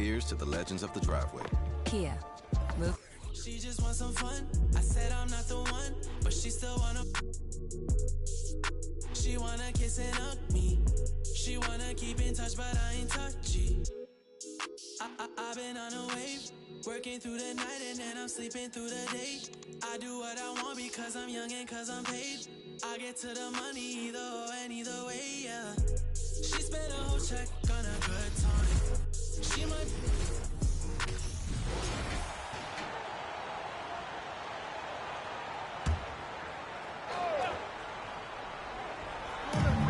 Here's to the legends of the driveway. Kia. Move. She just wants some fun. I said I'm not the one, but she still wanna. She wanna kiss and hug me. She wanna keep in touch, but I ain't touchy. I've been on a wave, working through the night and then I'm sleeping through the day. I do what I want because I'm young and cause I'm paid. I get to the money either or and either way, yeah. She spent a whole check on a good time. She might.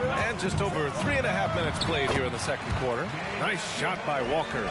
And just over 3.5 minutes played here in the second quarter. Nice shot by Walker.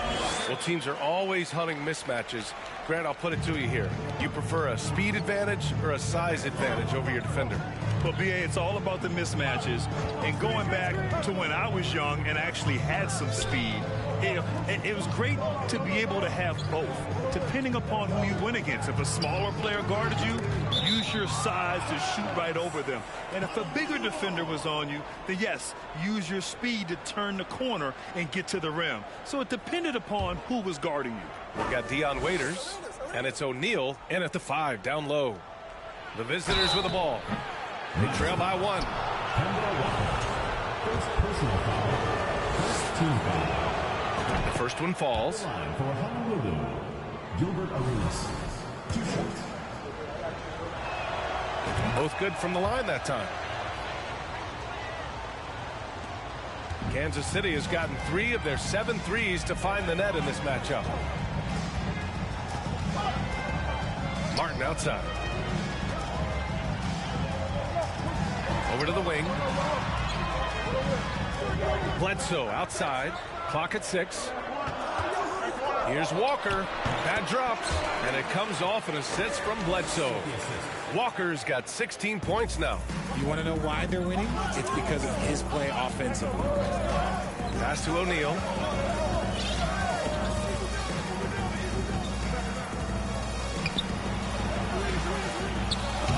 Well, teams are always hunting mismatches. Grant, I'll put it to you here. You prefer a speed advantage or a size advantage over your defender? Well, B.A., it's all about the mismatches. And going back to when I was young and actually had some speed, it was great to be able to have both, depending upon who you went against. If a smaller player guarded you, use your size to shoot right over them. And if a bigger defender was on you, then yes, use your speed to turn the corner and get to the rim. So it depended upon who was guarding you. We've got Dion Waiters, and it's O'Neal in at the 5, down low. The visitors with the ball. They trail by 1. First personal foul. First team foul. The first one falls. For Honolulu, Gilbert Arenas. 2 shots. Both good from the line that time. Kansas City has gotten 3 of their 7 threes to find the net in this matchup. Martin outside. Over to the wing. Bledsoe outside. Clock at 6. Here's Walker. That drops. And it comes off an assist from Bledsoe. Walker's got 16 points now. You want to know why they're winning? It's because of his play offensively. Pass to O'Neal.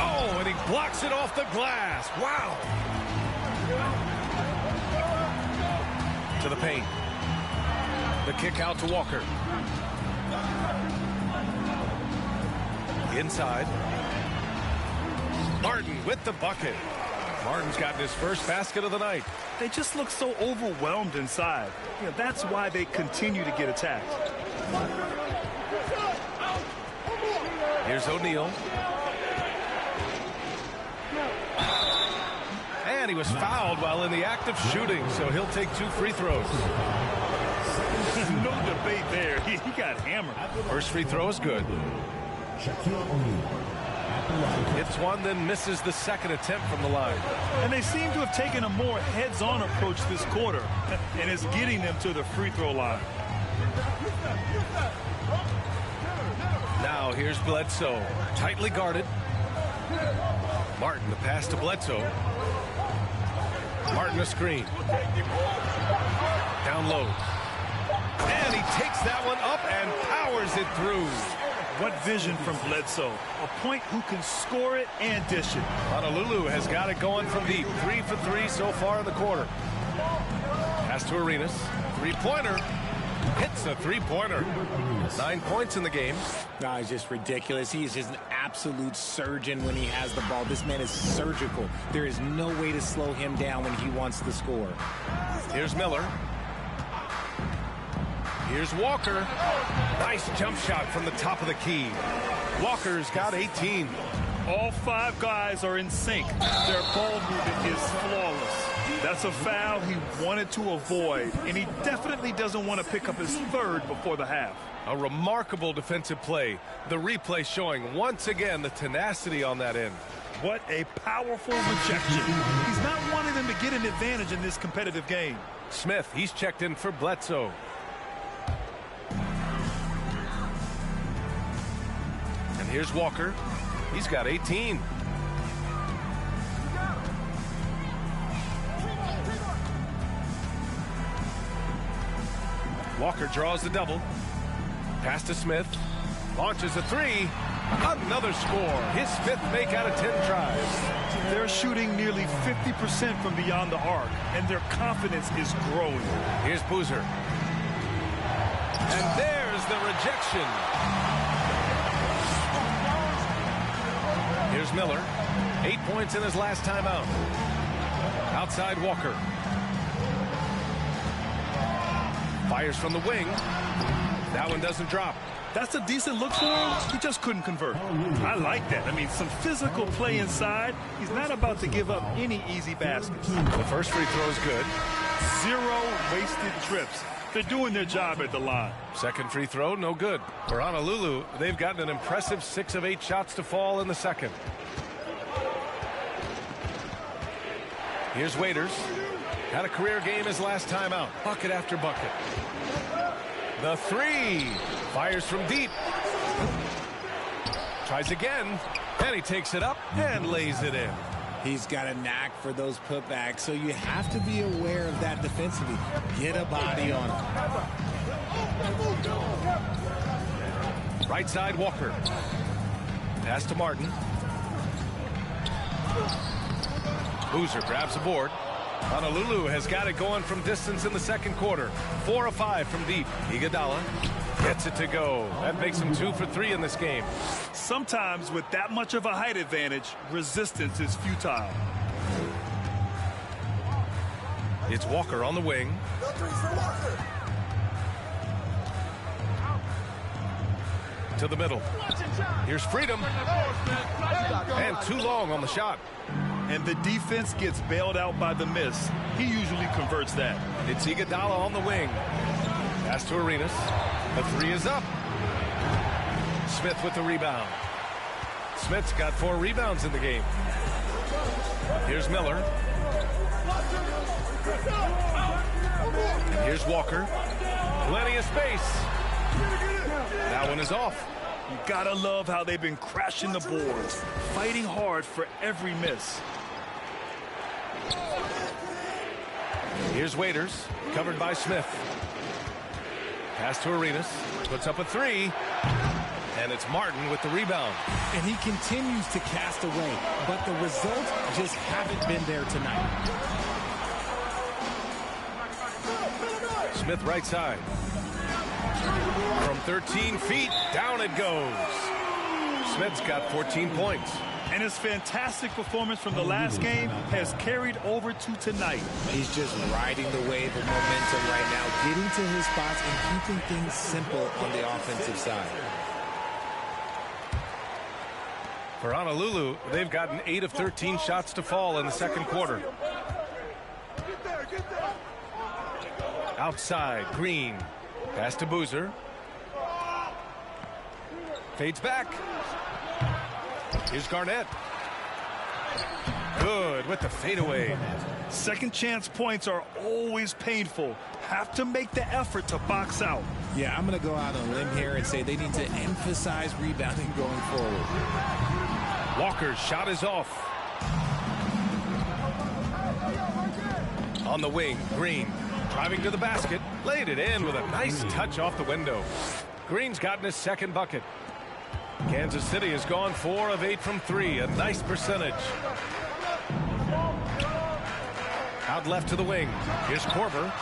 Oh, and he blocks it off the glass. Wow. To the paint. The kick out to Walker. Inside. Martin with the bucket. Martin's gotten his first basket of the night. They just look so overwhelmed inside. You know, that's why they continue to get attacked. Here's O'Neal. And he was fouled while in the act of shooting, so he'll take 2 free throws. No debate there. He got hammered. First free throw is good. Shaquille O'Neal. Hits one, then misses the second attempt from the line. And they seem to have taken a more heads-on approach this quarter, and it's getting them to the free throw line. Now here's Bledsoe, tightly guarded. Martin, the pass to Bledsoe. Martin a screen. Down low. And he takes that one up and powers it through. What vision from Bledsoe. A point who can score it and dish it. Honolulu has got it going from deep. 3 for 3 so far in the quarter. Pass to Arenas. Three-pointer. Hits a three-pointer. 9 points in the game. No, he's just ridiculous. He is just an absolute surgeon when he has the ball. This man is surgical. There is no way to slow him down when he wants to score. Here's Miller. Here's Walker. Nice jump shot from the top of the key. Walker's got 18. All 5 guys are in sync. Their ball movement is flawless. That's a foul he wanted to avoid, and he definitely doesn't want to pick up his 3rd before the half. A remarkable defensive play. The replay showing once again the tenacity on that end. What a powerful rejection. He's not wanting them to get an advantage in this competitive game. Smith, he's checked in for Bledsoe. And here's Walker. He's got 18. Walker draws the double. Pass to Smith. Launches a 3. Another score. His 5th make out of 10 tries. They're shooting nearly 50% from beyond the arc, and their confidence is growing. Here's Boozer. And there's the rejection. Here's Miller. 8 points in his last time out. Outside Walker. Fires from the wing. That one doesn't drop. That's a decent look for him. He just couldn't convert. I like that. I mean, some physical play inside. He's not about to give up any easy baskets. The first free throw is good. 0 wasted trips. They're doing their job at the line. Second free throw, no good. For Honolulu, they've gotten an impressive 6 of 8 shots to fall in the second. Here's Waiters. Had a career game his last time out. Bucket after bucket. The three. Fires from deep. Tries again. And he takes it up and lays it in. He's got a knack for those putbacks, so you have to be aware of that defensively. Get a body on him. Right side, Walker. Pass to Martin. Boozer grabs the board. Honolulu has got it going from distance in the second quarter. 4 of 5 from deep. Iguodala gets it to go. That makes him 2 for 3 in this game. Sometimes with that much of a height advantage, resistance is futile. It's Walker on the wing. To the middle. Here's Freedom. And too long on the shot. And the defense gets bailed out by the miss. He usually converts that. It's Iguodala on the wing. Pass to Arenas. The three is up. Smith with the rebound. Smith's got 4 rebounds in the game. Here's Miller. And here's Walker. Plenty of space. That one is off. You gotta love how they've been crashing the boards, fighting hard for every miss. Here's Waiters, covered by Smith. Pass to Arenas, puts up a 3, and it's Martin with the rebound. And he continues to cast away, but the results just haven't been there tonight. Smith right side. From 13 feet, down it goes. Smith's got 14 points. And his fantastic performance from the last game has carried over to tonight. He's just riding the wave of momentum right now, getting to his spots and keeping things simple on the offensive side. For Honolulu, they've gotten 8 of 13 shots to fall in the second quarter. Outside, Green. Pass to Boozer. Fades back. Here's Garnett. Good with the fadeaway. Second chance points are always painful. Have to make the effort to box out. Yeah, I'm going to go out on a limb here and say they need to emphasize rebounding going forward. Walker's shot is off. On the wing, Green. Driving to the basket, laid it in with a nice touch off the window. Green's gotten his second bucket. Kansas City has gone 4 of 8 from 3, a nice percentage. Out left to the wing. Here's Korver.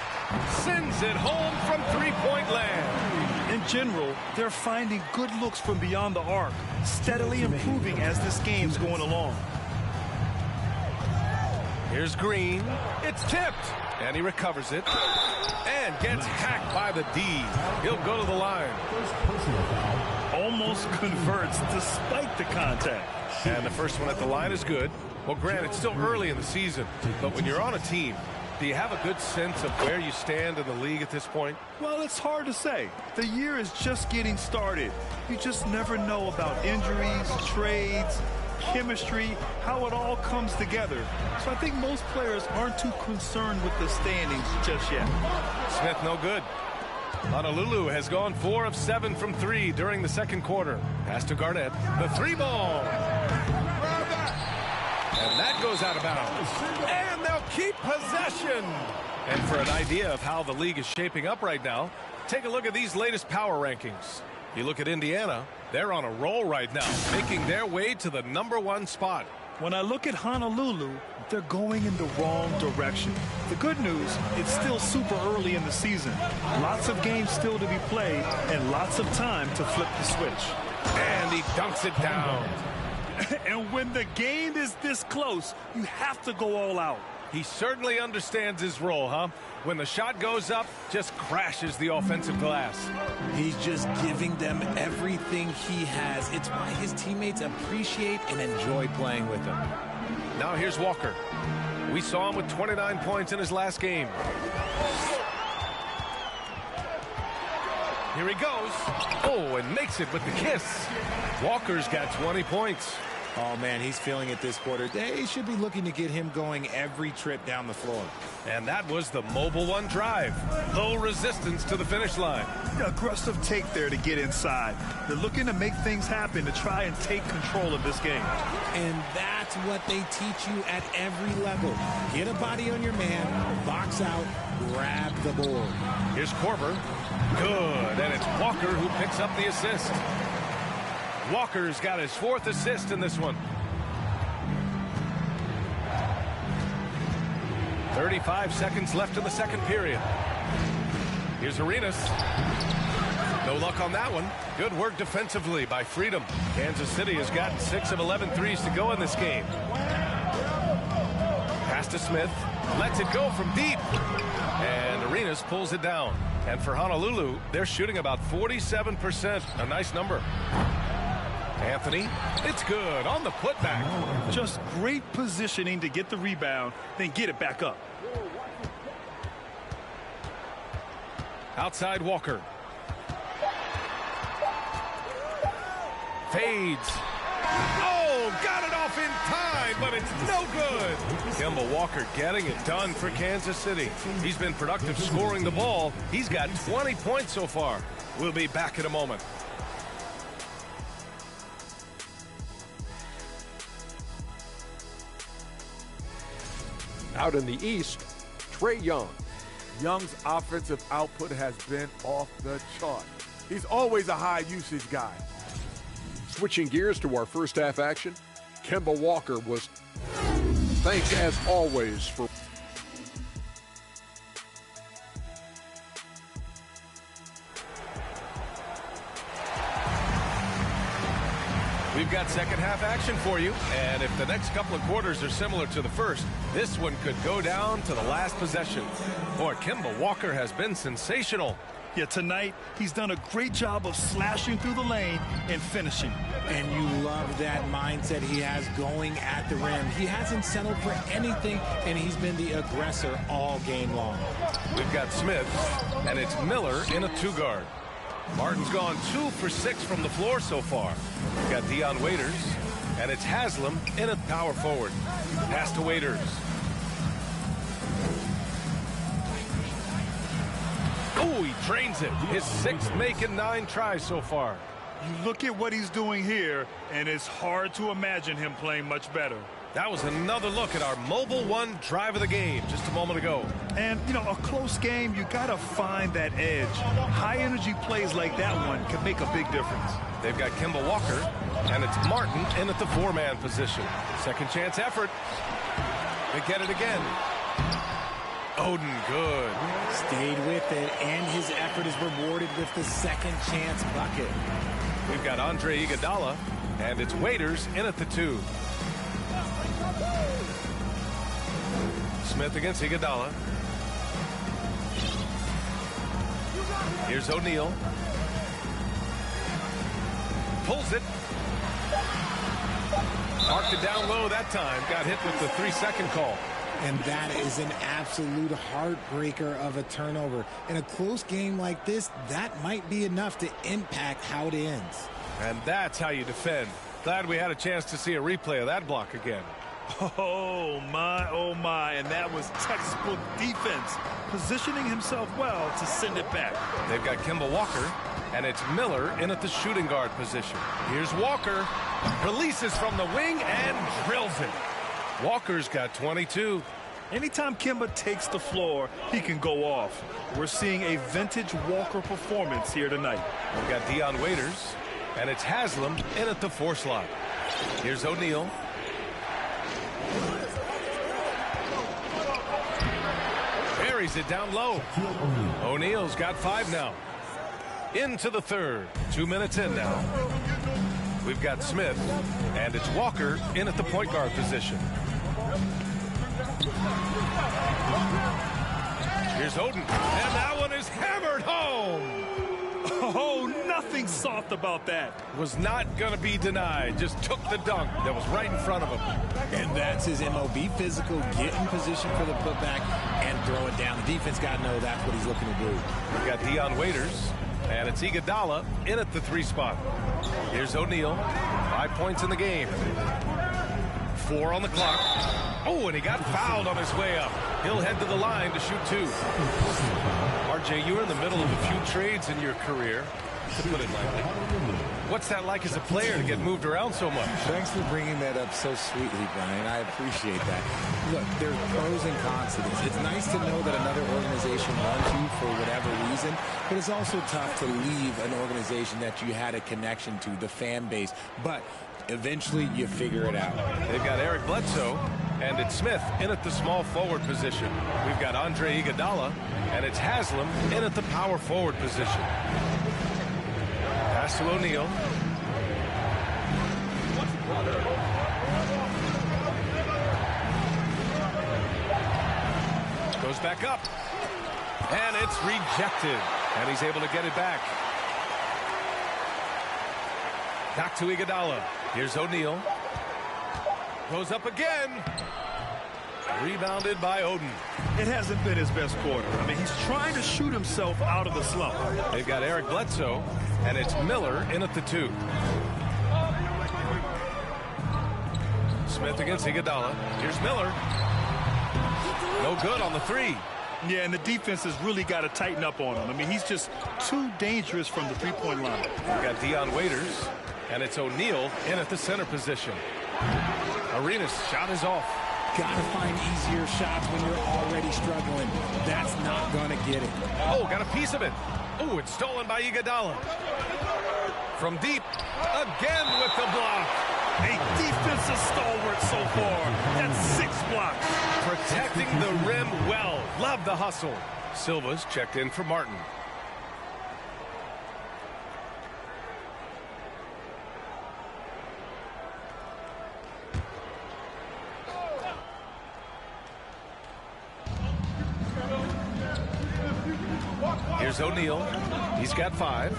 Sends it home from three-point land. In general, they're finding good looks from beyond the arc, steadily improving as this game's going along. Here's Green. It's tipped. And he recovers it. And gets hacked by the D. He'll go to the line. Almost converts despite the contact. And the first one at the line is good. Well, Grant, it's still early in the season. But when you're on a team, do you have a good sense of where you stand in the league at this point? Well, it's hard to say. The year is just getting started. You just never know about injuries, trades, chemistry, how it all comes together. So I think most players aren't too concerned with the standings just yet. Smith no good. Honolulu has gone 4 of 7 from 3 during the second quarter. Pass to Garnett. The 3 ball. And that goes out of bounds. And they'll keep possession. And for an idea of how the league is shaping up right now, take a look at these latest power rankings. You look at Indiana, they're on a roll right now, making their way to the #1 spot. When I look at Honolulu, they're going in the wrong direction. The good news, it's still super early in the season. Lots of games still to be played and lots of time to flip the switch. And he dunks it down. And when the game is this close, you have to go all out. He certainly understands his role, huh? When the shot goes up, just crashes the offensive glass. He's just giving them everything he has. It's why his teammates appreciate and enjoy playing with him. Now here's Walker. We saw him with 29 points in his last game. Here he goes. Oh, and makes it with the kiss. Walker's got 20 points. Oh, man, he's feeling it this quarter. They should be looking to get him going every trip down the floor. And that was the Mobile One drive. Low resistance to the finish line. Aggressive take there to get inside. They're looking to make things happen to try and take control of this game. And that's what they teach you at every level. Get a body on your man, box out, grab the board. Here's Korver. Good, and it's Walker who picks up the assist. Walker's got his 4th assist in this one. 35 seconds left in the second period. Here's Arenas. No luck on that one. Good work defensively by Freedom. Kansas City has got 6 of 11 threes to go in this game. Pass to Smith. Lets it go from deep. And Arenas pulls it down. And for Honolulu, they're shooting about 47%. A nice number. Anthony, it's good on the putback. Just great positioning to get the rebound, then get it back up. Outside Walker. Fades. Oh, got it off in time, but it's no good. Kemba Walker getting it done for Kansas City. He's been productive scoring the ball. He's got 20 points so far. We'll be back in a moment. Out in the East, Trae Young. Young's offensive output has been off the chart. He's always a high usage guy. Switching gears to our first half action, Kemba Walker was, thanks as always for We've got second half action for you, and if the next couple of quarters are similar to the first, this one could go down to the last possession. Boy, Kemba Walker has been sensational. Yeah, tonight he's done a great job of slashing through the lane and finishing. And you love that mindset he has going at the rim. He hasn't settled for anything, and he's been the aggressor all game long. We've got Smith, and it's Miller in a 2-guard. Martin's gone 2 for 6 from the floor so far. We've got Dion Waiters, and it's Haslam in a power forward. Pass to Waiters. Oh, he drains it. His 6th make in 9 tries so far. You look at what he's doing here, and it's hard to imagine him playing much better. That was another look at our Mobile One drive of the game just a moment ago. And, you know, a close game, you got to find that edge. High-energy plays like that one can make a big difference. They've got Kemba Walker, and it's Martin in at the 4-man position. Second chance effort. They get it again. Oden, good. Stayed with it, and his effort is rewarded with the second chance bucket. We've got Andre Iguodala, and it's Waiters in at the 2. Smith against Iguodala. Here's O'Neal. Pulls it. Marked it down low that time. Got hit with the 3-second call. And that is an absolute heartbreaker of a turnover. In a close game like this, that might be enough to impact how it ends. And that's how you defend. Glad we had a chance to see a replay of that block again. Oh, my, and that was textbook defense. Positioning himself well to send it back. They've got Kemba Walker, and it's Miller in at the shooting guard position. Here's Walker. Releases from the wing and drills it. Walker's got 22. Anytime Kemba takes the floor, he can go off. We're seeing a vintage Walker performance here tonight. We've got Dion Waiters, and it's Haslam in at the 4 slot. Here's O'Neal. buries it down low. O'Neal's got 5 now. Into the third. 2 minutes in now. We've got Smith, and it's Walker in at the point guard position. Here's Oden, and that one is hammered home. Oh, nothing soft about that. Was not going to be denied. Just took the dunk that was right in front of him. And that's his MO. Be physical, get in position for the putback, and throw it down. The defense got to know that's what he's looking to do. We've got Dion Waiters, and it's Iguodala in at the 3 spot. Here's O'Neal, 5 points in the game. 4 on the clock. Oh, and he got fouled on his way up. He'll head to the line to shoot 2. RJ, you were in the middle of a few trades in your career, to put it lightly. What's that like as a player to get moved around so much? Thanks for bringing that up so sweetly, Brian. I appreciate that. Look, there's pros and cons to this. It's nice to know that another organization wants you for whatever reason, but it's also tough to leave an organization that you had a connection to, the fan base. But eventually you figure it out. They've got Eric Bledsoe, and it's Smith in at the small forward position. We've got Andre Iguodala, and it's Haslam in at the power forward position. Pass to O'Neal. Goes back up, and it's rejected, and he's able to get it back. Back to Iguodala. Here's O'Neal. Goes up again. Rebounded by Oden. It hasn't been his best quarter. I mean, he's trying to shoot himself out of the slump. They've got Eric Bledsoe, and it's Miller in at the 2. Smith against Iguodala. Here's Miller. No good on the 3. Yeah, and the defense has really got to tighten up on him. I mean, he's just too dangerous from the 3-point line. We've got Dion Waiters, and it's O'Neal in at the center position. Arenas' shot is off. Gotta find easier shots when you're already struggling. That's not gonna get it. Oh, got a piece of it. Oh, it's stolen by Iguodala. From deep, again with the block. A defensive stalwart so far. That's 6 blocks. Protecting the rim well. Love the hustle. Silva's checked in for Martin. Here's O'Neal. He's got 5.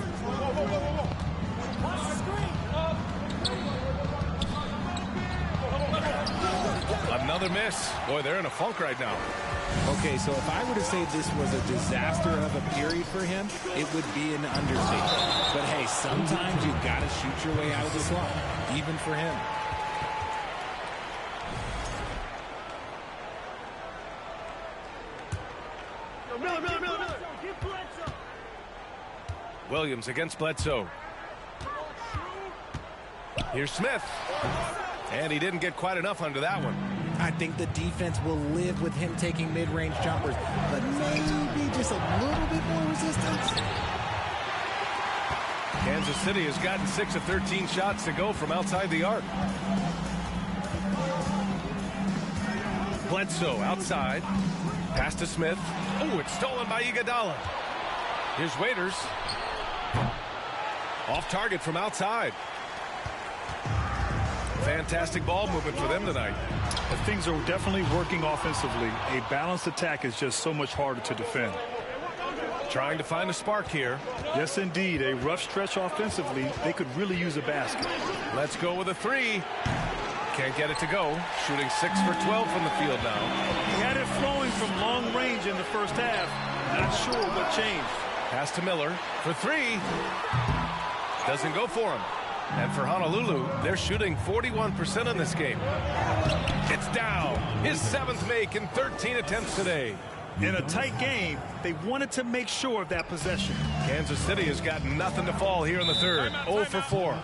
Another miss. Boy, they're in a funk right now. Okay, so if I were to say this was a disaster of a period for him, it would be an understatement. But hey, sometimes you've got to shoot your way out of the slump, even for him. Williams against Bledsoe. Here's Smith. And he didn't get quite enough under that one. I think the defense will live with him taking mid-range jumpers, but maybe just a little bit more resistance. Kansas City has gotten 6 of 13 shots to go from outside the arc. Bledsoe outside. Pass to Smith. Oh, it's stolen by Iguodala. Here's Waiters. Off target from outside. Fantastic ball movement for them tonight. Things are definitely working offensively. A balanced attack is just so much harder to defend. Trying to find a spark here. Yes, indeed. A rough stretch offensively. They could really use a basket. Let's go with a 3. Can't get it to go. Shooting 6 for 12 from the field now. He had it flowing from long range in the first half. Not sure what changed. Pass to Miller for 3. Doesn't go for him. And for Honolulu, they're shooting 41% in this game. It's down. His 7th make in 13 attempts today. In a tight game, they wanted to make sure of that possession. Kansas City has got nothing to fall here in the third. 0 for 4.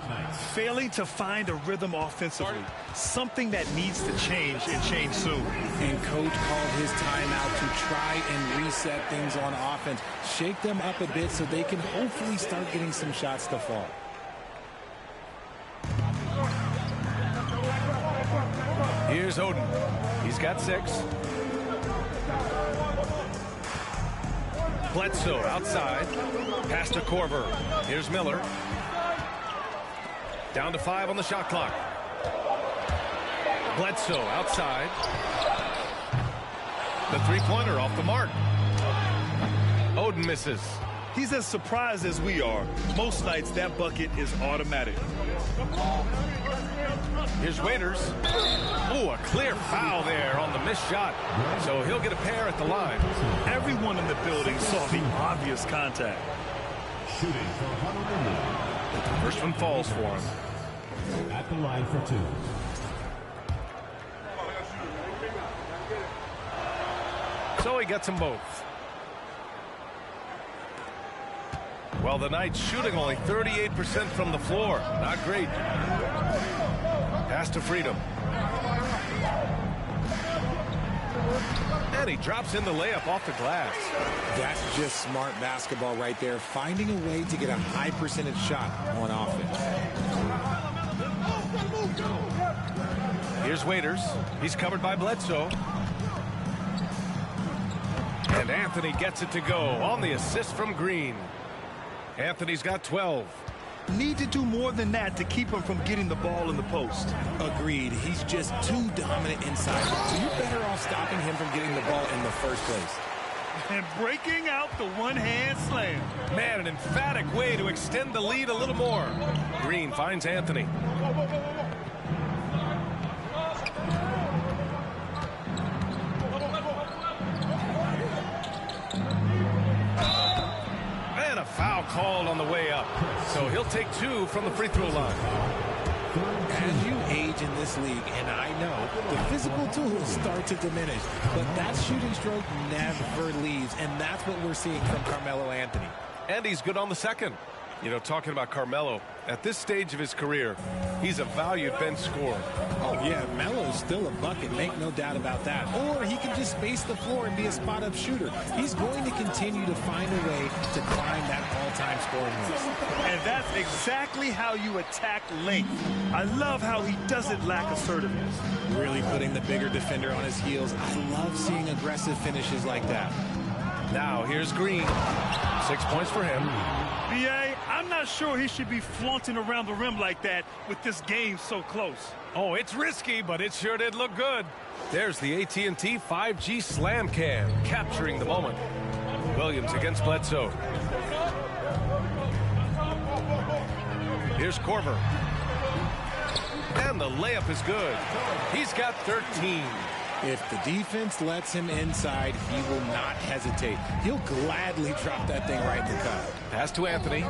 Failing to find a rhythm offensively. Something that needs to change and change soon. And coach called his timeout to try and reset things on offense. Shake them up a bit so they can hopefully start getting some shots to fall. Here's Oden. He's got 6. Bledsoe outside. Pass to Korver. Here's Miller. Down to 5 on the shot clock. Bledsoe outside. The three-pointer off the mark. Oden misses. He's as surprised as we are. Most nights that bucket is automatic. Here's Waiters. Oh, a clear foul there on the missed shot. So he'll get a pair at the line. Everyone in the building saw the obvious contact. Shooting for Honolulu. First one falls for him. At the line for 2. So he gets them both. Well, the Knights shooting only 38% from the floor. Not great. Pass to Freedom. And he drops in the layup off the glass. That's just smart basketball right there, finding a way to get a high percentage shot on offense. Here's Waiters. He's covered by Bledsoe. And Anthony gets it to go on the assist from Green. Anthony's got 12. Need to do more than that to keep him from getting the ball in the post. Agreed. He's just too dominant inside. So you're better off stopping him from getting the ball in the first place. And breaking out the one-hand slam. Man, an emphatic way to extend the lead a little more. Green finds Anthony. And a foul called on the way up. So he'll take 2 from the free throw line. As you age in this league, and I know, the physical tools start to diminish, but that shooting stroke never leaves, and that's what we're seeing from Carmelo Anthony. And he's good on the second. You know, talking about Carmelo, at this stage of his career, he's a valued bench scorer. Oh, yeah, Melo's still a bucket, make no doubt about that. Or he can just space the floor and be a spot-up shooter. He's going to continue to find a way to climb that all-time scoring list. And that's exactly how you attack length. I love how he doesn't lack assertiveness. Really putting the bigger defender on his heels. I love seeing aggressive finishes like that. Now, here's Green. 6 points for him. B.A., I'm not sure he should be flaunting around the rim like that with this game so close. Oh, it's risky, but it sure did look good. There's the AT&T 5G Slam Cam, capturing the moment. Williams against Bledsoe. Here's Korver. And the layup is good. He's got 13. If the defense lets him inside, he will not hesitate. He'll gladly drop that thing right in the cup. Pass to Anthony.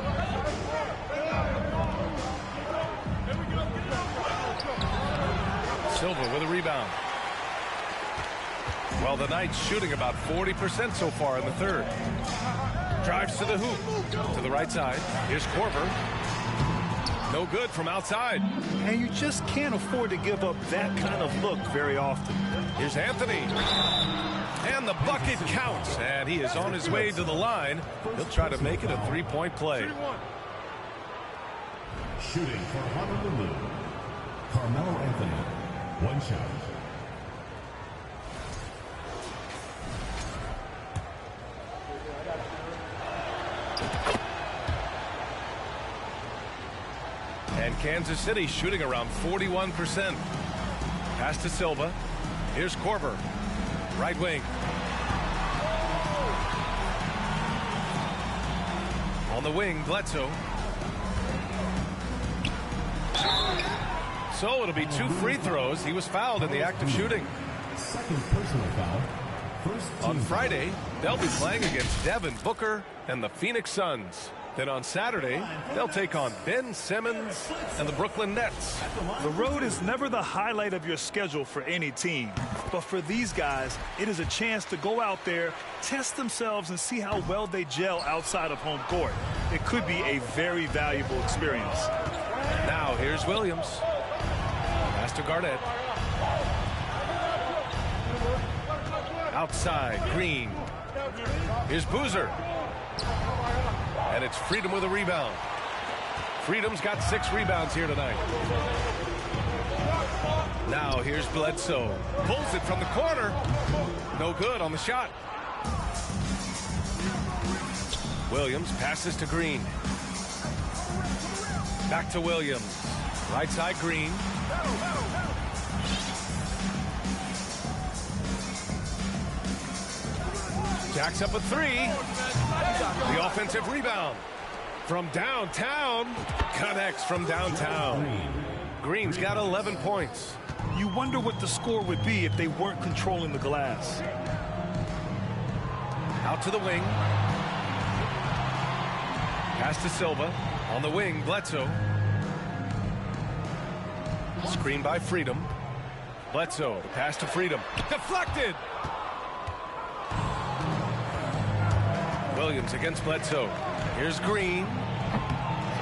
Silva with a rebound. Well, the Knights shooting about 40% so far in the third. Drives to the hoop. To the right side. Here's Korver. No good from outside. And you just can't afford to give up that kind of look very often. Here's Anthony. And the bucket counts. And he is on his way to the line. He'll try to make it a three-point play. Shooting for Honolulu. Carmelo Anthony. 1 shot. And Kansas City shooting around 41%. Pass to Silva. Here's Korver. Right wing. On the wing, Bledsoe. So it'll be 2 free throws. He was fouled in the act of shooting. Second personal foul. First On team Friday, they'll be playing against Devin Booker and the Phoenix Suns. Then on Saturday, they'll take on Ben Simmons and the Brooklyn Nets. The road is never the highlight of your schedule for any team. But for these guys, it is a chance to go out there, test themselves, and see how well they gel outside of home court. It could be a very valuable experience. Now here's Williams. Pass to Garnett. Outside, Green. Here's Boozer. And it's Freedom with a rebound. Freedom's got 6 rebounds here tonight. Now here's Bledsoe. Pulls it from the corner. No good on the shot. Williams passes to Green. Back to Williams. Right side, Green. Jacks up a three. The offensive rebound. From downtown. Connects from downtown. Green's got 11 points. You wonder what the score would be if they weren't controlling the glass. Out to the wing. Pass to Silva. On the wing, Bledsoe. Screen by Freedom. Bledsoe, the pass to Freedom. Deflected! Williams against Bledsoe. Here's Green.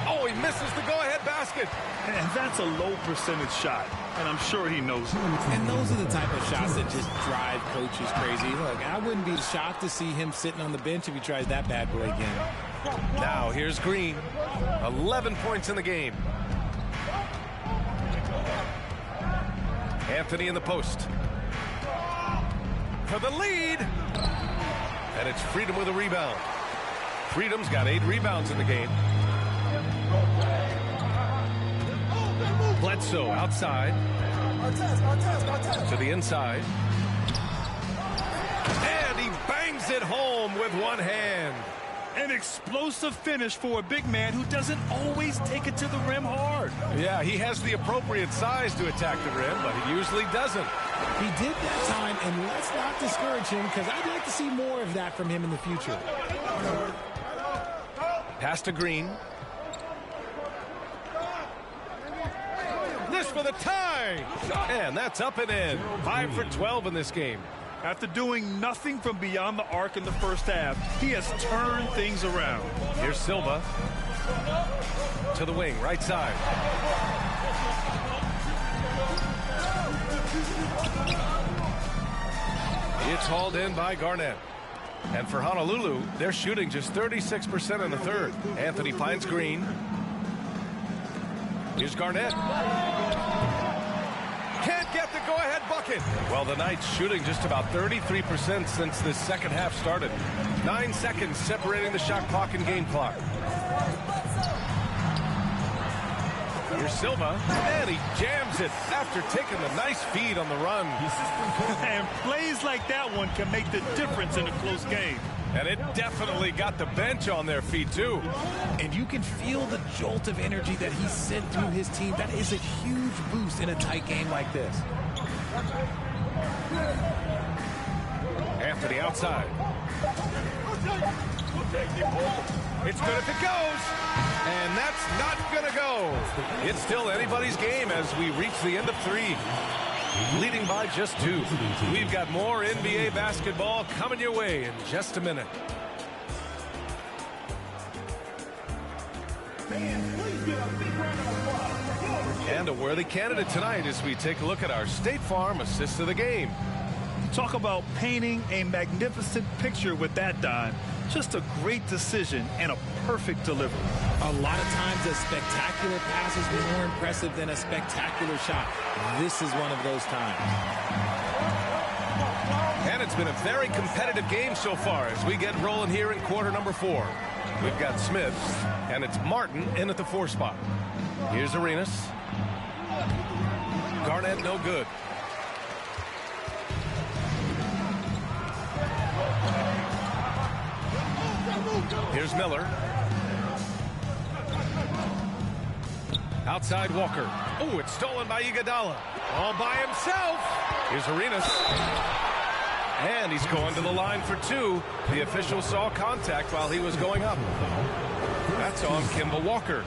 Oh, he misses the go-ahead basket. And that's a low percentage shot. And I'm sure he knows it. And those are the type of shots that just drive coaches crazy. Look, I wouldn't be shocked to see him sitting on the bench if he tries that bad boy again. Now here's Green. 11 points in the game. Anthony in the post. For the lead. And it's Freedom with a rebound. Freedom's got 8 rebounds in the game. Bledsoe outside. To the inside. And he bangs it home with one hand. An explosive finish for a big man who doesn't always take it to the rim hard. Yeah, he has the appropriate size to attack the rim, but he usually doesn't. He did that time, and let's not discourage him because I'd like to see more of that from him in the future. Pass to Green. This for the tie. And that's up and in. 5 for 12 in this game. After doing nothing from beyond the arc in the first half, he has turned things around. Here's Silva. To the wing, right side. It's hauled in by Garnett. And for Honolulu, they're shooting just 36% in the third. Anthony finds Green. Here's Garnett. Can't get the go-ahead bucket. Well, the Knights shooting just about 33% since this second half started. 9 seconds separating the shot clock and game clock. Here's Silva, and he jams it after taking the nice feed on the run. And plays like that one can make the difference in a close game. And it definitely got the bench on their feet, too. And you can feel the jolt of energy that he sent through his team. That is a huge boost in a tight game like this. Anthony outside. It's good if it goes. And that's not going to go. It's still anybody's game as we reach the end of 3. Leading by just 2. We've got more NBA basketball coming your way in just a minute. And a worthy candidate tonight as we take a look at our State Farm assist of the game. Talk about painting a magnificent picture with that dime. Just a great decision and a perfect delivery. A lot of times a spectacular pass is more impressive than a spectacular shot. This is one of those times. And it's been a very competitive game so far as we get rolling here in quarter number 4. We've got Smith, and it's Martin in at the 4 spot. Here's Arenas. Garnett no good. Here's Miller. Outside Walker. Oh, it's stolen by Iguodala. All by himself. Here's Arenas. And he's going to the line for 2. The official saw contact while he was going up. That's on Kemba Walker.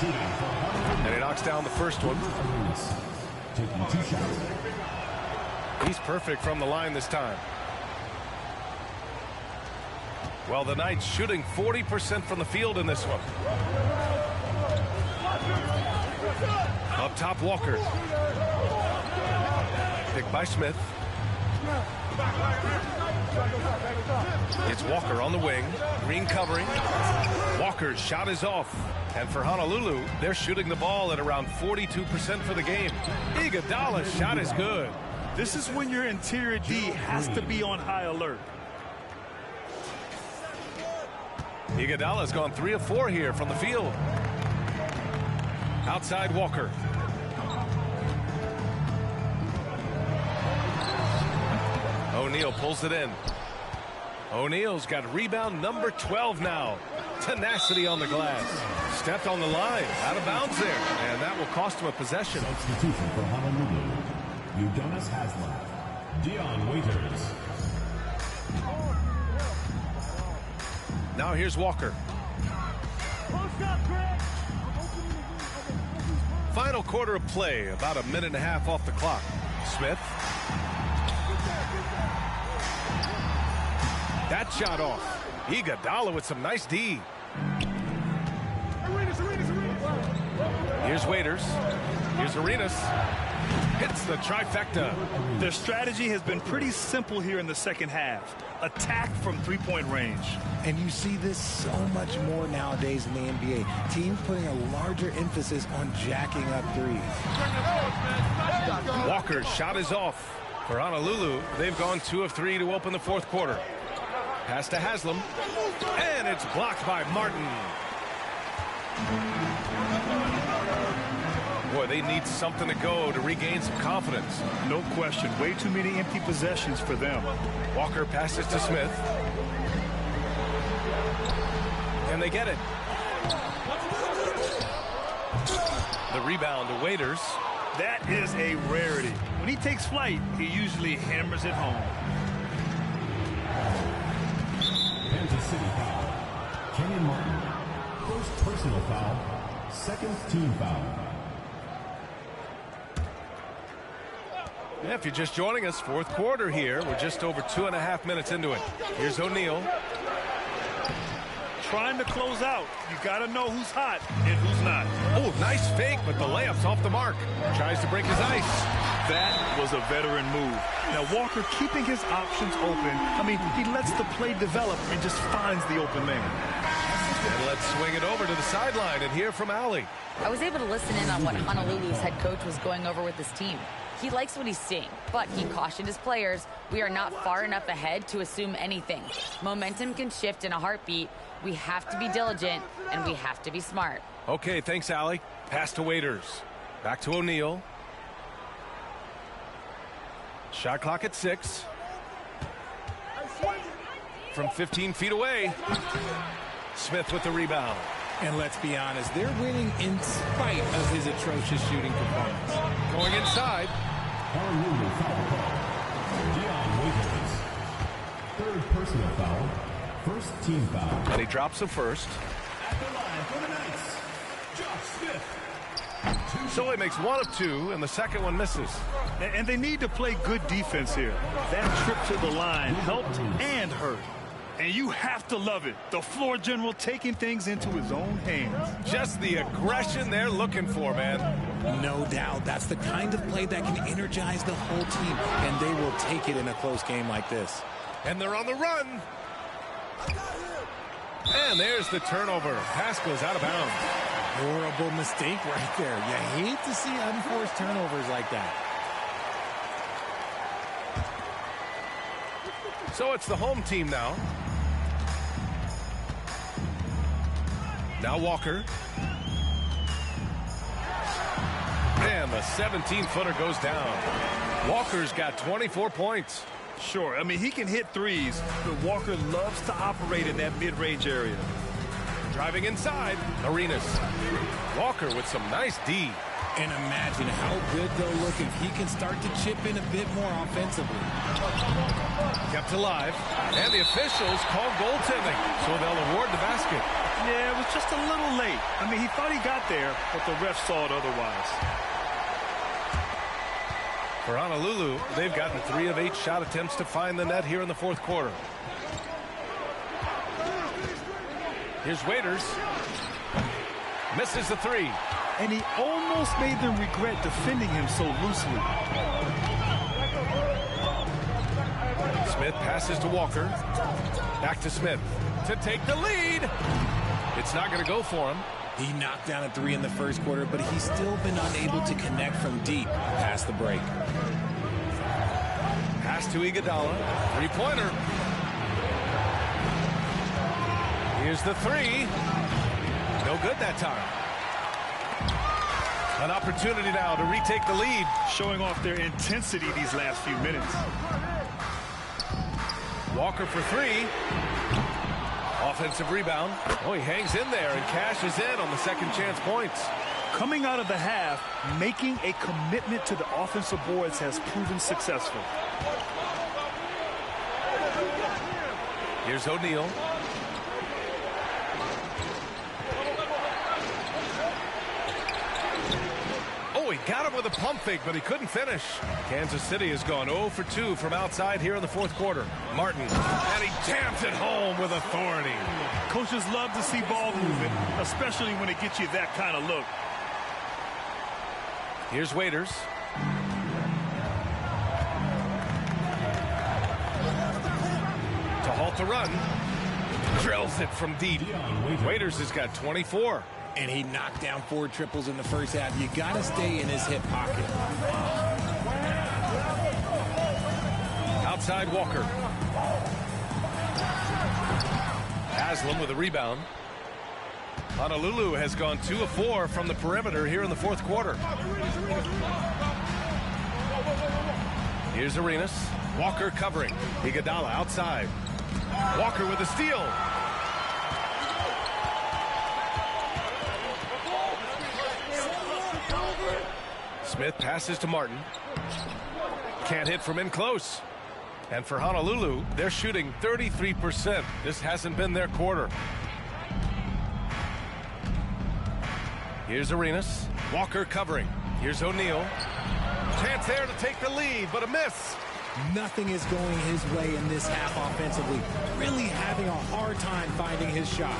And he knocks down the first one. He's perfect from the line this time. Well, the Knights shooting 40% from the field in this one. Up top, Walker. Picked by Smith. It's Walker on the wing. Green covering. Walker's shot is off. And for Honolulu, they're shooting the ball at around 42% for the game. Iguodala's shot is good. This is when your interior D has to be on high alert. Iguodala's gone 3 of 4 here from the field. Outside Walker. O'Neal pulls it in. O'Neal's got rebound number 12 now. Tenacity on the glass. Stepped on the line. Out of bounds there. And that will cost him a possession. Substitution for Honolulu. Udonis Haslem. Dion Waiters. Now here's Walker. Final quarter of play. About a minute and a half off the clock. Smith. That shot off. Iguodala with some nice D. Here's Waiters. Here's Arenas. Hits the trifecta. Their strategy has been pretty simple here in the second half. Attack from three-point range. And you see this so much more nowadays in the NBA. Teams putting a larger emphasis on jacking up threes. Walker's shot is off. For Honolulu, they've gone 2 of 3 to open the fourth quarter. Pass to Haslem. And it's blocked by Martin. Boy, they need something to go to regain some confidence. No question. Way too many empty possessions for them. Walker passes to Smith. And they get it. The rebound to Waiters. That is a rarity. When he takes flight, he usually hammers it home. Kansas City foul. Kenyon Martin. First personal foul. Second team foul. Yeah, if you're just joining us, fourth quarter here. We're just over 2.5 minutes into it. Here's O'Neal. Trying to close out. You got to know who's hot and who's not. Oh, nice fake, but the layup's off the mark. Tries to break his ice. That was a veteran move. Now, Walker keeping his options open. I mean, he lets the play develop and just finds the open man. And let's swing it over to the sideline and hear from Allie. I was able to listen in on what Honolulu's head coach was going over with his team. He likes what he's seeing, but he cautioned his players, we are not far enough ahead to assume anything. Momentum can shift in a heartbeat. We have to be diligent, and we have to be smart. Okay, thanks, Allie. Pass to Waiters. Back to O'Neal. Shot clock at 6. From 15 feet away. Smith with the rebound. And let's be honest, they're winning in spite of his atrocious shooting performance. Going inside. Honolulu foul call. Dion Waiters. Third personal foul. First team foul. And he drops the first. At the line for the Knights, Josh Smith. So he makes 1 of 2, and the second one misses. And they need to play good defense here. That trip to the line helped and hurt. And you have to love it. The floor general taking things into his own hands. Just the aggression they're looking for, man. No doubt. That's the kind of play that can energize the whole team, and they will take it in a close game like this. And they're on the run. And there's the turnover. Pass goes out of bounds. Horrible mistake right there. You hate to see unforced turnovers like that. So it's the home team now. Now Walker. And the 17-footer goes down. Walker's got 24 points. Sure, I mean, he can hit threes, but Walker loves to operate in that mid-range area. Driving inside, Arenas. Walker with some nice D. And imagine how good they'll look if he can start to chip in a bit more offensively. Kept alive. And the officials call goaltending, so they'll award the basket. Yeah, it was just a little late. I mean, he thought he got there, but the ref saw it otherwise. For Honolulu, they've gotten 3 of 8 shot attempts to find the net here in the fourth quarter. Here's Waiters. Misses the 3. And he almost made them regret defending him so loosely. Smith passes to Walker. Back to Smith to take the lead. It's not going to go for him. He knocked down a 3 in the first quarter, but he's still been unable to connect from deep past the break. Pass to Iguodala. 3-pointer. Here's the three. No good that time. An opportunity now to retake the lead. Showing off their intensity these last few minutes. Walker for three. Offensive rebound. Oh, he hangs in there and cashes in on the second chance points. Coming out of the half, making a commitment to the offensive boards has proven successful. Here's O'Neal. Oh, he got him with a pump fake, but he couldn't finish. Kansas City has gone 0 for 2 from outside here in the fourth quarter. Martin, and he jams it home with authority. Coaches love to see ball movement, especially when it gets you that kind of look. Here's Waiters. To halt the run. Drills it from deep. Waiters has got 24. And he knocked down 4 triples in the first half. You got to stay in his hip pocket. Outside Walker. Haslam with a rebound. Honolulu has gone 2 of 4 from the perimeter here in the fourth quarter. Here's Arenas. Walker covering. Iguodala outside. Walker with a steal. Smith passes to Martin. Can't hit from in close. And for Honolulu, they're shooting 33%. This hasn't been their quarter. Here's Arenas. Walker covering. Here's O'Neal. Chance there to take the lead, but a miss. Nothing is going his way in this half offensively. Really having a hard time finding his shot.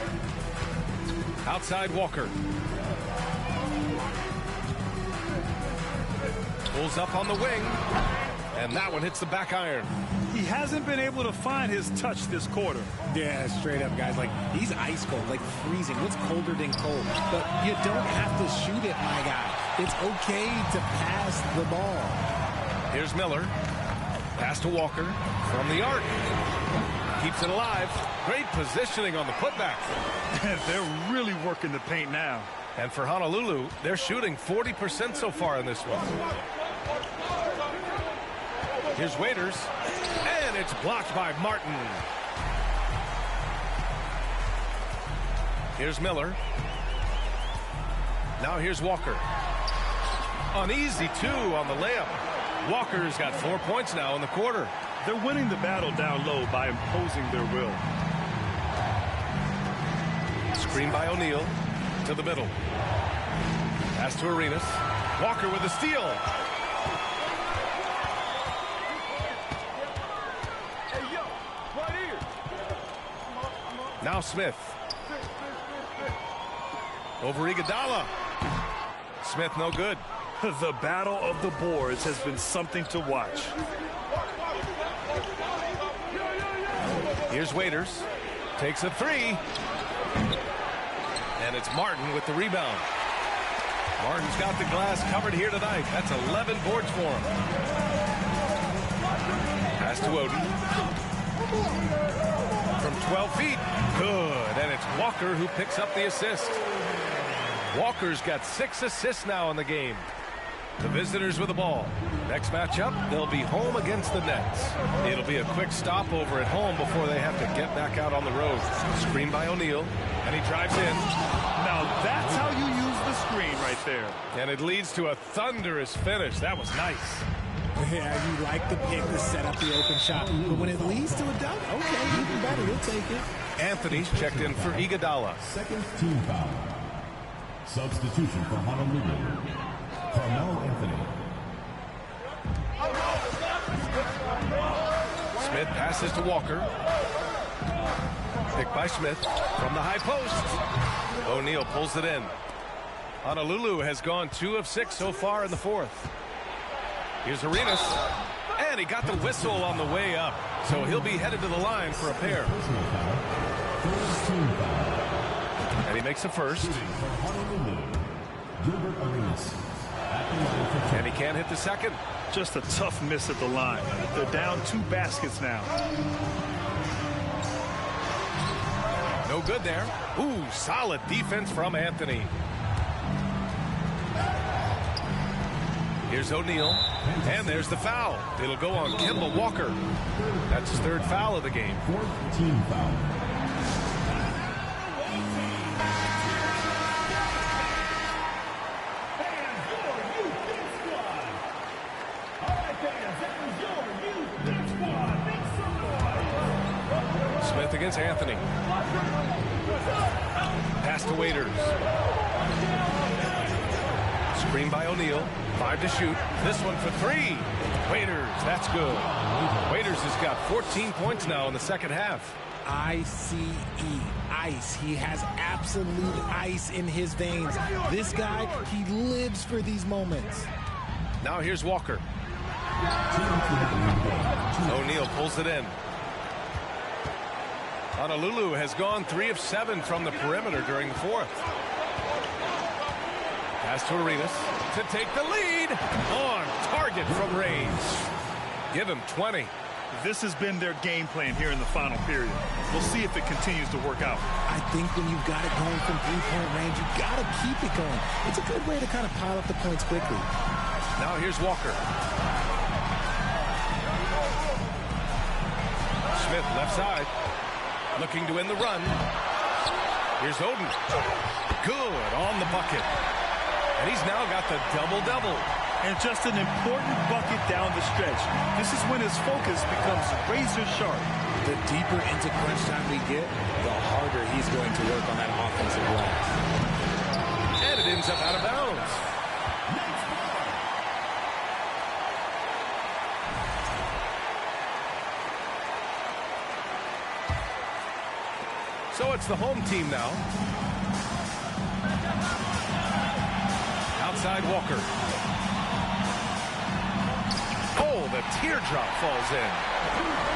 Outside Walker. Pulls up on the wing. And that one hits the back iron. He hasn't been able to find his touch this quarter. Yeah, straight up, guys. Like, he's ice cold, like freezing. What's colder than cold? But you don't have to shoot it, my guy. It's okay to pass the ball. Here's Miller. Pass to Walker from the arc. Keeps it alive. Great positioning on the putback. They're really working the paint now. And for Honolulu, they're shooting 40% so far in this one. Here's Waiters. And it's blocked by Martin. Here's Miller. Now here's Walker. An easy 2 on the layup. Walker's got 4 points now in the quarter. They're winning the battle down low by imposing their will. Screen by O'Neal to the middle. Pass to Arenas. Walker with a steal. Now Smith. Over Iguodala. Smith no good. The battle of the boards has been something to watch. Here's Waiters. Takes a 3. And it's Martin with the rebound. Martin's got the glass covered here tonight. That's 11 boards for him. Pass to Oden. From 12 feet. Good. And it's Walker who picks up the assist. Walker's got 6 assists now in the game. The visitors with the ball. Next matchup, they'll be home against the Nets. It'll be a quick stopover at home before they have to get back out on the road. Screen by O'Neal, and he drives in. Now that's how you use the screen right there. And it leads to a thunderous finish. That was nice. Yeah, you like the pick to set up the open shot. But when it leads to a dunk, okay, even better. You'll take it. Anthony's checked in for Iguodala. Second team foul. Substitution for Honolulu. Carmelo Anthony. Smith passes to Walker. Picked by Smith from the high post. O'Neal pulls it in. Honolulu has gone 2 of 6 so far in the fourth. Here's Arenas. And he got the whistle on the way up. So he'll be headed to the line for a pair. And he makes the first. And he can't hit the second. Just a tough miss at the line. They're down 2 baskets now. No No good there. Ooh, solid defense from Anthony. Here's O'Neal, and there's the foul. It'll go on Kemba Walker. That's his 3rd foul of the game. 4th team foul. Smith against Anthony. Pass to Waiters. Screen by O'Neal. 5 to shoot. This one for 3. Waiters, that's good. Waiters has got 14 points now in the second half. ICE, ice. He has absolute ice in his veins. This guy, he lives for these moments. Now here's Walker. O'Neal pulls it in. Honolulu has gone 3 of 7 from the perimeter during the 4th. Pass to Arenas to take the lead. On target from range. Give him 20. This has been their game plan here in the final period. We'll see if it continues to work out. I think when you've got it going from 3-point range, you've got to keep it going. It's a good way to kind of pile up the points quickly. Now here's Walker. Smith left side. Looking to win the run. Here's Oden. Good on the bucket. And he's now got the double-double. And just an important bucket down the stretch. This is when his focus becomes razor sharp. The deeper into crunch time we get, the harder he's going to work on that offensive glass. And it ends up out of bounds. So it's the home team now. Outside Walker. Oh, the teardrop falls in.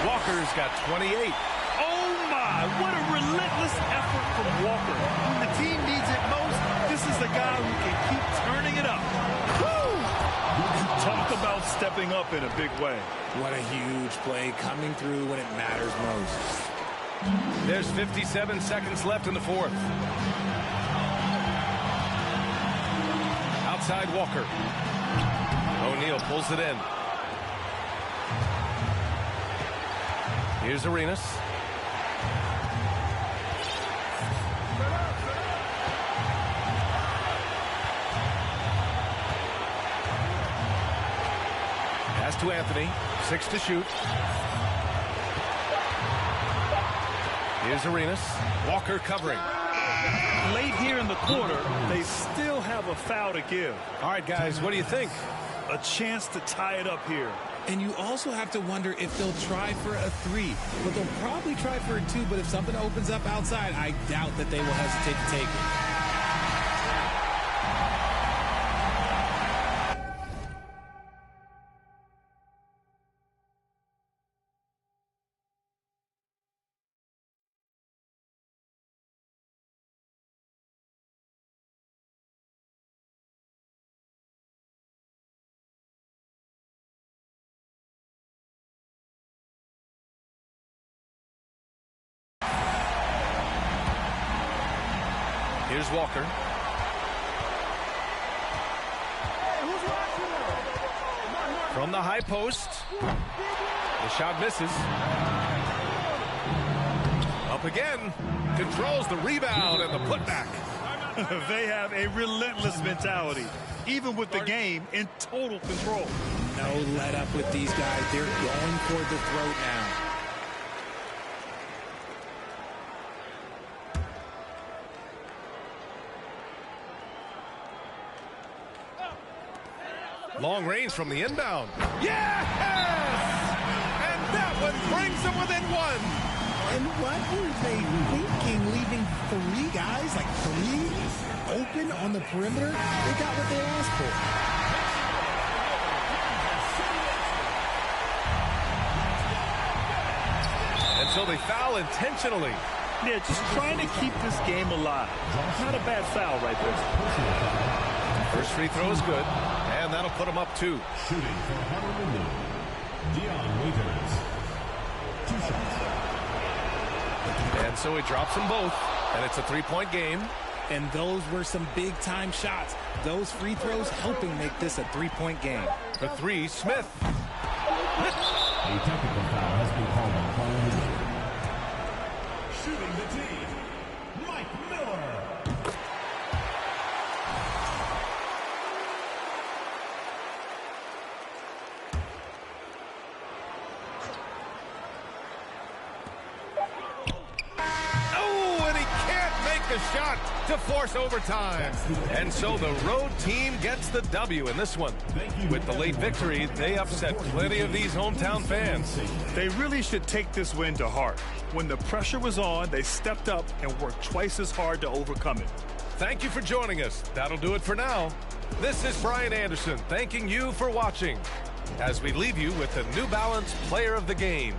Walker's got 28. Oh my, what a relentless effort from Walker. When the team needs it most, this is the guy who can keep turning it up. Woo! Talk about stepping up in a big way. What a huge play coming through when it matters most. There's 57 seconds left in the 4th. Outside Walker. O'Neal pulls it in. Here's Arenas. Pass to Anthony. 6 to shoot. Here's Arenas. Walker covering. Late here in the quarter, they still have a foul to give. All right, guys, what do you think? A chance to tie it up here. And you also have to wonder if they'll try for a 3. But they'll probably try for a 2. But if something opens up outside, I doubt that they will hesitate to take it. Here's Walker. From the high post. The shot misses. Up again. Controls the rebound and the putback. They have a relentless mentality, even with the game in total control. No let up with these guys. They're going for the throat now. Long range from the inbound. Yes! And that one brings them within 1. And what were they thinking, leaving 3 guys, like 3, open on the perimeter? They got what they asked for. And so they foul intentionally. Yeah, just trying to keep this game alive. Not a bad foul right there. First free throw is good. And that'll put him up 2. Shooting for Honolulu, Dion Waiters. 2 shots. And so he drops them both. And it's a three-point game. And those were some big-time shots. Those free throws helping make this a three-point game. The three, Smith. A technical foul has been called on Paul. Shooting the team, Mike Miller. Oh, and he can't make the shot to force overtime. And so the road team gets the W in this one. With the late victory, they upset plenty of these hometown fans. They really should take this win to heart. When the pressure was on, they stepped up and worked twice as hard to overcome it. Thank you for joining us. That'll do it for now. This is Brian Anderson thanking you for watching as we leave you with the New Balance Player of the Game.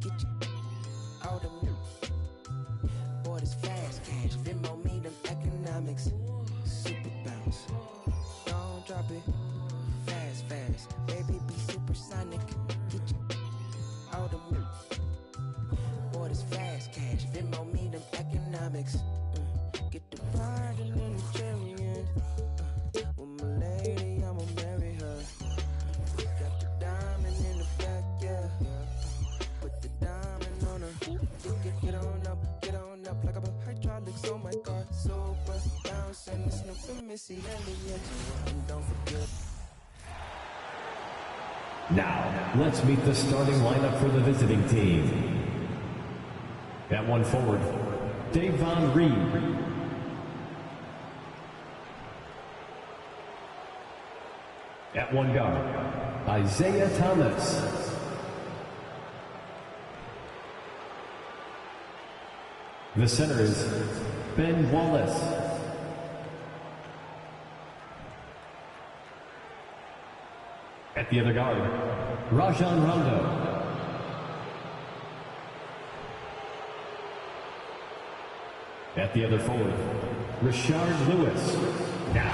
Get you out of me. Boy, this fast cash. Venmo me them economics. Super bounce. Don't drop it. Fast, fast. Baby, be supersonic. Get you out of me. Boy, this fast cash. Venmo me them economics. Get the bride and then the chariot. With my lady, I'ma marry her. Got the diamond in the back, yeah. Put the diamond on her. Get on up like a hydraulics on my car. Super bounce and it's no for Missy Elliott. And don't forget. Now, let's meet the starting lineup for the visiting team. At one forward, Davon Reed. At one guard, Isaiah Thomas. The center is Ben Wallace. At the other guard, Rajon Rondo. At the other forward, Rashard Lewis. Now,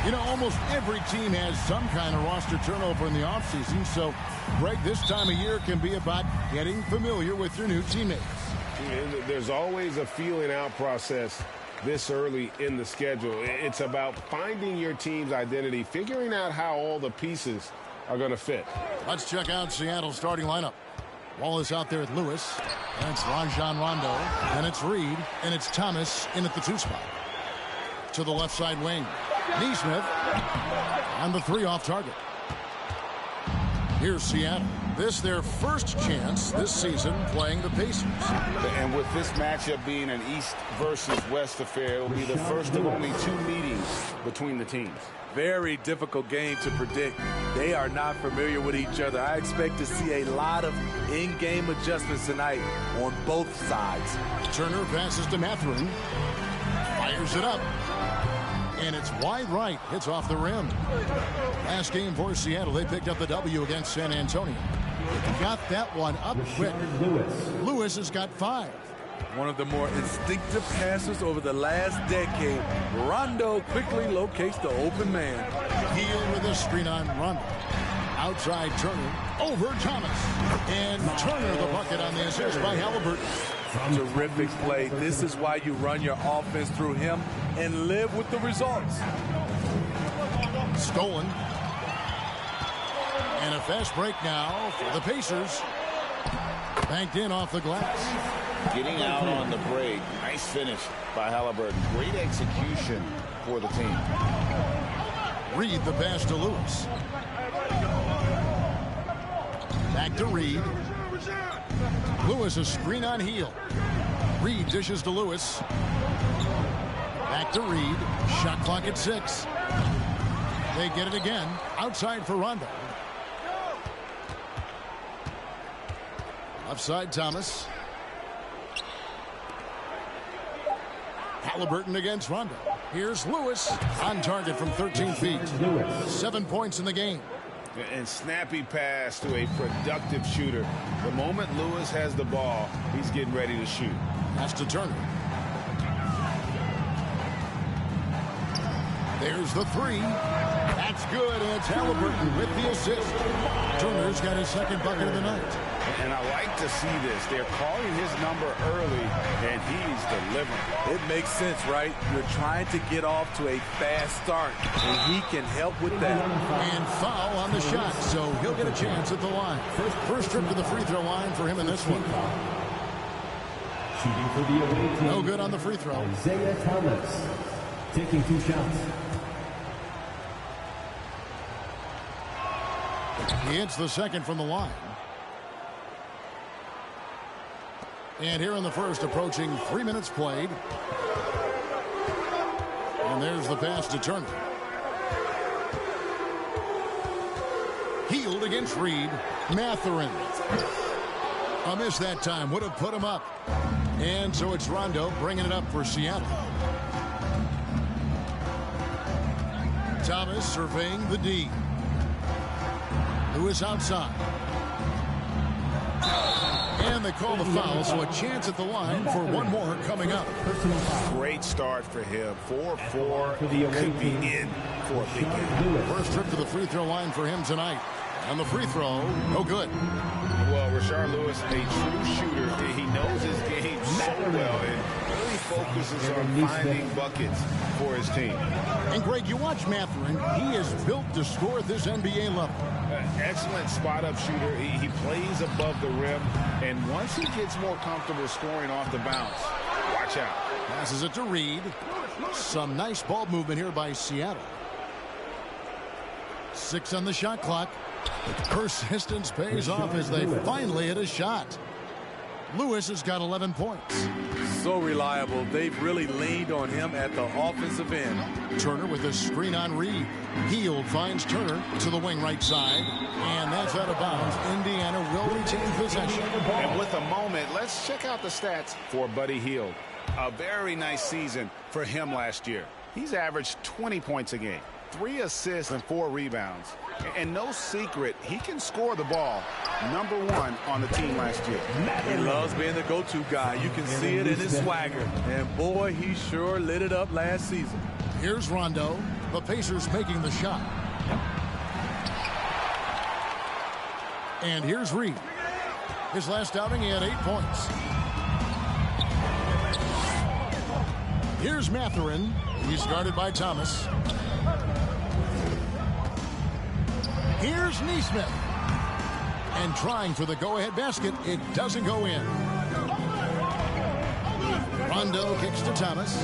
You know, almost every team has some kind of roster turnover in the offseason, so, Greg, this time of year can be about getting familiar with your new teammates. There's always a feeling out process this early in the schedule. It's about finding your team's identity, figuring out how all the pieces are going to fit. Let's check out Seattle's starting lineup. Wallace out there at Lewis, and it's Rajon Rondo, and it's Reed, and it's Thomas in at the 2 spot. To the left side wing, Nesmith, and the 3 off target. Here's Seattle. This their first chance this season playing the Pacers. And with this matchup being an East versus West affair, it will be the first of only 2 meetings between the teams. Very difficult game to predict. They are not familiar with each other. I expect to see a lot of in-game adjustments tonight on both sides. Turner passes to Mathurin. Fires it up. And it's wide right. Hits off the rim. Last game for Seattle, they picked up the W against San Antonio. Got that one up quick. Lewis has got 5. One of the more instinctive passes over the last decade. Rondo quickly locates the open man. Hield with a screen on Rondo. Outside Turner. Over Thomas. And Turner the bucket on the assist by Halliburton. Terrific play. This is why you run your offense through him and live with the results. Stolen. And a fast break now for the Pacers. Banked in off the glass. Getting out on the break. Nice finish by Halliburton. Great execution for the team. Reed the pass to Lewis. Back to Reed. Lewis a screen on Hield. Reed dishes to Lewis. Back to Reed. Shot clock at 6. They get it again. Outside for Rondo. Offside Thomas. Halliburton against Rondo. Here's Lewis on target from 13 feet. 7 points in the game. And snappy pass to a productive shooter. The moment Lewis has the ball, he's getting ready to shoot. Pass to Turner. There's the 3. That's good, and it's Halliburton with the assist. Turner's got his 2nd bucket of the night. And I like to see this. They're calling his number early, and he's delivering. It makes sense, right? You're trying to get off to a fast start, and he can help with that. And foul on the shot, so he'll get a chance at the line. First trip to the free throw line for him in this one. Shooting for the away team. No good on the free throw. Isaiah Thomas taking 2 shots. He hits the 2nd from the line. And here in the first, approaching 3 minutes played. And there's the pass to Turner. Hield against Reed. Mathurin. A miss that time. Would have put him up. And so it's Rondo bringing it up for Seattle. Thomas surveying the D. Lewis outside. And they call the foul, so a chance at the line for one more coming up. Great start for him. 4-4 could be in for a big game. First trip to the free throw line for him tonight. And the free throw, no good. Well, Rashard Lewis, a true shooter. He knows his game so well and really focuses on finding buckets for his team. And, Greg, you watch Mathurin. He is built to score at this NBA level. Excellent spot-up shooter. He plays above the rim, and once he gets more comfortable scoring off the bounce, watch out. Passes it to Reed. Some nice ball movement here by Seattle. 6 on the shot clock. Persistence pays off as they finally hit a shot. Lewis has got 11 points. So reliable. They've really leaned on him at the offensive end. Turner with a screen on Reed. Hield finds Turner to the wing right side. And that's out of bounds. Indiana will retain possession. And with a moment, let's check out the stats for Buddy Hield. A very nice season for him last year. He's averaged 20 points a game, 3 assists and 4 rebounds. And no secret, he can score the ball. #1 on the team last year. He loves being the go-to guy. You can see it in his swagger. And boy, he sure lit it up last season. Here's Rondo. The Pacers making the shot. And here's Reed. His last outing, he had 8 points. Here's Mathurin. He's guarded by Thomas. Here's Nesmith. And trying for the go-ahead basket. It doesn't go in. Rondo kicks to Thomas.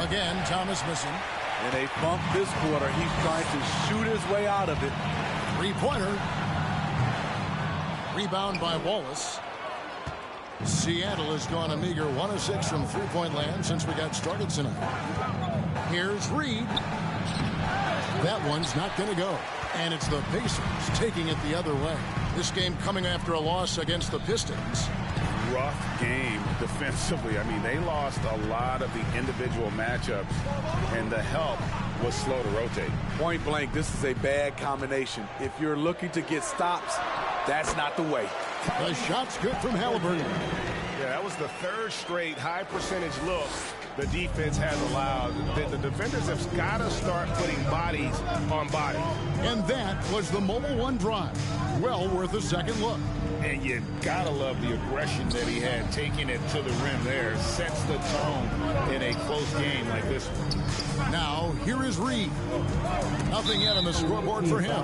Again, Thomas missing. And they bump this quarter. He's trying to shoot his way out of it. Three-pointer. Rebound by Wallace. Seattle has gone a meager 1 of 6 from three-point land since we got started tonight. Here's Reed. That one's not going to go. And it's the Pacers taking it the other way. This game coming after a loss against the Pistons. Rough game defensively. I mean, they lost a lot of the individual matchups, and the help was slow to rotate. Point blank, this is a bad combination. If you're looking to get stops, that's not the way. The shot's good from Halliburton. Yeah, that was the third straight high percentage look the defense has allowed. The defenders have got to start putting bodies on bodies. And that was the Mobile One drive. Well worth a second look. And you got to love the aggression that he had, taking it to the rim there. Sets the tone in a close game like this one. Now, here is Reed. Nothing yet on the scoreboard for him.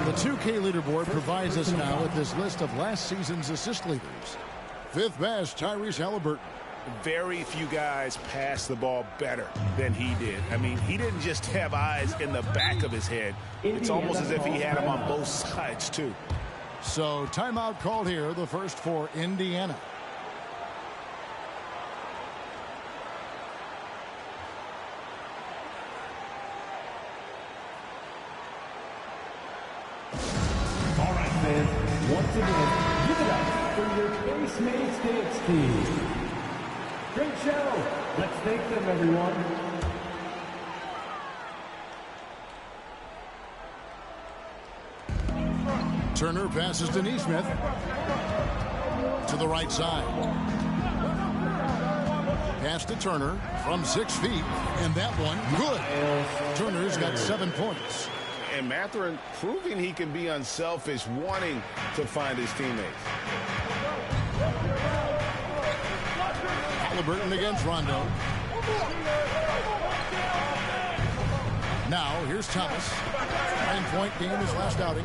The 2K leaderboard provides us now with this list of last season's assist leaders. Fifth best, Tyrese Halliburton. Very few guys pass the ball better than he did. I mean, he didn't just have eyes in the back of his head. It's almost as if he had them on both sides, too. So, timeout called here, the first for Indiana. All right, fans, once again, give it up for your Case-Mates dance team. Great show. Let's thank them, everyone. Turner passes to Nesmith. To the right side. Pass to Turner from 6 feet. And that one, good. Turner's got 7 points. And Mathurin proving he can be unselfish, wanting to find his teammates. Halliburton against Rondo. Now, here's Thomas. 9-point game his last outing.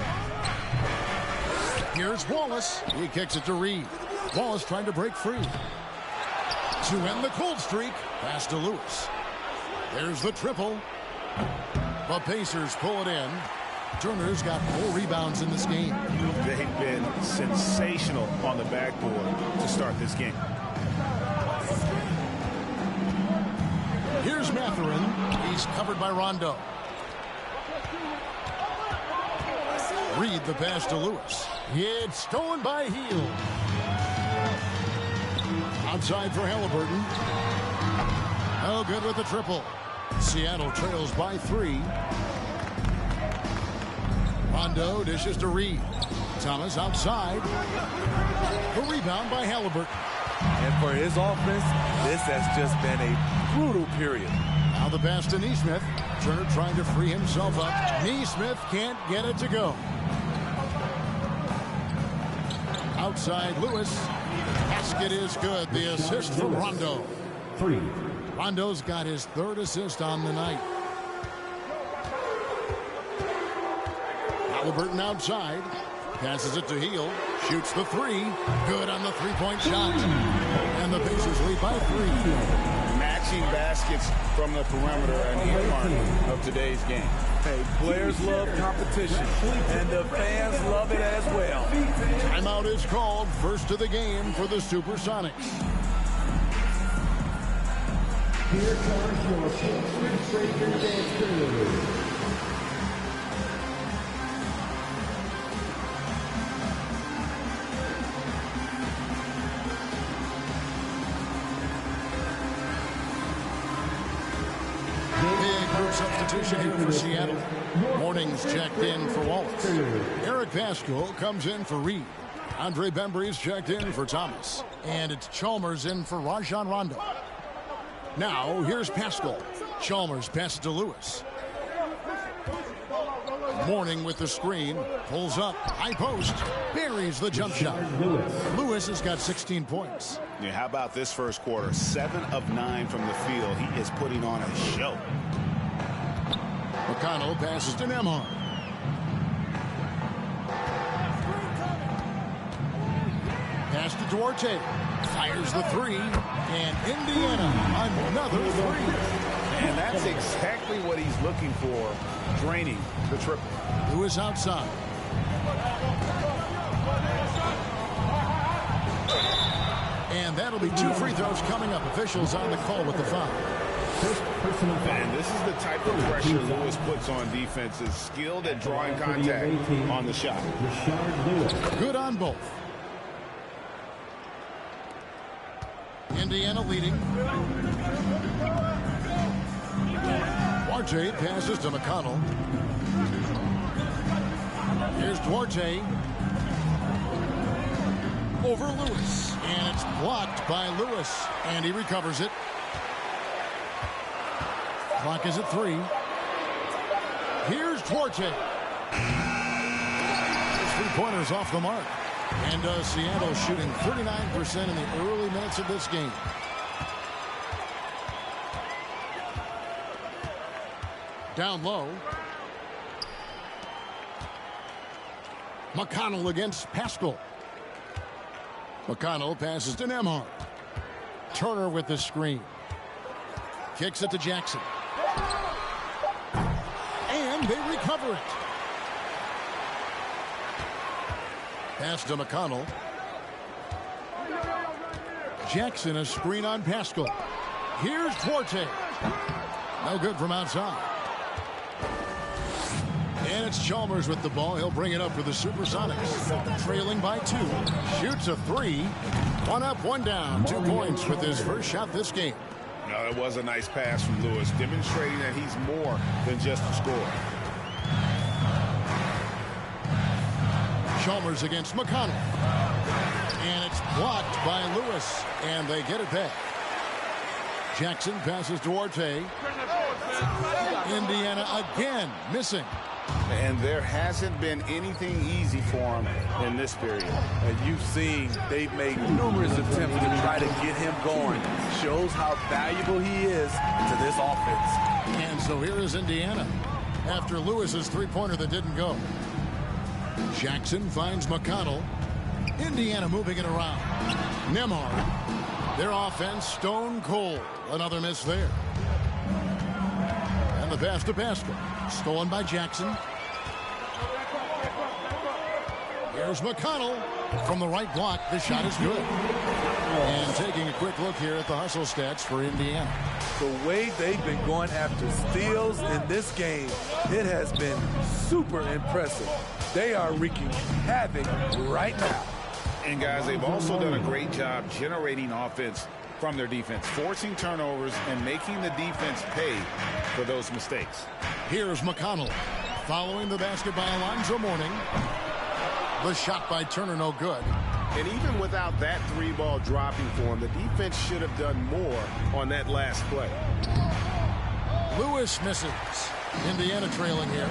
Here's Wallace. He kicks it to Reed. Wallace trying to break free. To end the cold streak, pass to Lewis. There's the triple. The Pacers pull it in. Turner's got 4 rebounds in this game. They've been sensational on the backboard to start this game. Here's Mathurin. He's covered by Rondo. Reed the pass to Lewis. It's stolen by Hield. Outside for Halliburton. Oh, good with the triple. Seattle trails by 3. Rondo dishes to Reed. Thomas outside. The rebound by Halliburton. And for his offense, this has just been a brutal period. Now the pass to Nesmith. Turner trying to free himself up. Nesmith can't get it to go. Outside Lewis. Basket is good. The assist from Rondo. 3. Rondo's got his 3rd assist on the night. Halliburton outside. Passes it to Hield. Shoots the 3. Good on the 3-point shot. And the Pacers lead by 3. Matching baskets from the perimeter, an earmark of today's game. Hey, players love competition, and the fans love it as well. Timeout is called. First to the game for the Supersonics. Here comes your Pacers Breaker Dance Crew. Substitution here for Seattle. Mornings checked in for Wallace. Eric Pascal comes in for Reed. Andre Bembry's checked in for Thomas. And it's Chalmers in for Rajon Rondo. Now, here's Pascal. Chalmers passes to Lewis. Mourning with the screen. Pulls up. High post. Buries the jump shot. Lewis has got 16 points. Yeah, how about this first quarter? 7 of 9 from the field. He is putting on a show. McConnell passes to Nembhard. Pass to Duarte. Fires the three. And Indiana, another three. And that's exactly what he's looking for, draining the triple. Lewis outside. And that'll be 2 free throws coming up. Officials on the call with the foul. And this is the type of pressure Lewis puts on defense. Is skilled at drawing contact on the shot. Good on both. Indiana leading. Duarte passes to McConnell. Here's Duarte. Over Lewis. And it's blocked by Lewis. And he recovers it. Clock is at 3. Here's Duarte. His three-pointers off the mark. And Seattle shooting 39% in the early minutes of this game. Down low. McConnell against Pascal. McConnell passes to Nembhard. Turner with the screen. Kicks it to Jackson. And they recover it. Pass to McConnell. Jackson, a screen on Pascal. Here's Duarte. No good from outside. And it's Chalmers with the ball. He'll bring it up for the Supersonics. Trailing by 2. Shoots a 3. 1 up, 1 down. 2 points with his first shot this game. No, it was a nice pass from Lewis, demonstrating that he's more than just a scorer. Chalmers against McConnell. And it's blocked by Lewis. And they get it back. Jackson passes to Duarte. Indiana again missing. And there hasn't been anything easy for him in this period. And you've seen they've made numerous attempts to try to get him going. Shows how valuable he is to this offense. And so here is Indiana after Lewis's three-pointer that didn't go. Jackson finds McConnell. Indiana moving it around. Nembhard. Their offense stone cold. Another miss there. And the pass to Pascal. Stolen by Jackson. Here's McConnell from the right block. The shot is good. And taking a quick look here at the hustle stats for Indiana. The way they've been going after steals in this game, it has been super impressive. They are wreaking havoc right now. And guys, they've also done a great job generating offense from their defense, forcing turnovers and making the defense pay for those mistakes. Here's McConnell following the basket by Alonzo Mourning. The shot by Turner no good. And even without that three-ball dropping for him, the defense should have done more on that last play. Lewis misses. Indiana trailing here.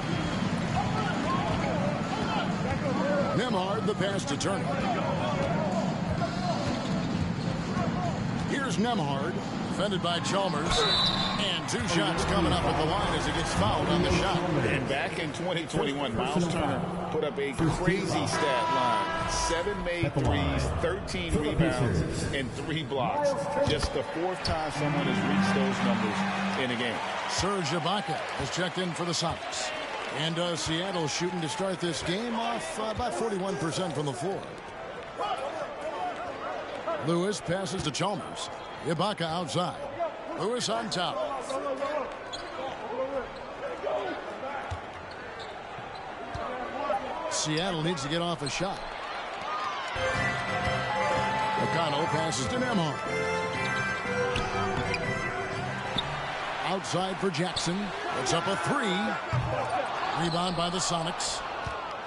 Nembhard, the pass to Turner. Here's Nembhard, defended by Chalmers. And 2 shots coming up at the line as he gets fouled on the shot. And back in 2021, Miles Turner put up a crazy stat line. 7 made threes, 13 rebounds, and 3 blocks. Just the 4th time someone has reached those numbers in a game. Serge Ibaka has checked in for the Sonics. And Seattle shooting to start this game off about 41% from the floor. Lewis passes to Chalmers. Ibaka outside. Lewis on top. Seattle needs to get off a shot. McConnell passes to Nembhard. Outside for Jackson. It's up a 3. Rebound by the Sonics.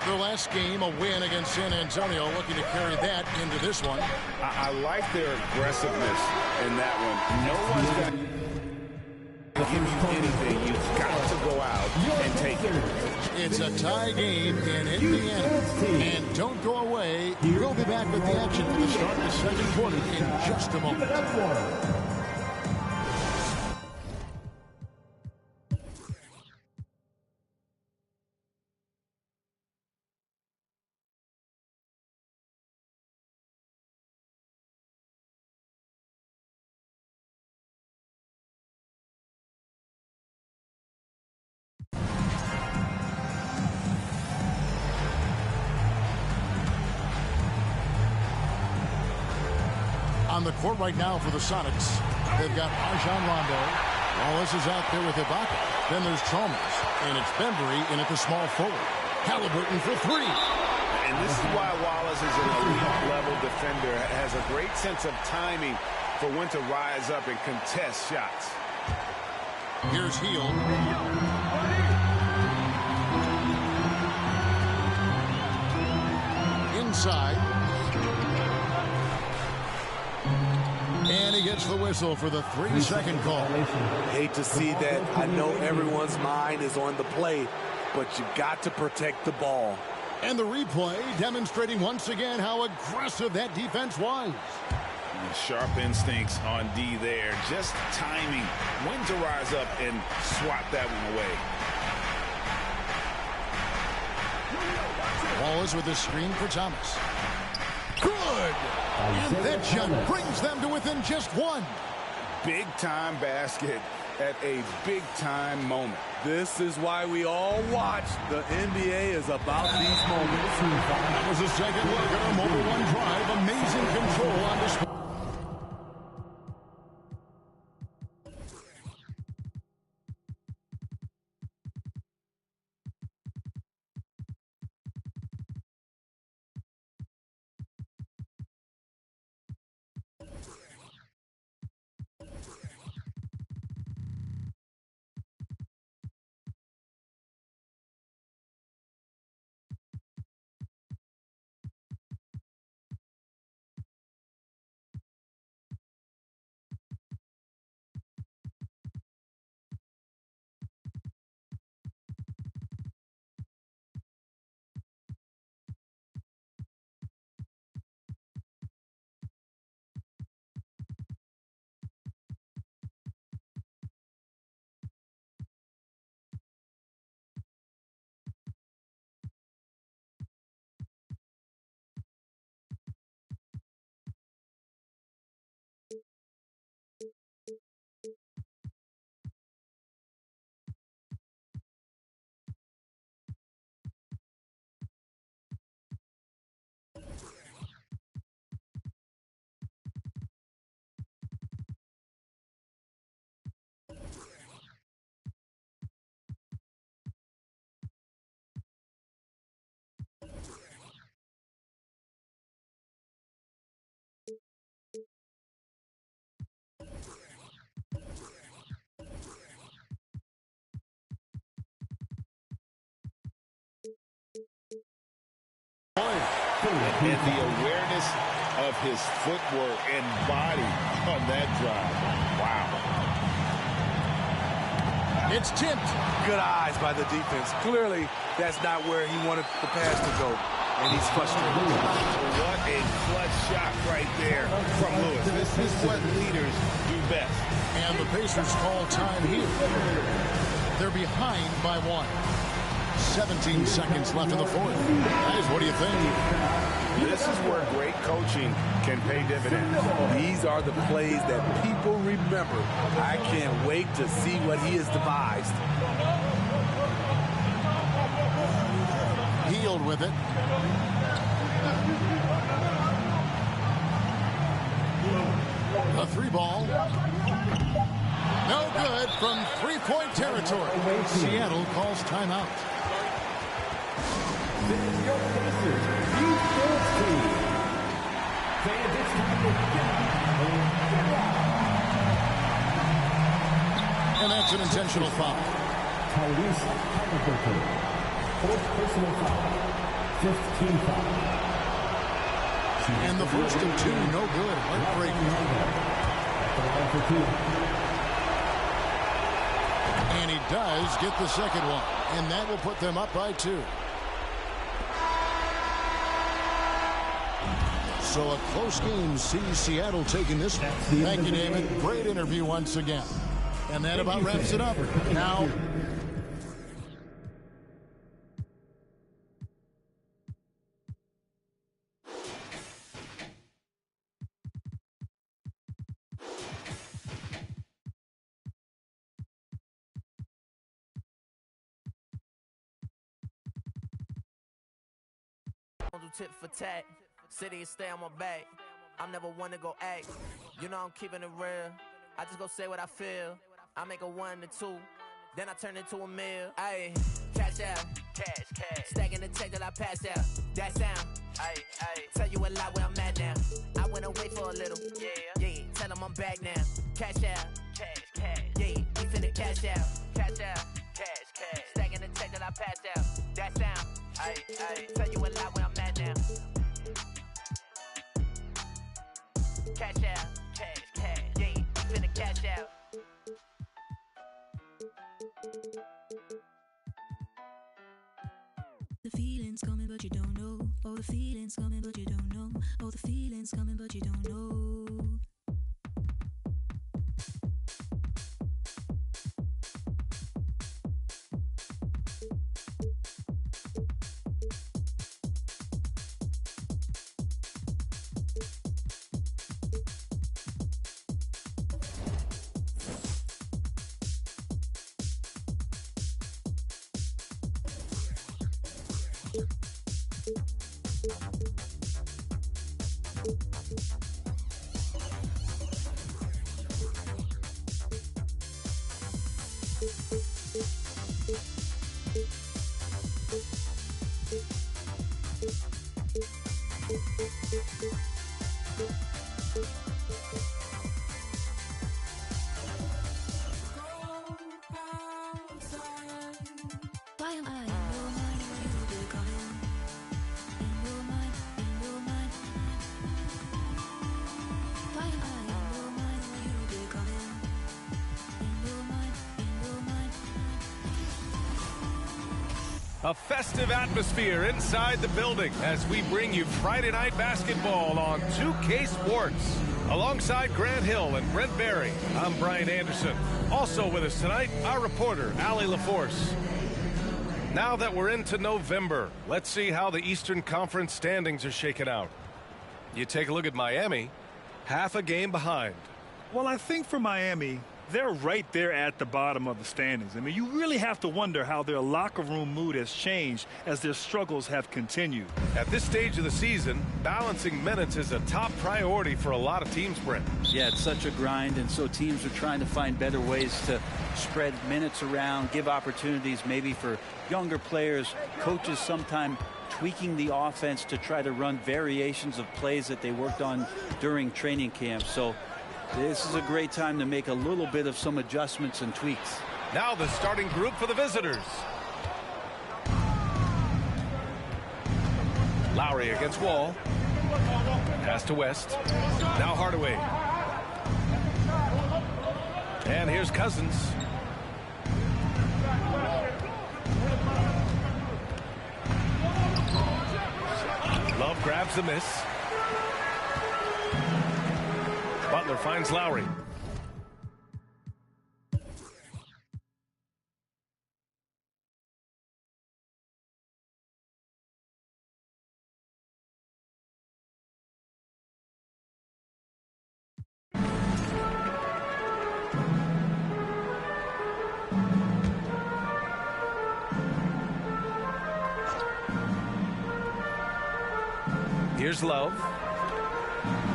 Their last game, a win against San Antonio, looking to carry that into this one. I like their aggressiveness in that one. No one's going to give you anything. You've got to go out and take it. It's a tie game in Indiana. And don't go away. We'll be back with the action for the start of the second quarter in just a moment. On the court right now for the Sonics, they've got Rajon Rondo. Wallace is out there with Ibaka. Then there's Chalmers, and it's Bembry in at the small forward. Halliburton for three. And this is why Wallace is an elite-level defender, has a great sense of timing for when to rise up and contest shots. Here's Hield. Inside. And he gets the whistle for the 3-second call. Hate to see that. I know everyone's mind is on the play, but you got to protect the ball. And the replay demonstrating once again how aggressive that defense was. Sharp instincts on D there. Just timing when to rise up and swat that one away. Wallace with the screen for Thomas. Good! And that shot brings them to within just one. Big-time basket at a big-time moment. This is why we all watch. The NBA is about these moments. That was a second look at a mobile one drive. Amazing control on display. And the awareness of his footwork and body on that drive. Wow. It's tipped. Good eyes by the defense. Clearly, that's not where he wanted the pass to go, and he's frustrated. What a clutch shot right there from Lewis. This is what leaders do best. And the Pacers call time here. They're behind by one. 17 seconds left in the fourth. Guys, what do you think? This is where great coaching can pay dividends. These are the plays that people remember. I can't wait to see what he has devised. Hield with it. A three ball. No good from three-point territory. Seattle calls timeout. This is your Pacers defense team. Fans, it's time to get out. And that's an intentional foul. Tyrese Halliburton. Fourth personal foul. team foul. And the first of two, no good. Heartbreaking. And he does get the second one. And that will put them up by 2. So a close game sees Seattle taking this one. Thank you, David. Great interview once again. And that about wraps it up. Now, tit for tat. City and stay on my back. I'm never one to go act. You know I'm keeping it real. I just go say what I feel. I make a 1 to 2, then I turn into a meal. Ayy, cash out, cash. Stacking the check that I pass out. That sound, ayy. Tell you a lot where I'm at now. I went away for a little, yeah. Tell them I'm back now. Cash out, cash. Yeah, we finna cash out, cash. Stacking the check that I pass out. That sound, ayy. Tell you a lot where I'm at now. Cash out, cash. Yeah, we finna cash out. The feeling's coming, but you don't know. Oh, the feeling's coming, but you don't know. Oh, the feeling's coming, but you don't know. Why am I in your mind when you becoming? In your mind, in your mind. Why am I in your mind when you becoming? In your mind, in your mind. A festive atmosphere inside the building as we bring you Friday Night Basketball on 2K Sports. Alongside Grant Hill and Brent Barry, I'm Brian Anderson. Also with us tonight, our reporter, Allie LaForce. Now that we're into November, let's see how the Eastern Conference standings are shaken out. You take a look at Miami, half a game behind. Well, I think for Miami, they're right there at the bottom of the standings. I mean, you really have to wonder how their locker room mood has changed as their struggles have continued. At this stage of the season, balancing minutes is a top priority for a lot of teams, Brent. Yeah, it's such a grind, and so teams are trying to find better ways to spread minutes around, give opportunities maybe for younger players, coaches sometimes tweaking the offense to try to run variations of plays that they worked on during training camp. So this is a great time to make a little bit of some adjustments and tweaks. Now the starting group for the visitors. Lowry against Wall. Pass to West. Now Hardaway. And here's Cousins. Love grabs the miss. Butler finds Lowry. Here's Love.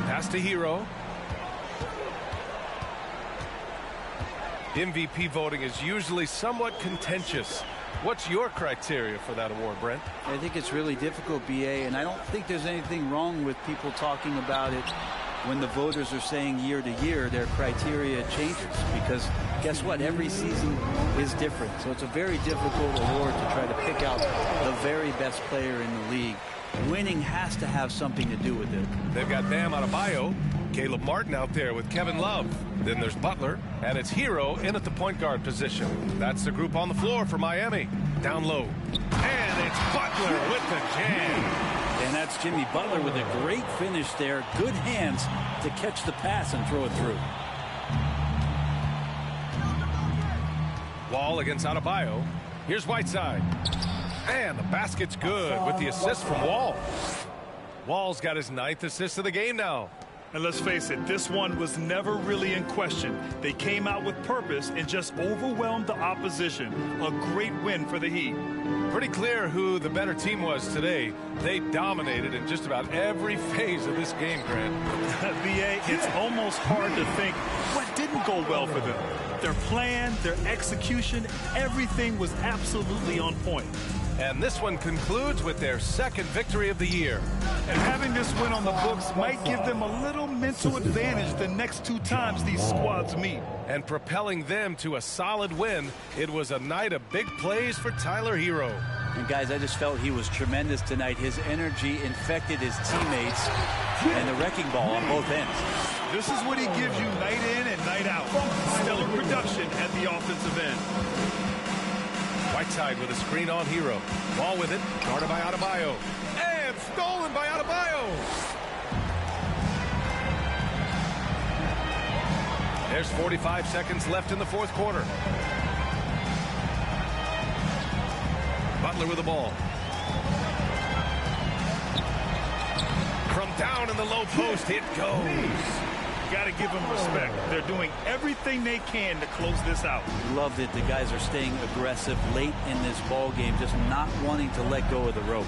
Pass to Hero. MVP voting is usually somewhat contentious. What's your criteria for that award, Brent? I think it's really difficult, BA, and I don't think there's anything wrong with people talking about it when the voters are saying year to year, their criteria changes, because guess what? Every season is different. So it's a very difficult award to try to pick out the very best player in the league. Winning has to have something to do with it. They've got Bam Adebayo, Caleb Martin out there with Kevin Love. Then there's Butler, and it's Hero in at the point guard position. That's the group on the floor for Miami. Down low. And it's Butler with the jam. And that's Jimmy Butler with a great finish there. Good hands to catch the pass and throw it through. Wall against Adebayo. Here's Whiteside. And the basket's good with the assist from Wall. Wall's got his 9th assist of the game now. And let's face it, this one was never really in question. They came out with purpose and just overwhelmed the opposition. A great win for the Heat. Pretty clear who the better team was today. They dominated in just about every phase of this game, Grant. BA, it's almost hard to think what didn't go well for them. Their plan, their execution, everything was absolutely on point. And this one concludes with their 2nd victory of the year. And having this win on the books might give them a little mental advantage the next 2 times these squads meet. And propelling them to a solid win, it was a night of big plays for Tyler Hero. And guys, I just felt he was tremendous tonight. His energy infected his teammates and the wrecking ball on both ends. This is what he gives you night in and night out. Stellar production at the offensive end. Whiteside with a screen on Hero. Ball with it, guarded by Adebayo. And stolen by Adebayo. There's 45 seconds left in the 4th quarter. Butler with the ball. From down in the low post, it goes. Got to give them respect. They're doing everything they can to close this out. Love that the guys are staying aggressive late in this ball game, just not wanting to let go of the rope.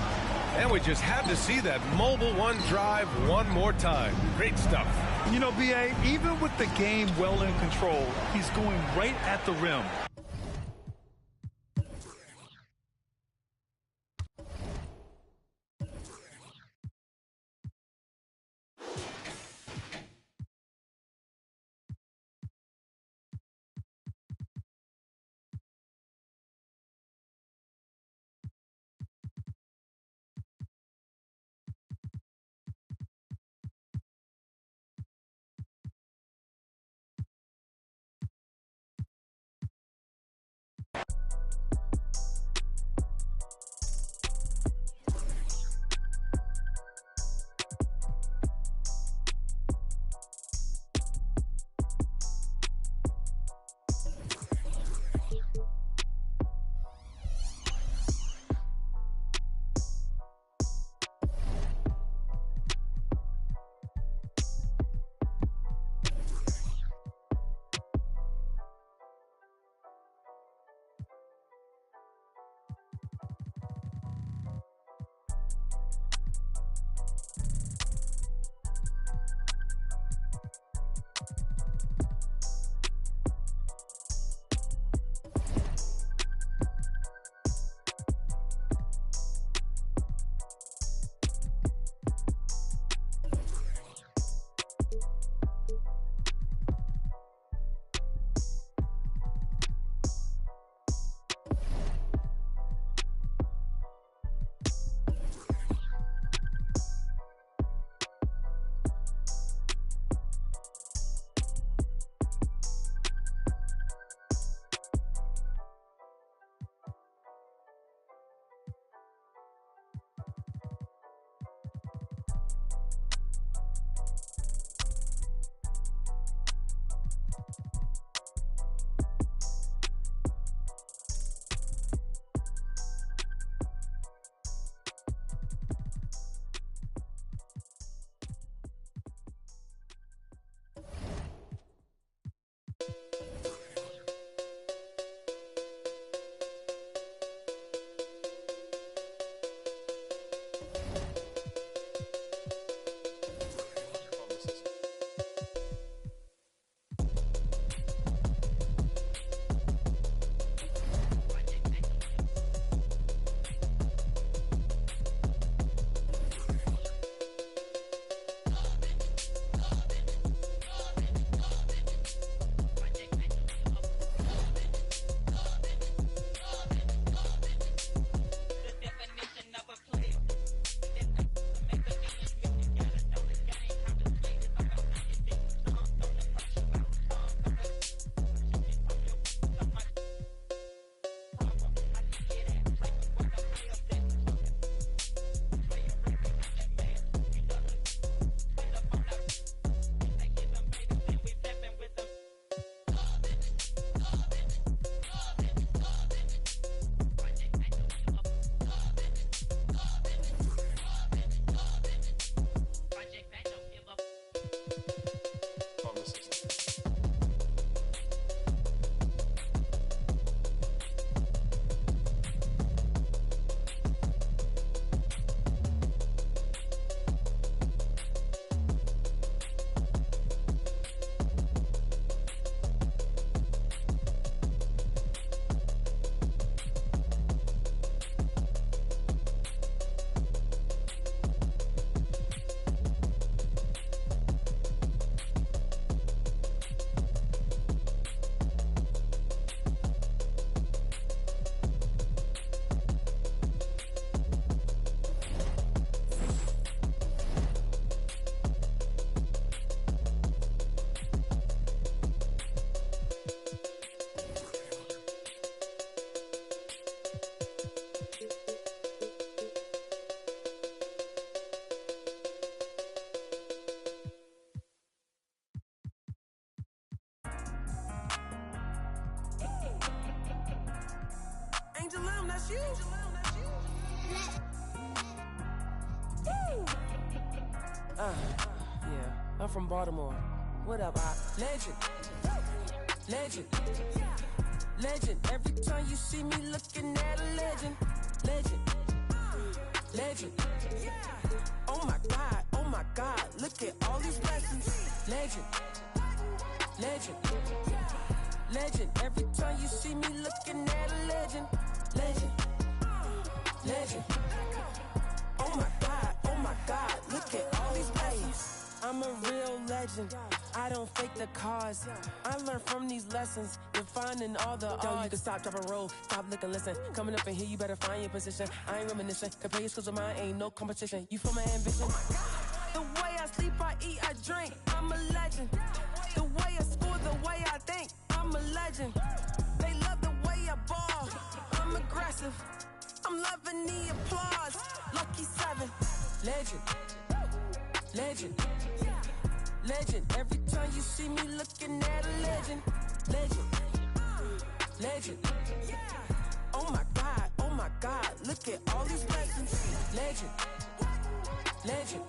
And we just had to see that mobile one drive one more time. Great stuff. You know, BA, even with the game well in control, he's going right at the rim. Angel Lim, that's you. Woo! Yeah, I'm from Baltimore. What up, legend, legend, legend. Every time you see me looking at a legend, legend, legend. Oh my God, look at all these blessings. Legend, legend, legend. Every time you see me looking at a legend, legend, legend. Oh my God, look at all these blessings. I'm a real legend. I don't fake the cause. I learned from these lessons, defining all the odds. Yo, you can stop, drop, and roll, stop, look, and listen. Coming up in here, you better find your position. I ain't reminiscing, compare your skills with mine, ain't no competition. You feel my ambition? The way I sleep, I eat, I drink, I'm a legend. The way I score, the way I think, I'm a legend. They love the way I ball, I'm aggressive. I'm loving the applause, lucky 7. Legend, legend, legend. Every time you see me looking at a legend, legend, legend. Oh my God, look at all these blessings. Legend, legend,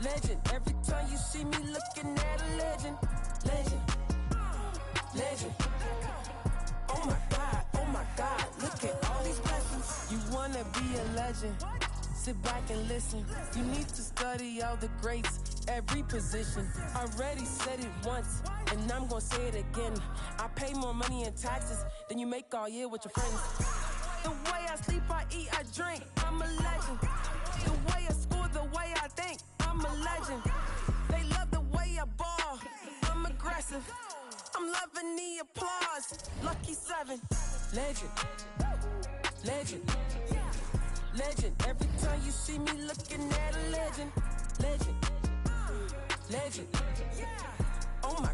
legend. Every time you see me looking at a legend, legend, legend. Oh my God, look at all these blessings. You wanna be a legend? Sit back and listen. You need to study all the greats, every position. I already said it once, and I'm gonna say it again. I pay more money in taxes than you make all year with your friends. The way I sleep, I eat, I drink, I'm a legend. The way I score, the way I think, I'm a legend. They love the way I ball, I'm aggressive. I'm loving the applause, lucky 7. Legend, legend, legend. Every time you see me looking at a legend, legend, legend. Oh my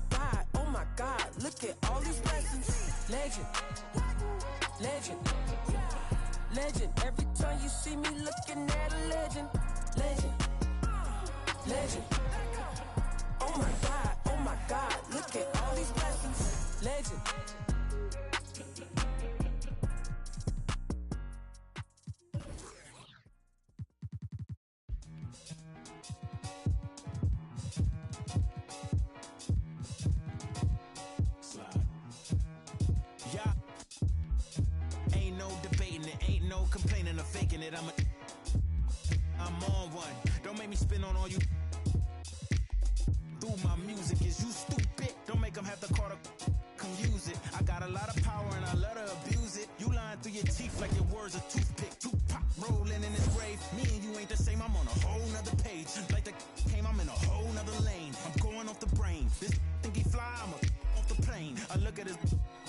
God, look at all these blessings. Legend, legend, legend. Every time you see me looking at a legend, legend, legend. Oh my God, look at all these blessings. Legend. Complaining or faking it, I'm on one. Don't make me spin on all you through my music. Is you stupid? Don't make them have the car to come use it. I got a lot of power and I let her abuse it. You lying through your teeth like your words a toothpick. Tupac rolling in his grave. Me and you ain't the same. I'm on a whole nother page. Like the came, I'm in a whole nother lane. I'm going off the brain. This think he fly, I'm off the plane. I look at his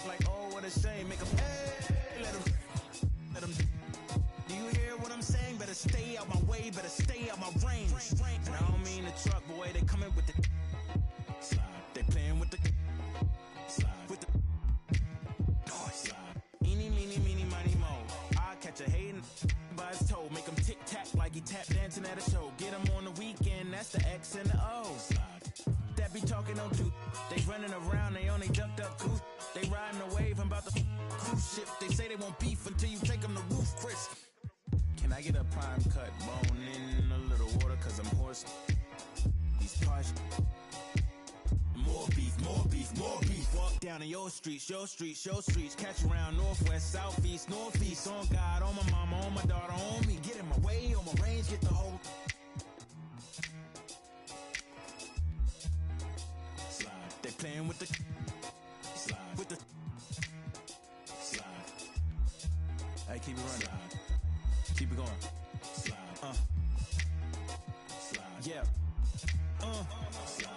like, oh, what a shame. Make him, hey, let him. Do you hear what I'm saying? Better stay out my way, better stay out my range. And I don't mean the truck, boy, they coming with the slide. They playing with the slide. With the noise. Eeny, meeny, meeny, miny, mo. I catch a hating by his toe. Make him tic-tac like he tap dancing at a show. Get him on the weekend, that's the X and the O. That be talking no do. They running around, they only ducked up goose. They riding the wave, I'm about to cruise ship. They say they won't beef until you take them to roof, Chris. Can I get a prime cut bone in a little water? Cause I'm hoarse. These parts. More beef, more beef, more beef. Walk down in your streets, your streets, your streets. Catch around northwest, southeast, northeast. On God, on my mama, on my daughter, on me. Get in my way, on my range, get the whole slide. They playing with the slide. With the slide. Hey, keep it running. Slide. Keep it going. Slide. Slide. Yeah. Slide.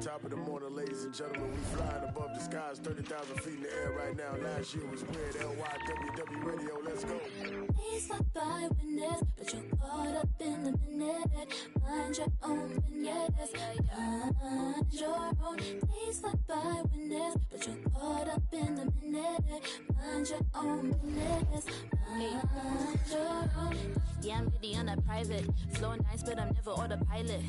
Top of the morning, ladies and gentlemen. We flying above the skies, 30,000 feet in the air right now. Last year was weird. LYWW Radio, let's go. Days fly by witness, but you're caught up in the minute. Mind your own business. Mind your own. Days fly by witness, but you're caught up in the minute. Mind your own business. Mind your own. Yeah, I'm really on a private. Flow nice, but I'm never autopilot.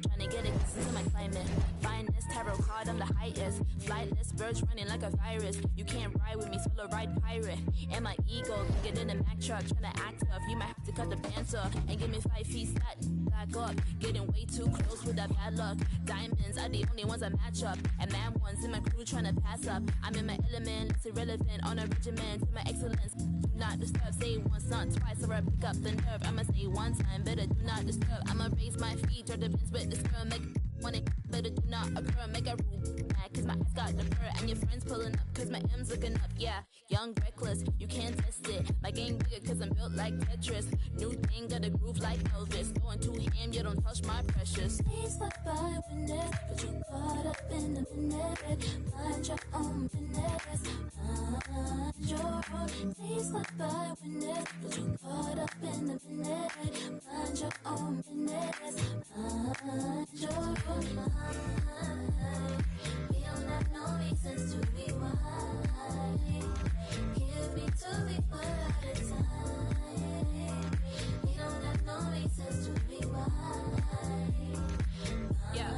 Trying to get it into my climate. Finest tarot card, I'm the highest. Flightless birds running like a virus. You can't ride with me, solo ride pirate. And my ego can get in the Mack truck. Trying to act tough, you might have to cut the pants off. And give me 5 feet flat, back up. Getting way too close with that bad luck. Diamonds are the only ones I match up. And mad ones in my crew trying to pass up. I'm in my element, it's irrelevant. On a regimen to my excellence. Do not disturb, say it once, not twice, or I pick up the nerve. I'ma say one time, better do not disturb. I'ma raise my feet, or the bins with the sperm. Make one it, better do not occur. Make a rule, cause my eyes got the fur. And your friends pulling up, cause my M's looking up. Yeah, young, reckless, you can't test it. My game bigger, cause I'm built like Tetris. New thing, got a groove like Elvis. Going too ham, you don't touch my precious. Days fly by witness, but you're caught up in the minute. Mind your own business. Mind your own. Days fly by witness, but you're caught up in the minute. Mind your own business. Mind your own. We don't have no reasons to be wild. Give me 2 people at a time. We don't have no reasons to be wild. Yeah.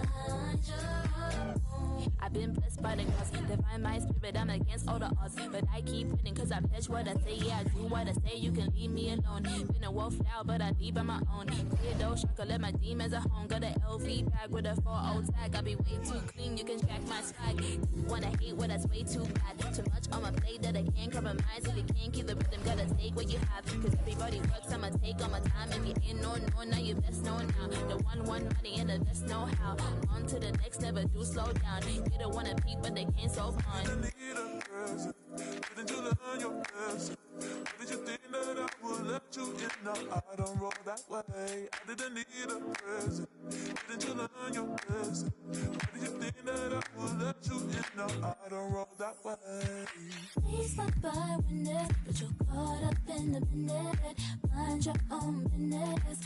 I've been blessed by the gods, divine my spirit, I'm against all the odds. But I keep winning cause I pledge what I say, yeah, I do what I say, you can leave me alone. Been a wolf now, but I leave on my own. Clear those, I can let my demons at home. Got an LV bag with a 4-0 tag, I be way too clean, you can jack my swag. Wanna hate what that's way too bad. Too much on my plate that I can't compromise. If you can't keep the rhythm, gotta take what you have. Cause everybody works, I'ma take all my time. If you ain't no, now you best know now. The one money and the best know how. On to the next, never do slow down. You don't wanna peep, but they can't solve on. Didn't you learn your lesson? Did you think that I would let you in? No, I don't roll that way. I didn't need a present. Didn't you learn your lesson? Did you think that I would let you in? No, I don't roll that way. Days fly by witness, but you're caught up in the minute. Mind your own business.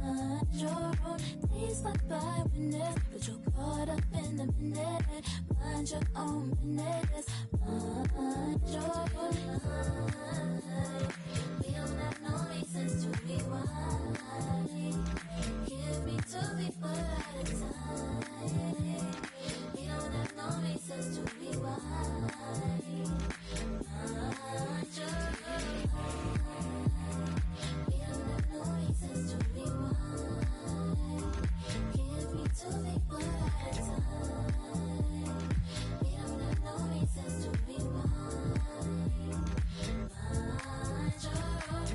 Mind your own. Days fly by witness, but you're caught up in the minute. Mind your own business. Mind your own. We don't have no reasons to be wild. Give me 2 people at a time. We don't have no reasons to be wild. Mind your own. We don't have no reasons to be wild. Give me 2 people at a time. We don't have no reasons to be wild. Mind your own.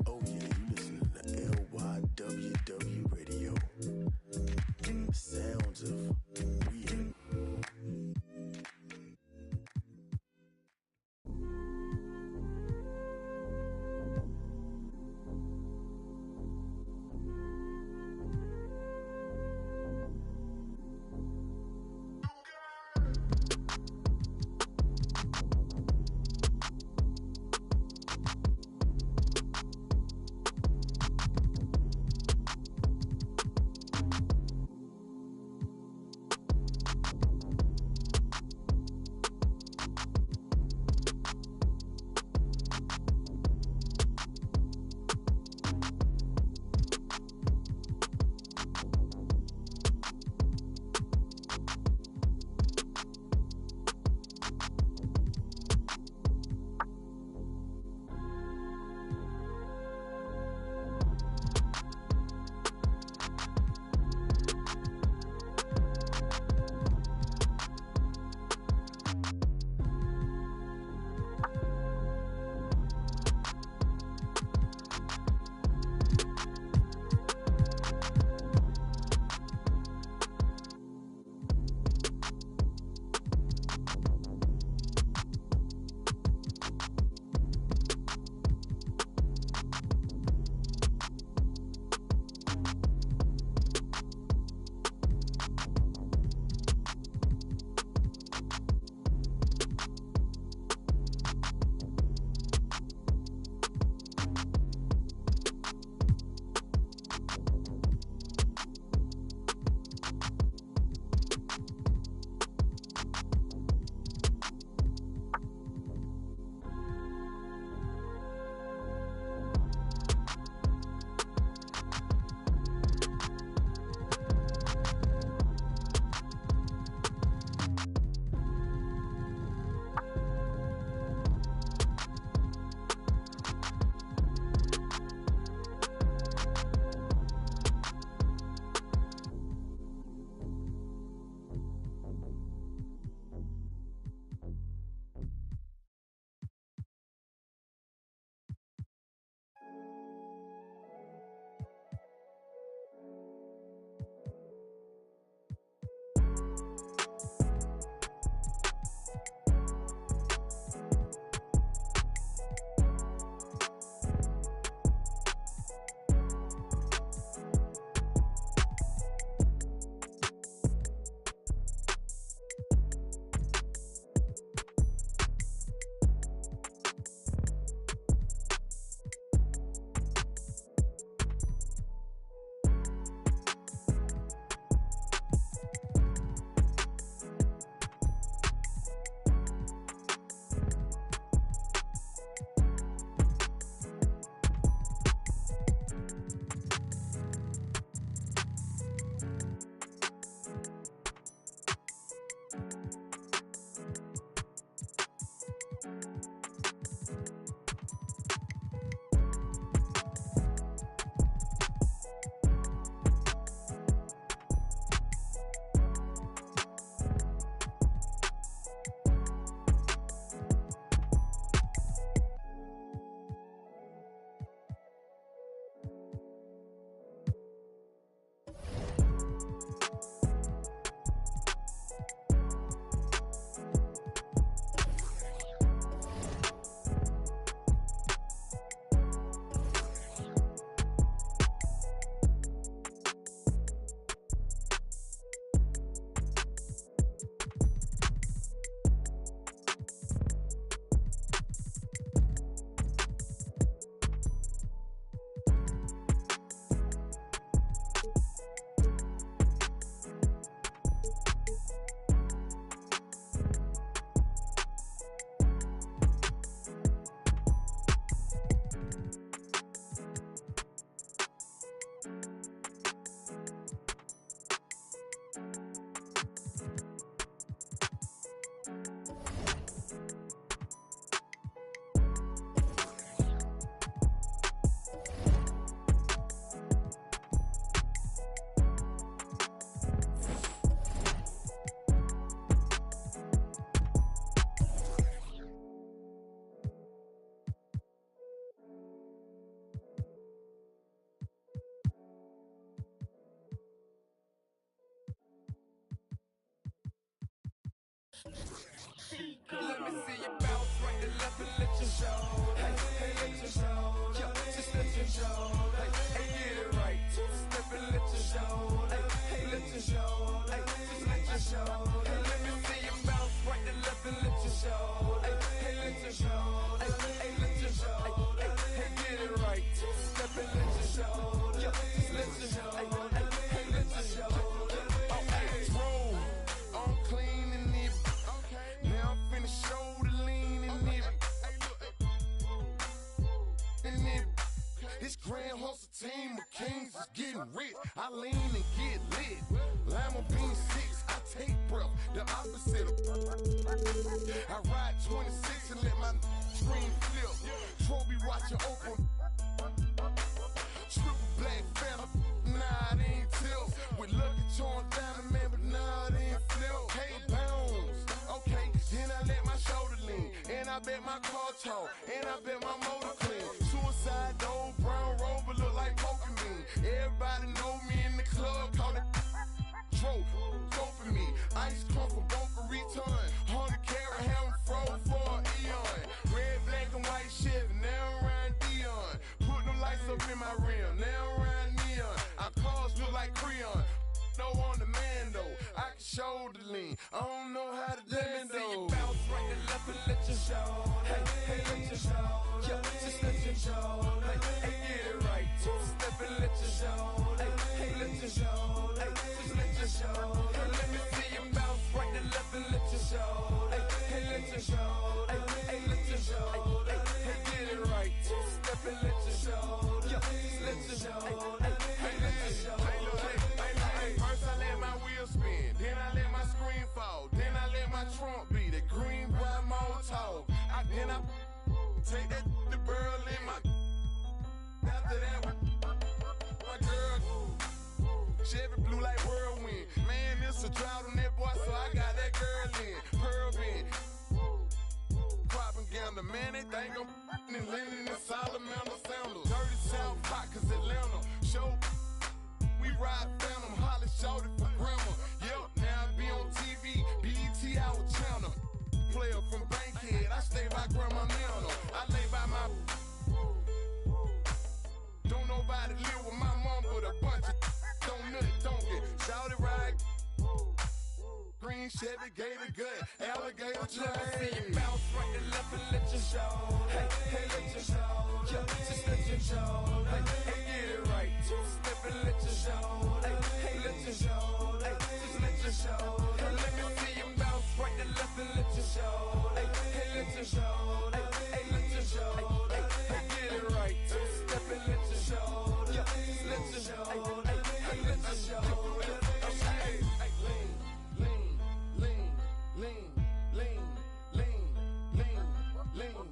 Oh yeah, you listen to LYWW Radio. Sounds of weird. Let me see you bounce right to left and let you show. Hey, hey, let you show. Yeah, just let you show. Hey, hey, get it right. Step and let you show. Hey, hey, let you show. Hey, just let you show. Hey, let me see you bounce right to left and let you show. Hey, hey, let you show. Hey, hey, let you show. Hey, hey, get it right. Step and let you show. Yeah, just let you show. Hey, hey, let you show. Oh, hey, roll. I'm clean and it. Now I'm finna show the lean in it. This grand hustle team of kings is getting rich. I lean and get lit. Lima bean 6, I take breath, the opposite of. I ride 26 and let my screen flip. Trophy watching open. Triple black phantom, nah, it ain't tilt. With Lucky Charms down, man, but nah, it ain't flip. Hey, bounce. Okay, then I let my shoulder lean, and I bet my car talk, and I bet my motor clean. Suicide door, brown rover look like Pokemon. Everybody know me in the club, call it Trope, scoping me. Ice crump for Boca Raton, 100 carat ham froze for an eon. Red, black, and white Chevy, now around Dion. Put them lights up in my rim, now around neon. Our cars look like Creon. No on the man though, I can shoulder lean. I don't know how to dance though. Let me see you bounce right to left and let you show. Hey, hey, let you show. Yeah, just let you show. Hey, hey, get it right. Step and let you show. Hey, hey, let you show. Hey, just let you show. Hey, let me see you bounce right to left and let you show. Hey, hey, let you show. Hey, hey, let you show. Hey, hey, get it right. Step and let you show. Yeah, just let you show. Hey, hey, let you show. First I let my wheel spin, then I let my screen fall, then I let my trunk be the green boy Molotov. Then I take that the burl in my. After that, my girl Chevy blue like whirlwind. Man, it's a drought on that boy, so I got that girl in Pearl Bend. Propaganda, man, they think I'm in Lennon and Salamander Sandals. Dirty South Park, cause Atlanta show. We ride Phantom, Holly shouted for grandma. Yep, now I be on TV, BET our channel. Player from Bankhead, I stay by Grandma Nano. I lay by my. Don't nobody live with my mom, but a bunch of don't nut, don't get shouted right. Green Chevy, Gator gut, alligator train. Let me see you bounce right to left and let you show. Hey, hey, let you show. Yeah, just let you show. Hey, hey, get it right. Step and let you show. Hey, hey, let you show. Hey, just let you show. Hey, let me see you bounce right to left and let you show. Hey, hey, let you show. Hey, hey, let you show. Hey, hey, get it right. Step and let you show. Yeah, just let you show. Hey, hey, let you show. Hey, hey, lean, lean, lean, lean, lean, lean, lean,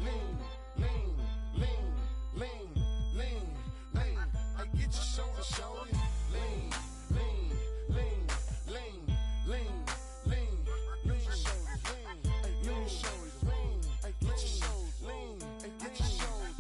lean, lean, lean, lean, lean, lean. I get your shoulder, shoulder. Lean, lean, lean, lean, lean, lean, lean, shoulders, lean, lean shoulders, lean, get your shoulders, lean, get your shoulders,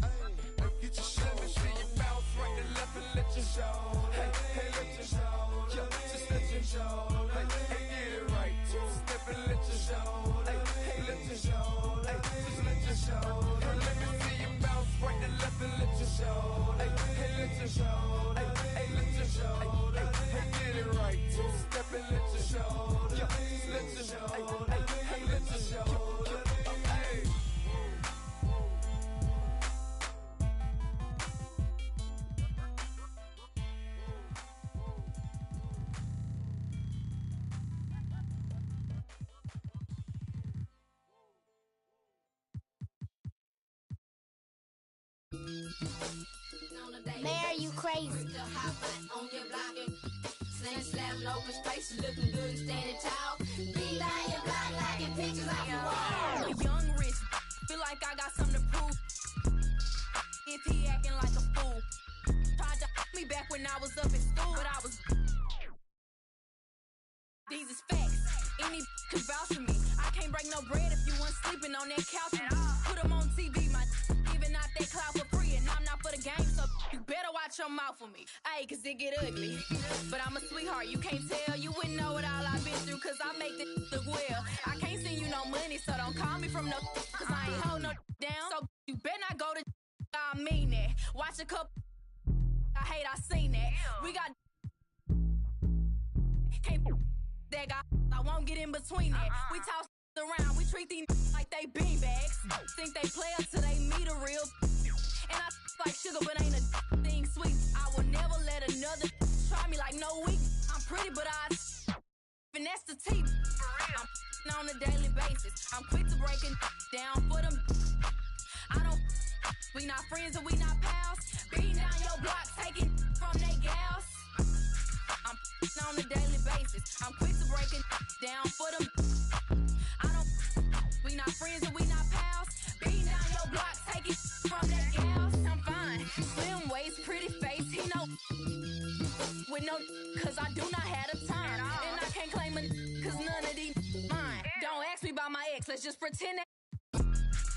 get your shoulders. Let me see you bounce right to left and let you show. Hey, hey, let you show. Yeah, just let you show. Hey, hey, get it right. Step and let you show. Hey, hey, let you show. Hey, just let you show. Hey, let me see you bounce right to left and let you show. Hey, hey, let you show. Hey, hey, let you show. Hey, hey, get it right. Step and let you show. Yeah, just let you show. Hey, hey, let you show. Hey. Mayor, you crazy. slamming open spaces, looking good and standing tall. Be lying your block, liking pictures off the wall. A young rich, feel like I got something to prove. If he acting like a fool, tried to me back when I was up in school, but I was. These is facts. Any can vouch for me. I can't break no bread if you weren't sleeping on that couch. Put them on TV, my giving out that clout for free, and I'm not for the game, so you better watch your mouth for me. Ayy, cause it get ugly. But I'm a sweetheart, you can't tell. You wouldn't know what all I've been through, cause I make this look well. I can't send you no money, so don't call me from no, cause I ain't hold no down. So you better not go to I mean that. Watch a couple. I hate I seen that. We got can't that guy. I won't get in between that. We toss around. We treat these like they beanbags. Think they play up till they meet a real. And I like sugar, but ain't a thing sweet. I will never let another try me like no weak. I'm pretty, but I finesse the teeth. I'm on a daily basis. I'm quick to break it down for them. I don't. We not friends and we not pals. Beating down your block, taking from they gals. I'm on a daily basis. I'm quick to break it down for them. I don't. We not friends and we not pals. Beating down your block, taking from they gals. I'm fine. Slim waist, pretty face. He know. With no, cause I do not have the time. And I can't claim it, cause none of these mine. Don't ask me about my ex, let's just pretend that.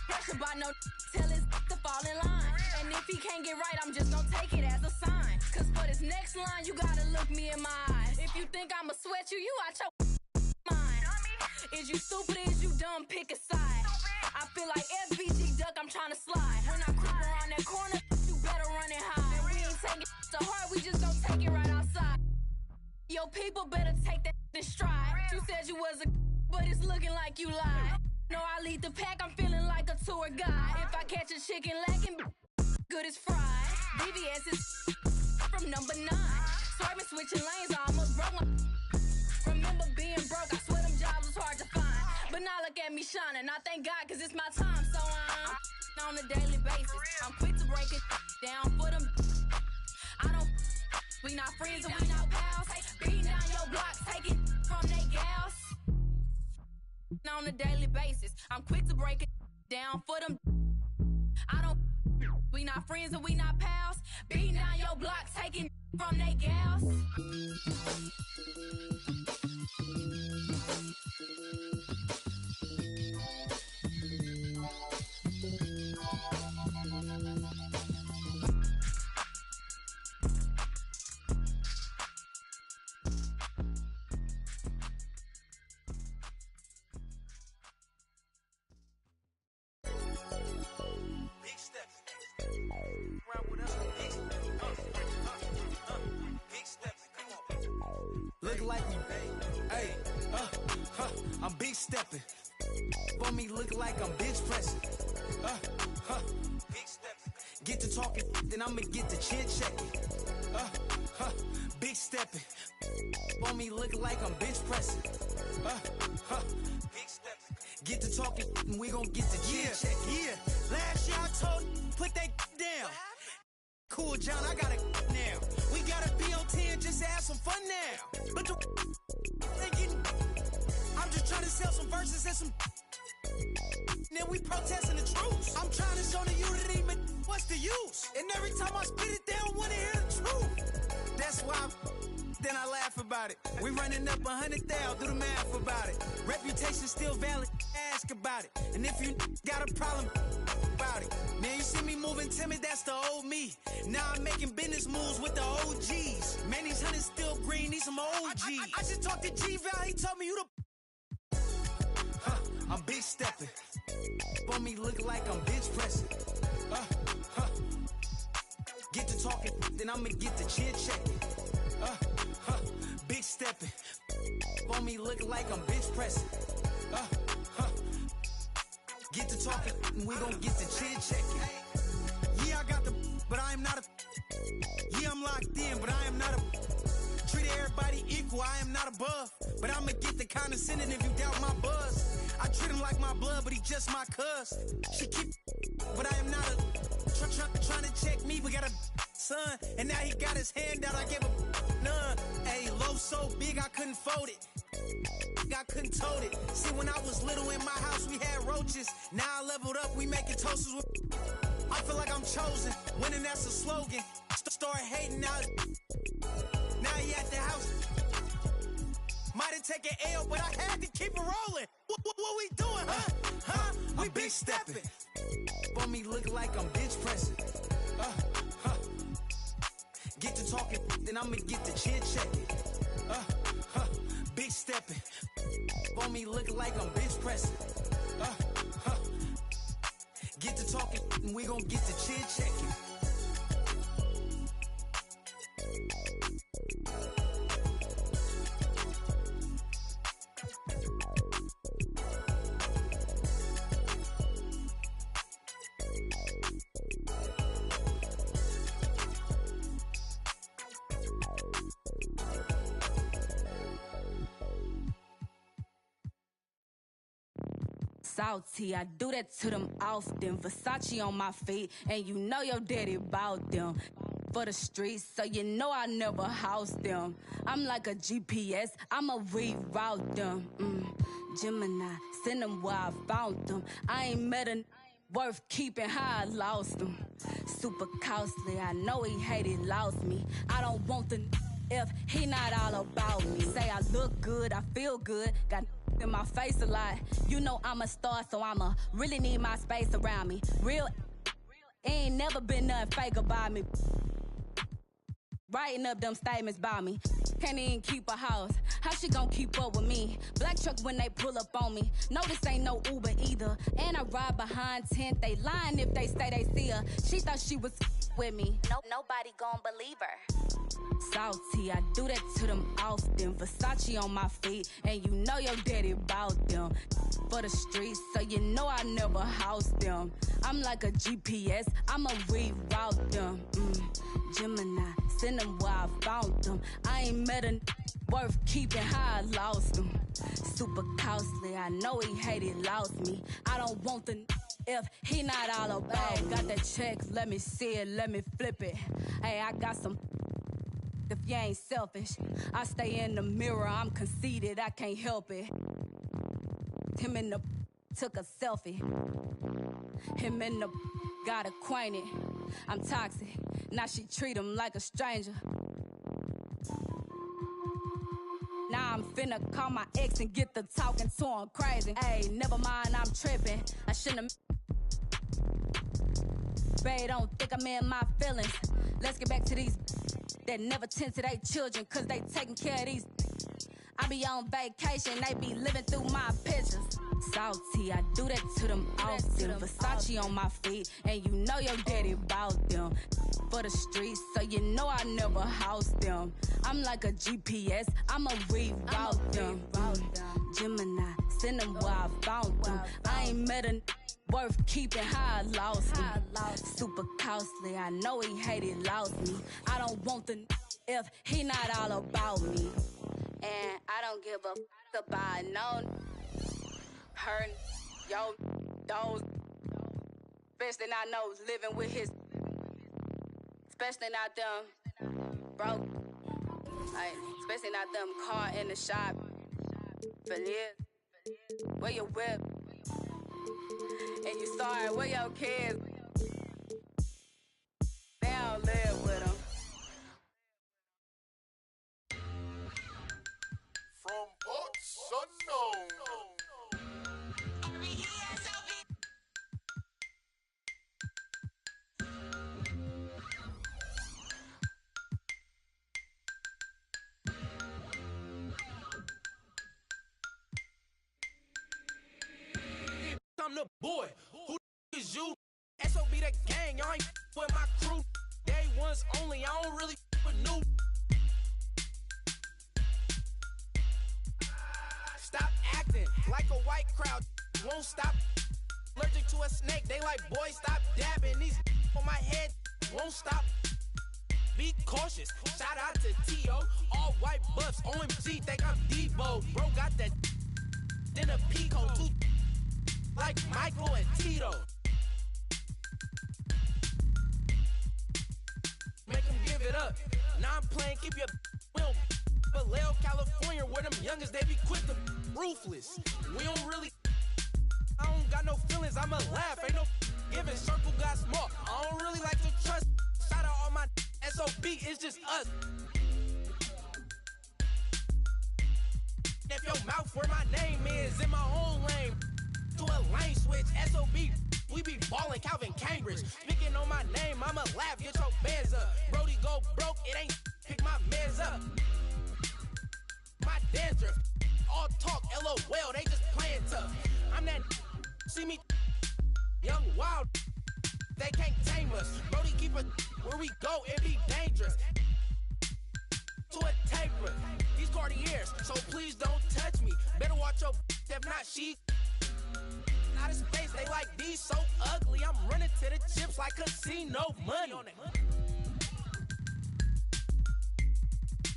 Pressure by no, tell his to fall in line. And if he can't get right, I'm just gonna take it as a sign. Cause for this next line, you gotta look me in my eyes. If you think I'ma sweat you, you out your mind. Is you stupid or is you dumb? Pick a side. I feel like FBG duck, I'm trying to slide. When I creep around that corner, you better run and hide. And we ain't taking to heart, we just gon' take it right outside. Yo, people better take that in stride. You said you was a but it's looking like you lied. No, I lead the pack, I'm feeling like a tour guide. If I catch a chicken lacking, good as fried. BVS is from number 9. Swerving, switching lanes, I almost broke my. Remember being broke, I swear them jobs was hard to find. But now look at me shining, I thank God cause it's my time. So I'm on a daily basis. I'm quick to break it down for them. I don't, we not friends and we not pals. Beating down your block, taking from they gals. On a daily basis, I'm quick to break it down for them. I don't. We not friends and we not pals. Beating down your block, taking from they gals. Look like we hey, I'm big stepping. For me, look like I'm bitch pressing. Big stepping. Get to talking, then I'ma get to chin checking. Big stepping. For me, look like I'm bitch pressing. Big stepping. Get to talking, and we gon' get to chin checking. Yeah, last year I told put that down. Cool, John, I got it now. We gotta be on 10 just to have some fun now. But I'm just trying to sell some verses and some. Then we protesting the truth. I'm trying to show the unity, but what's the use? And every time I spit it, they don't wanna hear the truth. That's why then I laugh about it. We running up 100,000, do the math about it. Reputation still valid, ask about it. And if you got a problem about it, man, you see me moving timid, that's the old me. Now I'm making business moves with the OGs. Man, these hunters still green, need some OGs. I just talked to G-Val, he told me you the. I'm big stepping. For me, look like I'm bitch pressing. Get to talking, then I'ma get to chin checking. Big stepping. For me, look like I'm bitch pressing. Get to talking, and we gon' get to chin checking. Yeah, I got the, but I am not a. Yeah, I'm locked in, but I am not a. Treat everybody equal, I am not above. But I'ma get the condescending if you doubt my buzz. I treat him like my blood, but he just my cuz. She keep, but I am not a. Trying to check me, we got a son. And now he got his hand out, I gave him none. Ayy, low so big I couldn't fold it. I couldn't tote it. See, when I was little in my house, we had roaches. Now I leveled up, we making toasters with. I feel like I'm chosen. Winning, that's a slogan. Start hating out. Now he at the house. Might have taken L, but I had to keep it rolling. What we doing, huh? We big stepping. For me, look like I'm bench pressing. Get to talking, then I'ma get the chin checking. Big stepping. For me, look like I'm bench pressing. Get to talking, and we gon' get the chin checking. Salty, I do that to them often. Versace on my feet, and you know your daddy bout them. For the streets, so you know I never house them. I'm like a GPS, I'ma reroute them. Gemini, send them where I found them. I ain't met a worth keeping how I lost them. Super costly, I know he hated, lost me. I don't want the if he not all about me. Say I look good, I feel good, got in my face a lot. You know I'm a star, so I'ma really need my space around me. Real ain't never been nothing fake about me. Writing up them statements about me. Can't even keep a house. How she gon' keep up with me? Black truck when they pull up on me. No, this ain't no Uber either. And I ride behind tent. They lying if they say they see her. She thought she was with me. Nobody gon' believe her. Salty, I do that to them often. Versace on my feet, and you know your daddy bout them. For the streets, so you know I never house them. I'm like a GPS, I'ma reroute them. Gemini, send them where I found them. I ain't met a worth keeping how I lost them. Super costly, I know he hated, lost me. I don't want the if he not all about. Hey, got that check, let me see it, let me flip it. Hey, I got some. If you ain't selfish, I stay in the mirror, I'm conceited, I can't help it. Him and the took a selfie. Him and the got acquainted. I'm toxic, now she treat him like a stranger. Now I'm finna call my ex and get the talking to him crazy. Hey, never mind, I'm tripping. I shouldn't have. Babe, don't think I'm in my feelings. Let's get back to these that never tend to their children, cause they taking care of these. I be on vacation, they be living through my pictures. Salty, I do that to them often. Versace on my feet, and you know your daddy bout them. For the streets, so you know I never house them. I'm like a GPS, I'ma reroute them. Gemini, send them where I found them. I ain't met a worth keeping how I lost me. Super costly, I know he hated, lost me. I don't want the if he not all about me. And I don't give a fuck about no her, yo, those. Especially not know living with his. Especially not them broke. Like, especially not them caught in the shop. But yeah, where your whip? And you sorry, where your kids? They don't live with them. From parts unknown. I'm the boy. Who is you? SOB the gang. Y'all ain't with my crew. Day ones only. I don't really with new. Stop acting like a white crowd. Won't stop. Allergic to a snake. They like, boy, stop dabbing. These on my head won't stop. Be cautious. Shout out to T.O. All white buffs. OMG, think I'm Debo. Bro got that in a Pico. Too like Michael and Tito. Make playing, keep your will. Vallejo, California, where them youngest, they be quick to ruthless. We don't really, I don't got no feelings, I'ma laugh, ain't no giving, circle got small. I don't really like to trust, shout out all my SOB, it's just us. If your mouth where my name is, in my own lane, to a lane switch, SOB, we be ballin' Calvin Cambridge. Speaking on my name, I'ma laugh, get your bands up. Brody go broke, it ain't pick my mans up. My dandruff, all talk, LOL, they just playin' tough. I'm that, see me, young wild, they can't tame us. Brody keep it, where we go, it be dangerous. To a taper, these Cartiers, so please don't touch me. Better watch your, if not she. Out of space, they like these so ugly. I'm running to the chips like casino money.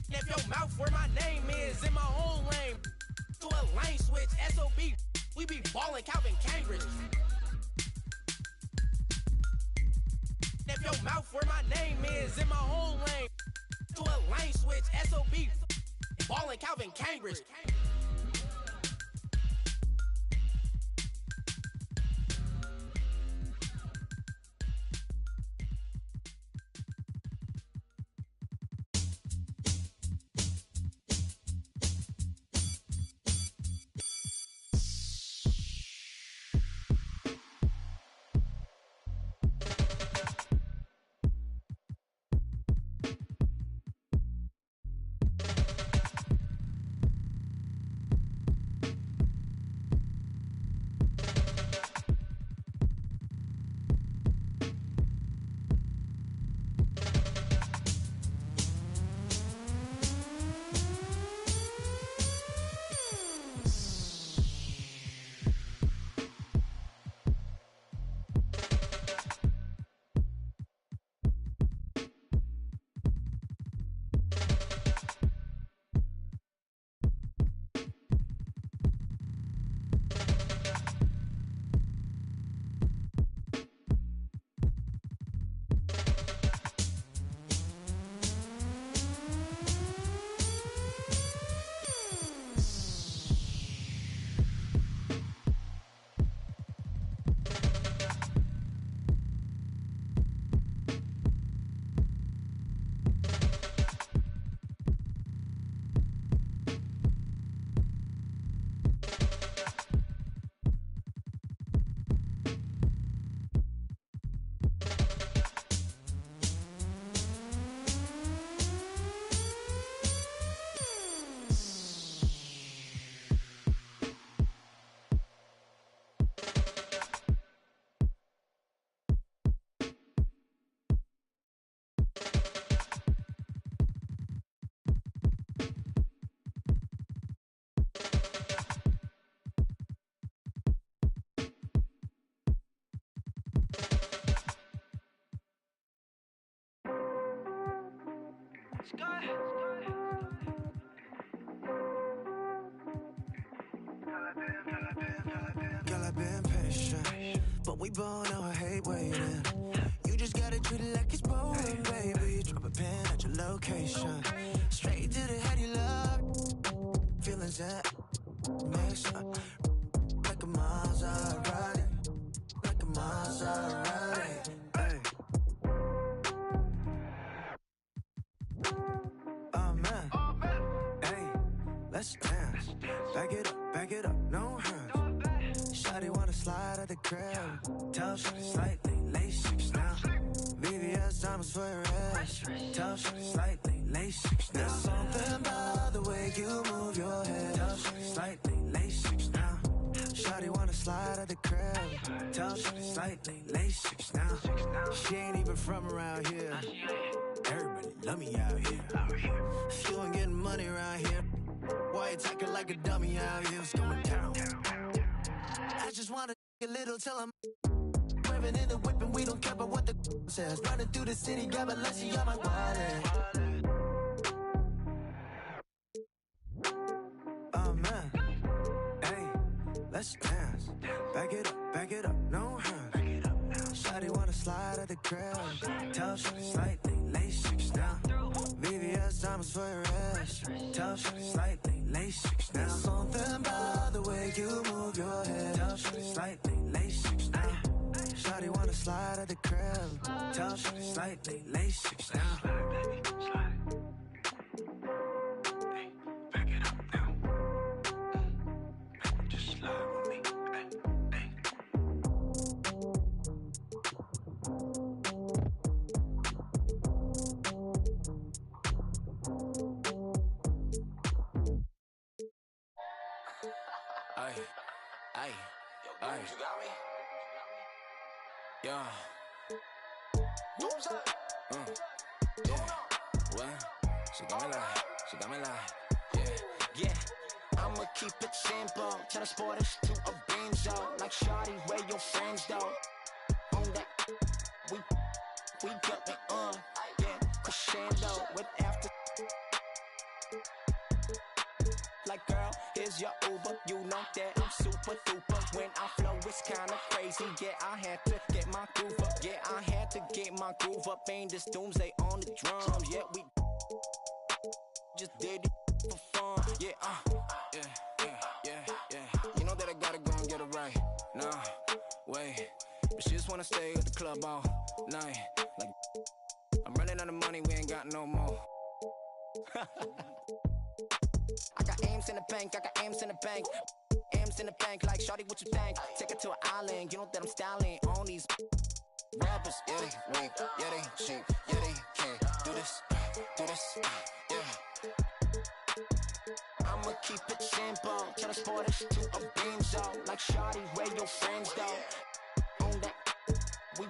If your mouth where my name is, in my own lane, to a lane switch, SOB, we be ballin' Calvin Cambridge. If your mouth where my name is, in my own lane, to a lane switch, SOB, ballin' Calvin Cambridge. Girl, I've been patient, but we both know I hate waiting. You just gotta treat it like it's boring, baby. Drop a pin at your location. Straight to the head, you love. Feelings that mix up. Like a Maserati. Like a Maserati. Hey. Oh man. Hey, let's dance. Back it up, no hands. Shawty wanna slide at the crib. Tell Shawty slightly, lace 6 now. VVS diamonds for your ass. Tell Shawty slightly, lace 6 now. There's something about the way you move your head. Tell Shawty slightly, lace 6 now. Shawty wanna slide at the crib. Tell Shawty slightly, lace 6 now. She ain't even from around here. Everybody love me out here. If you ain't getting money around here, why you talking like a dummy out here? What's going down? I just wanna a little till I'm driving in the whip and we don't care about what the says. Running through the city, got Balenciaga on my wallet. Oh man, hey, let's dance. Back it up, no hands. Shawty wanna slide at the crib. Tell Shawty slightly, lace 6 now. VVS diamonds for your rest. Tell shorty slightly, LASIK now. There's something about the way you move your head. Tell shorty slightly, LASIK now. Shorty wanna slide at the crib. Tell shorty slightly, LASIK now. Slide, baby, slide. Hey, back it up now. Just slide with me. Hey, hey. Ay, ay, ay. You got me? Yeah. Yeah. What? She got me like, yeah. I'ma keep it simple. Transport us to a benzo. Like shawty, where your friends though? On that, we got me on. Yeah, crescendo with after. Like girl, here's your Uber. You know that I'm super duper. When I flow, it's kinda crazy. Yeah, I had to get my groove up. Yeah, I had to get my groove up. Ain't this doomsday on the drums? Yeah, we just did it for fun. Yeah, yeah. You know that I gotta go and get it right. Nah, wait. But she just wanna stay at the club all night. Like, I'm running out of money, we ain't got no more. I got Ames in the bank, Ames in the bank. Ames in the bank, like shawty, what you think? Take it to an island, you know that I'm styling on these rappers. Yeah, they weak, yeah, they cheap, yeah, they can't do this, yeah. I'ma keep it simple, transport us to a benzo. Like shawty, where your friends though? On that, we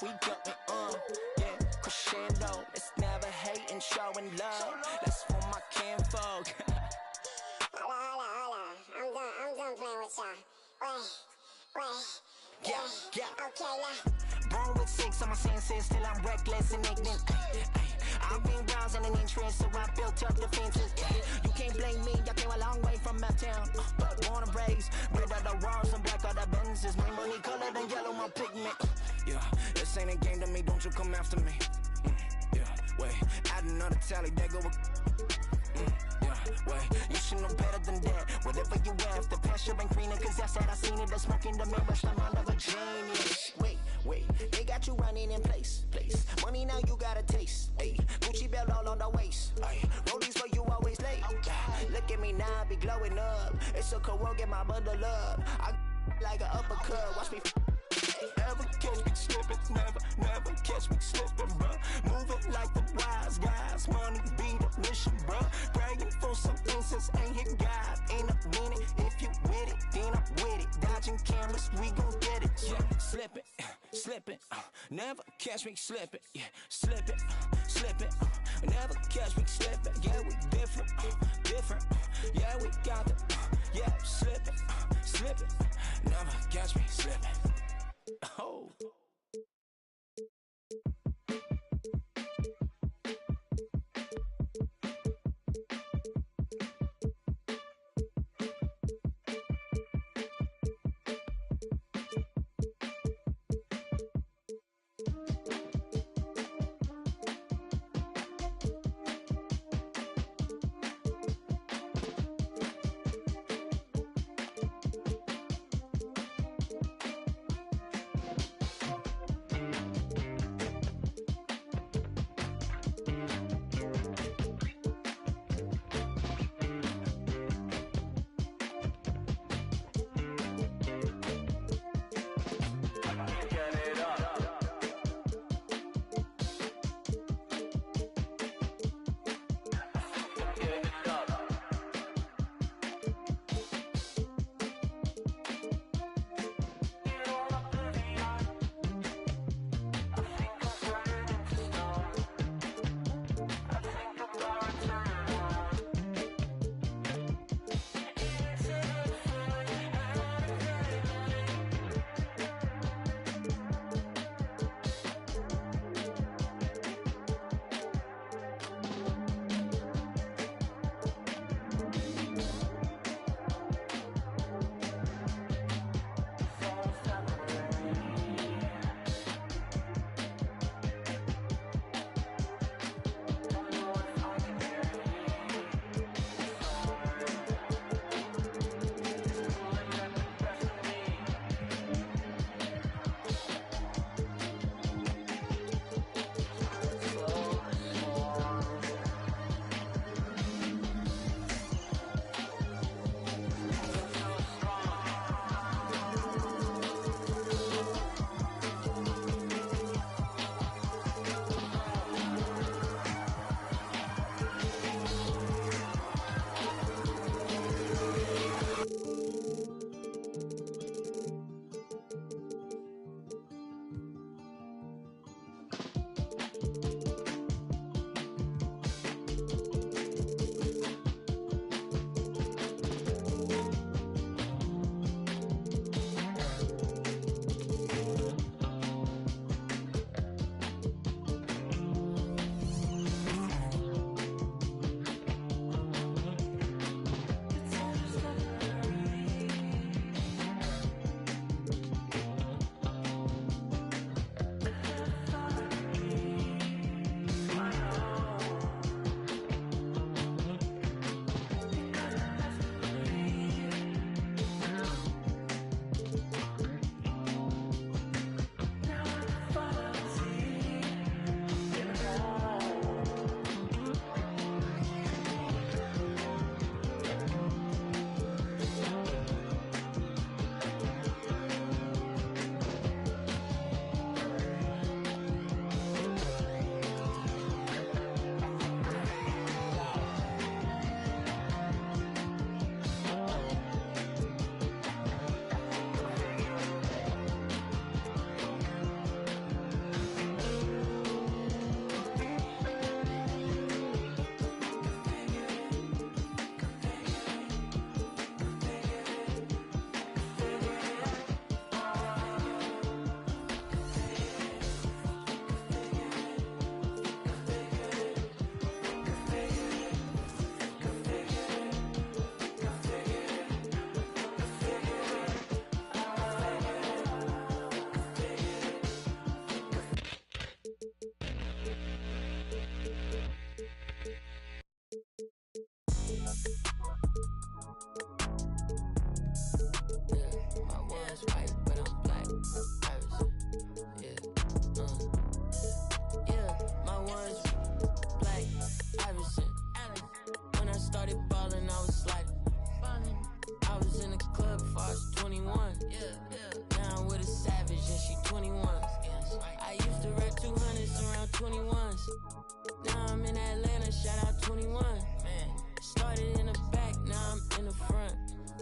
got me on, yeah, crescendo. It's never hating, showing love. That's for my kinfolk. I'm done playing with y'all. Wait. Yeah. Okay, now. Born with 6 on my senses, still I'm reckless and ignorant. I've been browsing an interest, so I built up defenses. You can't blame me, I came a long way from uptown. Born and raised, red of the walls and black of the Benzes. My money colored and yellow, my pigment. Yeah, this ain't a game to me, don't you come after me. Yeah, wait, add another tally, there go wait, you should know better than that. Whatever you have, the pressure ain't greener, cause that's that I seen it. The smoke in the mirror, the mind of a genius. Wait, they got you running in place. Money now you got a taste. Ay, Gucci belt all on the waist. Ay, rollies for you always late. Look at me now, I be glowing up. It's a corrode, get my bundle up. I like an uppercut, watch me. Never catch me slipping, never catch me slipping, bruh. Moving like the wise guys, money be the mission, bruh. Praying for some incense, ain't hit God in a minute. If you with it, then I'm with it. Dodging cameras, we gon' get it. Yeah, slip it, never catch me slipping. Yeah, slip it, never catch me slipping. Yeah, we different. Yeah, we got it. Yeah, slip it, never catch me slipping. Oh.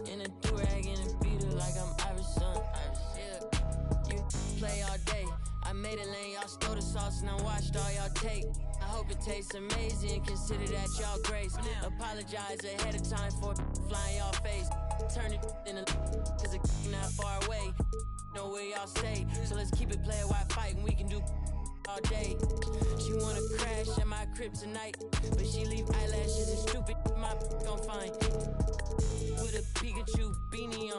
In a do-rag, in a beater like I'm Iverson. Yeah. You play all day. I made it lane, y'all stole the sauce and I watched all y'all take. I hope it tastes amazing, consider that y'all grace. Apologize ahead of time for flying y'all face. Turn it in a cause it's not far away. Know where y'all stay, so let's keep it player while fighting. We can do all day. She wanna crash at my crib tonight, but she leave eyelashes and stupid my gon' find. With a Pikachu beanie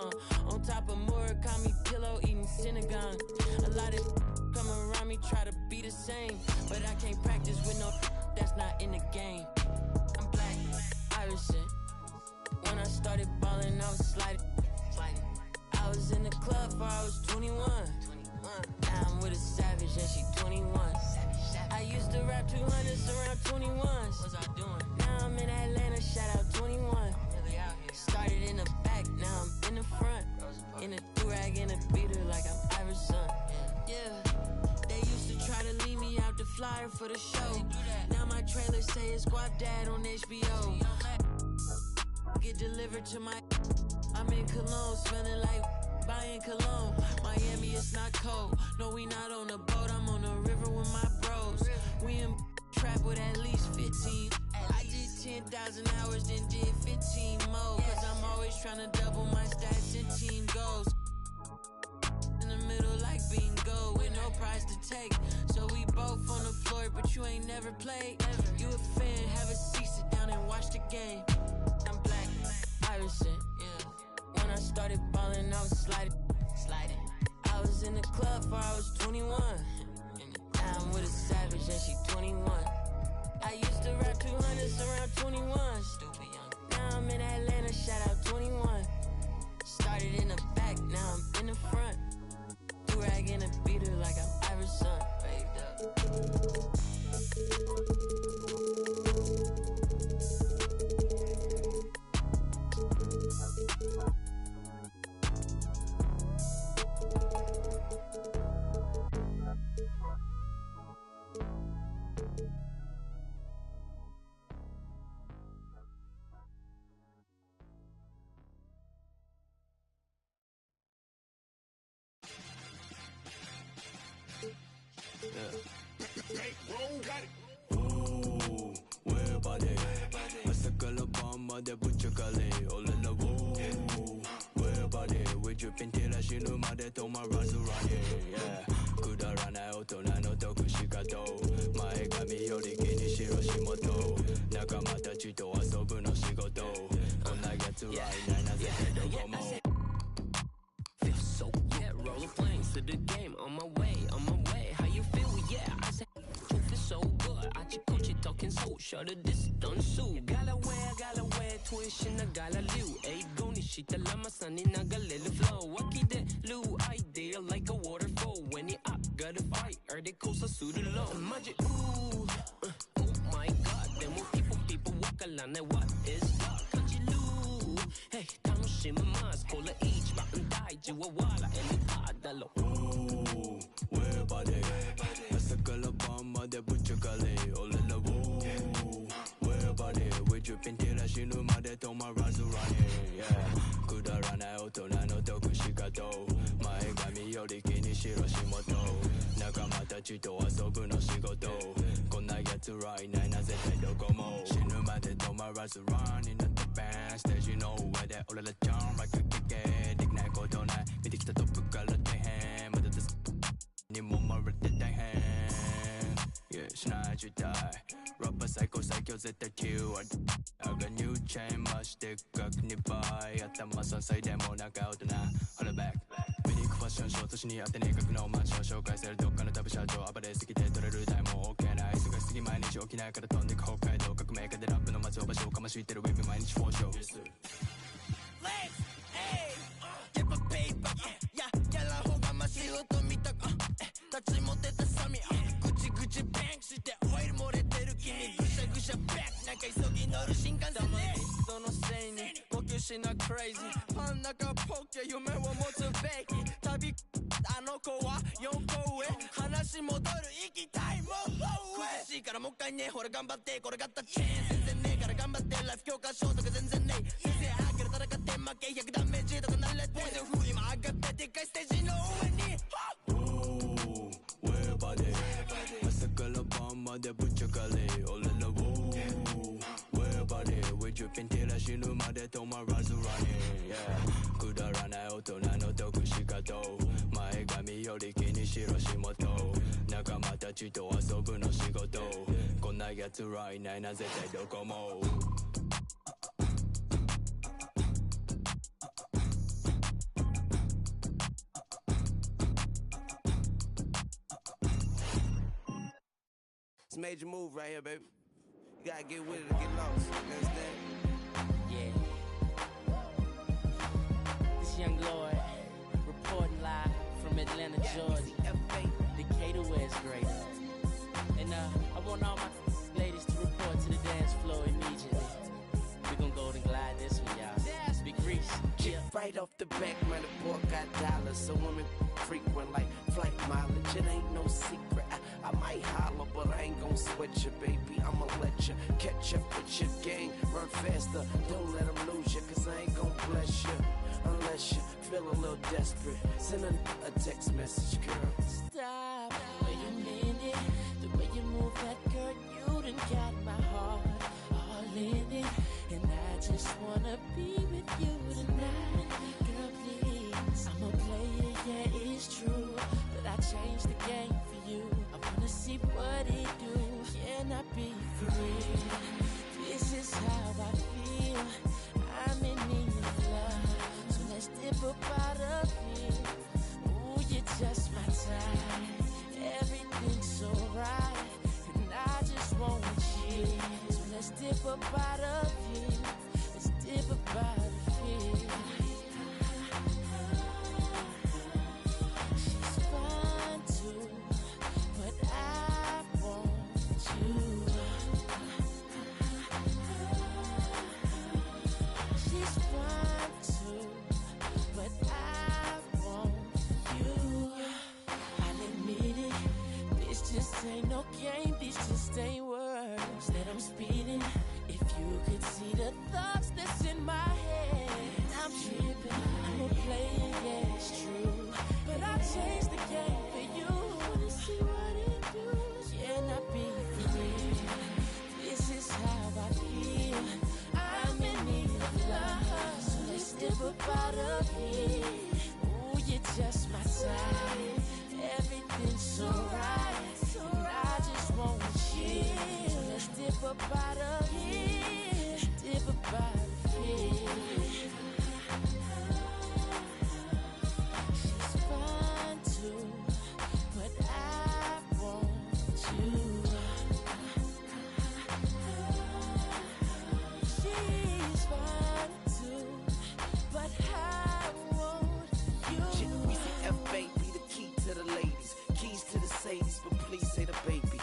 on top of Murakami pillow eating Synagogue. A lot of come around me try to be the same, but I can't practice with no that's not in the game. I'm Black Iverson. When I started balling, I was sliding. I was in the club before I was 21. Now I'm with a savage and she 21. I used to rap 200s around 21s. What's I doing? Now I'm in Atlanta, shout out 21. Started in the back, now I'm in the front. In a do-rag, in a beater like I'm Iverson. Yeah, they used to try to leave me out the flyer for the show. Now my trailer say it's Guap Dad on HBO. Get delivered to my... I'm in Cologne, smelling like buying cologne. Miami, it's not cold. No, we not on a boat. I'm on the river with my bros. We in trap with at least 15. I did 10,000 hours, then did 15 more. Cause I'm always trying to double my stats and team goals. In the middle like bingo, with no prize to take. So we both on the floor, but you ain't never played. You a fan, have a seat, sit down and watch the game. I'm Black Iverson, yeah. When I started balling, I was sliding. I was in the club before I was 21. Now I'm with a savage and she 21. I used to rap 200s around 21. Now I'm in Atlanta, shout out 21. Started in the back, now I'm in the front. Do-rag in a beater like I'm Iverson. Waved up. Shut the distance, so Galaway, tuition, a Galileo, a goni shit, a lama sun in a galil flow. Waki de Lou idea like a waterfall. When it up, gotta fight, or the coast of Sudalo. Magic, ooh, oh my god, then more people walk along. What is that? Can't you lose? Hey, Tamushima Mas, Cola each, Baton Die, Jiwawala, and Adalo. Ooh, where body? That's a Galabama, the butcher galley, all in the woo. With your pintilla, she knew my death on my Razurani. Yeah, could I run out on no Tokushikato? My Gami Yorikini Shiroshimoto. Nakamata Chito, Asobu no Shigoto. Kona get to ride, Nine as a Dogomo. She knew my death on my Razurani. Not the band stage, you know where they all the charm. I could kick it, ignite go down. Midikita Topukala Tahan, but it's Nimoma at the hand. Yeah, Snatch you die. Rapper psycho絶対 Q あが new chain 増して額に倍頭3歳でもなんか大人 Hold it back メリークファッションショー年に当てねえ額のマンション紹介されるどっかの旅社長暴れすぎて取れる台も OK ない忙しすぎ毎日起きないから飛んでく北海道革命家でラップの松尾場所をかましてるウィブ毎日フォーショー Let's, hey, get my paper, yeah, やらんほうがま仕事見たか立ち持ってたサミぐちぐちバンクしてオイル漏れてる君ぐしゃぐしゃバックなんか急ぎ乗る新幹線ね人のせいに呼吸しなクレイジーパン中ポッケ夢を持つべき旅あの子は4個上話戻る行きたいもう苦しいからもう一回ねほら頑張ってこれがったチェーン全然ねえから頑張ってライフ教科書とか全然ねえ先生あげる戦って負け100だちと遊ぶの仕事こんな奴らいないな絶対どこもIt's a major move right here, baby. You gotta get with it or get lost. You understand? Yeah. This young Lord reporting live from Atlanta, Georgia. Decatur, where it's great. And I want all my ladies to report to the dance floor immediately. We gon' go and glide this one, y'all. Big Reese. Yeah. Right off the back, man, the boy got dollars. So women frequent like flight mileage. It ain't no secret. I might holler, but I ain't gon' sweat you, baby. I'ma let you catch up with your gang. Run faster, don't let them lose you, cause I ain't gon' bless you. Unless you feel a little desperate. Send a text message, girl. Stop the way you mean it, the way you move that girl, you done got my heart all in it. And I just wanna be with you tonight. Girl, please, I'm a player, yeah, it's true. But I changed the game for you. I wanna see what it do. Can I be free? This is how I feel. I'm in need of love. So let's dip up out of here. Ooh, you're just my type. Everything's so right. And I just want you. So let's dip up out of here. Let's dip up out of here. She's fine too, but I want you. She's fine too, but I want you. I'll admit it, this just ain't no game, this just ain't words that I'm speeding. If you could see the thoughts that's in my head, I'm tripping, I'm a player, yeah, it's true. But I changed the game for you. Wanna see what it do? Can I be free? This is how I feel. I'm in need of love. So let's dip up out of here. Ooh, you're just my type. Everything's so right. And I just want you. So let's dip up out of here. Dip up out of here. She's fine too, but I want you. She's fine too, but I want you. We see F baby, the key to the ladies, keys to the Sadies, but please say the baby.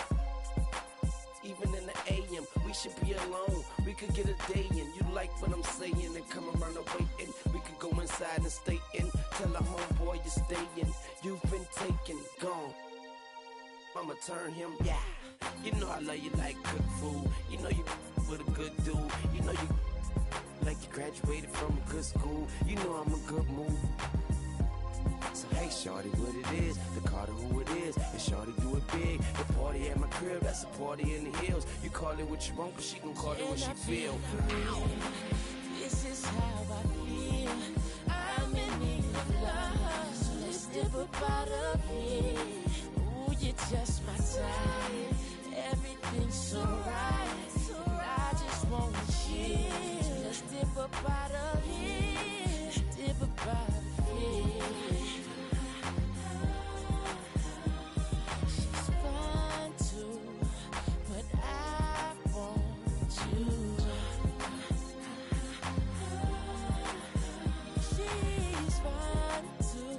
Even in the AM, we should be alone. We could get a day in. You like what I'm saying and come around the waiting. We could go inside and stay in. Tell the homeboy you're staying. You've been taken, gone. I'ma turn him, yeah. You know I love you like cook food. You know you with a good dude. You know you like you graduated from a good school. You know I'm a good mood. So hey shorty, what it is, the Carter who it is, and shorty do it big. The party at my crib, that's a party in the hills. You call it what you want, but she gon' call it what she feel. This is how I feel. I'm in need of love. So let's dip up out of here. Ooh, you're just my type. Everything's so right. And I just want you. So let's dip up out of here. Dip up out of here. She's fine too, but I want you. She's fine too,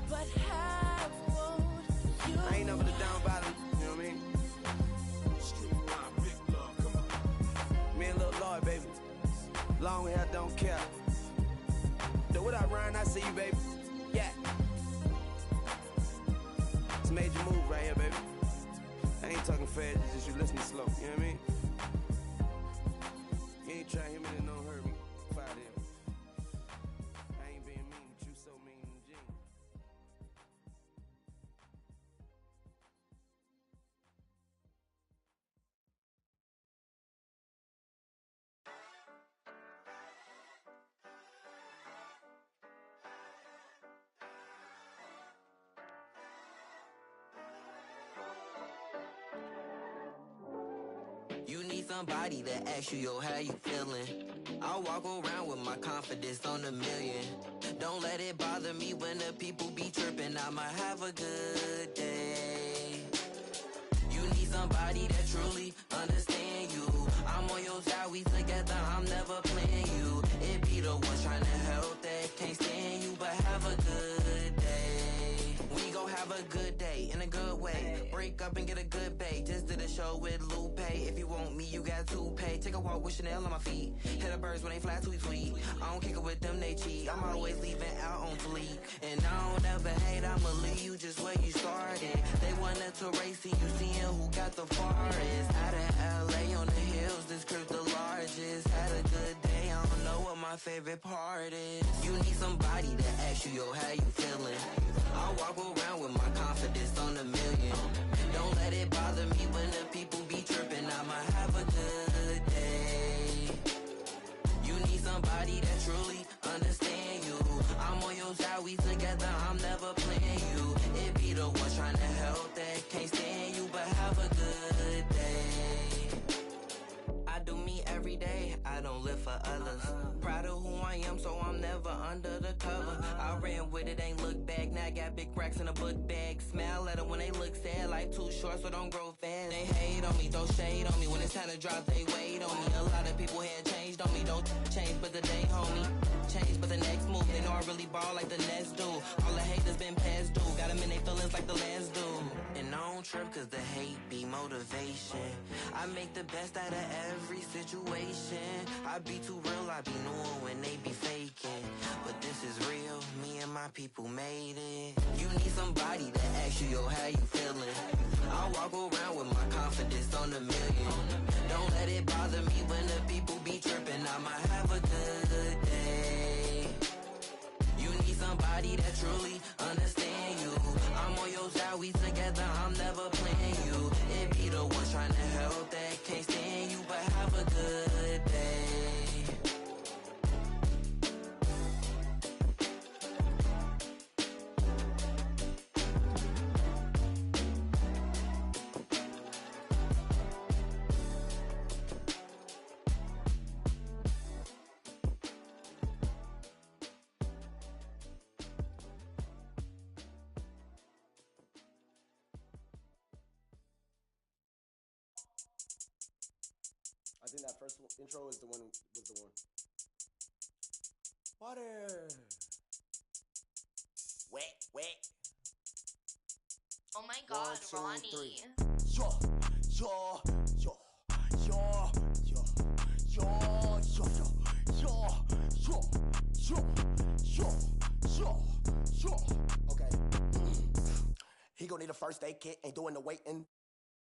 but I want you. I ain't never the down bottom, you know what I mean? Me and Lil Lloyd, baby. Long hair, don't care. So what up, Ryan? I see you, baby. Yeah. It's a major move right here, baby. I ain't talking fast, it's just you listening slow, you know what I mean? You ain't trying to hear me, then don't hurt me. Fire there. I ain't being mean, but you so mean and Gene. somebody to ask you, yo, how you feeling? I walk around with my confidence on a million. Don't let it bother me when the people be tripping. I might have a good day. You need somebody that truly understand you. I'm on your side, we together, I'm never playing you. It be the ones trying to help that can't stand you, but have a good day. We gon' have a good day in a good way. Break up and get a good pay. Just did a show with Lupe. If you want me, you got to pay. Take a walk with Chanel on my feet. Hit the birds when they fly tweet tweet. I don't kick it with them, they cheat. I'm always leaving out on fleek. And I don't ever hate, I'ma leave you just where you started. They wanted to race and you seeing who got the farthest. Out of LA on the hills, this crib the largest. Had a good day, I don't know what my favorite part is. You need somebody to ask you, yo, how you feeling? I walk around with my confidence on a million. Don't let it bother me when the people be tripping. I might have a good day. You need somebody that truly understand you. I'm on your side, we together, I'm never playing you. It be the ones trying to help that can't stand you, but have a good day. I do me every day, I don't live for others. Proud of who I am, so I'm never under the cover. I ran with it, ain't look back. Now I got big racks in a book bag. Smile at them when they look sad, life too short, so don't grow fast. They hate on me, throw shade on me. When it's time to drop, they wait on me. A lot of people had changed on me, don't change, but the day, homie. Change, but the next move, they know I really ball like the Nets do. All the haters been past due, got them in their feelings like the last do. And I don't trip cause the hate be motivation. I make the best out of every situation. I be too real, I be knowing when they be faking. But this is real, me and my people made it. You need somebody to ask you, yo, how you feeling? I walk around with my confidence on a million. Don't let it bother me when the people be tripping. I might have a good day. You need somebody that truly understand you. I'm on your side, we together, I'm never playing you. It be the ones trying to help that can't stand you, but have a good day. I think that first intro is the one with the one. Water. Wet, wet. Oh my God, 1, 2, 3. Ronnie. Yo, yo, yo, yo, yo, yo, yo, yo, yo, yo, yo, yo. Okay. He gon' need a first aid kit, ain't doing the waiting.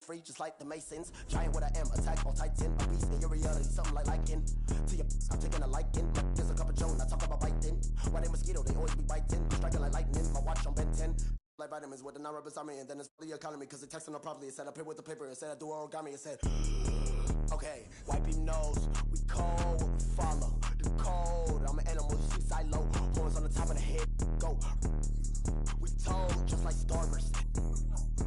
Free just like the Masons. Giant what I am, attack on Titan. A beast in your reality, something like liking. To your I'm taking a liking. Like there's a cup of Joan, I talk about biting. Why they mosquito, they always be biting. Striking like lightning, my watch on Ben 10. Like vitamins with the non-rubbers on me, and then it's the economy, cause it texted them properly. It said up here with the paper, it said I do origami, it said okay, wipe your nose, we cold, we follow the code. I'm an animal, you see silo, horns on the top of the head, go. We told, just like starburst.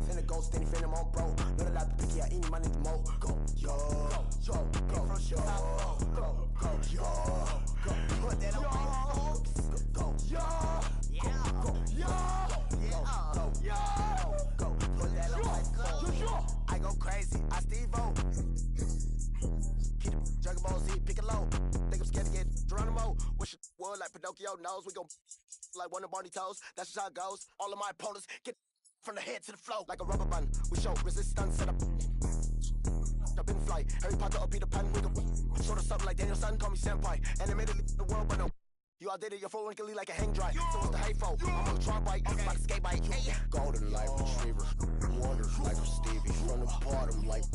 Send a ghost, then he fin him on bro. None of that picky, I eat money the mo. Go, yo, go, yo, go, yo, go, go, yo, go. Put that on my go, yo, go, yo, go, yo, go. Put that on my I go crazy, I Steve-O. Keep the Dragon Ball Z, pick it low. Think I'm scared to get Geronimo. Wish it would like Pinocchio knows. We gon' like one of Barney toes. That's just how it goes. All of my opponents get from the head to the flow like a rubber band. We show resistance, set up in flight. Harry Potter or Peter Pan, we can sort of something like Daniel-san, call me senpai. Animated the world, but no. You outdated your phone wrinkly like a hang dry. So what's the hateful? I'm on a tron bike, like a skate bike. Golden light retriever, waters like a Stevie. From the bottom, like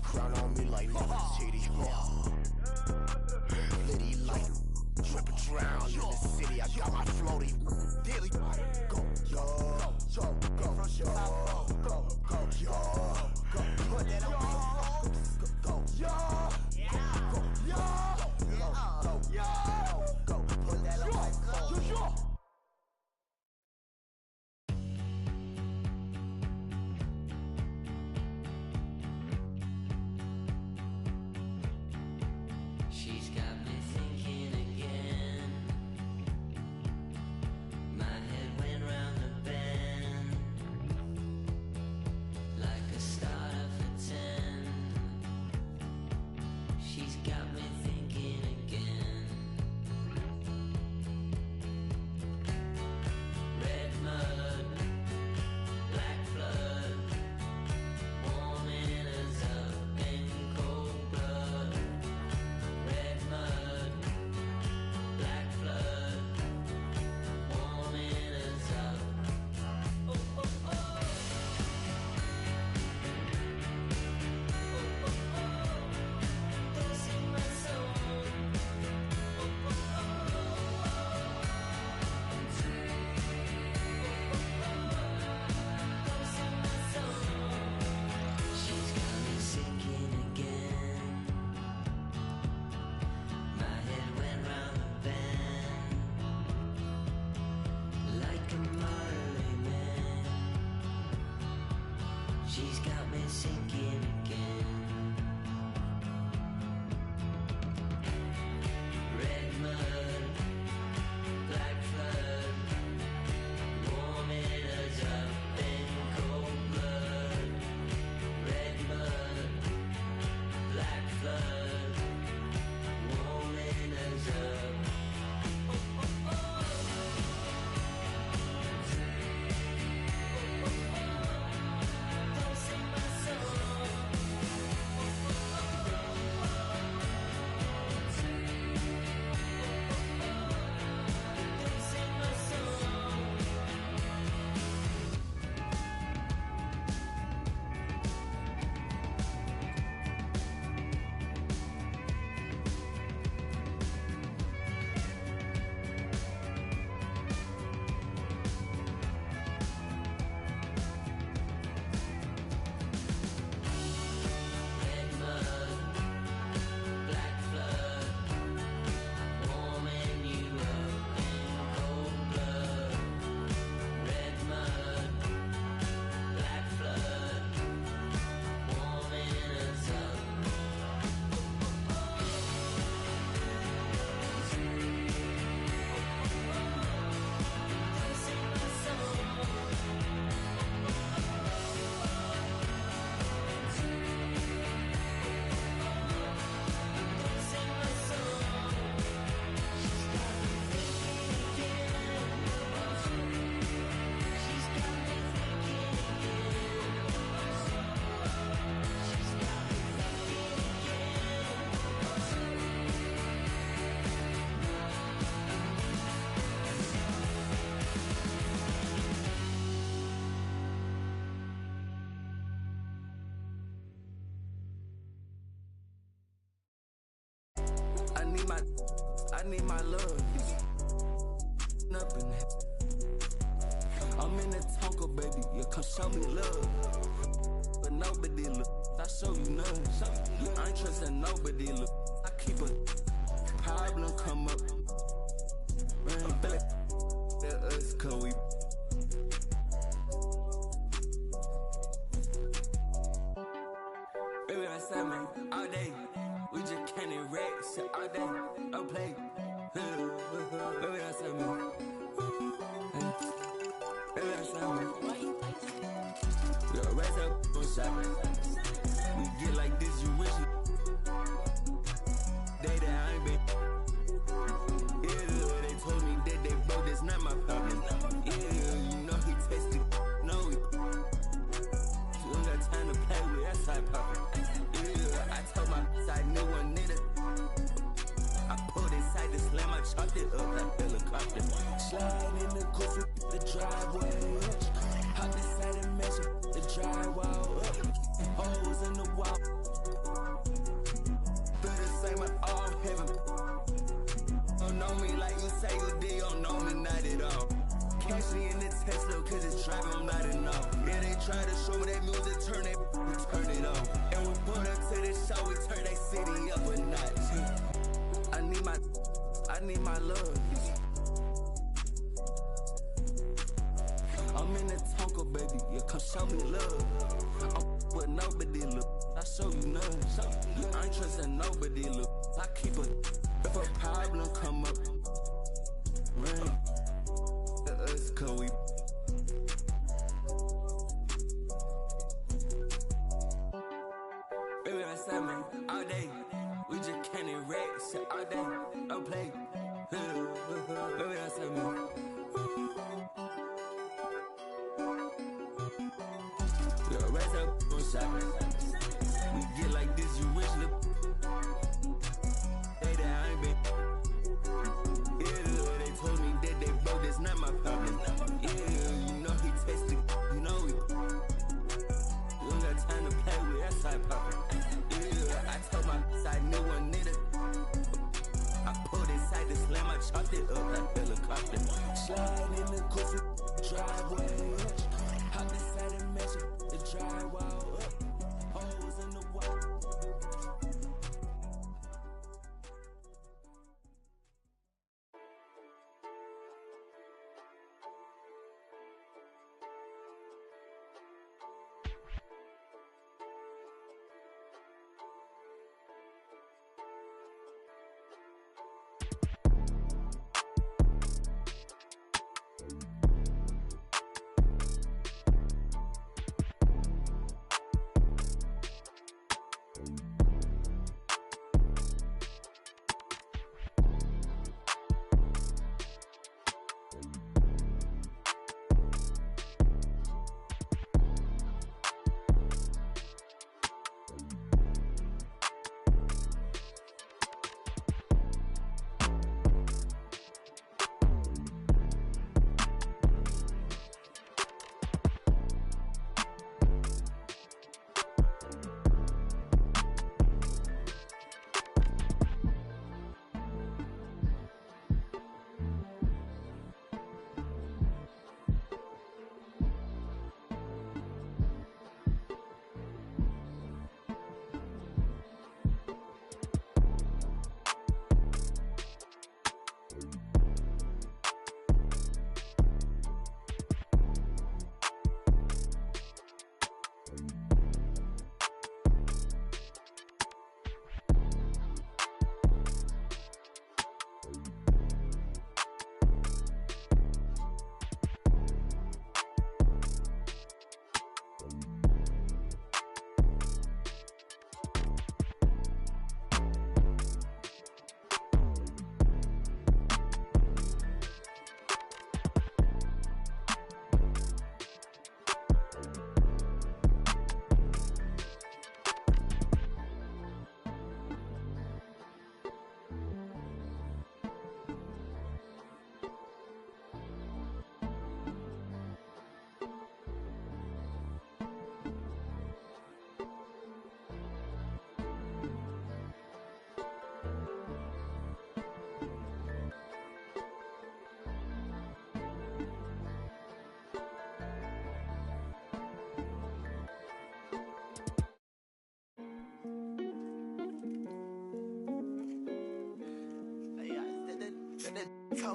crown on me like Nefertiti. Liddy light, trip and drown in the city. I got my floaty daily. Go, yo, yo, go, yo, go, go, yo, go. Put that on, go, yo, go, yo, go, yo, go. Put that on my phone. need my love. Up in that. I'm in the Tonka, baby. Yeah, come show me love. But nobody look. I show you none. I ain't trusting nobody look. I keep a problem come up. Man, back. That us, cause we. Baby, I said, man, all day. We just can't erect shit all day. Don't play. Baby, I said, man. Baby, I said, man. We gon' raise up on shot. We get like this, you wish it. Day that I ain't been. Yeah, they told me that they broke, that's not my problem. Yeah, you know he tasted. No, he. You don't got time to play with that side poppin'. Yeah, I told my side new one nigga. I pulled inside the slam, I chopped it up like helicopter. Slide in the goofy, the driveway. Hop inside and measure the drywall up. Holes in the wall. Feel the same with all heaven. Don't know me like you say you did, don't know me not at all. Catch me in the Tesla, cause it's driving, I'm not enough. Yeah, they try to show me that music, turn it on. And we pull up to the show, we turn that city up a notch. I need my love. I'm in the Tonka, baby. Yeah, come show me love. I'm with nobody look. I show you none. I ain't trusting nobody look. I keep a. If a problem come up, man, us cause we. Baby, I said, man, all day. We just can't erect shit all day. Don't play. Baby, I said, man. We gon' raise up on shot. We get like this, you wish it. Day that I ain't been. Yeah, they told me that they broke, that's not my problem. Yeah, you know he tasted. You know he. You don't got time to play with that side poppin'. Yeah, I told my side new one nigga. I pulled inside the slam, I chopped it up like helicopter. Slide in the goofy driveway. Hop inside and measure the drywall up. Holes in the wall.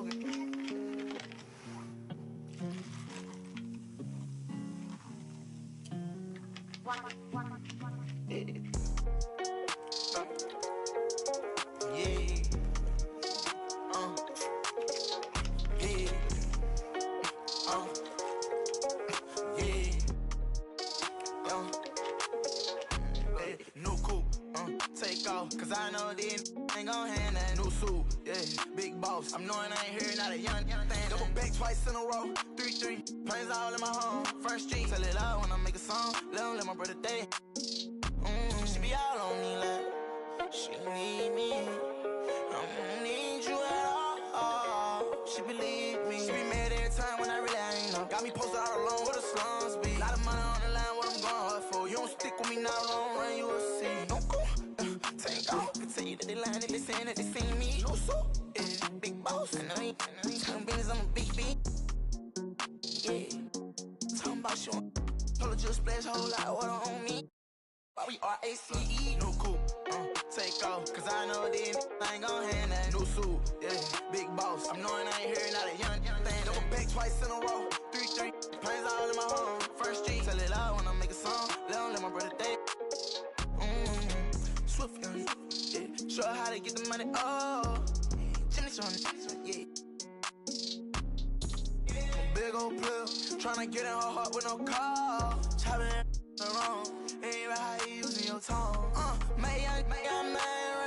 smoking. New coupe, take off, cause I know these ain't gon' hand that new suit, yeah, big boss. I'm knowing I ain't here, not a young thing. Double back twice in a row, 3-3, planes all in my home. First street, tell it loud when I make a song. Let my brother day. She be all on me like she need me. I don't need you at all. She believe me. She be mad every time when I really ain't know. Got me posted all alone where the slums be. Lot of money on the line, what I'm going hard for. You don't stick with me now, long run, you will see. Don't go, take off. Can tell you that they lying if they saying that they seen me. No so, yeah, big boss. And I ain't telling business, I'm a big B. Yeah, talking about you. Told her just splash whole lot of water on me. Why we R-A-C-E? New coupe, take off, cause I know these ain't gon' hand that new suit, yeah, big boss. I'm knowing I ain't here, not a young thing. Double back twice in a row, 3-3, planes all in my home. First street, tell it loud when I make a song. Let my brother day. Swift young, yeah, show her how to get the money, oh. Jimmy on, yeah. Big old player, tryna get in her heart with no call. Chopping around, ain't right how you using your tongue. May I man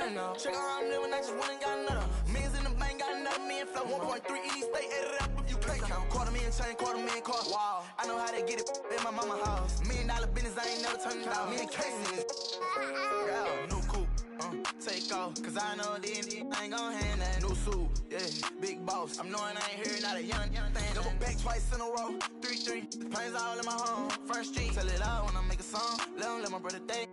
right now. Check out I'm living, I just went and got another. Millions in the bank, got another million flow. 1.3 in each state, add it up if you can't count. $250,000 chain, $250,000 car. Wow, I know how to get it in my mama house. $1 million business, I ain't never turned it down. Me and Casey, yeah, new coupe. Take off, cause I know these ain't gon' hand that new suit, yeah, big boss. I'm knowing I ain't here, not a young thing. Double back twice in a row, 3-3, planes all in my home. First street, tell it loud when I make a song. Let my brother day.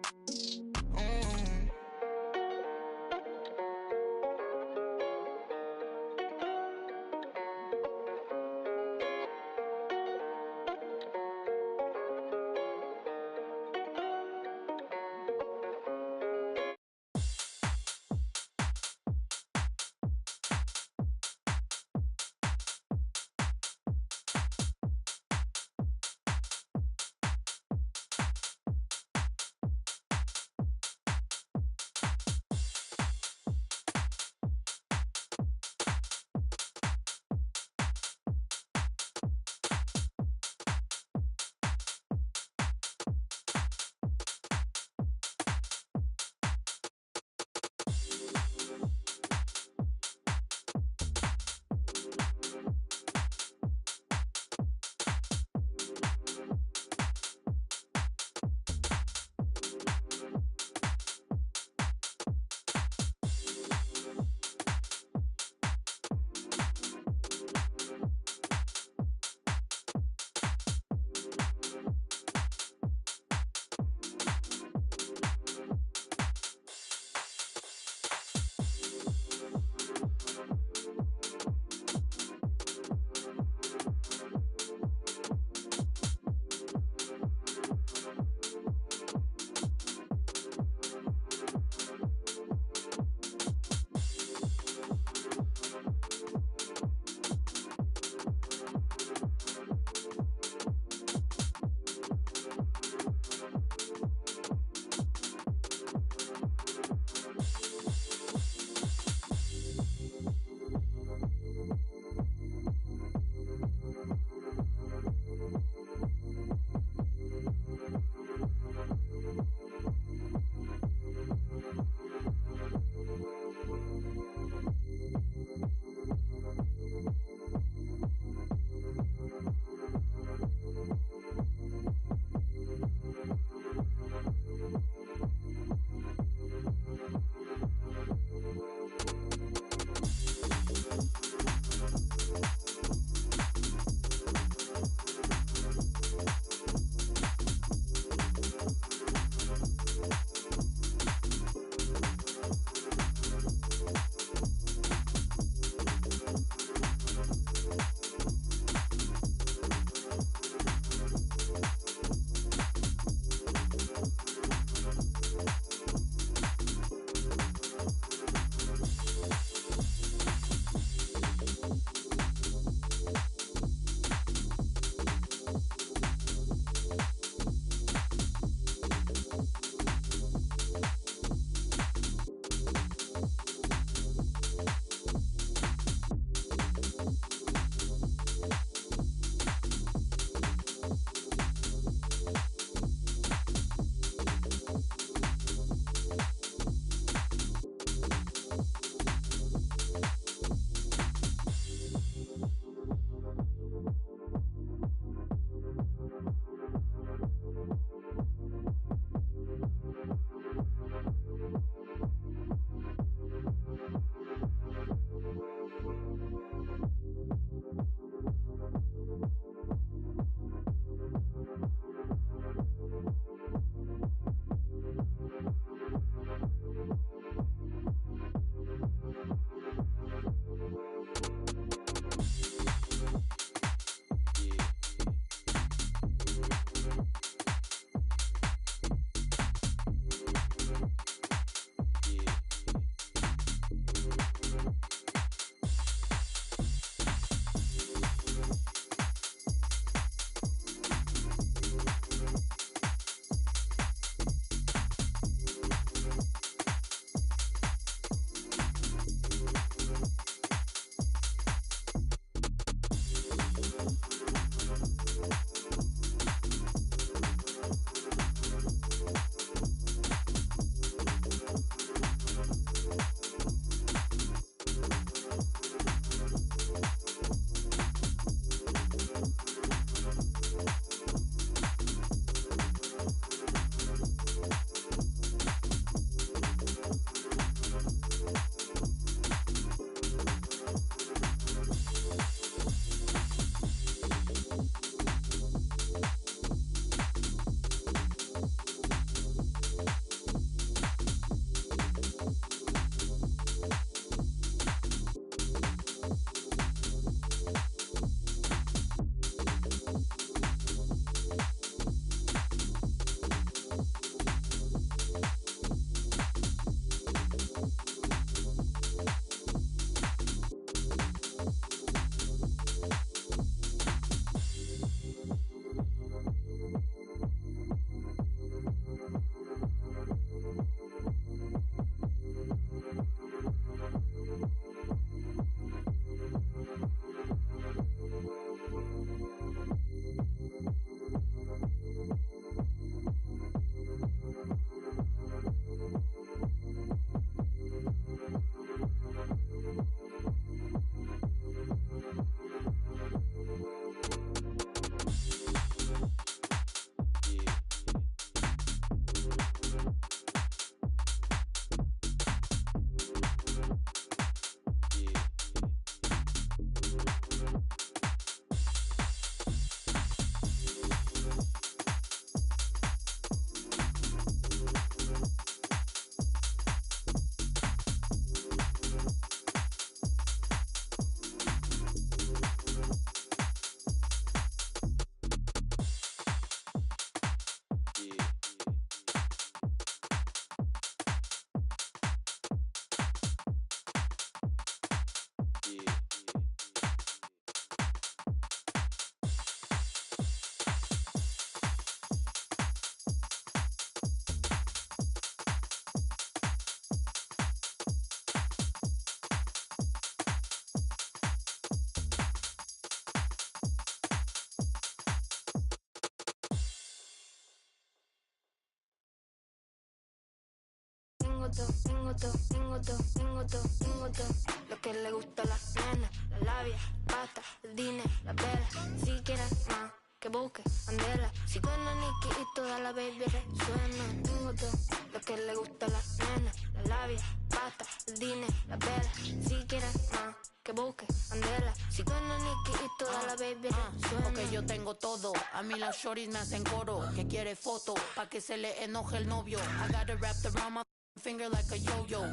Lo que le gusta a las nenas, la labia, pata, el dinero, la vela. Si quieres más, que busque, andela. Si suena Nicky y toda la baby resuena. Tengo todo lo que le gusta a las nenas, la labia, pata, el dinero, la vela. Si quieres más, que busque, andela. Si suena Nicky y toda la baby resuena. Porque yo tengo todo, a mí las shorties me hacen coro. Que quiere foto, pa' que se le enoje el novio. I gotta wrap around my finger like a yo-yo.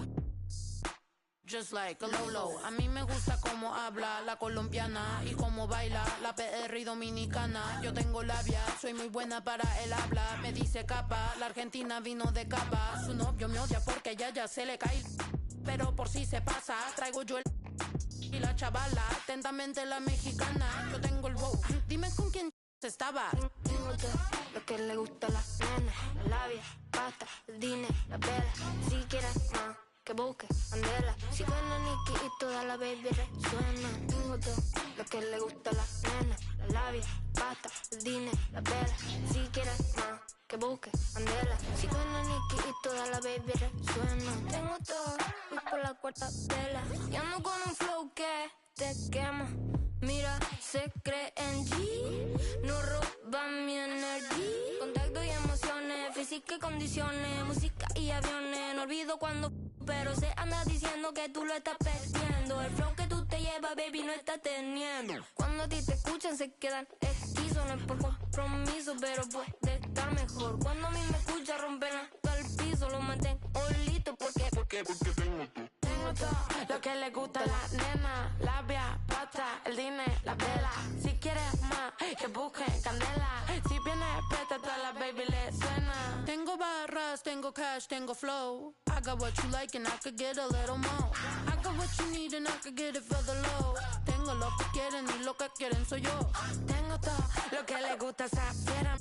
Just like a Lolo. A mí me gusta cómo habla la colombiana y cómo baila la PR y dominicana. Yo tengo labia, soy muy buena para el habla. Me dice capa, la argentina vino de capa. Su novio me odia porque ya se le cae. Pero por si se pasa, traigo yo el y la chavala, atentamente la mexicana. Yo tengo el bow, dime con quién estaba. Tengo todo lo que le gusta a las nenas, la labia, pata, el dinero, la vela. Si quieres más, que busque, andela. Si suena Nicky y toda la baby resuena. Tengo todo lo que le gusta a las nenas, la labia, pata, el dinero, la vela. Si quieres más, que busque, andela. Si suena Nicky y toda la baby resuena. Tengo todo, voy por la cuarta vela. Y ando con un flow que te quema. Mira, se cree en G, no roba mi energía. Contacto y emociones, física y condiciones, música y aviones. No olvido cuando, pero se anda diciendo que tú lo estás perdiendo. El flow que tú te llevas, baby, no estás teniendo. Cuando a ti te escuchan se quedan esquizos. No es por compromiso, pero puede estar mejor. Cuando a mí me escucha rompen hasta el piso. Lo mantengo listo, porque tengo todo lo que le gusta a la nena, labia, pata, el dinero, la vela. Si quieres más, que busquen candela. Si viene presta, toda la baby le suena. Tengo barras, tengo cash, tengo flow. I got what you like and I could get a little more. I got what you need and I could get it for the low. Tengo lo que quieren y lo que quieren soy yo. Tengo todo lo que le gusta a esa fiera.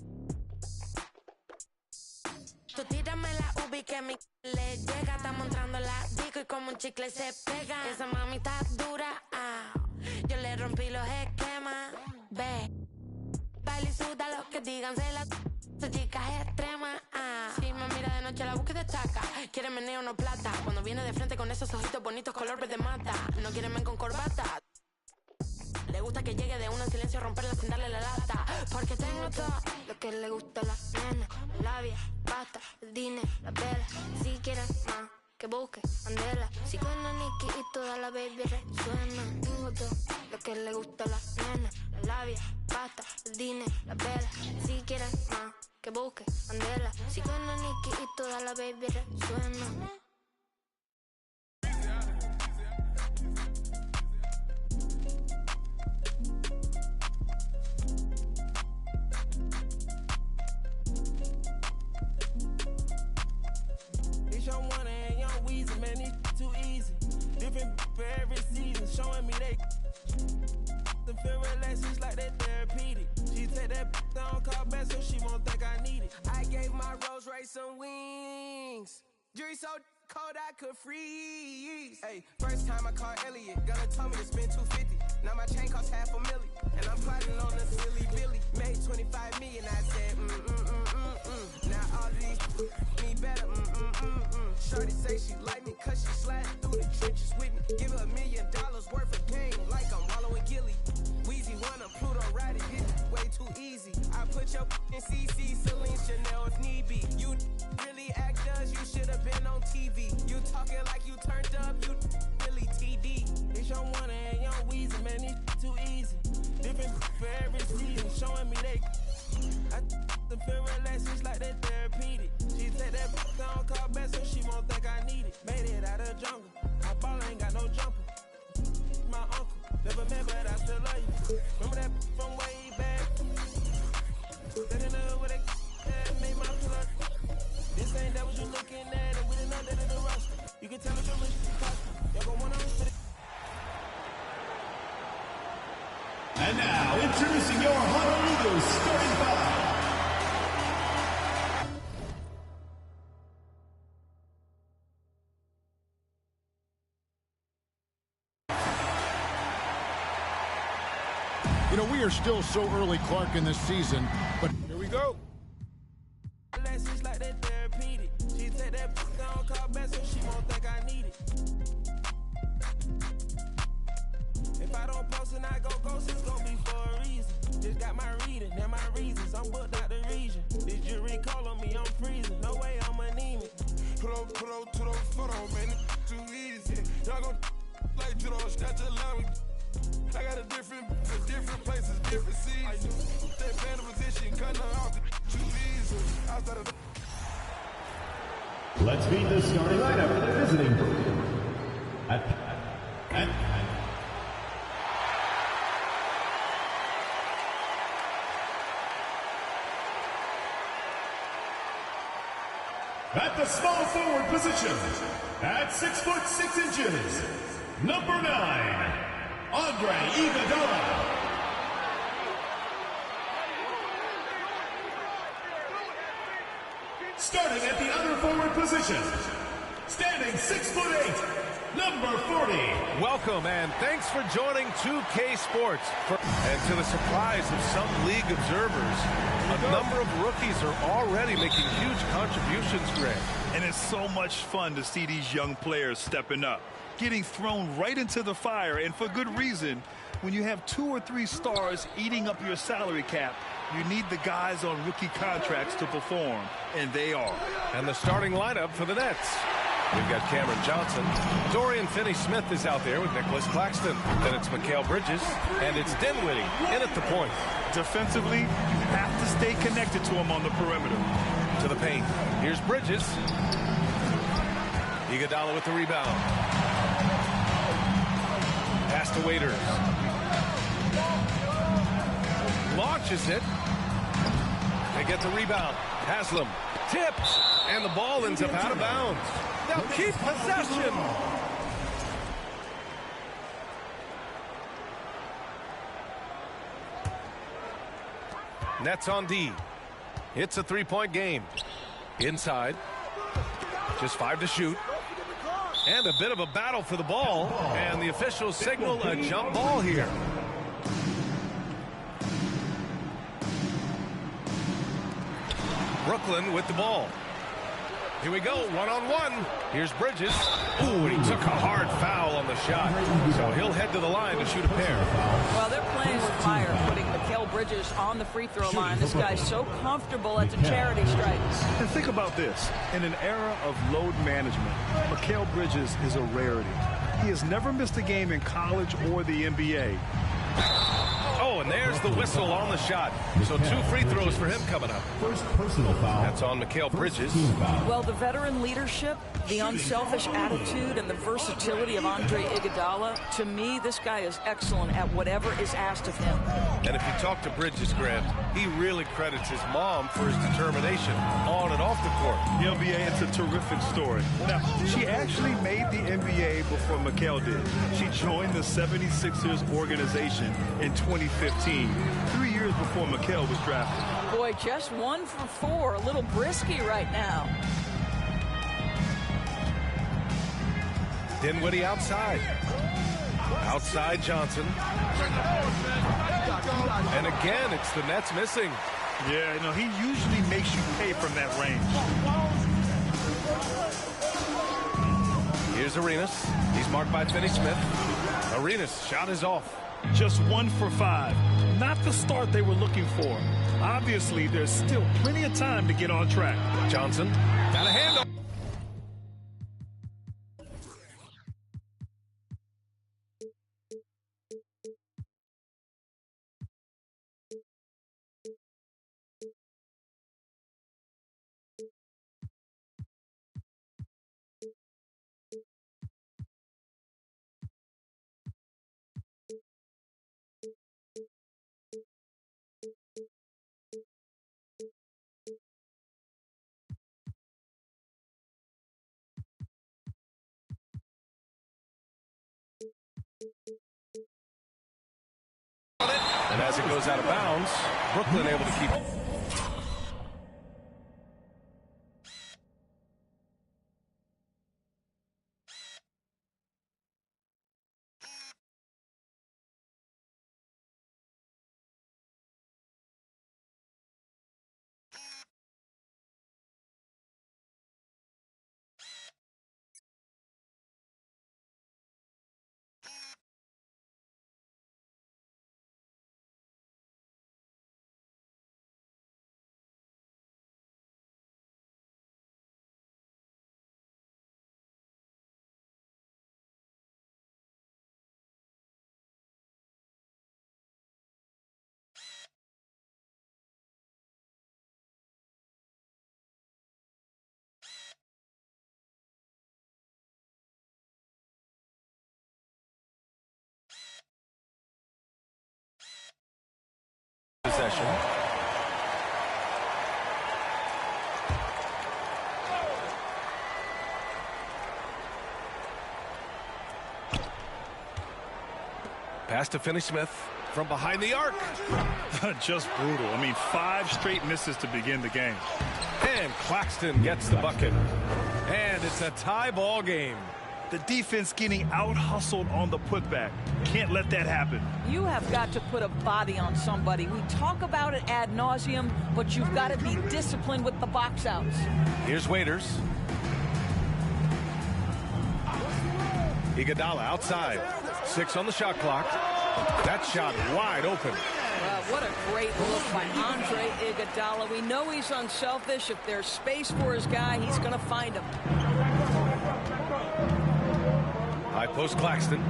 Tú tírame la ubi que mi le llega. Estamos entrando la disco y como un chicle se pega. Esa mami está dura, yo le rompí los esquemas. Ve, baila y suda lo que digan. Esa chica es extrema, Si me mira de noche la busca y destaca. Quiere meneo, no plata. Cuando viene de frente con esos ojitos bonitos color verde mata. No quiere men con corbata. Le gusta que llegue de una en silencio a romperla sin darle la lata. Porque tengo todo lo que le gusta a las nenas, la labia, pata, el dinero, la vela. Si quieres más, que busque, andela. Si suena Nicky y toda la baby resuena. Tengo todo lo que le gusta a las nenas, la labia, pata, el dinero, la vela. Si quieres más, que busque, andela. Si suena Nicky y toda la baby resuena. Young Wonder and Young Weezy, man, these too easy. Different for every season, showing me they the feel relaxed, it's like they therapeutic. She take that down, call back so she won't think I need it. I gave my Rolls Royce some wings. Jury so cold I could freeze. Hey, first time I called Elliot, Gunna told me to spend $250. Now my chain costs $500,000, and I'm plotting on a silly Billy. Made 25 million, I said Now all of these me better, Shorty say she like me 'cause she sliding through the trenches with me. Give her $1 million worth of game like I'm Wallow and Gilly. Weezy wanna Pluto ride it, get way too easy. I put your in CC, Celine, Chanel if need be. You really actors, you should've been on TV. You talking like you turned up, you really TD. It's Young Wonder and Young Weezy, man, it's too easy. Different for every season, showing me they I the feel relaxed, it's like they therapeutic. She take that down, call back so she won't think I need it. Made it out of the jungle, my ball ain't got no jumper. My uncle, never met but I still love you. Remember that from way back? That in the hood where they made my plug. This ain't that what you looking at, and we didn't know that in the rush. You can tell it's a rich cost. Y'all gon' wanna for the And now, introducing your Honolulu starting five. You know, we are still so early, Clark, in this season, but here we go. Like they therapeutic. She take that down, call back so she won't think I need it. If I don't post and I go ghost, it's gonna be for a reason. Just got my reading and my reasons. I'm booked out the region. This jury call on me, I'm freezing. No way I'm anemic. Put on to those photo, man. It's too easy. Y'all gon' like judo, snatch a line. I got a different places, different seasons. They plan the position, cutting off too easy. I started. Let's meet the starting lineup for the visiting group. At the small forward position, at 6'6", number 9, Andre Iguodala. Starting at the other forward position, standing 6'8", number 40. Welcome and thanks for joining 2K Sports. And to the surprise of some league observers, a number of rookies are already making huge contributions, Greg. And it's so much fun to see these young players stepping up, getting thrown right into the fire, and for good reason. When you have 2 or 3 stars eating up your salary cap, you need the guys on rookie contracts to perform, and they are. And the starting lineup for the Nets. We've got Cameron Johnson. Dorian Finney-Smith is out there with Nicholas Claxton. Then it's Mikal Bridges, and it's Dinwiddie in at the point. Defensively, you have to stay connected to him on the perimeter. To the paint. Here's Bridges. Iguodala with the rebound. Pass to Waiters. Launches it. They get the rebound. Haslam tips, and the ball ends up out of bounds. They'll keep possession. Nets on D. It's a three-point game. Inside. Just 5 to shoot. And a bit of a battle for the ball. And the officials signal a jump ball here. Brooklyn with the ball. Here we go, one-on-one. Here's Bridges. Ooh, and he took a hard foul on the shot. So he'll head to the line to shoot a pair. Well, they're playing with fire, putting Mikal Bridges on the free throw line. This guy's so comfortable at the charity strikes. And think about this. In an era of load management, Mikal Bridges is a rarity. He has never missed a game in college or the NBA. Oh, and there's the whistle on the shot. So 2 free throws for him coming up. First personal foul. That's on Mikal Bridges. Well, the veteran leadership, the unselfish attitude, and the versatility of Andre Iguodala, to me, this guy is excellent at whatever is asked of him. And if you talk to Bridges, Grant, he really credits his mom for his determination on and off the court. The NBA, it's a terrific story. Now, she actually made the NBA before Mikal did. She joined the 76ers organization in 2015, 3 years before Mikal was drafted. Boy, just 1 for 4, a little brisky right now. Dinwiddie outside. Outside Johnson. And again, it's the Nets missing. Yeah, you know, he usually makes you pay from that range. Here's Arenas. He's marked by Finney-Smith. Arenas, shot is off. Just 1 for 5. Not the start they were looking for. Obviously, there's still plenty of time to get on track. Johnson got a hand on. And as it goes out of bounds, Brooklyn able to keep it. possession. Pass to Finney-Smith from behind the arc. Just brutal. I mean, 5 straight misses to begin the game. And Claxton gets the bucket. And it's a tie ball game. The defense getting out-hustled on the putback. Can't let that happen. You have got to put a body on somebody. We talk about it ad nauseum, but you've got to be disciplined with the box outs. Here's Waiters. Iguodala outside. 6 on the shot clock. That shot wide open. What a great look by Andre Iguodala. We know he's unselfish. If there's space for his guy, he's going to find him. High post Claxton.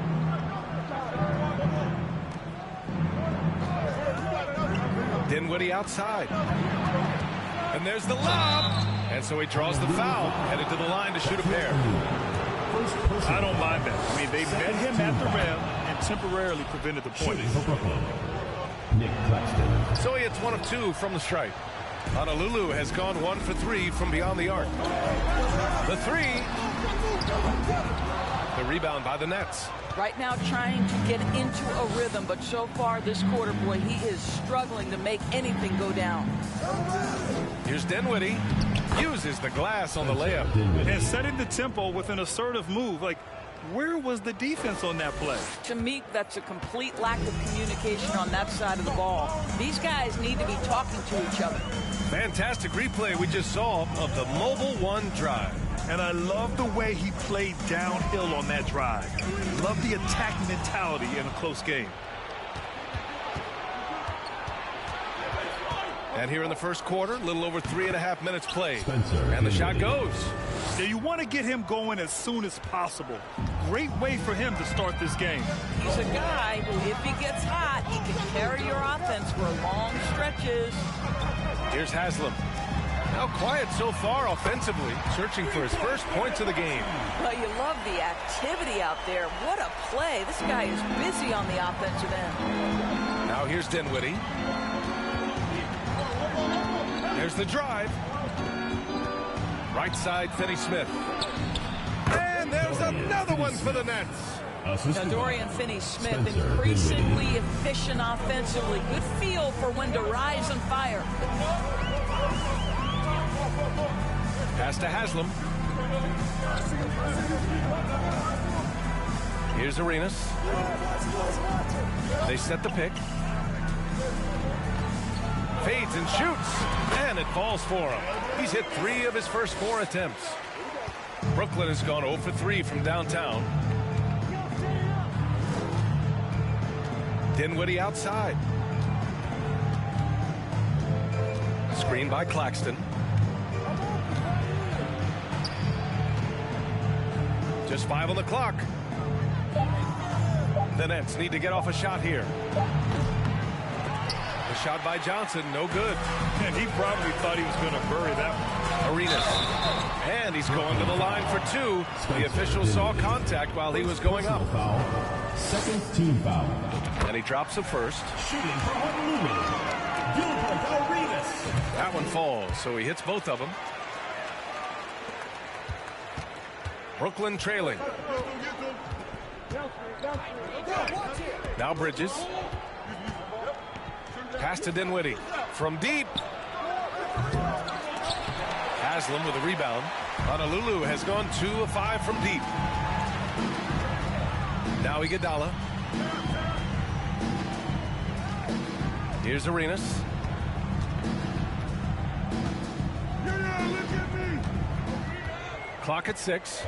Dinwiddie outside. And there's the lob. And so he draws the foul. Headed to the line to shoot a pair. I don't mind that. I mean, they met him at the rim and temporarily prevented the point. Nick Claxton. So he hits 1 of 2 from the stripe. Honolulu has gone 1 for 3 from beyond the arc. The 3. The rebound by the Nets. Right now trying to get into a rhythm, but so far this quarter, boy, he is struggling to make anything go down. Here's Dinwiddie. Uses the glass on the layup. And setting the tempo with an assertive move. Like, where was the defense on that play? To me, that's a complete lack of communication on that side of the ball. These guys need to be talking to each other. Fantastic replay we just saw of the Mobile One drive. And I love the way he played downhill on that drive. Love the attack mentality in a close game. And here in the first quarter, a little over 3.5 minutes played. And the shot goes. Yeah, you want to get him going as soon as possible. Great way for him to start this game. He's a guy who, if he gets hot, he can carry your offense for long stretches. Here's Haslam. Now quiet so far offensively, searching for his first points of the game. Well, you love the activity out there. What a play. This guy is busy on the offensive end. Now here's Dinwiddie. There's the drive. Right side, Finney-Smith. And there's another one for the Nets. Now, Dorian Finney-Smith increasingly efficient offensively. Good feel for when to rise and fire. Pass to Haslam. Here's Arenas. They set the pick. Fades and shoots. And it falls for him. He's hit 3 of his first 4 attempts. Brooklyn has gone 0 for 3 from downtown. Dinwiddie outside. Screen by Claxton. Just 5 on the clock. The Nets need to get off a shot here. The shot by Johnson, no good. And he probably thought he was going to bury that one. Arenas. And he's going to the line for 2. The official saw contact while he was going up. Second team foul. And he drops the first. Shooting for Honolulu, Gilbert Arenas. That one falls, so he hits both of them. Brooklyn trailing. Now Bridges. Pass to Dinwiddie. From deep. Haslam with a rebound. Honolulu has gone 2 of 5 from deep. Now Iguodala. Here's Arenas. Clock at 6.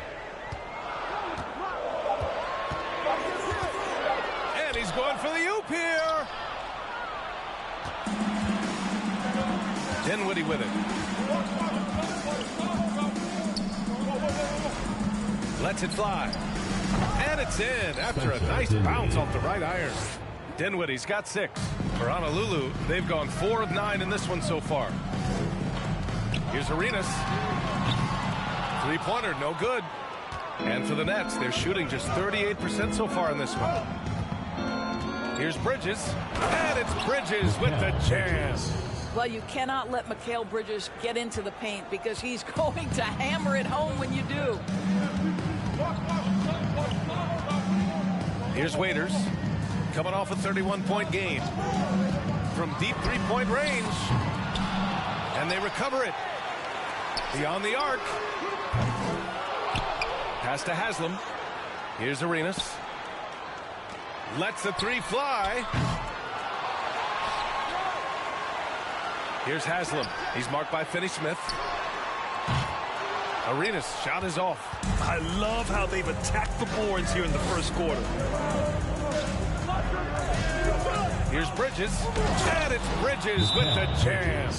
And he's going for the oop here. Dinwiddie with it. Lets it fly. And it's in after a nice bounce off the right iron. Dinwiddie's got 6. For Honolulu, they've gone 4 of 9 in this one so far. Here's Arenas. 3-pointer, no good. And for the Nets, they're shooting just 38% so far in this one. Here's Bridges, and it's Bridges with the jam. Well, you cannot let Mikal Bridges get into the paint because he's going to hammer it home when you do. Here's Waiters, coming off a 31-point game. From deep three-point range. And they recover it. Beyond the arc. Pass to Haslam. Here's Arenas. Lets the three fly. Here's Haslam. He's marked by Finney-Smith. Arenas' shot is off. I love how they've attacked the boards here in the first quarter. Here's Bridges, and it's Bridges with the jam.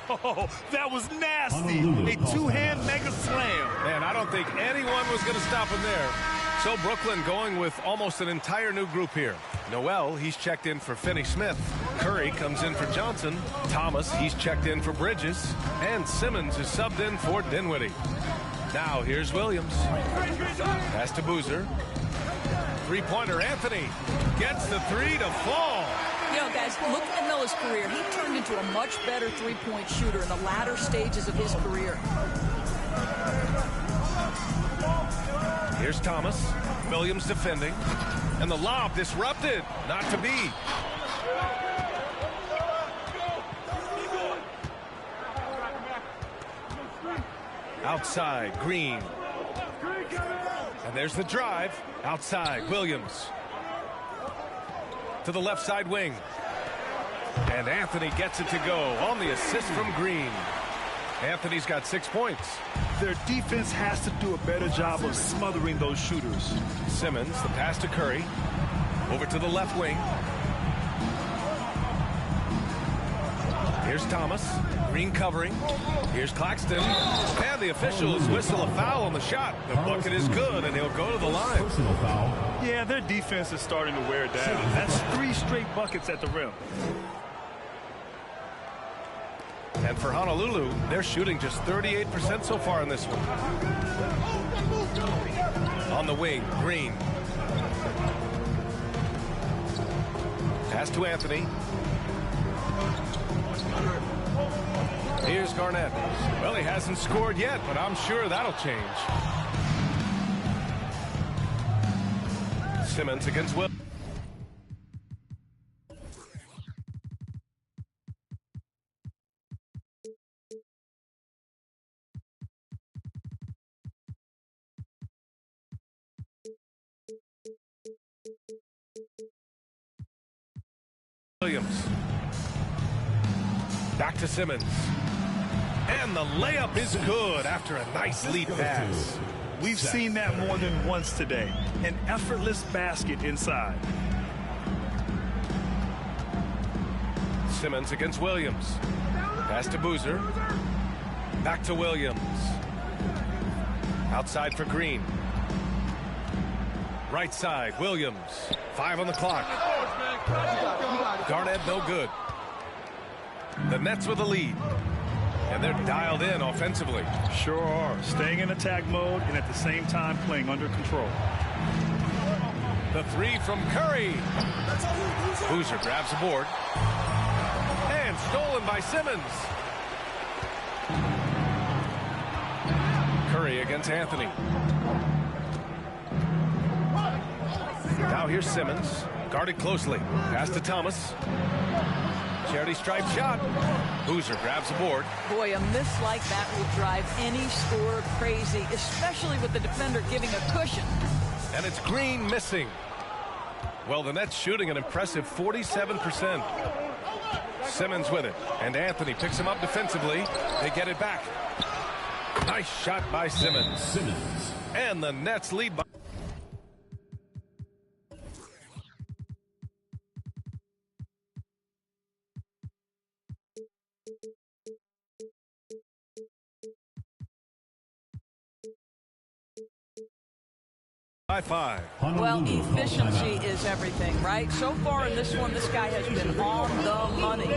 Oh, that was nasty. A two-hand mega slam. Man, I don't think anyone was going to stop him there. So Brooklyn going with almost an entire new group here. Noel, he's checked in for Finney-Smith. Curry comes in for Johnson. Thomas, he's checked in for Bridges. And Simmons is subbed in for Dinwiddie. Now here's Williams. Pass to Boozer. Three-pointer Anthony gets the three to fall. You know, guys, look at Melo's career. He turned into a much better three-point shooter in the latter stages of his career. Here's Thomas. Williams defending. And the lob disrupted. Not to be. Outside, Green. And there's the drive. Outside, Williams. To the left side wing. And Anthony gets it to go on the assist from Green. Anthony's got 6 points. Their defense has to do a better job of smothering those shooters. Simmons, the pass to Curry. Over to the left wing. Here's Thomas. Green covering. Here's Claxton. And the officials whistle a foul on the shot. The bucket is good, and he'll go to the line. Yeah, their defense is starting to wear down. That's 3 straight buckets at the rim. And for Honolulu, they're shooting just 38% so far in this one. On the wing, Green. Pass to Anthony. Here's Garnett. Well, he hasn't scored yet, but I'm sure that'll change. Simmons against Will. Williams. Back to Simmons. And the layup is good after a nice lead pass. We've seen that more than once today. An effortless basket inside. Simmons against Williams. Pass to Boozer. Back to Williams. Outside for Green. Right side, Williams. 5 on the clock. Garnett no good. The Nets with the lead. And they're dialed in offensively. Sure are. Staying in attack mode and at the same time playing under control. The three from Curry. Boozer grabs the board. And stolen by Simmons. Curry against Anthony. Now here's Simmons. Guarded closely. Pass to Thomas. Charity stripe shot. Boozer grabs the board. Boy, a miss like that will drive any scorer crazy, especially with the defender giving a cushion. And it's Green missing. Well, the Nets shooting an impressive 47%. Simmons with it. And Anthony picks him up defensively. They get it back. Nice shot by Simmons. And the Nets lead by... by 5. Well, efficiency is everything, right? So far in this one, this guy has been on the money.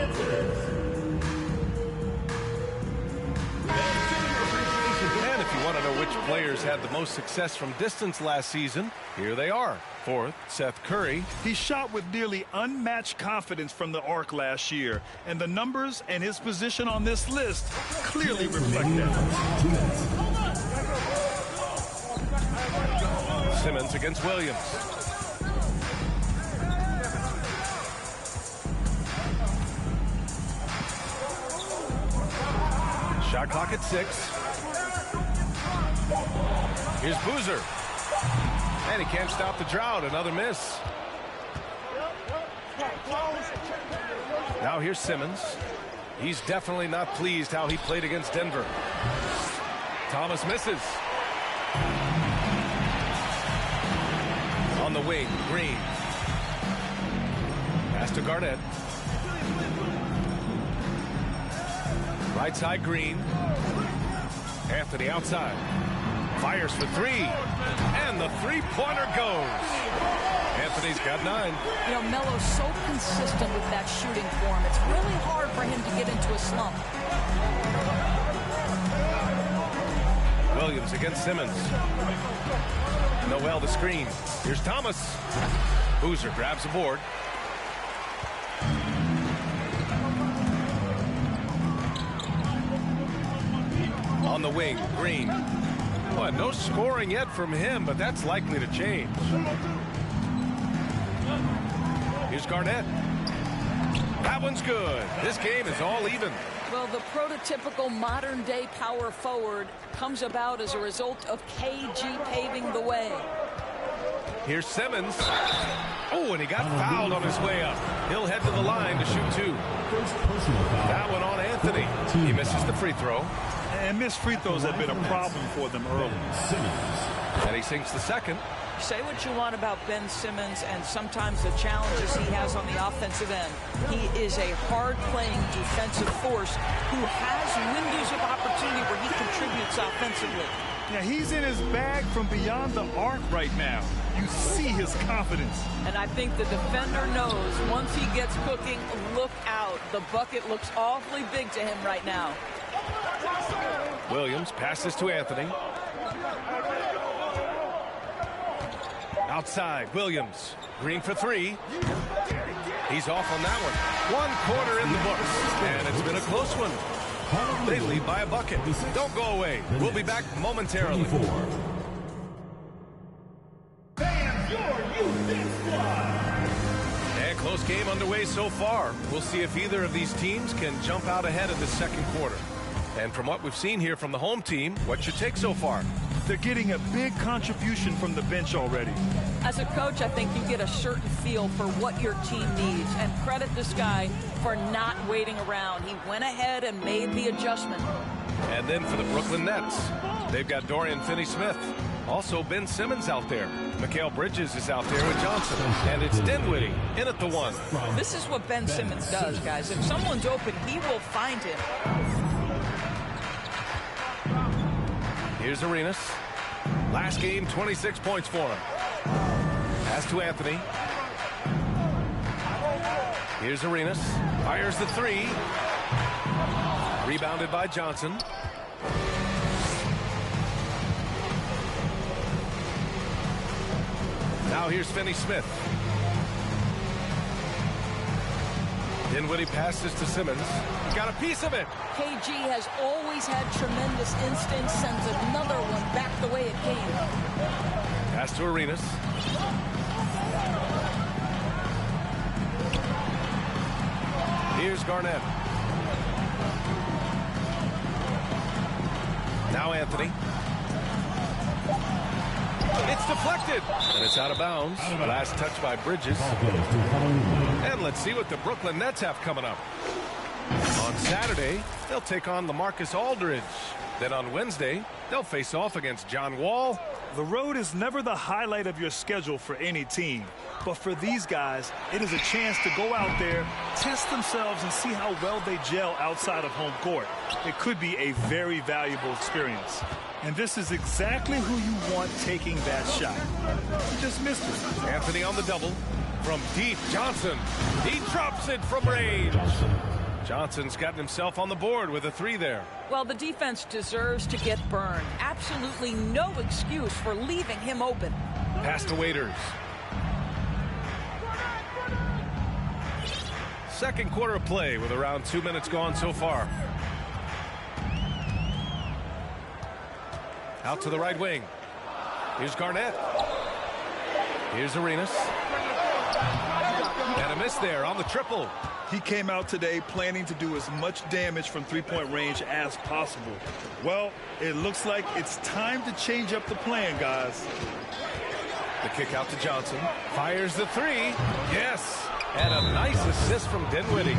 And if you want to know which players had the most success from distance last season, here they are. 4th, Seth Curry. He shot with nearly unmatched confidence from the arc last year, and the numbers and his position on this list clearly reflect that. Simmons against Williams. Shot clock at 6. Here's Boozer. And he can't stop the drought. Another miss. Now here's Simmons. He's definitely not pleased how he played against Denver. Thomas misses. On the wing, Green. Pass to Garnett. Right side, Green. Anthony outside. Fires for 3. And the three-pointer goes. Anthony's got 9. You know, Melo's so consistent with that shooting form. It's really hard for him to get into a slump. Williams against Simmons. Noel the screen. Here's Thomas. Boozer grabs the board. On the wing, Green. Well, no scoring yet from him, but that's likely to change. Here's Garnett. That one's good. This game is all even. Well, the prototypical modern-day power forward comes about as a result of KG paving the way. Here's Simmons. Oh, and he got fouled on his way up. He'll head to the line to shoot 2. That one on Anthony. He misses the free throw. And missed free throws have been a problem for them early. And he sinks the second. Say what you want about Ben Simmons and sometimes the challenges he has on the offensive end. He is a hard-playing defensive force who has windows of opportunity where he contributes offensively. Yeah, he's in his bag from beyond the arc right now. You see his confidence. And I think the defender knows once he gets cooking, look out. The bucket looks awfully big to him right now. Williams passes to Anthony. Outside, Williams. Green for 3. He's off on that one. 1 quarter in the books, and it's been a close one. They lead by a bucket. Don't go away. We'll be back momentarily. And close game underway so far. We'll see if either of these teams can jump out ahead in the second quarter. And from what we've seen here from the home team, what's your take so far? They're getting a big contribution from the bench already. As a coach, I think you get a certain feel for what your team needs. And credit this guy for not waiting around. He went ahead and made the adjustment. And then for the Brooklyn Nets, they've got Dorian Finney-Smith. Also Ben Simmons out there. Mikal Bridges is out there with Johnson. And it's Dinwiddie in at the 1. This is what Ben Simmons does, guys. If someone's open, he will find him. Here's Arenas. Last game, 26 points for him. Pass to Anthony. Here's Arenas. Fires the 3. Rebounded by Johnson. Now here's Finney-Smith. Dinwiddie passes to Simmons. He got a piece of it. KG has always had tremendous instincts, sends another one back the way it came. Pass to Arenas. Here's Garnett. Now Anthony. It's deflected, and it's out of bounds. Last touch by Bridges. And let's see what the Brooklyn Nets have coming up. On Saturday, they'll take on LaMarcus Aldridge. Then on Wednesday, they'll face off against John Wall. The road is never the highlight of your schedule for any team. But for these guys, it is a chance to go out there, test themselves, and see how well they gel outside of home court. It could be a very valuable experience. And this is exactly who you want taking that shot. You just missed it. Anthony on the double. From deep, Johnson. He drops it from range. Johnson's gotten himself on the board with a 3 there. Well, the defense deserves to get burned. Absolutely no excuse for leaving him open. Pass to Waiters. Second quarter of play with around 2 minutes gone so far. Out to the right wing. Here's Garnett. Here's Arenas. And a miss there on the triple. He came out today planning to do as much damage from three-point range as possible. Well, it looks like it's time to change up the plan, guys. The kick out to Johnson. Fires the 3. Yes. And a nice assist from Dinwiddie.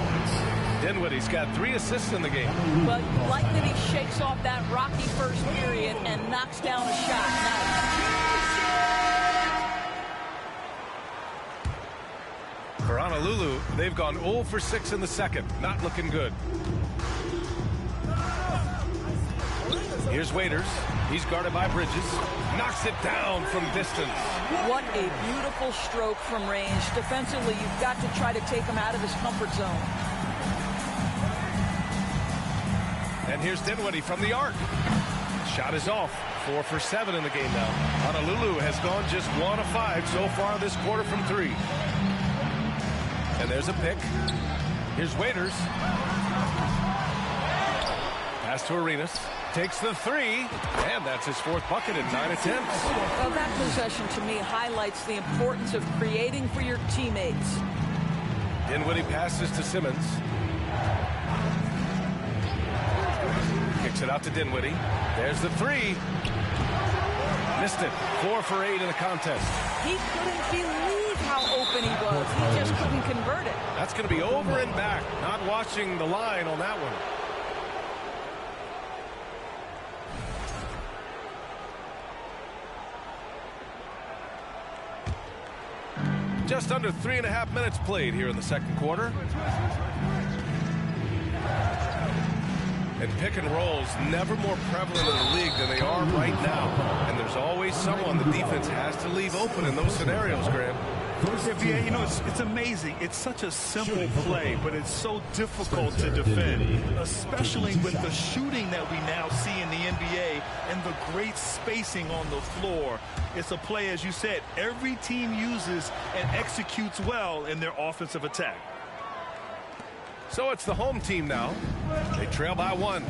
Dinwiddie's got 3 assists in the game. Well, you like that he shakes off that rocky first period and knocks down a shot. Nice. For Honolulu, they've gone 0 for 6 in the second. Not looking good. Here's Waiters. He's guarded by Bridges. Knocks it down from distance. What a beautiful stroke from range. Defensively, you've got to try to take him out of his comfort zone. And here's Dinwiddie from the arc. Shot is off. 4 for 7 in the game now. Honolulu has gone just 1 of 5 so far this quarter from 3. And there's a pick. Here's Waiters. Pass to Arenas. Takes the 3. And that's his 4th bucket in 9 attempts. Well, that possession to me highlights the importance of creating for your teammates. Dinwiddie passes to Simmons. Kicks it out to Dinwiddie. There's the 3. Missed it. 4 for 8 in the contest. He couldn't believe how open he was. He just couldn't convert it. That's going to be over and back. Not watching the line on that one. Just under 3.5 minutes played here in the second quarter. And pick and rolls never more prevalent in the league than they are right now. And there's always someone the defense has to leave open in those scenarios, Graham. Yeah, you know, it's amazing. It's such a simple play, but it's so difficult to defend, especially with the shooting that we now see in the NBA and the great spacing on the floor. It's a play, as you said, every team uses and executes well in their offensive attack. So it's the home team now. They trail by 1.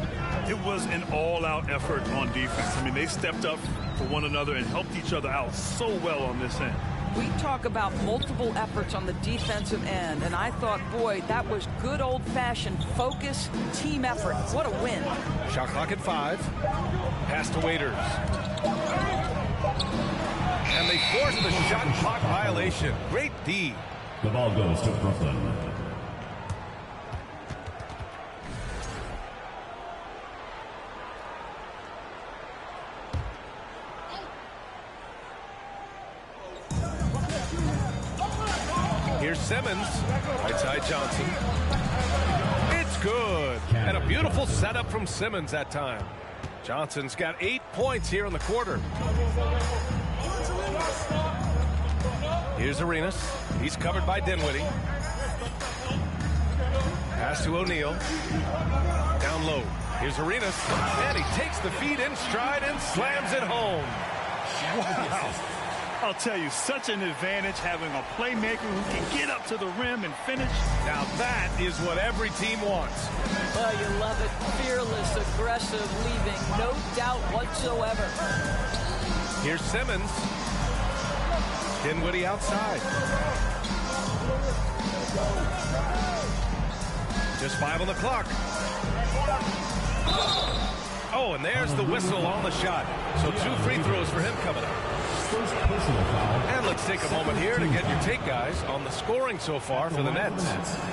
It was an all-out effort on defense. I mean, they stepped up for one another and helped each other out so well on this end. We talk about multiple efforts on the defensive end, and I thought, boy, that was good old-fashioned focus, team effort. What a win. Shot clock at 5. Pass to Waiters. And they force the shot clock violation. Great D. The ball goes to Brooklyn. Here's Simmons. Right side Johnson. It's good. And a beautiful setup from Simmons that time. Johnson's got 8 points here in the quarter. Here's Arenas. He's covered by Dinwiddie. Pass to O'Neal. Down low. Here's Arenas. And he takes the feed in stride and slams it home. Wow. I'll tell you, such an advantage having a playmaker who can get up to the rim and finish. Now that is what every team wants. Well, you love it. Fearless, aggressive, leaving no doubt whatsoever. Here's Simmons. Dinwiddie outside. Just 5 on the clock. Oh, and there's the whistle on the shot. So 2 free throws for him coming up. first personal foul. And let's take a moment here to get your take, guys, on the scoring so far for the Nets.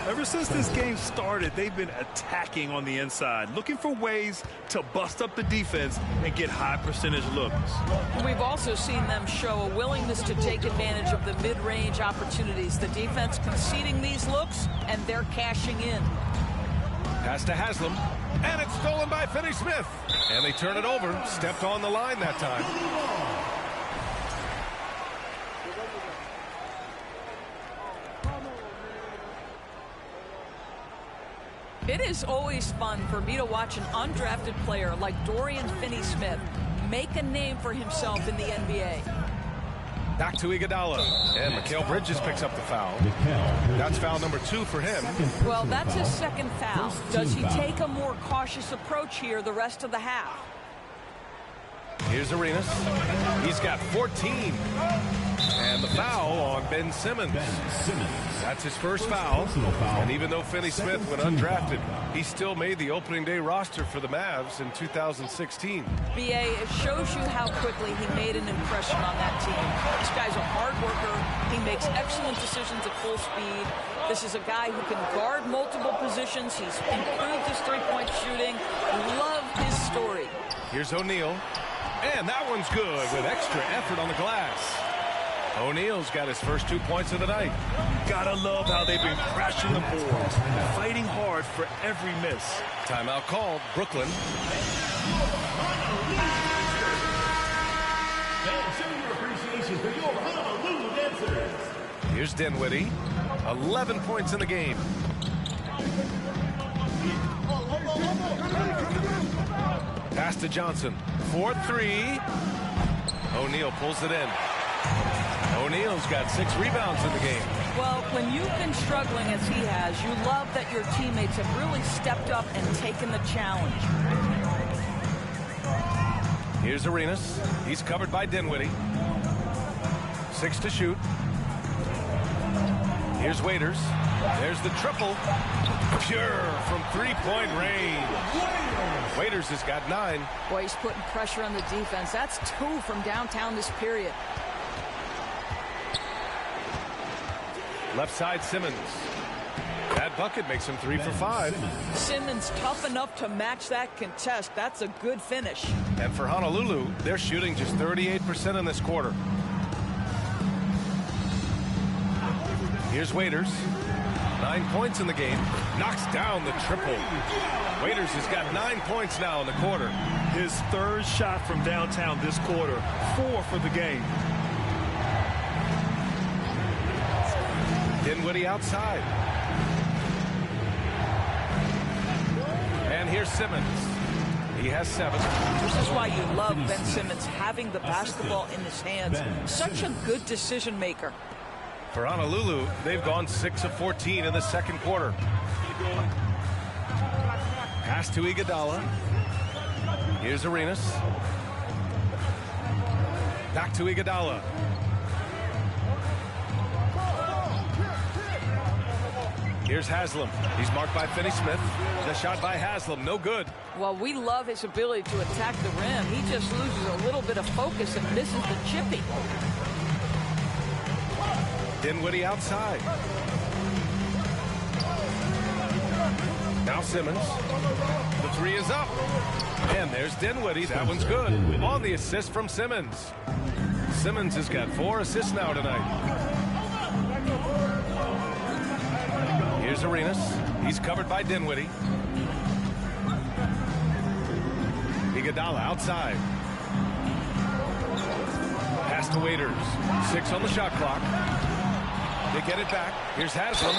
Ever since this game started, they've been attacking on the inside, looking for ways to bust up the defense and get high percentage looks. We've also seen them show a willingness to take advantage of the mid-range opportunities. The defense conceding these looks, and they're cashing in. Pass to Haslam, and it's stolen by Finney-Smith. And they turn it over, stepped on the line that time. It is always fun for me to watch an undrafted player like Dorian Finney-Smith make a name for himself in the NBA. Back to Iguodala, and Mikal Bridges picks up the foul. That's foul number 2 for him. Well, that's his second foul. Does he take a more cautious approach here the rest of the half? Here's Arenas. He's got 14. And the foul on Ben Simmons. That's his first foul. And even though Finney-Smith went undrafted, he still made the opening day roster for the Mavs in 2016. BA, it shows you how quickly he made an impression on that team. This guy's a hard worker. He makes excellent decisions at full speed. This is a guy who can guard multiple positions. He's improved his three-point shooting. Love his story. Here's O'Neal. And that one's good with extra effort on the glass. O'Neal's got his first 2 points of the night. Gotta love how they've been crashing the boards, fighting hard for every miss. Timeout called, Brooklyn. Here's Dinwiddie. 11 points in the game. Pass to Johnson. 4-3. O'Neal pulls it in. O'Neal's got 6 rebounds in the game. Well, when you've been struggling as he has, you love that your teammates have really stepped up and taken the challenge. Here's Arenas. He's covered by Dinwiddie. 6 to shoot. Here's Waiters. There's the triple. Pure from three-point range. Waiters has got 9. Boy, he's putting pressure on the defense. That's 2 from downtown this period. Left side, Simmons. That bucket makes him 3 for 5. Simmons tough enough to match that contest. That's a good finish. And for Honolulu, they're shooting just 38% in this quarter. Here's Waiters. 9 points in the game. Knocks down the triple. Waiters has got 9 points now in the quarter. His 3rd shot from downtown this quarter. 4 for the game. Dinwiddie outside. And here's Simmons. He has 7. This is why you love Ben Simmons having the basketball in his hands. Such a good decision maker. For Honolulu, they've gone 6 of 14 in the second quarter. Pass to Iguodala. Here's Arenas. Back to Iguodala. Here's Haslam. He's marked by Finney-Smith. The shot by Haslam, no good. Well, we love his ability to attack the rim. He just loses a little bit of focus and misses the chippy. Dinwiddie outside. Now Simmons. The 3 is up. And there's Dinwiddie. That one's good. On the assist from Simmons. Simmons has got 4 assists now tonight. Here's Arenas. He's covered by Dinwiddie. Iguodala outside. Pass to Waiters. 6 on the shot clock. They get it back. Here's Haslam.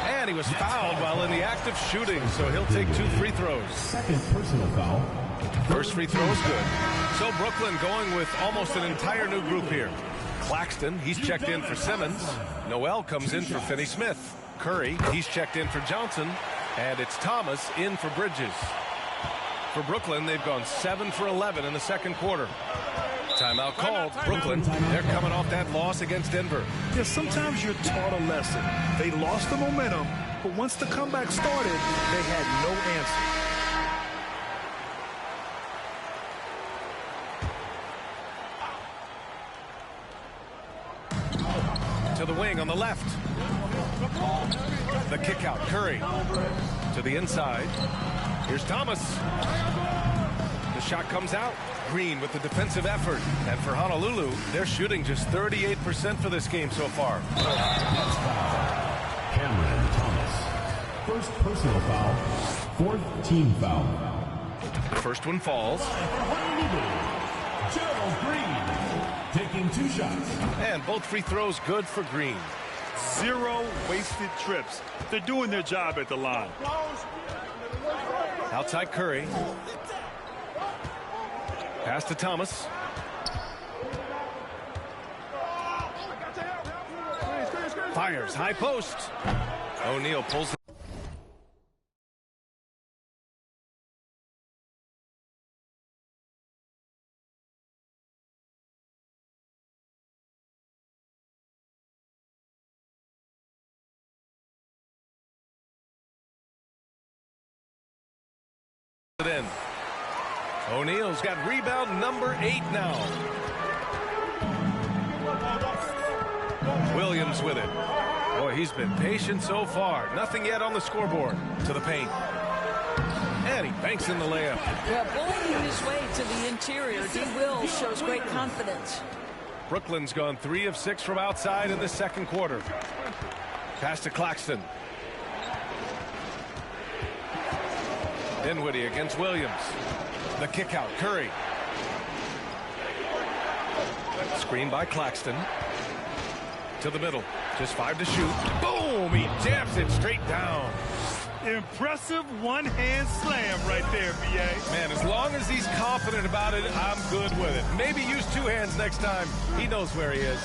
And he was fouled while in the act of shooting, so he'll take 2 free throws. Second personal foul. First free throw is good. So Brooklyn going with almost an entire new group here. Claxton, he's checked in for Simmons. Noel comes in for Finney-Smith. Curry, he's checked in for Johnson. And it's Thomas in for Bridges. For Brooklyn, they've gone 7 for 11 in the second quarter. Timeout called. Brooklyn, they're coming off that loss against Denver. Yeah, sometimes you're taught a lesson. They lost the momentum, but once the comeback started, they had no answer. To the wing on the left. The kick out, Curry. To the inside. Here's Thomas. The shot comes out. Green with the defensive effort. And for Honolulu, they're shooting just 38% for this game so far. Cameron Thomas. First personal foul. Fourth team foul. First one falls. Gerald Green taking 2 shots. And both free throws good for Green. 0 wasted trips. They're doing their job at the line. Outside Curry. Pass to Thomas. Fires, high post. O'Neal pulls it in. O'Neal's got rebound number 8 now. Williams with it. Boy, he's been patient so far. Nothing yet on the scoreboard. To the paint. And he banks in the layup. Yeah, bullying his way to the interior. D. Will shows great confidence. Brooklyn's gone 3 of 6 from outside in the second quarter. Pass to Claxton. Dinwiddie against Williams. The kick out, Curry. Screen by Claxton. To the middle. Just 5 to shoot. Boom! He jams it straight down. Impressive one-hand slam right there, B.A. Man, as long as he's confident about it, I'm good with it. Maybe use 2 hands next time. He knows where he is.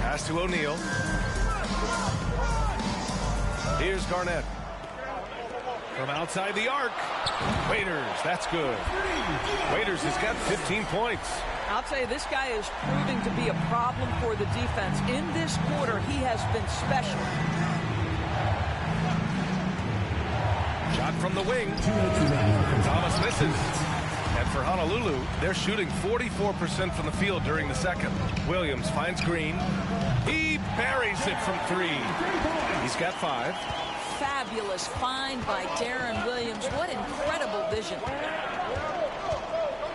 Pass to O'Neal. Here's Garnett. From outside the arc. Waiters, that's good. Waiters has got 15 points. I'll tell you, this guy is proving to be a problem for the defense. In this quarter, he has been special. Shot from the wing. Thomas misses. And for Honolulu, they're shooting 44% from the field during the second. Williams finds Green. He buries it from 3. He's got 5. Fabulous find by Darren Williams. What incredible vision.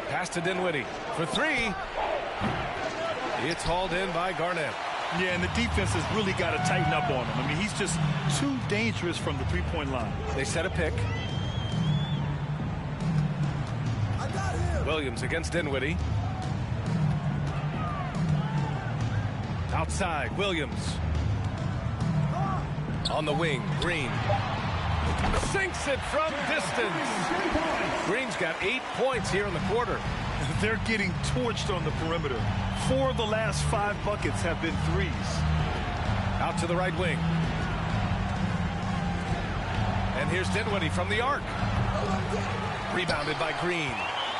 Pass to Dinwiddie for 3. It's hauled in by Garnett. Yeah, and the defense has really got to tighten up on him. I mean, he's just too dangerous from the three-point line. They set a pick. Williams against Dinwiddie. Outside, Williams. On the wing, Green. Sinks it from distance. Green's got 8 points here in the quarter. They're getting torched on the perimeter. 4 of the last 5 buckets have been threes. Out to the right wing. And here's Dinwiddie from the arc. Rebounded by Green.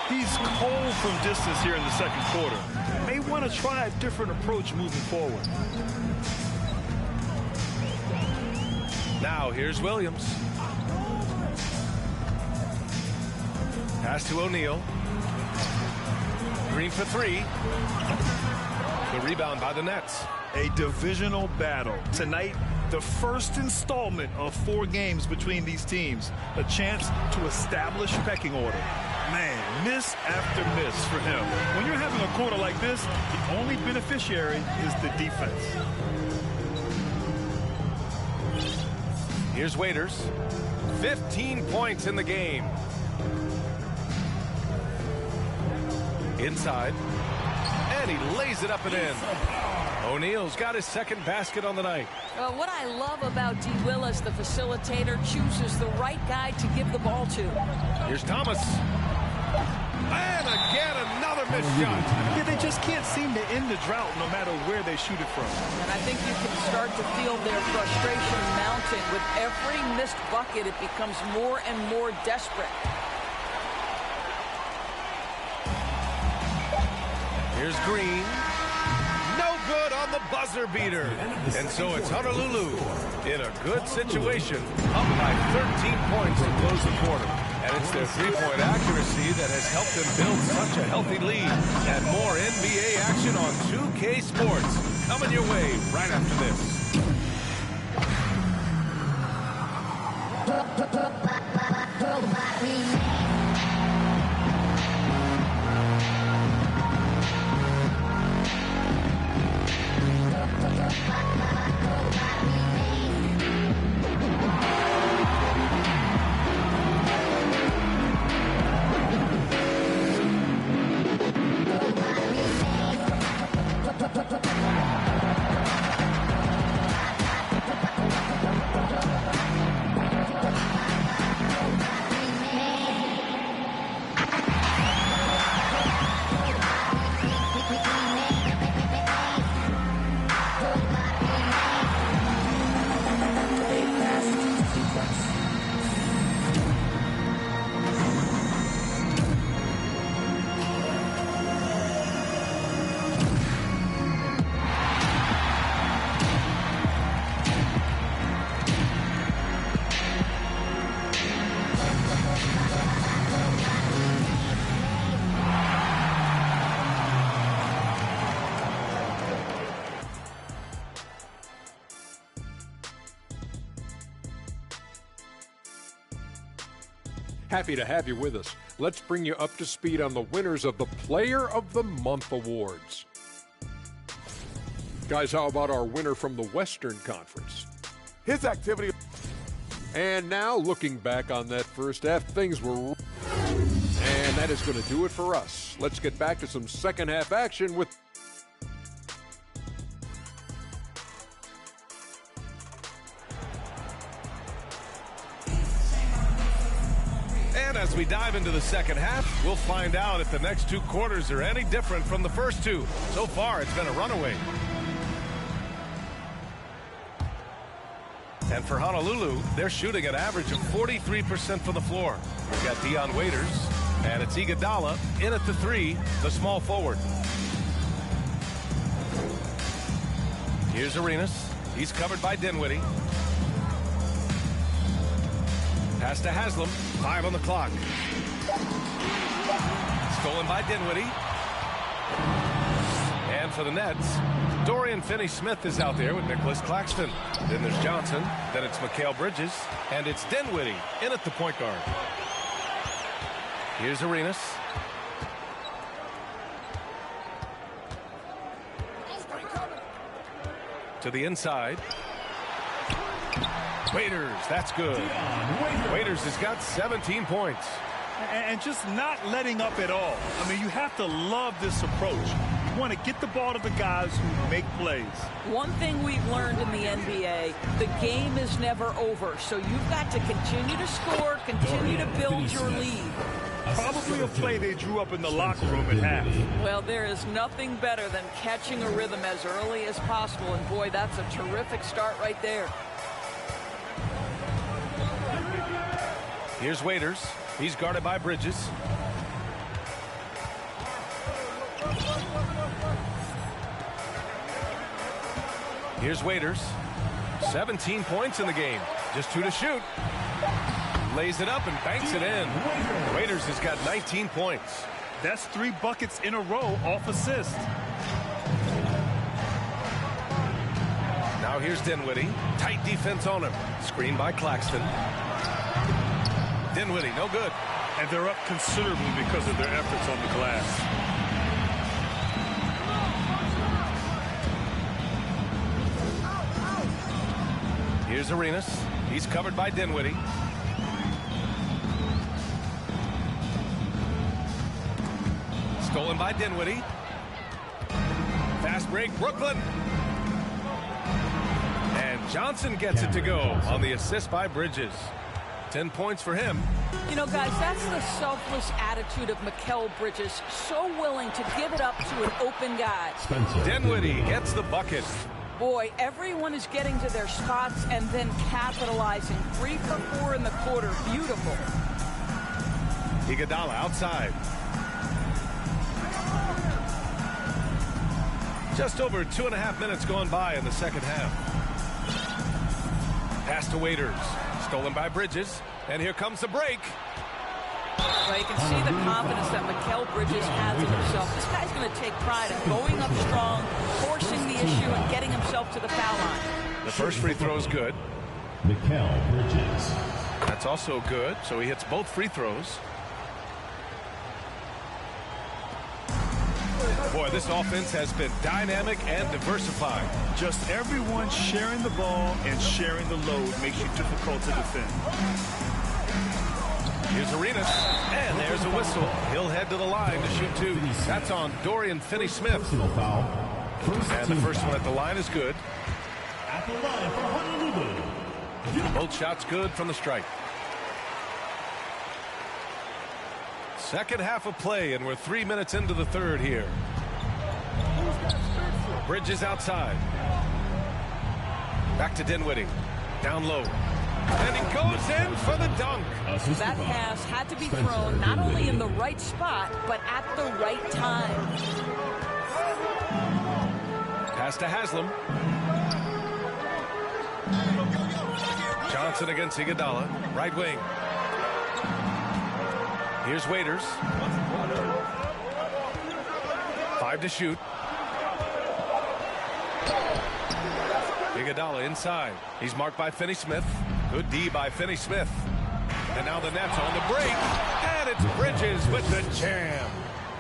He's cold from distance here in the second quarter. May want to try a different approach moving forward. Now here's Williams. Pass to O'Neal. Green for 3. The rebound by the Nets. A divisional battle. Tonight, the first installment of 4 games between these teams. A chance to establish pecking order. Man, miss after miss for him. When you're having a quarter like this, the only beneficiary is the defense. Here's Waiters. 15 points in the game. Inside. And he lays it up and in. O'Neal's got his second basket on the night. What I love about D. Will as the facilitator, chooses the right guy to give the ball to. Here's Thomas. And again, another missed shot. Yeah, they just can't seem to end the drought no matter where they shoot it from. And I think you can start to feel their frustration mounting. With every missed bucket, it becomes more and more desperate. Here's Green. No good on the buzzer beater. And so it's Honolulu in a good situation, up by 13 points to close the quarter. And it's their three-point accuracy that has helped them build such a healthy lead. And more NBA action on 2K Sports. Coming your way right after this. Happy to have you with us. Let's bring you up to speed on the winners of the Player of the Month Awards. Guys, how about our winner from the Western Conference? His activity. And now, looking back on that first half, things were... And that is going to do it for us. Let's get back to some second half action with... And as we dive into the second half, we'll find out if the next two quarters are any different from the first two. So far, it's been a runaway. And for Honolulu, they're shooting an average of 43% from the floor. We've got Dion Waiters, and it's Iguodala in at the three, the small forward. Here's Arenas. He's covered by Dinwiddie. Pass to Haslam. 5 on the clock. Stolen by Dinwiddie. And for the Nets, Dorian Finney-Smith is out there with Nicholas Claxton. Then there's Johnson. Then it's Mikal Bridges. And it's Dinwiddie in at the point guard. Here's Arenas. To the inside. Waiters, that's good. Waiters has got 17 points. And just not letting up at all. I mean, you have to love this approach. You want to get the ball to the guys who make plays. One thing we've learned in the NBA, the game is never over. So you've got to continue to score, continue to build your lead. Probably a play they drew up in the locker room at half. Well, there is nothing better than catching a rhythm as early as possible. And boy, that's a terrific start right there. Here's Waiters. He's guarded by Bridges. Here's Waiters. 17 points in the game. Just 2 to shoot. Lays it up and banks it in. Waiters has got 19 points. That's 3 buckets in a row off assist. Now here's Dinwiddie. Tight defense on him. Screen by Claxton. Dinwiddie, no good. And they're up considerably because of their efforts on the glass. Here's Arenas. He's covered by Dinwiddie. Stolen by Dinwiddie. Fast break, Brooklyn. And Johnson gets it to go on the assist by Bridges. 10 points for him. You know, guys, that's the selfless attitude of Mikal Bridges. So willing to give it up to an open guy. Dinwiddie gets the bucket. Boy, everyone is getting to their spots and then capitalizing. 3 for 4 in the quarter. Beautiful. Iguodala outside. Just over 2.5 minutes gone by in the second half. Pass to Waiters. Stolen by Bridges. And here comes the break. Well, you can see the confidence that Mikal Bridges has in himself. This guy's going to take pride in going up strong, forcing the issue and getting himself to the foul line. The first free throw is good. Mikal Bridges. That's also good, so he hits both free throws. Boy, this offense has been dynamic and diversified. Just everyone sharing the ball and sharing the load makes you difficult to defend. Here's Arenas, and there's a whistle. He'll head to the line to shoot two. That's on Dorian Finney-Smith. And the first one at the line is good. At the line for Honolulu. Both shots good from the stripe. Second half of play, and we're 3 minutes into the third here. Bridges outside. Back to Dinwiddie. Down low. And he goes in for the dunk. That pass had to be thrown not only in the right spot, but at the right time. Pass to Haslam. Johnson against Iguodala. Right wing. Here's Waiters. 5 to shoot. Iguodala inside. He's marked by Finney-Smith. Good D by Finney-Smith. And now the Nets on the break. And it's Bridges with the jam.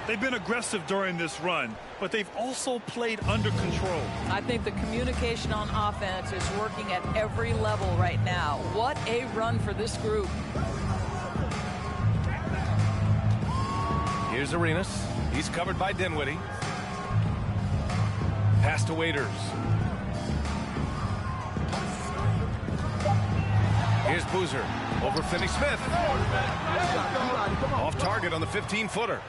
They've been aggressive during this run, but they've also played under control. I think the communication on offense is working at every level right now. What a run for this group. Here's Arenas. He's covered by Dinwiddie. Pass to Waiters. Here's Boozer over Finney-Smith. Off target on the 15-footer.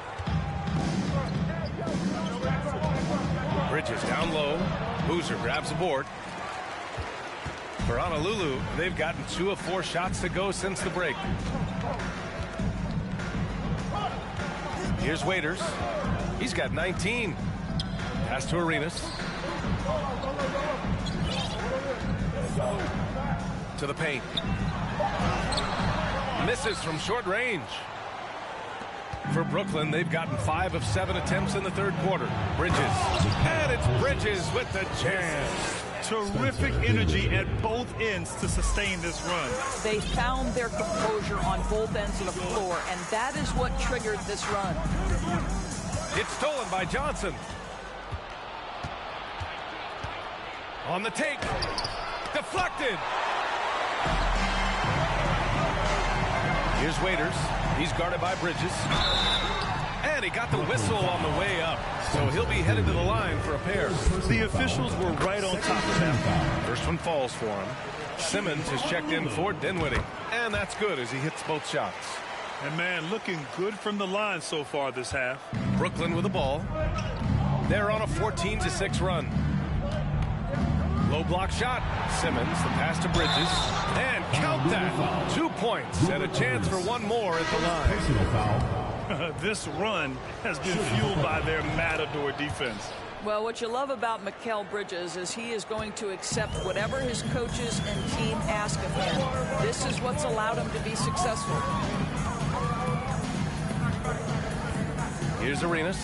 Bridges down low. Boozer grabs the board. For Honolulu, they've gotten 2 of 4 shots to go since the break. Here's Waiters. He's got 19. Pass to Arenas. To the paint. Misses from short range. For Brooklyn, they've gotten 5 of 7 attempts in the third quarter. Bridges. And it's Bridges with the jam. Terrific energy at both ends to sustain this run. They found their composure on both ends of the floor, and that is what triggered this run. It's stolen by Johnson. On the take. Deflected. Here's Waiters. He's guarded by Bridges. And he got the whistle on the way up. So he'll be headed to the line for a pair. The officials were right on top of that. First one falls for him. Simmons has checked in for Dinwiddie. And that's good as he hits both shots. And man, looking good from the line so far this half. Brooklyn with the ball. They're on a 14-6 run. Low block shot. Simmons, the pass to Bridges. And count that. 2 points and a chance for one more at the line. This run has been fueled by their matador defense. Well, what you love about Mikal Bridges is he is going to accept whatever his coaches and team ask of him. This is what's allowed him to be successful. Here's Arenas.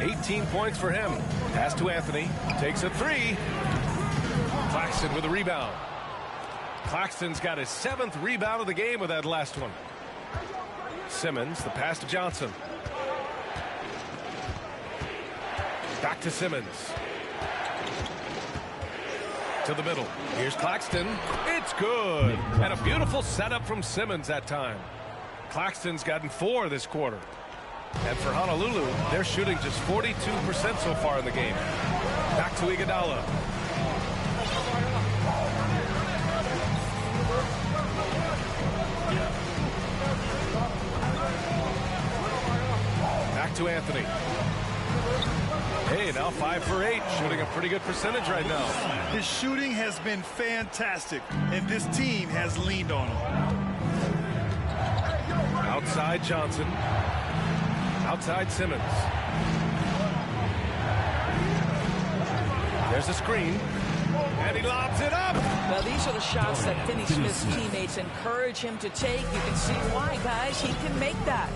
18 points for him. Pass to Anthony. Takes a 3. Claxton with a rebound. Claxton's got his 7th rebound of the game with that last one. Simmons, the pass to Johnson. Back to Simmons. To the middle. Here's Claxton. It's good. And a beautiful setup from Simmons that time. Claxton's gotten 4 this quarter. And for Honolulu, they're shooting just 42% so far in the game. Back to Iguodala. Back to Anthony. Hey, now 5 for 8, shooting a pretty good percentage right now. His shooting has been fantastic, and this team has leaned on him. Outside Johnson. Outside Simmons. There's a screen. And he lobs it up. Well, these are the shots that Finney-Smith's teammates encourage him to take. You can see why, guys. He can make that.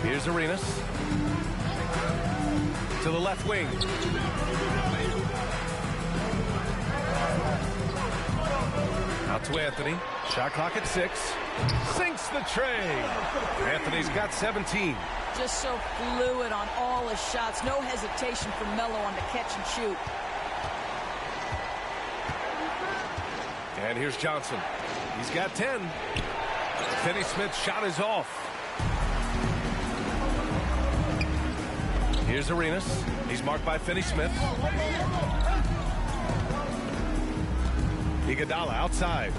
Here's Arenas. to the left wing. Out to Anthony. Shot clock at 6. Sinks the tray. Anthony's got 17. Just so fluid on all his shots. No hesitation for Melo on the catch and shoot. And here's Johnson. He's got 10. Finney-Smith's shot is off. Here's Arenas. He's marked by Finney-Smith. Iguodala outside.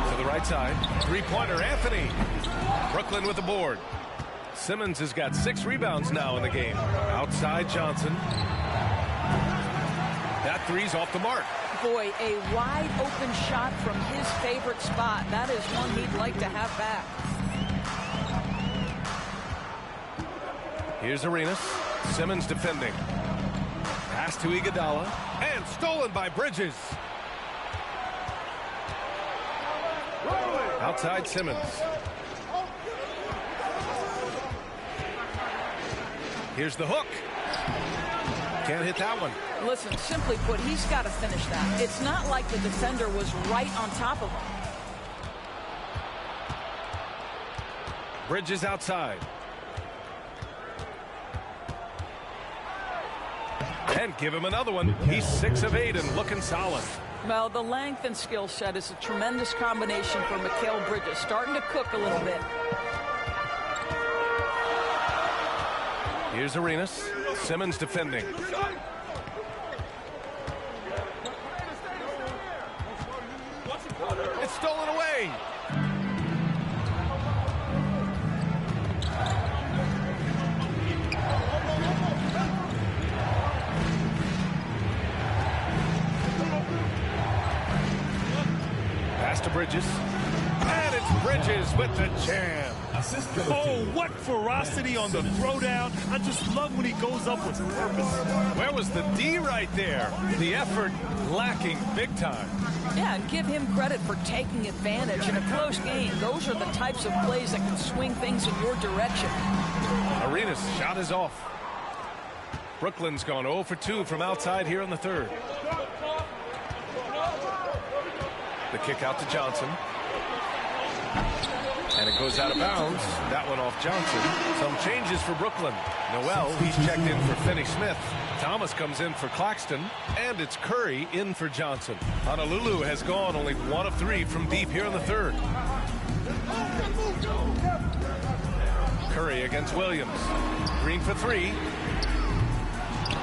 To the right side. Three-pointer, Anthony. Brooklyn with the board. Simmons has got 6 rebounds now in the game. Outside Johnson. That three's off the mark. Boy, a wide open shot from his favorite spot. That is one he'd like to have back. Here's Arenas. Simmons defending. Pass to Iguodala. And stolen by Bridges. Outside Simmons. Here's the hook. Can't hit that one. Listen, simply put, he's got to finish that. It's not like the defender was right on top of him. Bridges outside. And give him another one. He's 6 of 8 and looking solid. Well, the length and skill set is a tremendous combination for Mikal Bridges. Starting to cook a little bit. Here's Arenas. Simmons defending. It's stolen away. Pass to Bridges. And it's Bridges with the jam. Oh, what ferocity on the throwdown. I just love when he goes up with purpose. Where was the D right there? The effort lacking big time. Yeah, and give him credit for taking advantage in a close game. Those are the types of plays that can swing things in your direction. Arenas' shot is off. Brooklyn's gone 0 for 2 from outside here in the third. The kick out to Johnson. And it goes out of bounds. That one off Johnson. Some changes for Brooklyn. Noel, he's checked in for Finney-Smith. Thomas comes in for Claxton. And it's Curry in for Johnson. Honolulu has gone only 1 of 3 from deep here in the third. Curry against Williams. Green for 3.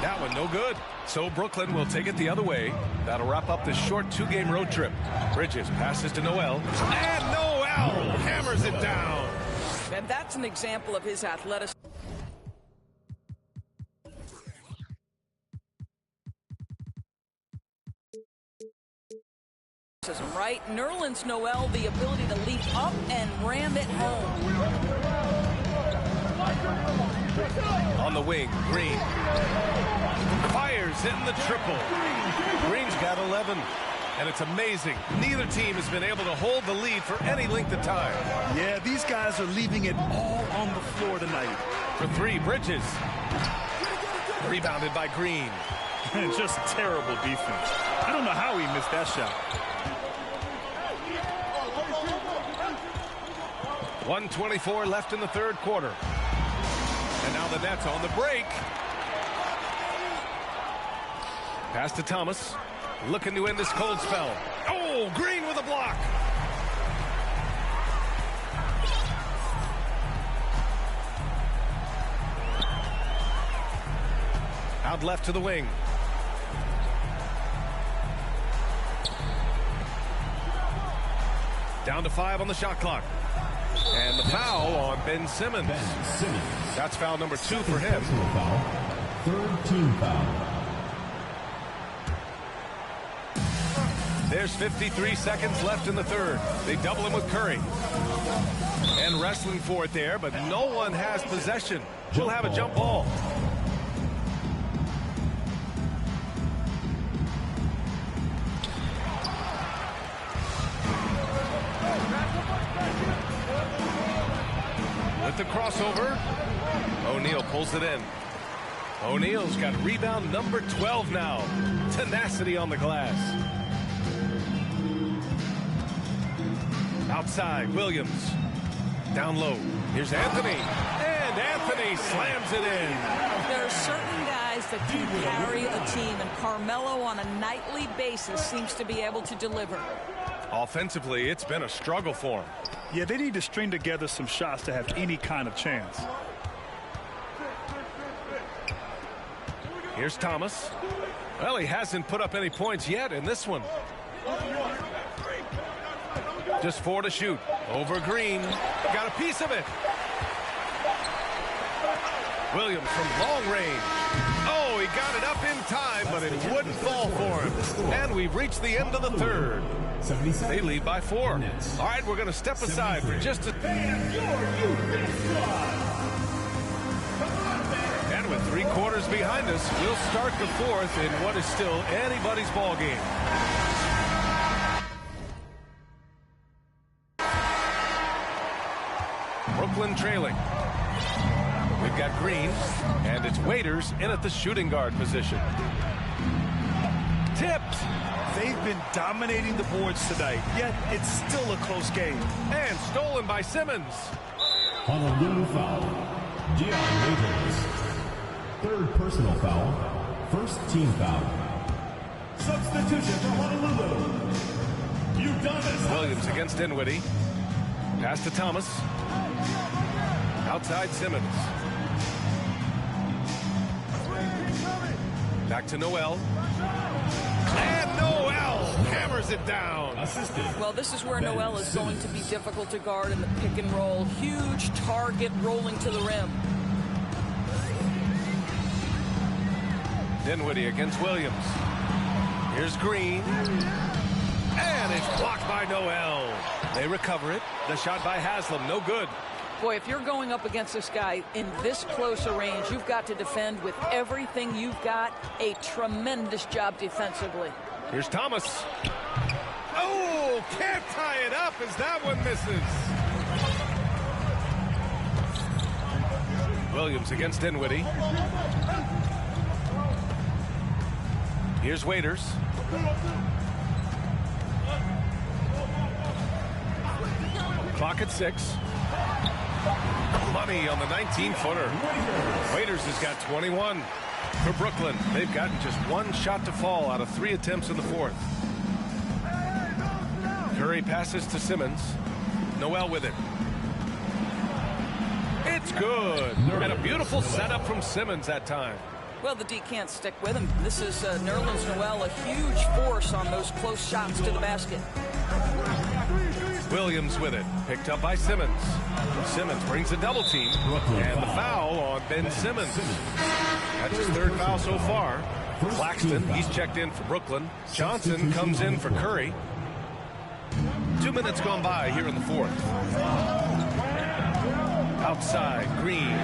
That one no good. So Brooklyn will take it the other way. That'll wrap up this short 2-game road trip. Bridges passes to Noel. And Noel hammers it down. And that's an example of his athleticism. Right? Nerlens Noel, the ability to leap up and ram it home. On the wing, Green. Fires in the triple. Green's got 11. And it's amazing. Neither team has been able to hold the lead for any length of time. Yeah, these guys are leaving it all on the floor tonight. For 3, Bridges. Rebounded by Green. Just terrible defense. I don't know how he missed that shot. 1:24 left in the third quarter. And now the Nets on the break. Pass to Thomas. Looking to end this cold spell. Oh, Green with a block. Out left to the wing. Down to 5 on the shot clock. And the foul on Ben Simmons. That's foul number 2 for him. Third team foul. There's 53 seconds left in the third. They double him with Curry. And wrestling for it there, but no one has possession. We'll have a jump ball. With the crossover, O'Neal pulls it in. O'Neal's got rebound number 12 now. Tenacity on the glass. Outside, Williams. Down low. Here's Anthony. And Anthony slams it in. There are certain guys that can carry a team, and Carmelo on a nightly basis seems to be able to deliver. Offensively, it's been a struggle for him. Yeah, they need to string together some shots to have any kind of chance. Here's Thomas. Well, he hasn't put up any points yet in this one. Just 4 to shoot. Over Green. Got a piece of it. Williams from long range. Oh, he got it up in time, but it wouldn't fall for him. And we've reached the end of the third. They lead by 4. All right, we're going to step aside for just a... And with 3 quarters behind us, we'll start the 4th in what is still anybody's ball game. Brooklyn trailing. We've got Green, and it's Waiters in at the shooting guard position. Tipped. They've been dominating the boards tonight, yet it's still a close game. And stolen by Simmons. Honolulu foul. Dion Waiters. 3rd personal foul. 1st team foul. Substitution for Honolulu. Udonis Williams against Dinwiddie. Pass to Thomas. Outside Simmons. Back to Noel. And Noel hammers it down. Well, this is where Noel is going to be difficult to guard in the pick and roll. Huge target rolling to the rim. Dinwiddie against Williams. Here's Green. And it's blocked by Noel. They recover it. The shot by Haslam, no good. Boy, if you're going up against this guy in this close a range, you've got to defend with everything you've got. A tremendous job defensively. Here's Thomas. Oh, can't tie it up as that one misses. Williams against Dinwiddie. Here's Waiters. Clock at 6. Money on the 19-footer. Waiters has got 21. For Brooklyn, they've gotten just 1 shot to fall out of 3 attempts in the 4th. Curry passes to Simmons. Noel with it. It's good. And a beautiful setup from Simmons that time. Well, the D can't stick with him. This is Nerlens Noel, a huge force on those close shots to the basket. Williams with it. Picked up by Simmons. Simmons brings a double team. And the foul on Ben Simmons. That's his 3rd foul so far. Claxton, he's checked in for Brooklyn. Johnson comes in for Curry. 2 minutes gone by here in the 4th. Outside, Green.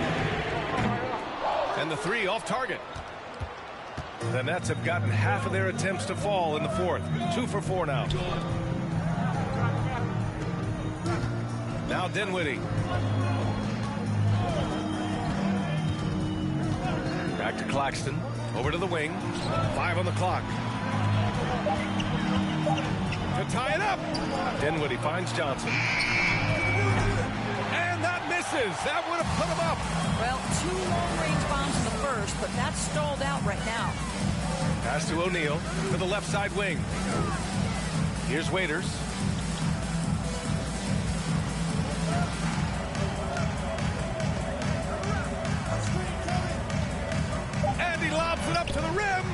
And the 3 off target. The Nets have gotten half of their attempts to fall in the 4th. 2 for 4 now. Now Dinwiddie. Back to Claxton. Over to the wing. 5 on the clock. To tie it up. Dinwiddie finds Johnson. And that misses. That would have put him up. Well, 2 long-range bombs in the 1st, but that's stalled out right now. Pass to O'Neal to the left side wing. Here's Waiters. And he lobs it up to the rim.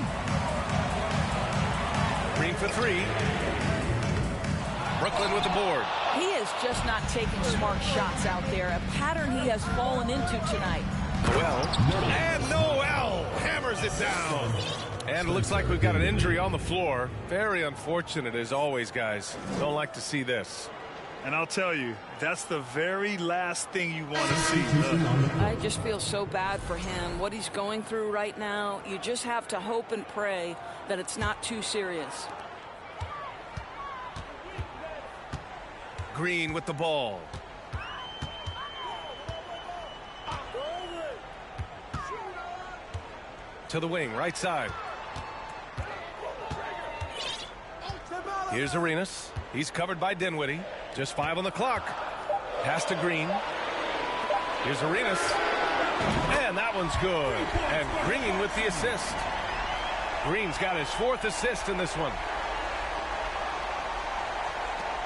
Green for 3. Brooklyn with the board. He is just not taking smart shots out there. A pattern he has fallen into tonight. Noel. And Noel hammers it down. And it looks like we've got an injury on the floor. Very unfortunate as always, guys. Don't like to see this. And I'll tell you, that's the very last thing you want to see. I just feel so bad for him. What he's going through right now, you just have to hope and pray that it's not too serious. Green with the ball. To the wing, right side. Here's Arenas. He's covered by Dinwiddie. Just 5 on the clock. Pass to Green. Here's Arenas. And that one's good. And Green with the assist. Green's got his 4th assist in this one.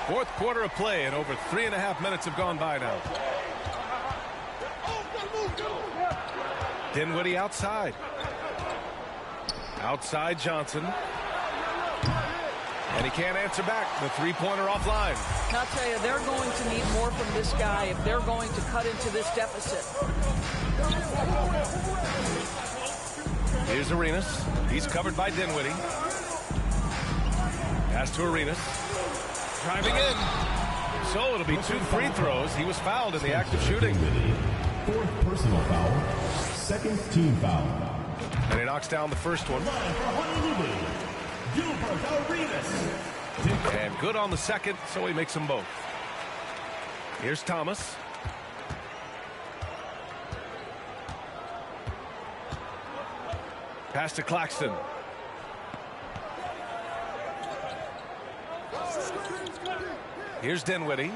4th quarter of play, and over 3.5 minutes have gone by now. Dinwiddie outside. Outside Johnson. And he can't answer back. The three-pointer offline. I'll tell you, they're going to need more from this guy if they're going to cut into this deficit. Here's Arenas. He's covered by Dinwiddie. Pass to Arenas. Driving in. So it'll be 2 free throws. He was fouled in the act of shooting. 4th personal foul. 2nd team foul. And he knocks down the first one. And good on the second, so he makes them both. Here's Thomas. Pass to Claxton. Here's Dinwiddie.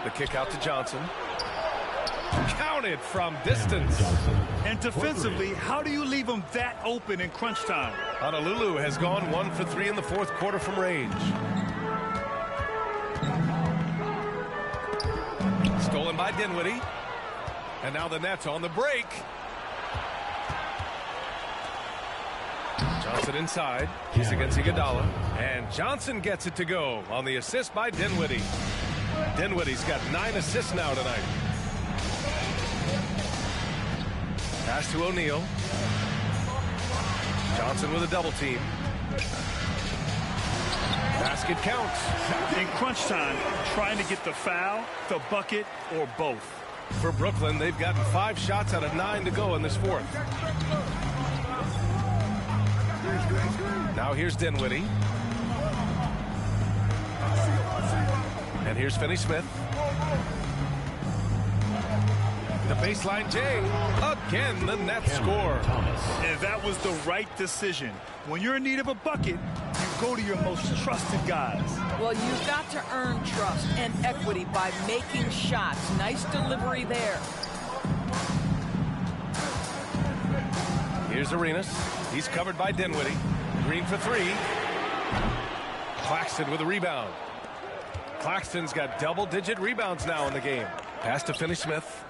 The kick out to Johnson. Counted from distance. And defensively, how do you leave them that open in crunch time? Honolulu has gone 1 for 3 in the 4th quarter from range. Stolen by Dinwiddie. And now the Nets on the break. Johnson inside. He's against Iguodala. And Johnson gets it to go on the assist by Dinwiddie. Dinwiddie's got 9 assists now tonight. Pass to O'Neal. Johnson with a double team. Basket counts. In crunch time, trying to get the foul, the bucket, or both. For Brooklyn, they've gotten 5 shots out of 9 to go in this 4th. Now here's Dinwiddie. And here's Finney-Smith. The baseline J. Again, the Nets score. And that was the right decision. When you're in need of a bucket, you go to your most trusted guys. Well, you've got to earn trust and equity by making shots. Nice delivery there. Here's Arenas. He's covered by Dinwiddie. Green for 3. Claxton with a rebound. Claxton's got double-digit rebounds now in the game. Pass to Finney-Smith.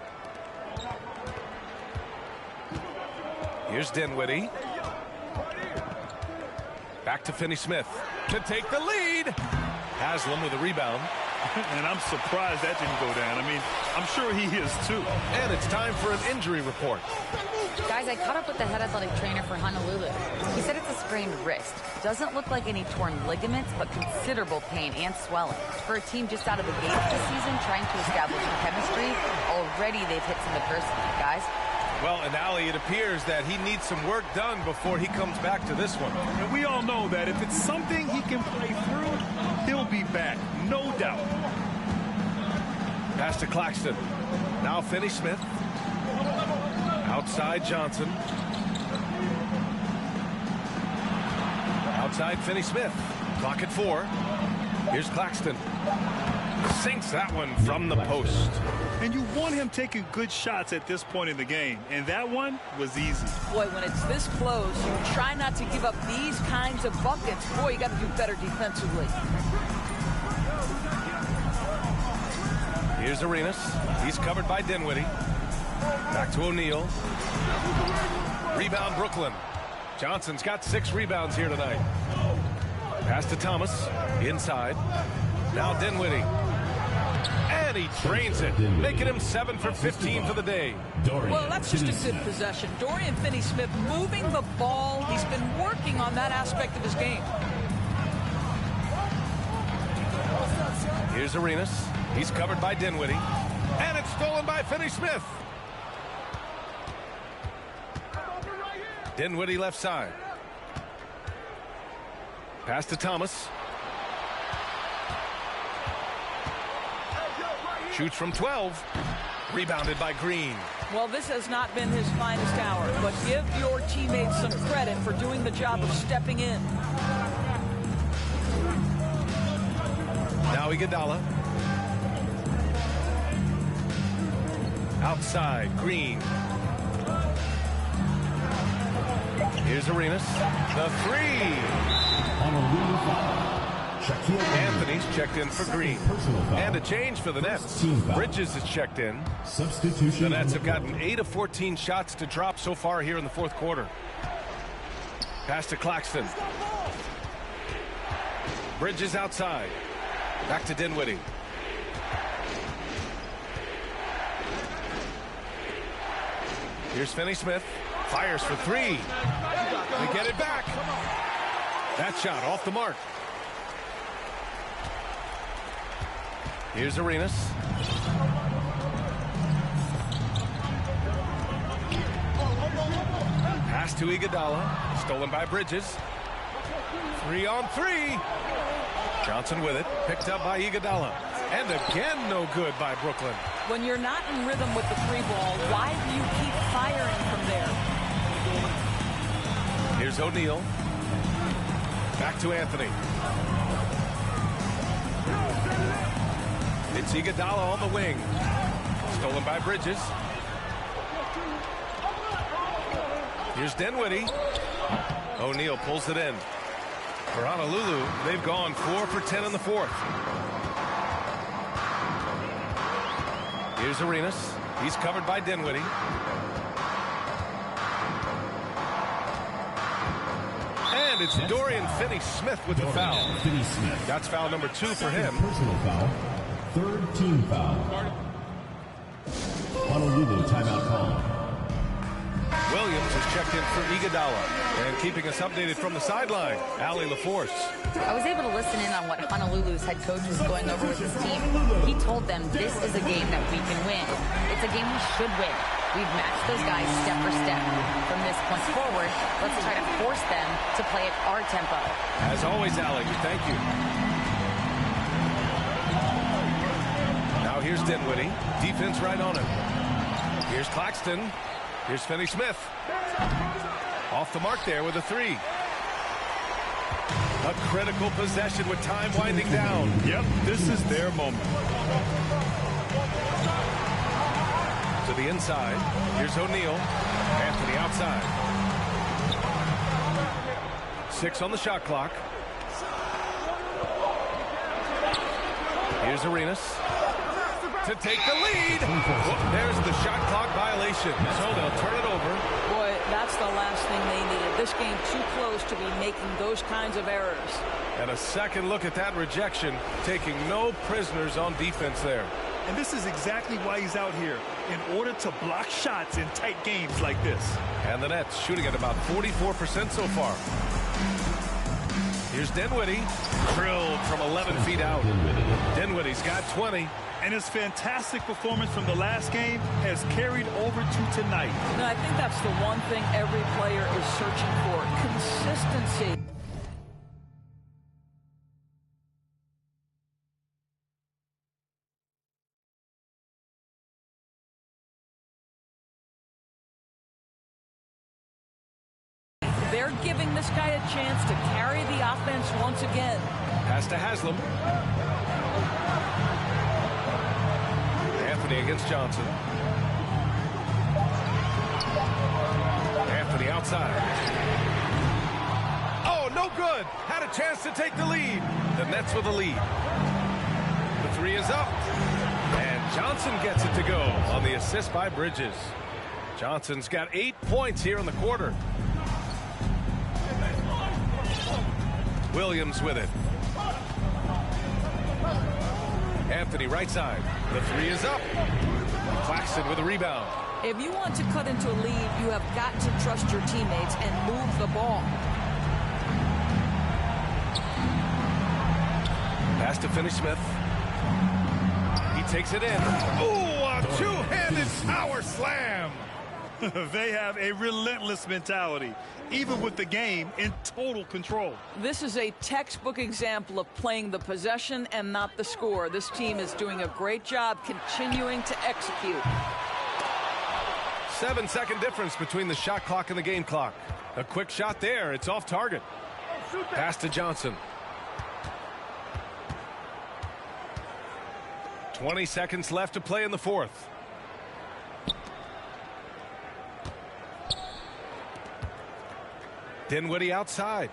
Here's Dinwiddie. Back to Finney-Smith to take the lead. Haslam with a rebound. And I'm surprised that didn't go down. I mean, I'm sure he is too. And it's time for an injury report. Guys, I caught up with the head athletic trainer for Honolulu. He said it's a sprained wrist. Doesn't look like any torn ligaments, but considerable pain and swelling. For a team just out of the gate this season trying to establish chemistry, already they've hit some adversity. Guys? Well, and Ali, it appears that he needs some work done before he comes back to this one. And we all know that if it's something he can play through, he'll be back, no doubt. Pass to Claxton. Now Finney-Smith. Outside Johnson. Outside Finney-Smith. Clock at 4. Here's Claxton. Sinks that one from the post. And you want him taking good shots at this point in the game. And that one was easy. Boy, when it's this close, you try not to give up these kinds of buckets. Boy, you got to do better defensively. Here's Arenas. He's covered by Dinwiddie. Back to O'Neal. Rebound Brooklyn. Johnson's got 6 rebounds here tonight. Pass to Thomas. Inside. Now Dinwiddie. And he drains it, making him 7 for 15 for the day. Well, that's just a good possession. Dorian Finney-Smith moving the ball. He's been working on that aspect of his game. Here's Arenas. He's covered by Dinwiddie. And it's stolen by Finney-Smith. Dinwiddie left side. Pass to Thomas. Shoots from 12. Rebounded by Green. Well, this has not been his finest hour, but give your teammates some credit for doing the job of stepping in. Now Iguodala. Outside, Green. Here's Arenas. The three. Anthony's checked in for Green. And a change for the Nets. Bridges is checked in. Substitution. The Nets have gotten 8 of 14 shots to drop so far here in the fourth quarter. Pass to Claxton. Bridges outside. Back to Dinwiddie. Here's Finney-Smith. Fires for three. They get it back. That shot off the mark. Here's Arenas. Pass to Iguodala. Stolen by Bridges. 3-on-3. Johnson with it. Picked up by Iguodala. And again, no good by Brooklyn. When you're not in rhythm with the three ball, why do you keep firing from there? Here's O'Neal. Back to Anthony. It's Iguodala on the wing. Stolen by Bridges. Here's Dinwiddie. O'Neal pulls it in. For Honolulu, they've gone 4 for 10 in the fourth. Here's Arenas. He's covered by Dinwiddie. And it's Dorian Finney-Smith with the foul. Finney-Smith. That's foul number 2 for him. Personal foul. Third team foul. Honolulu timeout call. Williams has checked in for Iguodala. And keeping us updated from the sideline, Allie LaForce. I was able to listen in on what Honolulu's head coach was going over with his team. He told them this is a game that we can win. It's a game we should win. We've matched those guys step for step. From this point forward, let's try to force them to play at our tempo. As always, Allie, thank you. Now here's Dinwiddie. Defense right on him. Here's Claxton. Here's Finney-Smith. Off the mark there with a three. A critical possession with time winding down. Yep, this is their moment. To the inside. Here's O'Neal. Anthony outside. 6 on the shot clock. Here's Arenas to take the lead. Well, there's the shot clock violation. So they'll turn it over. Boy, that's the last thing they needed. This game too close to be making those kinds of errors. And a second look at that rejection, taking no prisoners on defense there. And this is exactly why he's out here, in order to block shots in tight games like this. And the Nets shooting at about 44% so far. Here's Dinwiddie, drilled from 11 feet out. Dinwiddie's got 20. And his fantastic performance from the last game has carried over to tonight. No, I think that's the one thing every player is searching for, consistency. They're giving this guy a chance to carry the offense once again. Pass to Haslam. Anthony against Johnson. Anthony outside. Oh, no good. Had a chance to take the lead. The Nets with the lead. The three is up. And Johnson gets it to go on the assist by Bridges. Johnson's got 8 points here in the quarter. Williams with it. Anthony right side. The three is up. Claxton with a rebound. If you want to cut into a lead, you have got to trust your teammates and move the ball. Pass to Finney-Smith. He takes it in. Ooh, a two-handed power slam. They have a relentless mentality, even with the game in total control. This is a textbook example of playing the possession and not the score. This team is doing a great job continuing to execute. 7-second difference between the shot clock and the game clock. A quick shot there. It's off target. Pass to Johnson. 20 seconds left to play in the fourth. Dinwiddie outside.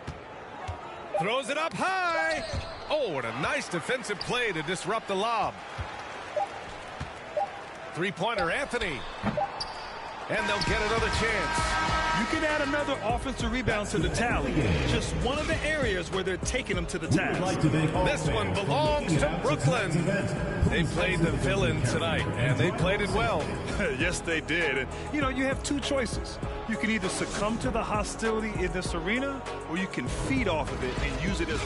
Throws it up high. Oh, what a nice defensive play to disrupt the lob. Three-pointer, Anthony. And they'll get another chance. You can add another offensive rebound to the tally. Just one of the areas where they're taking them to the task. This one belongs to Brooklyn. They played the villain tonight, and they played it well. Yes, they did. And, you know, you have two choices. You can either succumb to the hostility in this arena, or you can feed off of it and use it as...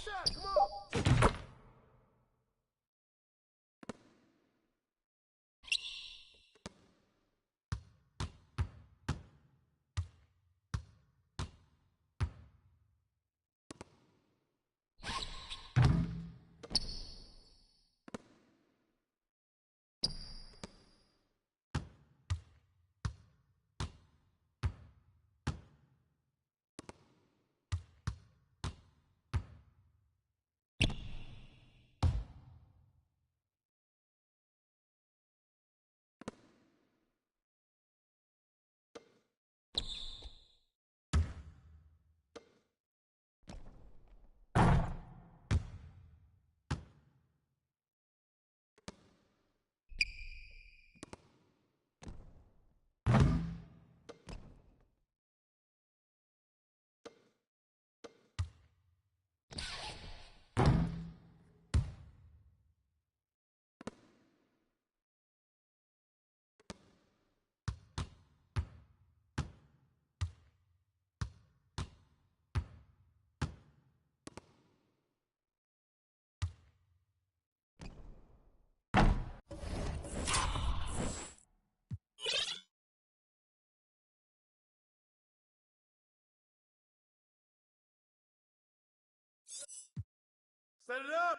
shot. Come on. Set it up.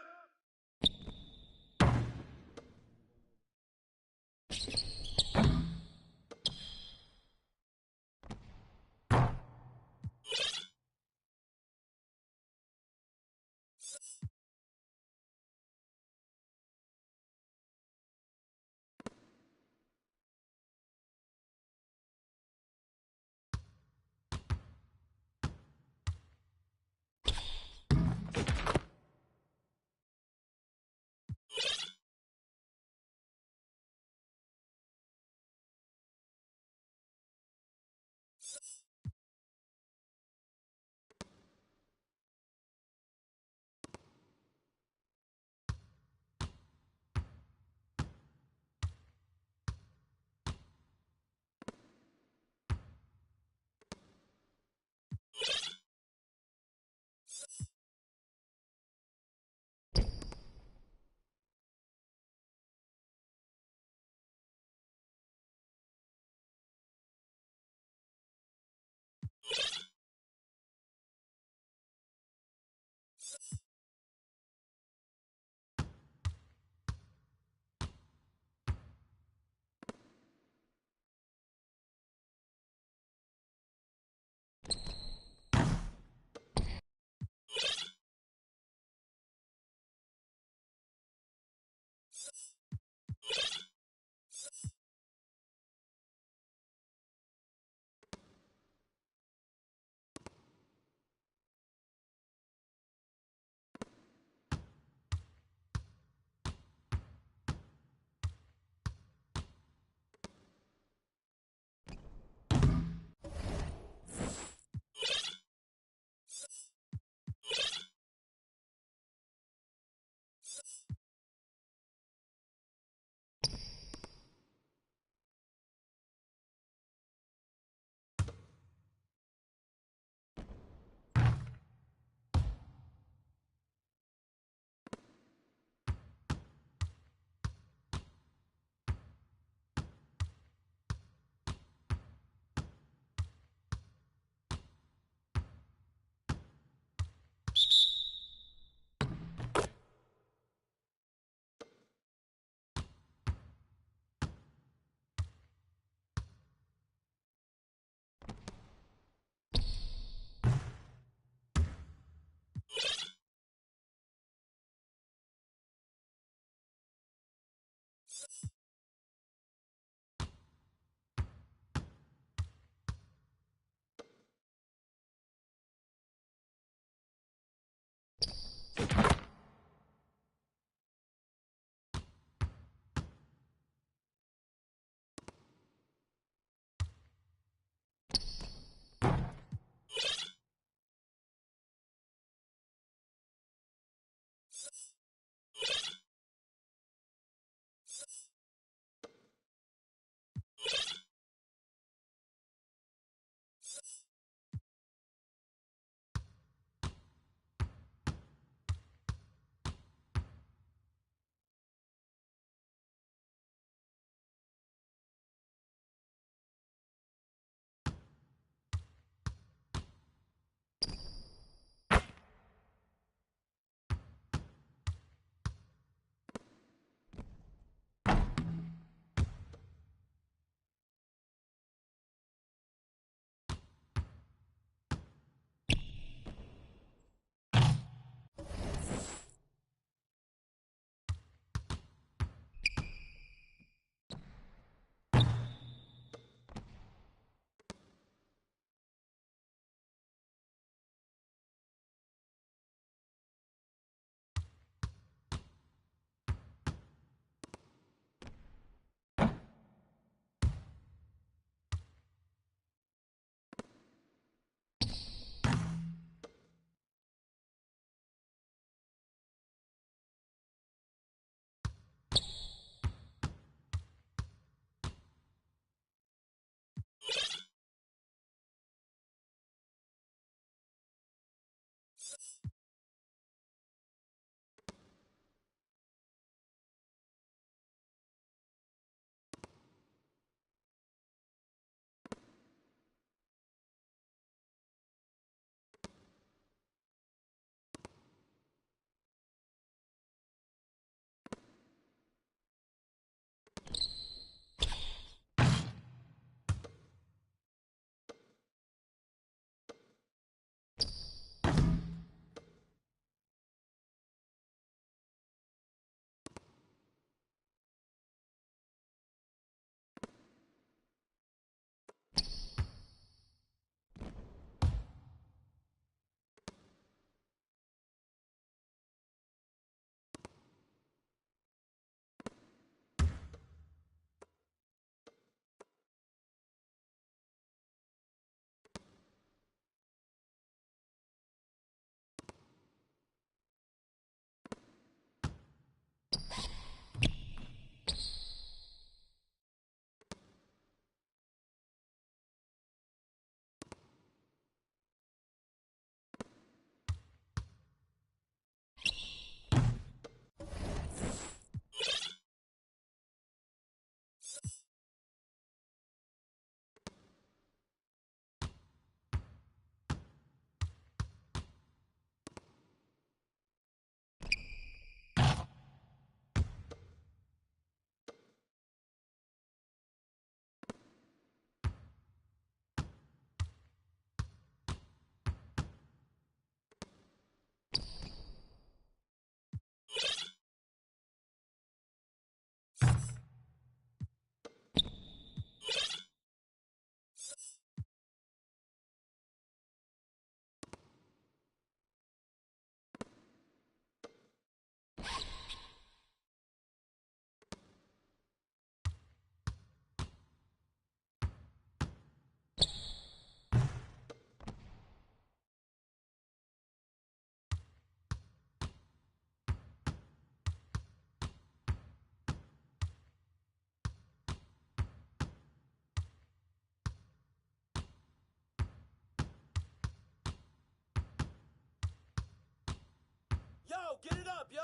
get it up, yo.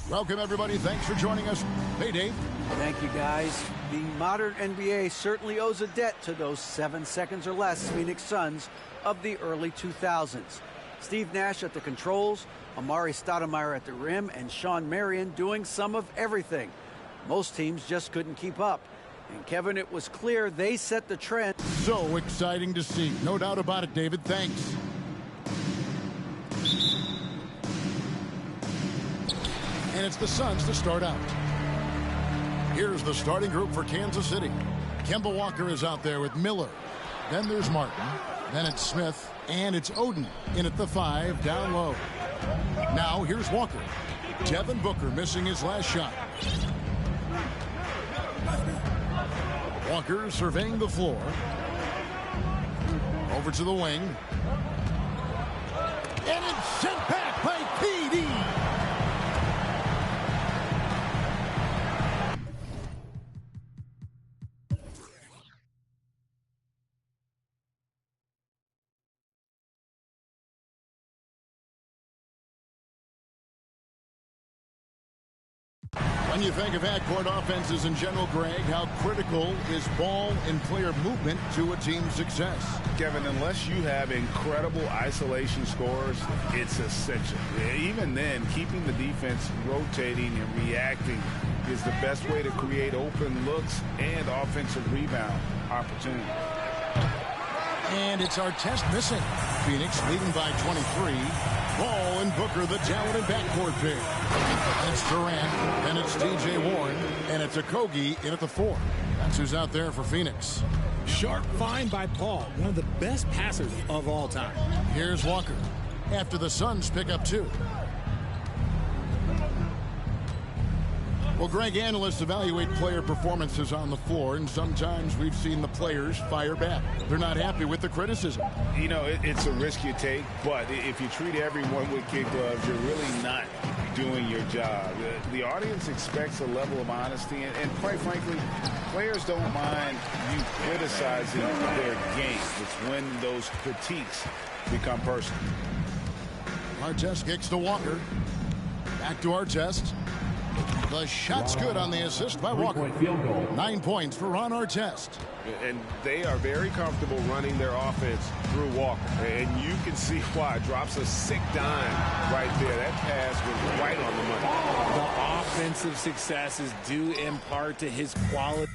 Welcome, everybody. Thanks for joining us. Hey, Dave. Thank you, guys. The modern NBA certainly owes a debt to those 7 seconds or less Phoenix Suns of the early 2000s. Steve Nash at the controls, Amari Stoudemire at the rim, and Sean Marion doing some of everything. Most teams just couldn't keep up. And, Kevin, it was clear they set the trend. So exciting to see. No doubt about it, David. Thanks. And it's the Suns to start out. Here's the starting group for Kansas City. Kemba Walker is out there with Miller. Then there's Martin. Then it's Smith. And it's Oden in at the 5 down low. Now here's Walker. Devin Booker missing his last shot. Walker surveying the floor. Over to the wing. And it's sent back by PD. When you think of half-court offenses in general, Greg, how critical is ball and player movement to a team's success? Kevin, unless you have incredible isolation scores, it's essential. Even then, keeping the defense rotating and reacting is the best way to create open looks and offensive rebound opportunity. And it's Artest missing. Phoenix leading by 23. Ball and Booker, the talented backcourt pair. And it's Durant, and it's T.J. Warren, and it's Okogie in at the 4. That's who's out there for Phoenix. Sharp find by Paul, one of the best passers of all time. Here's Walker after the Suns pick up 2. Well, Greg, analysts evaluate player performances on the floor, and sometimes we've seen the players fire back. They're not happy with the criticism. You know, it's a risk you take, but if you treat everyone with kid gloves, you're really not doing your job. The audience expects a level of honesty, and quite frankly, players don't mind you criticizing their game. It's when those critiques become personal. Artest kicks to Walker. Back to Artest. The shot's good on the assist by Walker. 9 points for Ron Artest. And they are very comfortable running their offense through Walker. And you can see why. Drops a sick dime right there. That pass was right on the money. The offensive success is due in part to his quality.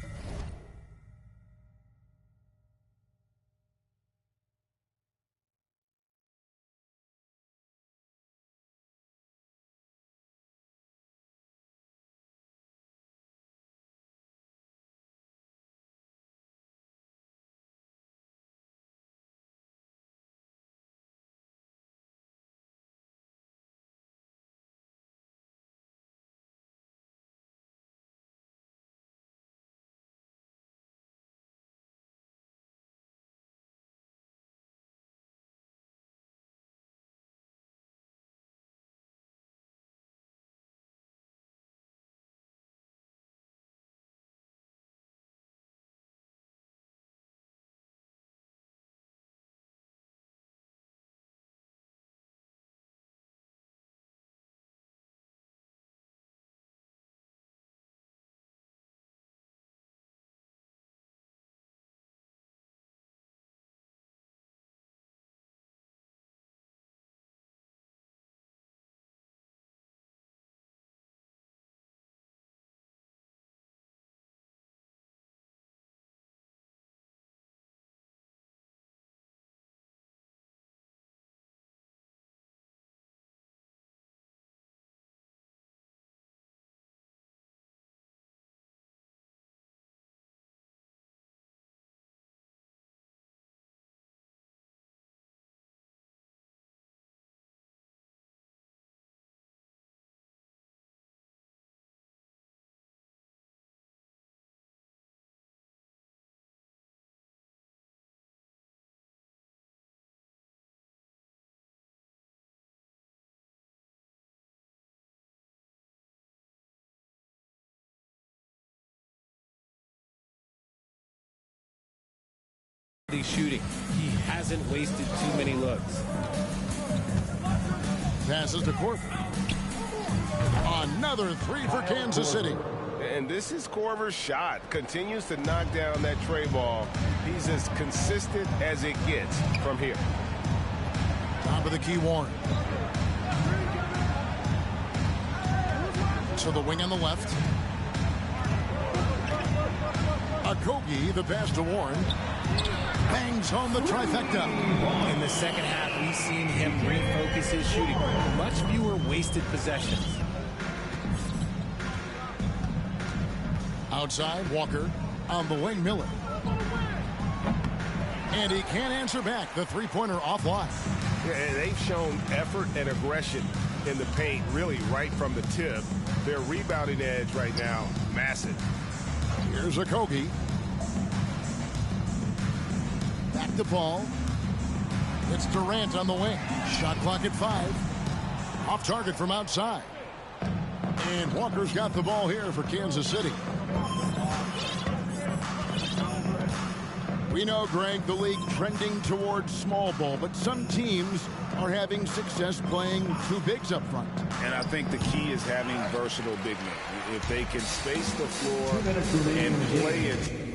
Shooting. He hasn't wasted too many looks. Passes to Korver. On Another three for Kansas City. And this is Korver's shot. Continues to knock down that tray ball. He's as consistent as it gets from here. Top of the key, Warren. To the wing on the left. Okogie, the pass to Warren. Bangs home the trifecta. In the second half, we've seen him refocus his shooting. Much fewer wasted possessions. Outside, Walker. On the wing, Miller. And he can't answer back. The three-pointer offline. Yeah, and they've shown effort and aggression in the paint, really right from the tip. Their rebounding edge right now, massive. Here's Okogie. Back to Paul. It's Durant on the wing. Shot clock at 5. Off target from outside. And Walker's got the ball here for Kansas City. We know, Greg, the league trending towards small ball, but some teams are having success playing two bigs up front. And I think the key is having versatile big men. If they can space the floor and play it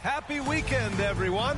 Happy weekend, everyone.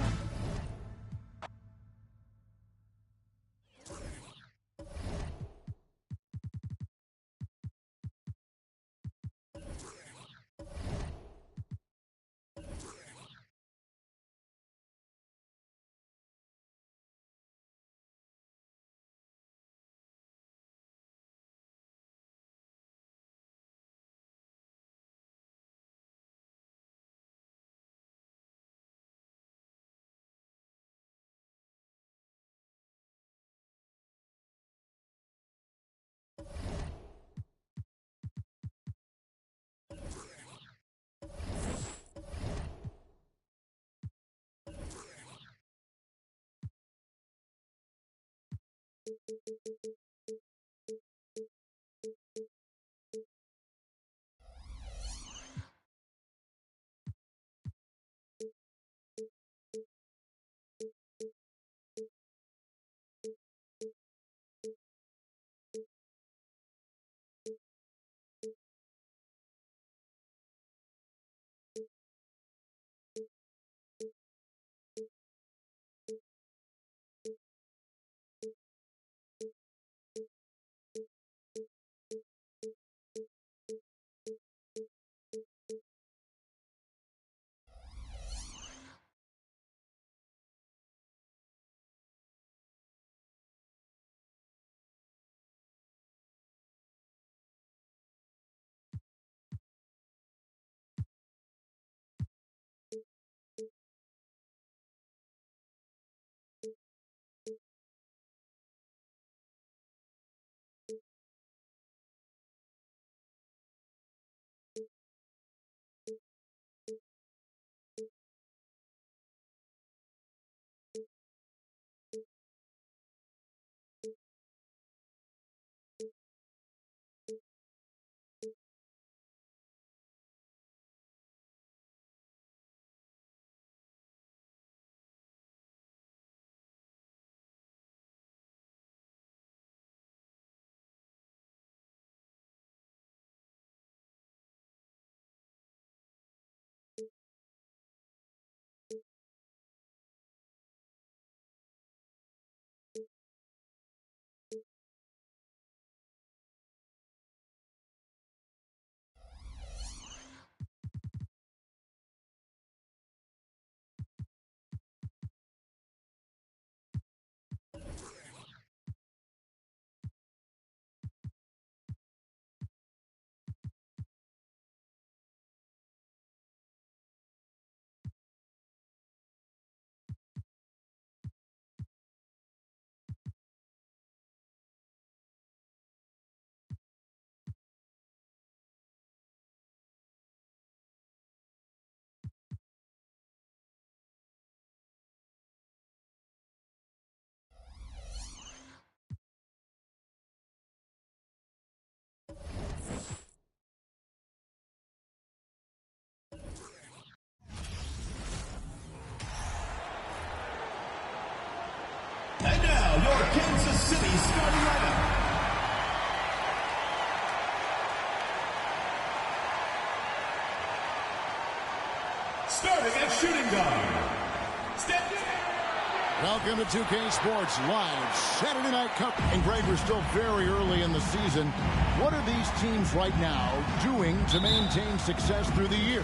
now your Kansas City starting lineup. Starting at shooting guard, Welcome to 2K Sports Live Saturday Night Cup. And Greg, we're still very early in the season. What are these teams right now doing to maintain success through the year?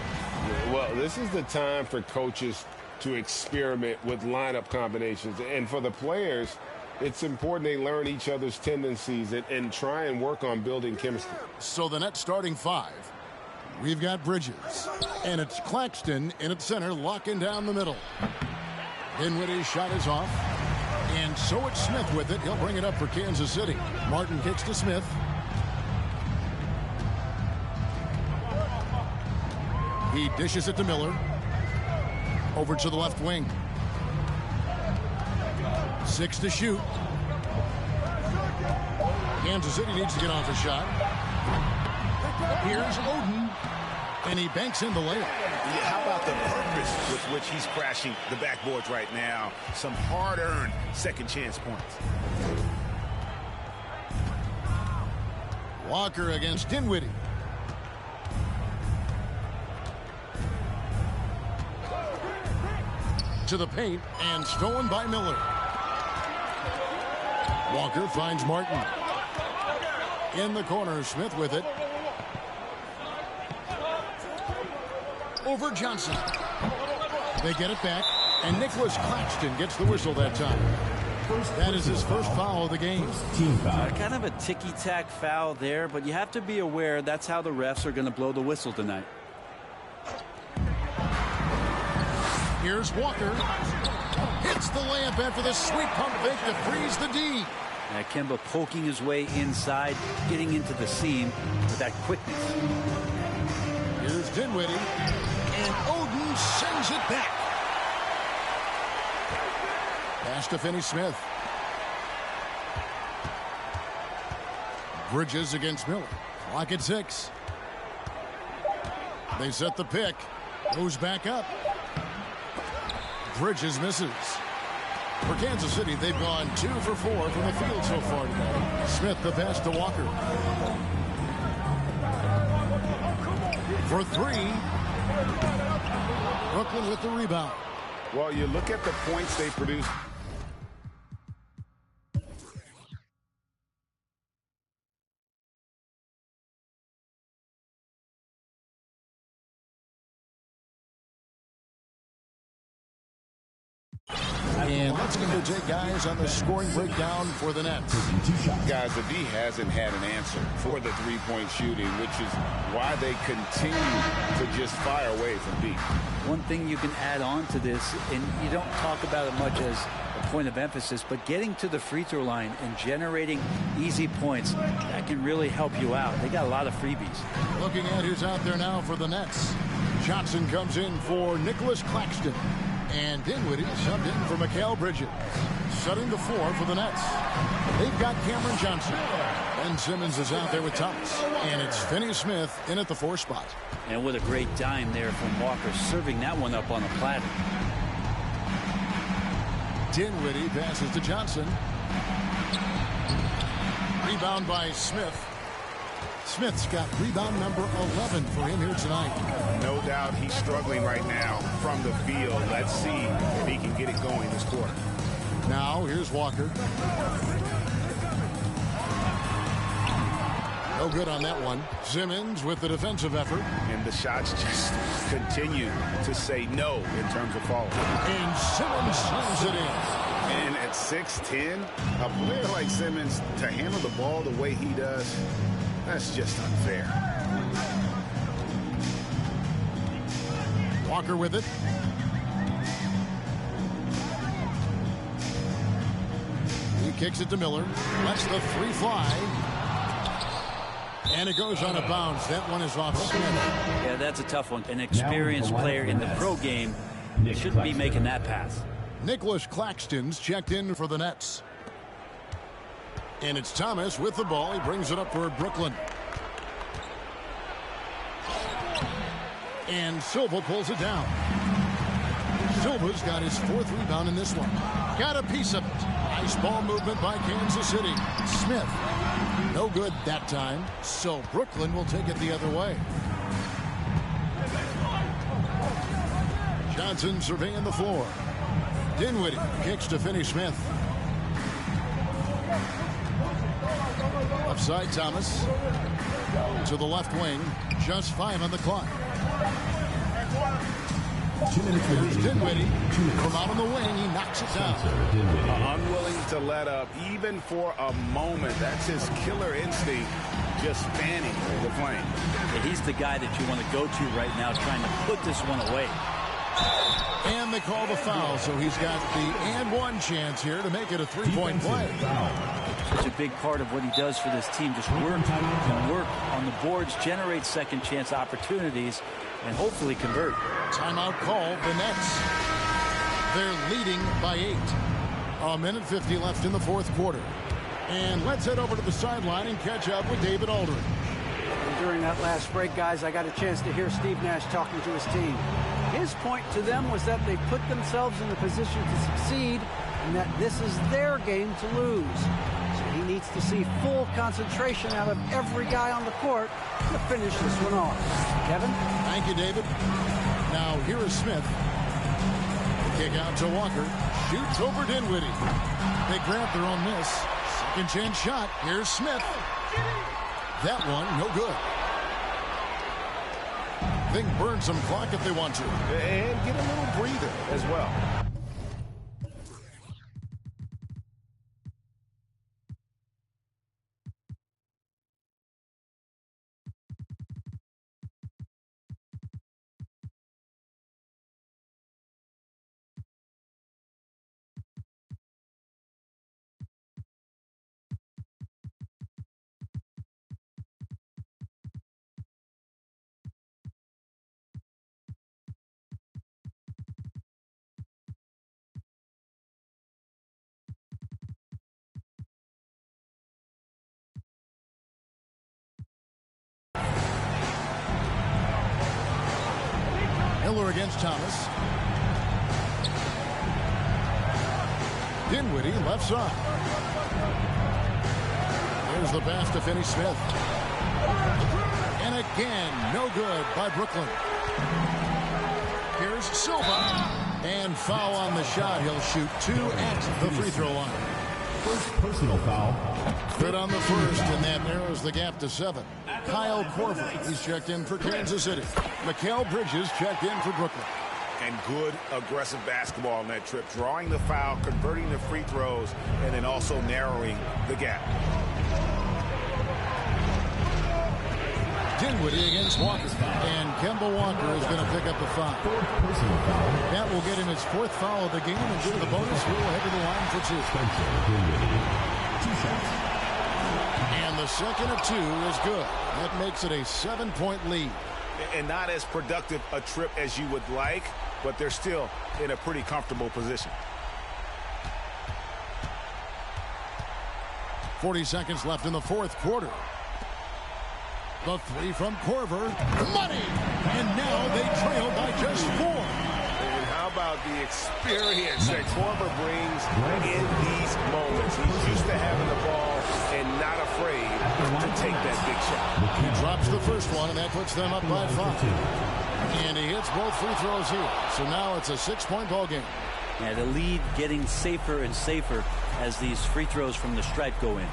Well, this is the time for coaches to experiment with lineup combinations. And for the players, it's important they learn each other's tendencies and try and work on building chemistry. So the net starting five. We've got Bridges. And it's Claxton in at center, locking down the middle. Dinwiddie's shot is off. And so it's Smith with it. He'll bring it up for Kansas City. Martin kicks to Smith. He dishes it to Miller. Over to the left wing. 6 to shoot. Kansas City needs to get off a shot. Here's Oden. And he banks in the layup. Yeah, how about the purpose with which he's crashing the backboards right now? Some hard-earned second chance points. Walker against Dinwiddie. To the paint and stolen by Miller. Walker finds Martin. In the corner, Smith with it. Over Johnson. They get it back, and Nicholas Claxton gets the whistle that time. That is his first foul of the game. Kind of a ticky-tack foul there, but you have to be aware that's how the refs are going to blow the whistle tonight. Here's Walker. Hits the layup after the sweet pump fake to freeze the D. Kemba poking his way inside, getting into the seam with that quickness. Here's Dinwiddie. And Oden sends it back. Pass to Finney-Smith. Bridges against Miller. Clock at 6. They set the pick. Goes back up. Bridges misses. For Kansas City, they've gone 2 for 4 from the field so far today. Smith the pass to Walker. For 3. Brooklyn with the rebound. Well, you look at the points they produced. And let's get to take guys on the scoring breakdown for the Nets. Guys, the D hasn't had an answer for the three-point shooting, which is why they continue to just fire away from deep. One thing you can add on to this, and you don't talk about it much as a point of emphasis, but getting to the free throw line and generating easy points, that can really help you out. They got a lot of freebies. Looking at who's out there now for the Nets. Johnson comes in for Nicholas Claxton. And Dinwiddie subbed in for Mikal Bridges. Setting the floor for the Nets. They've got Cameron Johnson. Ben Simmons is out there with Thomas. And it's Finney-Smith in at the 4 spot. And what a great dime there from Walker, serving that one up on a platter. Dinwiddie passes to Johnson. Rebound by Smith. Smith's got rebound number 11 for him here tonight. No doubt he's struggling right now from the field. Let's see if he can get it going this quarter. Now here's Walker. No good on that one. Simmons with the defensive effort. And the shots just continue to say no in terms of falling. And Simmons slams it in. And at 6'10", a player like Simmons to handle the ball the way he does, that's just unfair. Walker with it. He kicks it to Miller. Lets the 3 fly. And it goes on a bounce. That one is off Smith. Yeah, that's a tough one. An experienced player in the pro game shouldn't be making that pass. Nicholas Claxton's checked in for the Nets. And it's Thomas with the ball. He brings it up for Brooklyn. And Silva pulls it down. Silva's got his 4th rebound in this one. Got a piece of it. Nice ball movement by Kansas City. Smith, no good that time, so Brooklyn will take it the other way. Johnson surveying the floor. Dinwiddie kicks to Finney Smith. Upside Thomas to the left wing. Just 5 on the clock. 2 minutes remaining. Dinwiddie from out on the wing. He knocks it down. Unwilling to let up even for a moment. That's his killer instinct, just fanning the flame. Yeah, he's the guy that you want to go to right now, trying to put this one away. And they call the foul, so he's got the and one chance here to make it a 3-point play. Such a big part of what he does for this team, just work and work on the boards, generate second chance opportunities, and hopefully convert. Timeout call, the Nets. They're leading by 8. A minute 50 left in the fourth quarter. And let's head over to the sideline and catch up with David Aldridge. And during that last break, guys, I got a chance to hear Steve Nash talking to his team. His point to them was that they put themselves in the position to succeed and that this is their game to lose. So he needs to see full concentration out of every guy on the court to finish this one off. Kevin? Thank you, David. Now, here is Smith. Kick out to Walker. Shoots over Dinwiddie. They grab their own miss. Second chance shot. Here's Smith. That one, no good. They can burn some clock if they want to. And get a little breather as well. Miller against Thomas. Dinwiddie left side. There's the pass to Finney Smith. And again, no good by Brooklyn. Here's Silva. And foul on the shot. He'll shoot 2 at the free throw line. First personal foul. Good on the first, and that narrows the gap to 7. Kyle Korver, he's checked in for Kansas City. Mikal Bridges checked in for Brooklyn. And good aggressive basketball on that trip. Drawing the foul, converting the free throws, and then also narrowing the gap. Dinwiddie against Walker. And Kemba Walker is going to pick up the foul. That will get him his 4th foul of the game, and due to the bonus, we'll head to the line for 2. And the second of 2 is good. That makes it a 7-point lead. And not as productive a trip as you would like, but they're still in a pretty comfortable position. 40 seconds left in the fourth quarter. The 3 from Korver. Money! And now they trail by just 4. And how about the experience that Korver brings in these moments? He's used to having the ball and not afraid to take that big shot. He drops the first one, and that puts them up by 5. And he hits both free throws here. So now it's a 6-point ball game. Yeah, the lead getting safer and safer as these free throws from the stripe go in.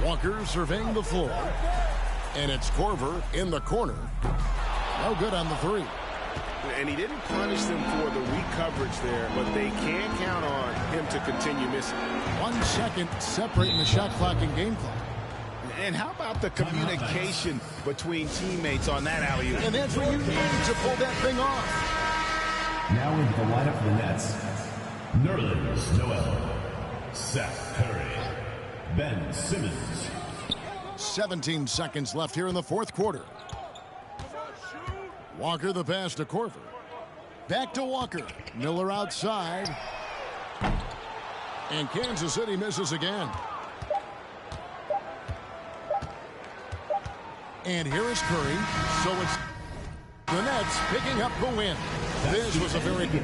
Walker surveying the floor. And it's Korver in the corner. No good on the 3. And he didn't punish them for the weak coverage there, but they can count on him to continue missing. 1 second separating the shot clock and game clock. And how about the communication between teammates on that alley-oop? And that's what you need to pull that thing off. Now into the lineup for the Nets. Nerlens Noel, Seth Curry, Ben Simmons. 17 seconds left here in the fourth quarter. Walker the pass to Korver. Back to Walker. Miller outside. And Kansas City misses again. And here is Curry. So it's the Nets picking up the win. This was a very good.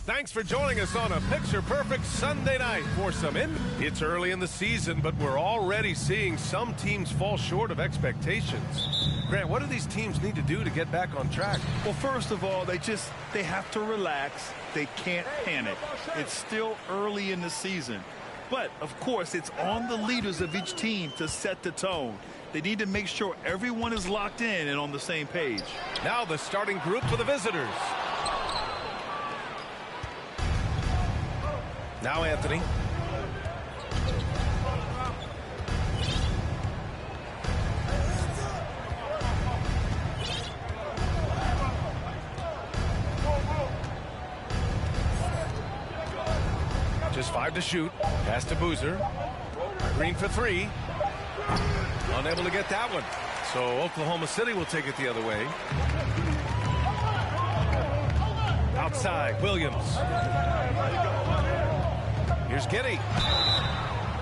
Thanks for joining us on a picture-perfect Sunday night for some It's early in the season, but we're already seeing some teams fall short of expectations. Grant, what do these teams need to do to get back on track? Well, first of all, they have to relax. They can't panic. It's still early in the season. But, of course, it's on the leaders of each team to set the tone. They need to make sure everyone is locked in and on the same page. Now the starting group for the visitors. Now Anthony. Just 5 to shoot. Pass to Boozer. Green for 3. Unable to get that one. So Oklahoma City will take it the other way. Outside, Williams. Here's Giddey.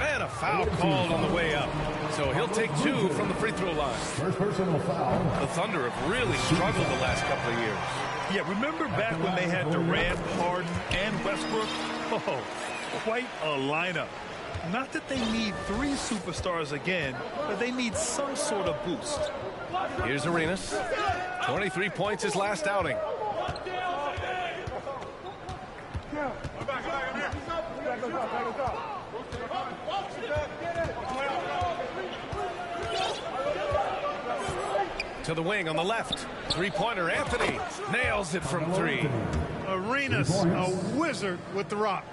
And a foul called on the way up. So he'll take 2 from the free throw line. First personal foul. The Thunder have really struggled the last couple of years. Yeah, remember back when they had Durant, Harden, and Westbrook? Oh, quite a lineup. Not that they need 3 superstars again, but they need some sort of boost. Here's Arenas. 23 points his last outing. To the wing on the left. Three-pointer, Anthony nails it from 3. Arenas, a wizard with the rock.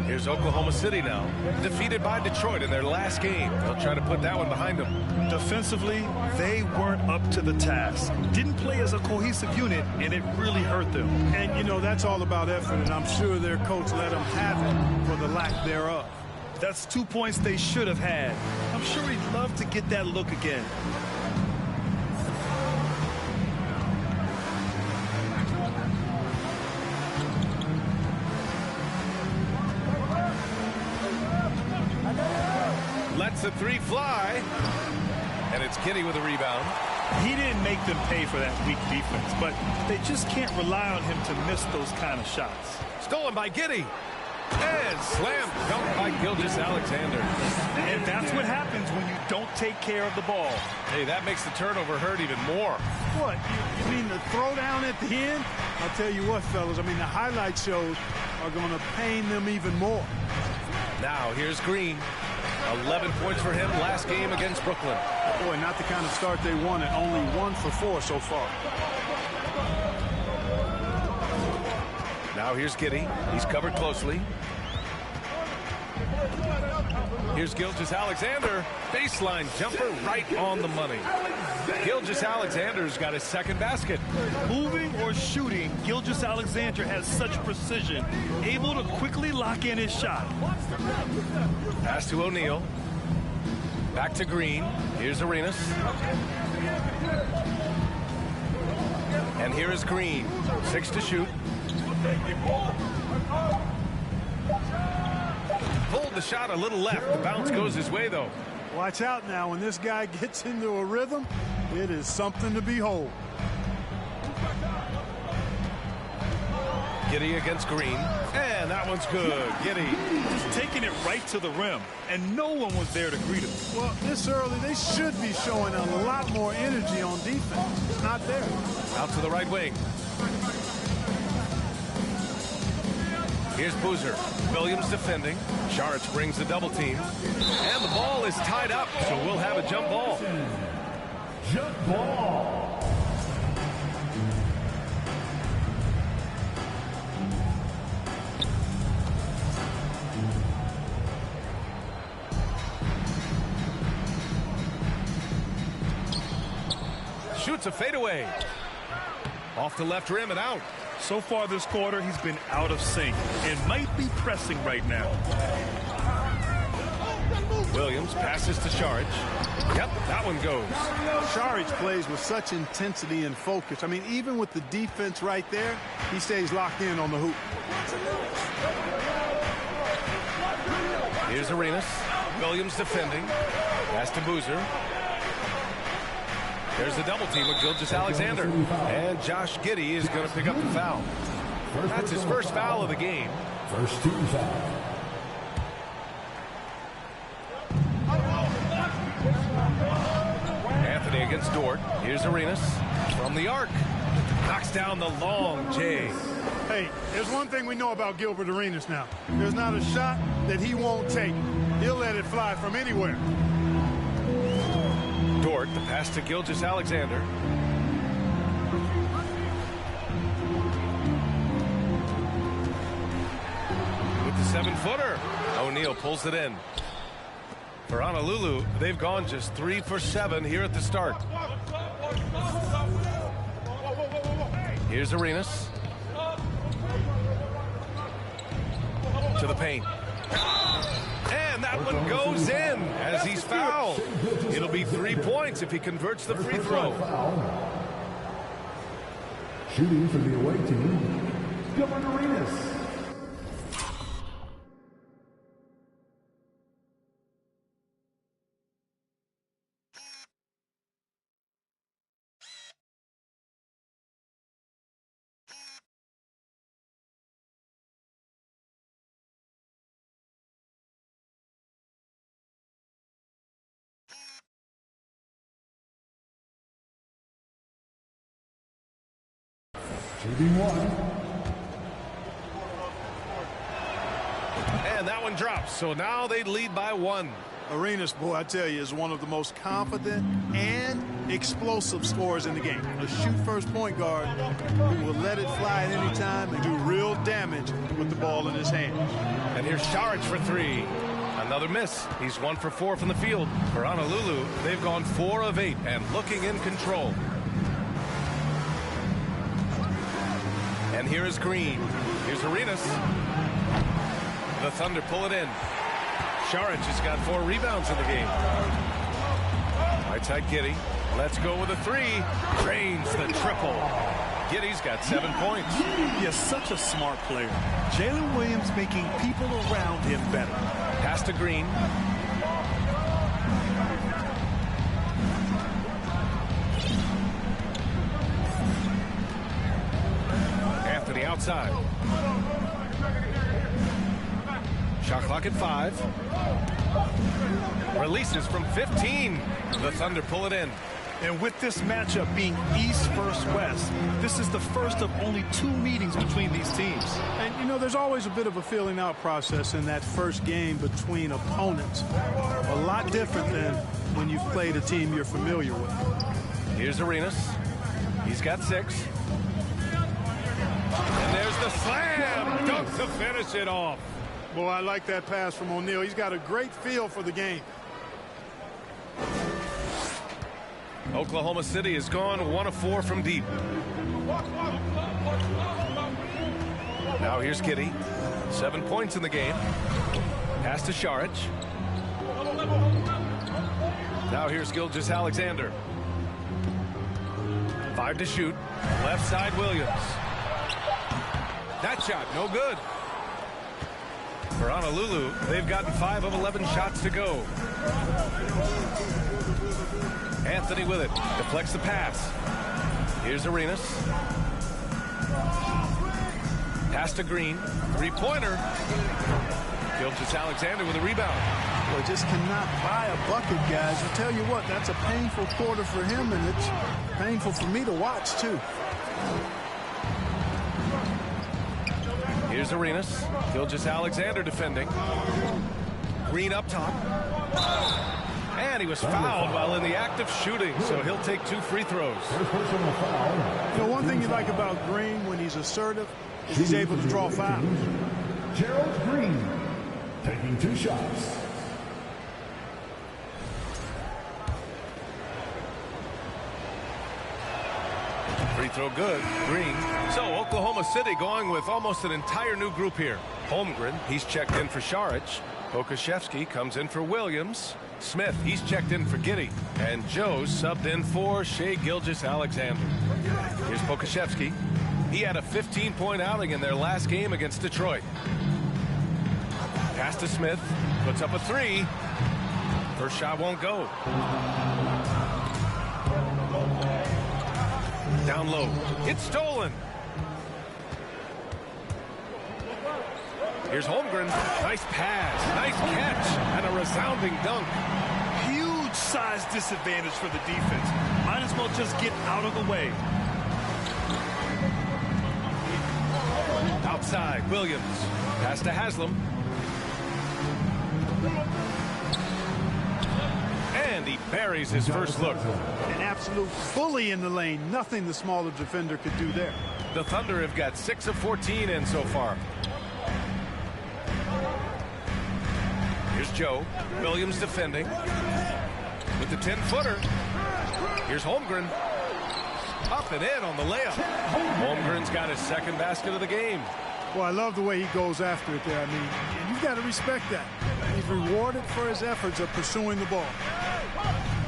Here's Oklahoma City now, defeated by Detroit in their last game. They'll try to put that one behind them. Defensively, they weren't up to the task. Didn't play as a cohesive unit, and it really hurt them. And, you know, that's all about effort, and I'm sure their coach let them have it for the lack thereof. That's 2 points they should have had. I'm sure he'd love to get that look again. Lets the 3 fly. And it's Giddey with a rebound. He didn't make them pay for that weak defense, but they just can't rely on him to miss those kind of shots. Stolen by Giddey. And slam dunk by Gilgeous-Alexander. And that's what happens when you don't take care of the ball. Hey, that makes the turnover hurt even more. What? You mean the throwdown at the end? I'll tell you what, fellas. I mean, the highlight shows are going to pain them even more. Now, here's Green. 11 points for him last game against Brooklyn. Boy, not the kind of start they wanted. Only 1 for 4 so far. Now here's Giddey. He's covered closely. Here's Gilgeous-Alexander. Baseline jumper right on the money. Gilgeous-Alexander's got his second basket. Moving or shooting, Gilgeous-Alexander has such precision, able to quickly lock in his shot. Pass to O'Neal. Back to Green. Here's Arenas. And here is Green. 6 to shoot. Pulled the shot a little left. The bounce goes his way, though. Watch out now. When this guy gets into a rhythm, it is something to behold. Giddey against Green. And that one's good. Giddey. Just taking it right to the rim, and no one was there to greet him. Well, this early, they should be showing a lot more energy on defense. It's not there. Out to the right wing. Here's Boozer. Williams defending. Saric brings the double team. And the ball is tied up, so we'll have a jump ball. Jump ball. Shoots a fadeaway. Off the left rim and out. So far this quarter, he's been out of sync and might be pressing right now. Williams passes to Saric. Yep, that one goes. Saric plays with such intensity and focus. I mean, even with the defense right there, he stays locked in on the hoop. Here's Arenas. Williams defending. Pass to Boozer. There's the double team with Gilgeous-Alexander. And Josh Giddey is going to pick up the foul. That's his first foul of the game. First team foul. Anthony against Dort. Here's Arenas from the arc. Knocks down the long J. Hey, there's one thing we know about Gilbert Arenas now. There's not a shot that he won't take. He'll let it fly from anywhere. Dort, the pass to Gilgeous-Alexander. With the 7-footer. O'Neal pulls it in. For Honolulu, they've gone just 3 for 7 here at the start. Here's Arenas. To the paint. And that one goes in as he's fouled. It'll be 3 points if he converts the free throw. Shooting for the away team, Gilbert Arenas. Shooting one. And that one drops. So now they lead by 1. Arenas, boy, I tell you, is one of the most confident and explosive scorers in the game. A shoot-first point guard who will let it fly at any time and do real damage with the ball in his hand. And here's Saric for 3. Another miss. He's 1 for 4 from the field. For Honolulu, they've gone 4 of 8 and looking in control. And here is Green. Here's Arenas. The Thunder pull it in. Saric has got 4 rebounds in the game. Right side Giddey. Let's go with a 3. Drains the triple. Giddey's got 7 points. He is such a smart player. Jalen Williams making people around him better. Pass to Green. Anthony outside. Shot clock at 5. Releases from 15. The Thunder pull it in. And with this matchup being East versus West, this is the first of only 2 meetings between these teams. And, you know, there's always a bit of a feeling out process in that first game between opponents. A lot different than when you've played a team you're familiar with. Here's Arenas. He's got 6. And there's the slam dunk to finish it off. Boy, I like that pass from O'Neal. He's got a great feel for the game. Oklahoma City has gone 1 of 4 from deep. Now here's Giddey. 7 points in the game. Pass to Šarić. Now here's Gilgeous-Alexander. 5 to shoot. Left side Williams. That shot no good. For Honolulu, they've gotten 5 of 11 shots to go. Anthony with it. Deflects the pass. Here's Arenas. Pass to Green. 3-pointer. Gilgeous-Alexander with a rebound. Well, just cannot buy a bucket, guys. I tell you what, that's a painful quarter for him, and it's painful for me to watch, too. Here's Arenas. Gilgeous-Alexander defending. Green up top. And he was fouled while in the act of shooting, so he'll take 2 free throws. You know, one thing you like about Green when he's assertive is he's able to draw fouls. Gerald Green taking 2 shots. Free throw good. Green. So Oklahoma City going with almost an entire new group here. Holmgren, he's checked in for Šarić. Pokusevski comes in for Williams. Smith, he's checked in for Giddey. And Joe's subbed in for Shai Gilgeous-Alexander. Here's Pokusevski. He had a 15-point outing in their last game against Detroit. Pass to Smith. Puts up a 3. First shot won't go. Down low. It's stolen. Here's Holmgren. Nice pass. Nice catch. And a resounding dunk. Huge size disadvantage for the defense. Might as well just get out of the way. Outside, Williams. Pass to Haslam. And he buries his first look. An absolute bully in the lane. Nothing the smaller defender could do there. The Thunder have got 6 of 14 in so far. Here's Joe. Williams defending. With the 10-footer. Here's Holmgren. Up and in on the layup. Holmgren's got his second basket of the game. Well, I love the way he goes after it there. I mean, you've got to respect that. He's rewarded for his efforts of pursuing the ball.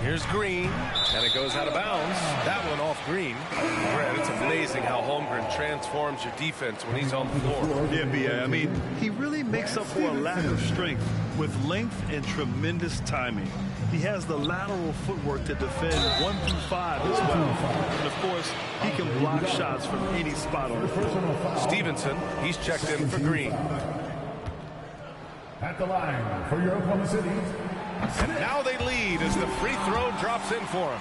Here's Green, and it goes out of bounds. That one off Green. Brad, it's amazing how Holmgren transforms your defense when he's on the floor. Yeah, B.A. I mean, he really makes up for a lack of strength with length and tremendous timing. He has the lateral footwork to defend 1 through 5 as well. And, of course, he can block shots from any spot on the floor. Stevenson, he's checked in for Green. At the line for your Oklahoma City. And now they lead as the free throw drops in for him.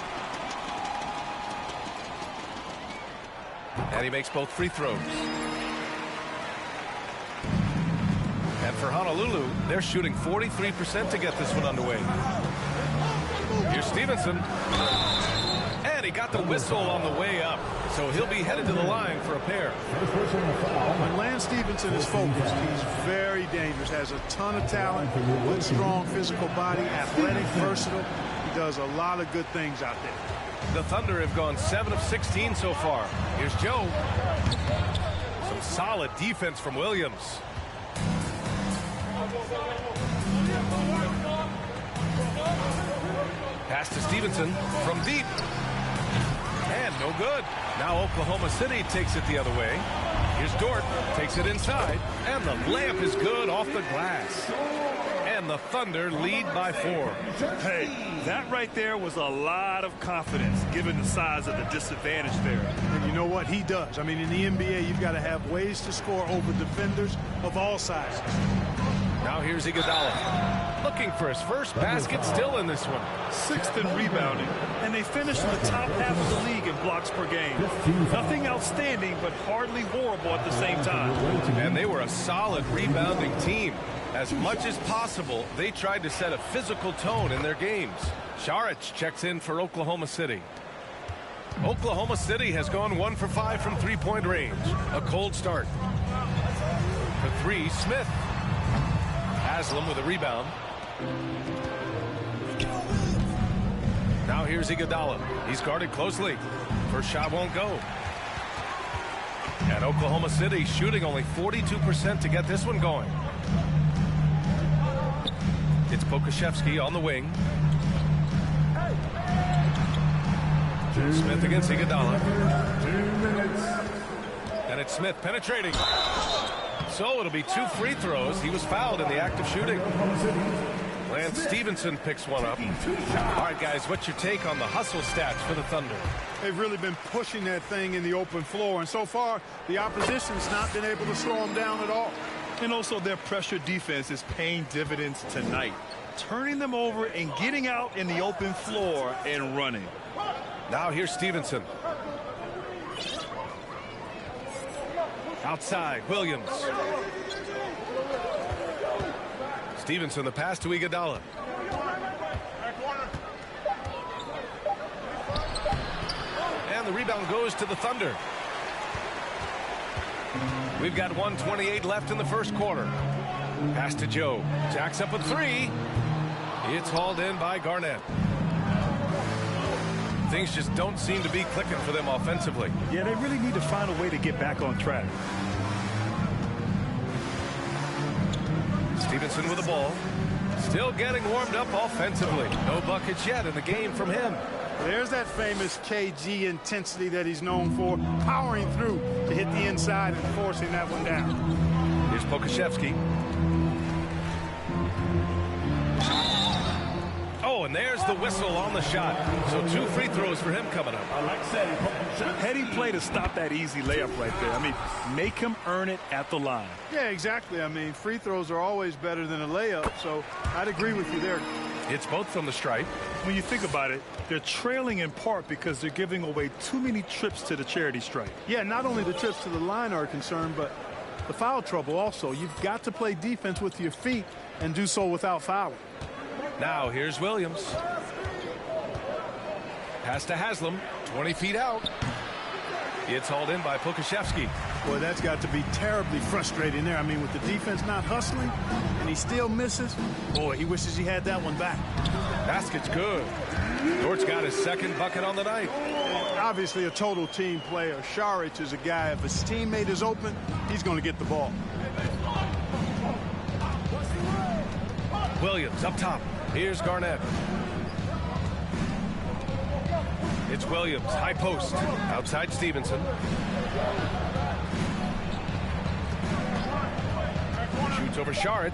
And he makes both free throws. And for Honolulu, they're shooting 43% to get this one underway. Here's Stevenson. And he got the whistle on the way up. So he'll be headed to the line for a pair. When Lance Stevenson is focused, he's very dangerous. Has a ton of talent, good, strong physical body, athletic, versatile. He does a lot of good things out there. The Thunder have gone 7 of 16 so far. Here's Joe. Some solid defense from Williams. Pass to Stevenson from deep. And no good. Now Oklahoma City takes it the other way. Here's Dort. Takes it inside. And the layup is good off the glass. And the Thunder lead by 4. Hey, that right there was a lot of confidence given the size of the disadvantage there. And you know what? He does. I mean, in the NBA, you've got to have ways to score over defenders of all sizes. Now here's Iguodala. Looking for his first basket, still in this one. 6th in rebounding, and they finished in the top half of the league in blocks per game. Nothing outstanding, but hardly horrible at the same time. And they were a solid rebounding team. As much as possible, they tried to set a physical tone in their games. Šarić checks in for Oklahoma City. Oklahoma City has gone 1 for 5 from three-point range. A cold start. For three, Smith. Haslam with a rebound. Now here's Iguodala. He's guarded closely. First shot won't go. And Oklahoma City shooting only 42% to get this one going. It's Pokusevski on the wing. Smith against Iguodala. And it's Smith penetrating. So it'll be 2 free throws. He was fouled in the act of shooting. Lance Stevenson picks one up. All right, guys, what's your take on the hustle stats for the Thunder? They've really been pushing that thing in the open floor, and so far the opposition's not been able to slow them down at all. And also their pressure defense is paying dividends tonight, turning them over and getting out in the open floor and running. Now here's Stevenson. Outside, Williams. Stevenson, the pass to Iguodala. And the rebound goes to the Thunder. We've got 1:28 left in the first quarter. Pass to Joe. Jacks up a three. It's hauled in by Garnett. Things just don't seem to be clicking for them offensively. Yeah, they really need to find a way to get back on track. Stevenson with the ball. Still getting warmed up offensively. No buckets yet in the game from him. There's that famous KG intensity that he's known for, powering through to hit the inside and forcing that one down. Here's Pokusevski. Oh, and there's the whistle on the shot. So 2 free throws for him coming up. Heady play to stop that easy layup right there. I mean, make him earn it at the line. Yeah, exactly. I mean, free throws are always better than a layup, so I'd agree with you there. It's both from the stripe. When you think about it, they're trailing in part because they're giving away too many trips to the charity stripe. Yeah, not only the trips to the line are concerned, but the foul trouble also. You've got to play defense with your feet and do so without fouling. Now here's Williams. Pass to Haslam. 20 feet out. It's hauled in by Pokusevski. Boy, that's got to be terribly frustrating there. I mean, with the defense not hustling and he still misses, boy, he wishes he had that one back. Basket's good. Dort's got his second bucket on the night. Obviously a total team player. Saric is a guy, if his teammate is open, he's going to get the ball. Williams up top. Here's Garnett. It's Williams, high post. Outside Stevenson. Shoots over Saric,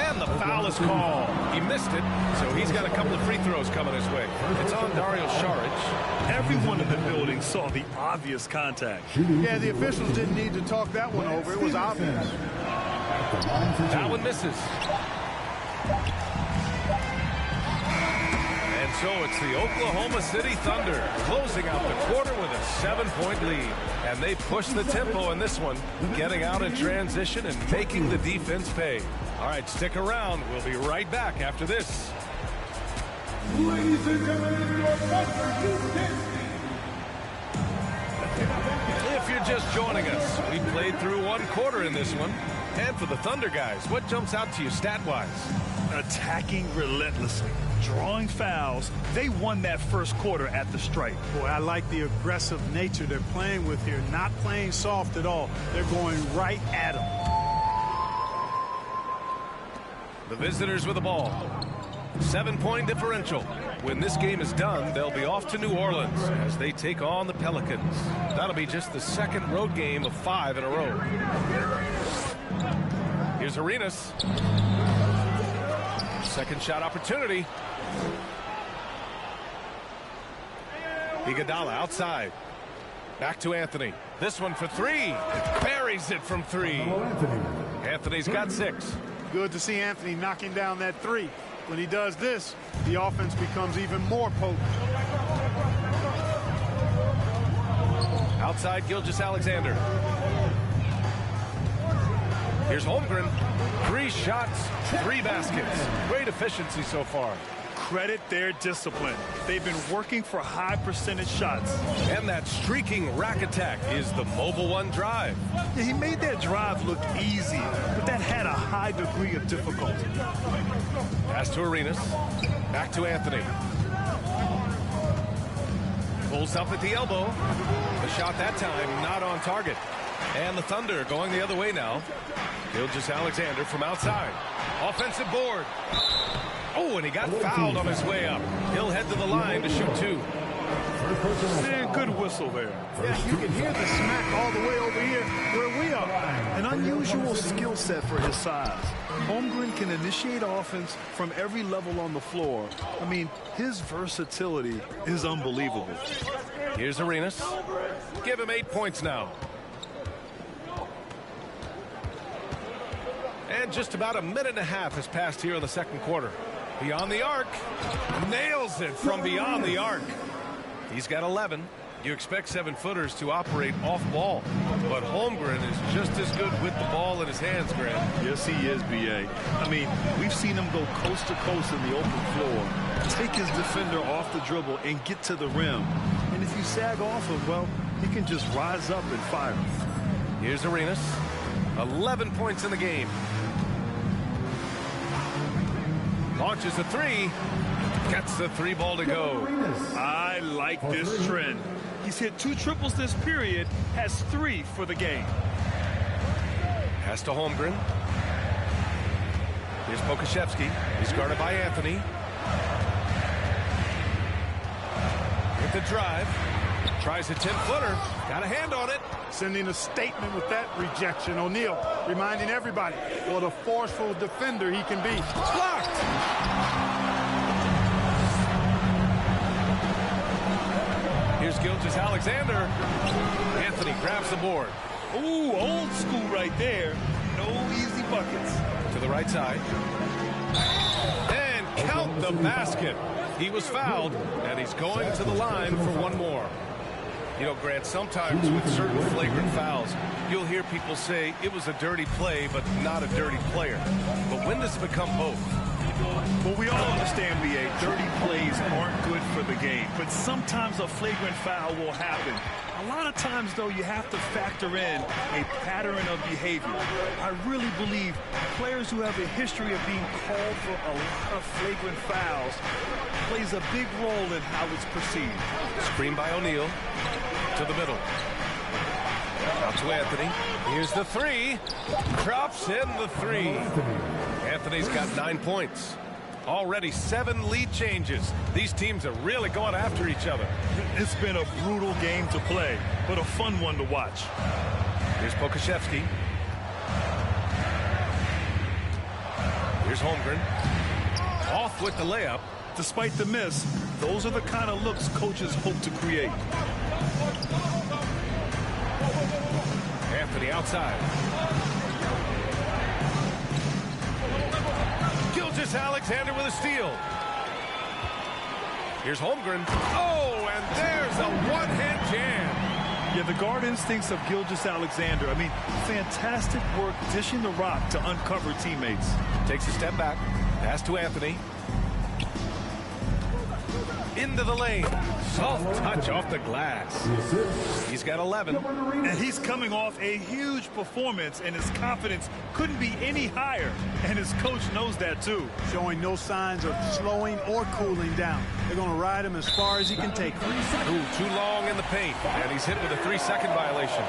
and the foul is called. He missed it, so he's got a couple of free throws coming his way. It's on Dario Saric. Everyone in the building saw the obvious contact. Yeah, the officials didn't need to talk that one over. It was obvious. That one misses. And so it's the Oklahoma City Thunder closing out the quarter with a 7-point lead. And they push the tempo in this one, getting out in transition and making the defense pay. All right, stick around. We'll be right back after this. Ladies and gentlemen, your If you're just joining us, we played through one quarter in this one. And for the Thunder guys, what jumps out to you stat-wise? Attacking relentlessly, drawing fouls. They won that first quarter at the stripe. Boy, I like the aggressive nature they're playing with here. Not playing soft at all. They're going right at them. The visitors with the ball. 7-point differential. When this game is done, they'll be off to New Orleans as they take on the Pelicans. That'll be just the second road game of 5 in a row. Here's Arenas. Second shot opportunity. Iguodala outside. Back to Anthony. This one for 3. Buries it from 3. Anthony's got 6. Good to see Anthony knocking down that 3. When he does this, the offense becomes even more potent. Outside Gilgeous-Alexander. Here's Holmgren. 3 shots, 3 baskets. Great efficiency so far. credit their discipline. They've been working for high percentage shots. And that streaking rack attack is the Mobil 1 drive. Yeah, he made that drive look easy, but that had a high degree of difficulty. Pass to Arenas. Back to Anthony. Pulls up at the elbow. The shot that time not on target. And the Thunder going the other way now. Gilgeous-Alexander from outside. Offensive board. Oh, and he got fouled on his way up. He'll head to the line to shoot 2. Man, good whistle there. Yeah, you can hear the smack all the way over here where we are. An unusual skill set for his size. Holmgren can initiate offense from every level on the floor. I mean, his versatility is unbelievable. Here's Arenas. Give him 8 points now. And just about a minute and a half has passed here in the second quarter. Beyond the arc. Nails it from beyond the arc. He's got 11. You expect 7-footers to operate off ball. But Holmgren is just as good with the ball in his hands, Grant. Yes, he is, B.A. I mean, we've seen him go coast to coast in the open floor, take his defender off the dribble and get to the rim. And if you sag off him, well, he can just rise up and fire. Here's Arenas. 11 points in the game. Launches a 3. Gets the 3 ball to go. I like this trend. He's hit 2 triples this period, has 3 for the game. Pass to Holmgren. Here's Pokusevski. He's guarded by Anthony. With the drive. Tries a 10-footer. Got a hand on it. Sending a statement with that rejection. O'Neal reminding everybody what a forceful defender he can be. Blocked. Here's Gilgeous-Alexander. Anthony grabs the board. Ooh, old school right there. No easy buckets. To the right side. And count the basket. He was fouled, and he's going to the line for 1 more. You know, Grant, sometimes with certain flagrant fouls, you'll hear people say it was a dirty play, but not a dirty player. But when does it become both? Well, we all understand, B.A., dirty plays aren't good for the game, but sometimes a flagrant foul will happen. A lot of times, though, you have to factor in a pattern of behavior. I really believe players who have a history of being called for a lot of flagrant fouls plays a big role in how it's perceived. Screen by O'Neal to the middle. Out to Anthony. Here's the 3. Drops in the 3. Anthony's got 9 points. Already 7 lead changes. These teams are really going after each other. It's been a brutal game to play, but a fun one to watch. Here's Pokusevski. Here's Holmgren. Off with the layup. Despite the miss, those are the kind of looks coaches hope to create. Anthony outside. Gilgeous-Alexander with a steal. Here's Holmgren. Oh, and there's a one-hand jam. Yeah, the guard instincts of Gilgeous-Alexander. I mean, fantastic work dishing the rock to uncover teammates. Takes a step back. Pass to Anthony. Into the lane. Soft touch off the glass. He's got 11. And he's coming off a huge performance, and his confidence couldn't be any higher. And his coach knows that, too. Showing no signs of slowing or cooling down. They're going to ride him as far as he can take him. Ooh, too long in the paint. And he's hit with a 3-second violation.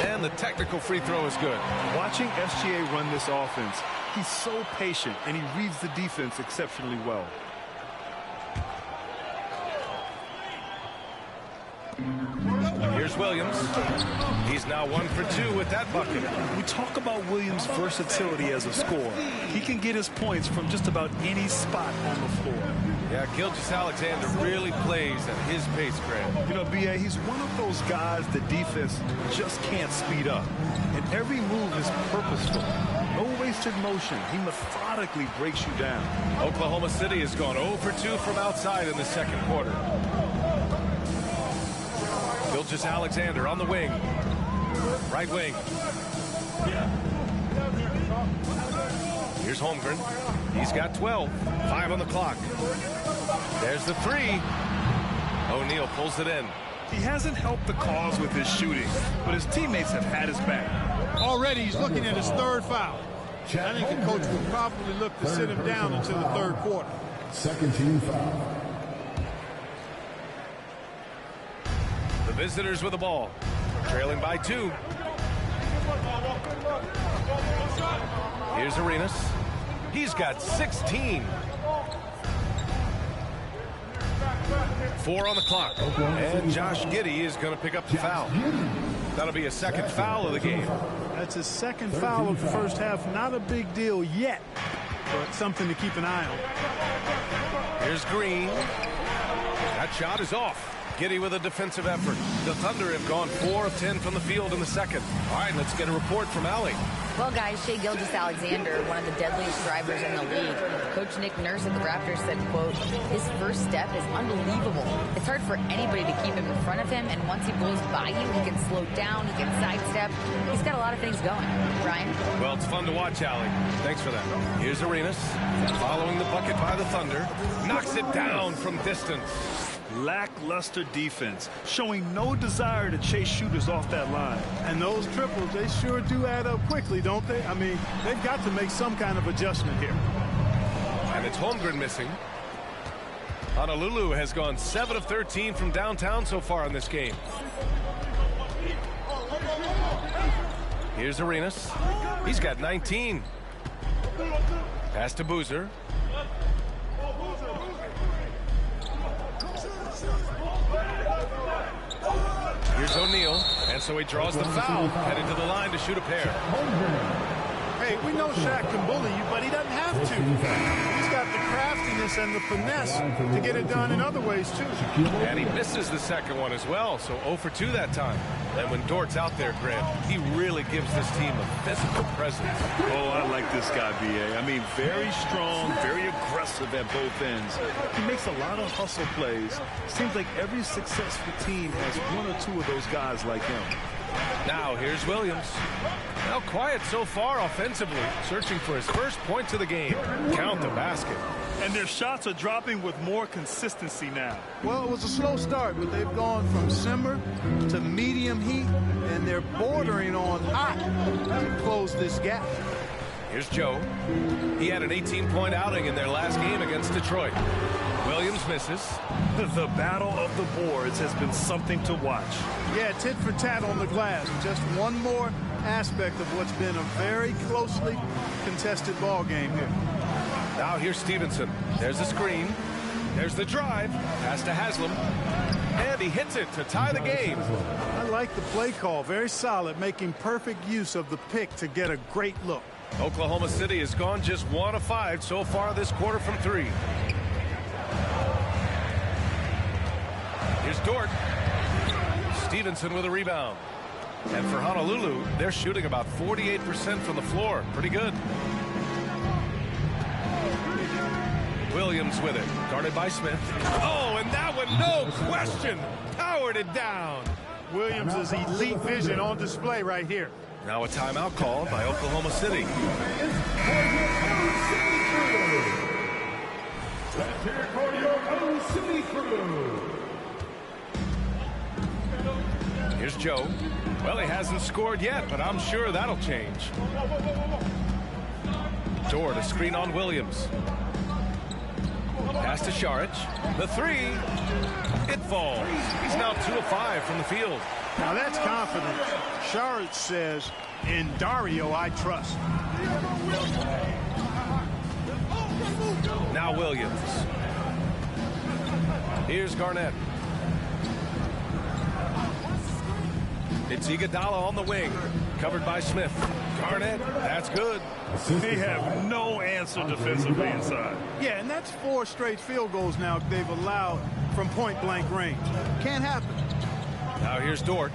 And the technical free throw is good. Watching SGA run this offense, he's so patient, and he reads the defense exceptionally well. Here's Williams. He's now 1 for 2 with that bucket. We talk about Williams' versatility as a scorer. He can get his points from just about any spot on the floor. Yeah, Gilgeous-Alexander really plays at his pace, Grant. You know, B.A., he's one of those guys the defense just can't speed up. And every move is purposeful. No wasted motion. He methodically breaks you down. Oklahoma City has gone 0 for 2 from outside in the second quarter. Gilgeous-Alexander on the wing. Right wing. Here's Holmgren. He's got 12. 5 on the clock. There's the 3. O'Neal pulls it in. He hasn't helped the cause with his shooting, but his teammates have had his back. Already he's looking at his third foul. I think the coach would probably look to sit him down until the third quarter. Second team foul. The visitors with the ball. Trailing by 2. Here's Arenas. He's got 16. 4 on the clock. And Josh Giddey is going to pick up the foul. That'll be a second foul of the game. That's his second foul of the first half. Not a big deal yet, but something to keep an eye on. Here's Green. That shot is off. Giddey with a defensive effort. The Thunder have gone 4 of 10 from the field in the second. All right, let's get a report from Allie. Well, guys, Shai Gilgeous-Alexander, one of the deadliest drivers in the league. Coach Nick Nurse at the Raptors said, quote, his first step is unbelievable. It's hard for anybody to keep him in front of him, and once he blows by you, he can slow down, he can sidestep. He's got a lot of things going. Brian? Well, it's fun to watch, Allie. Thanks for that. Here's Arenas, following the bucket by the Thunder. Knocks it down from distance. Lackluster defense, showing no desire to chase shooters off that line. And those triples, they sure do add up quickly, don't they? I mean, they've got to make some kind of adjustment here. And it's Holmgren missing. Honolulu has gone 7 of 13 from downtown so far in this game. Here's Arenas. He's got 19. Pass to Boozer. Here's O'Neal, and so he draws the foul, heading to the line to shoot a pair. Hey, we know Shaq can bully you, but he doesn't have to. He's got the craftiness and the finesse to get it done in other ways, too. And he misses the second one as well, so 0 for 2 that time. And when Dort's out there, Grant, he really gives this team a physical presence. Oh, I like this guy, B.A. I mean, very strong, very aggressive at both ends. He makes a lot of hustle plays. Seems like every successful team has 1 or 2 of those guys like him. Now here's Williams. Now quiet so far offensively, searching for his first points of the game. Count the basket. And their shots are dropping with more consistency now. Well, it was a slow start, but they've gone from simmer to medium heat, and they're bordering on hot to close this gap. Here's Joe. He had an 18-point outing in their last game against Detroit. Williams misses. The battle of the boards has been something to watch. Yeah, tit for tat on the glass. Just one more aspect of what's been a very closely contested ball game here. Now here's Stevenson. There's the screen. There's the drive. Pass to Haslam. And he hits it to tie the game. I like the play call. Very solid, making perfect use of the pick to get a great look. Oklahoma City has gone just 1 of 5 so far this quarter from 3. Here's Dort. Stevenson with a rebound. And for Honolulu, they're shooting about 48% from the floor. Pretty good. Williams with it. Guarded by Smith. Oh, and that one, no question, powered it down. Williams' elite vision on display right here. Now a timeout called by Oklahoma City. Here's Joe. Well, he hasn't scored yet, but I'm sure that'll change. Dort, a screen on Williams. Pass to Šarić. The 3. It falls. He's now 2 of 5 from the field. Now that's confidence. Šarić says, in Dario, I trust. Now Williams. Here's Garnett. It's Iguodala on the wing. Covered by Smith. Garnett, that's good. They have no answer defensively inside. Yeah, and that's 4 straight field goals now they've allowed from point-blank range. Can't happen. Now here's Dort.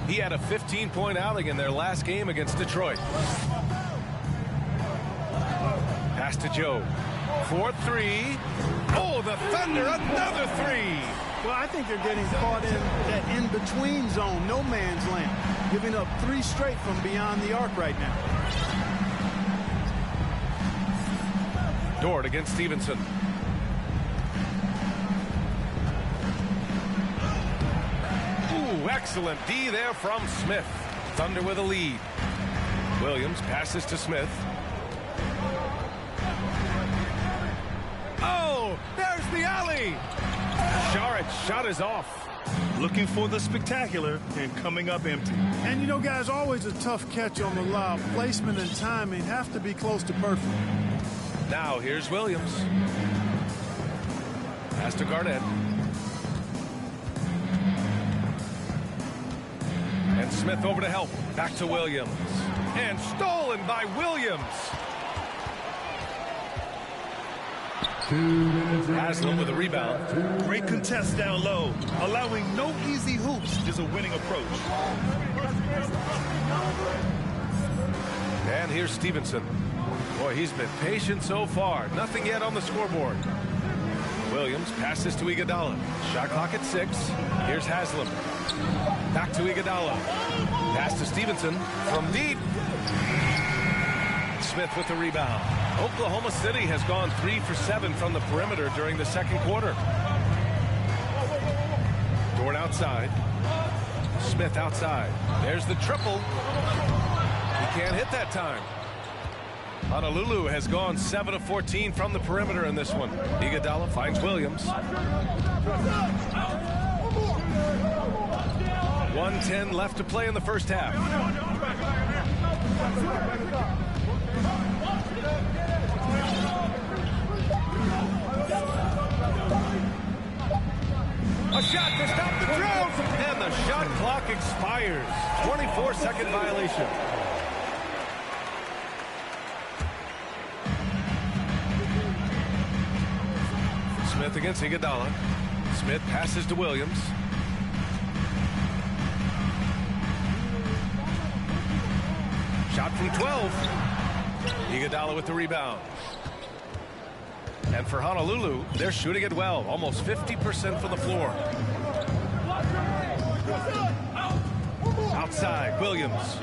He had a 15-point outing in their last game against Detroit. Pass to Joe. 4-3. Oh, the Thunder, another 3. Well, I think they're getting caught in that in-between zone, no man's land, giving up 3 straight from beyond the arc right now. Dort against Stevenson. Ooh, excellent D there from Smith. Thunder with a lead. Williams passes to Smith. Oh, there's the alley. Saric shot is off. Looking for the spectacular and coming up empty. And you know, guys, always a tough catch on the lob. Placement and timing have to be close to perfect. Now here's Williams. Pass to Garnett. And Smith over to help. Back to Williams. And stolen by Williams. Haslam with a rebound. Great contest down low. Allowing no easy hoops is a winning approach. And here's Stevenson. Boy, he's been patient so far. Nothing yet on the scoreboard. Williams passes to Iguodala. Shot clock at 6. Here's Haslam. Back to Iguodala. Pass to Stevenson from deep. Smith with the rebound. Oklahoma City has gone 3 for 7 from the perimeter during the second quarter. Dort outside. Smith outside. There's the triple. He can't hit that time. Honolulu has gone 7 of 14 from the perimeter in this one. Iguodala finds Williams. 1:10 left to play in the first half. A shot to stop the drought, and the shot clock expires. 24-second violation. Smith against Iguodala. Smith passes to Williams. Shot from 12. Iguodala with the rebound. And for Honolulu, they're shooting it well. Almost 50% from the floor. Outside, Williams.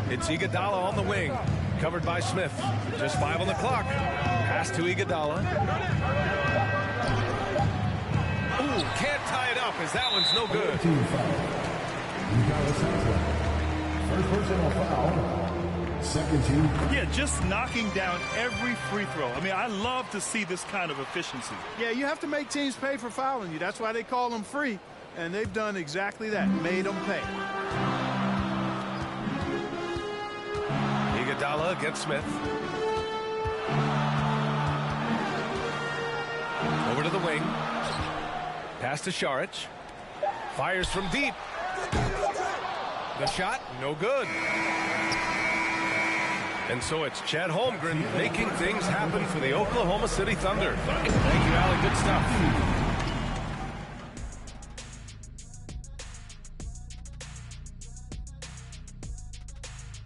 It's Iguodala on the wing. Covered by Smith. Just 5 on the clock. Pass to Iguodala. Ooh, can't tie it up as that one's no good. First personal foul. Second team. Yeah, just knocking down every free throw. I mean, I love to see this kind of efficiency. Yeah, you have to make teams pay for fouling you. That's why they call them free. And they've done exactly that. Made them pay. Iguodala against Smith. Over to the wing. Pass to Saric. Fires from deep. The shot, no good. And so it's Chet Holmgren making things happen for the Oklahoma City Thunder. Thank you, Allie. Good stuff.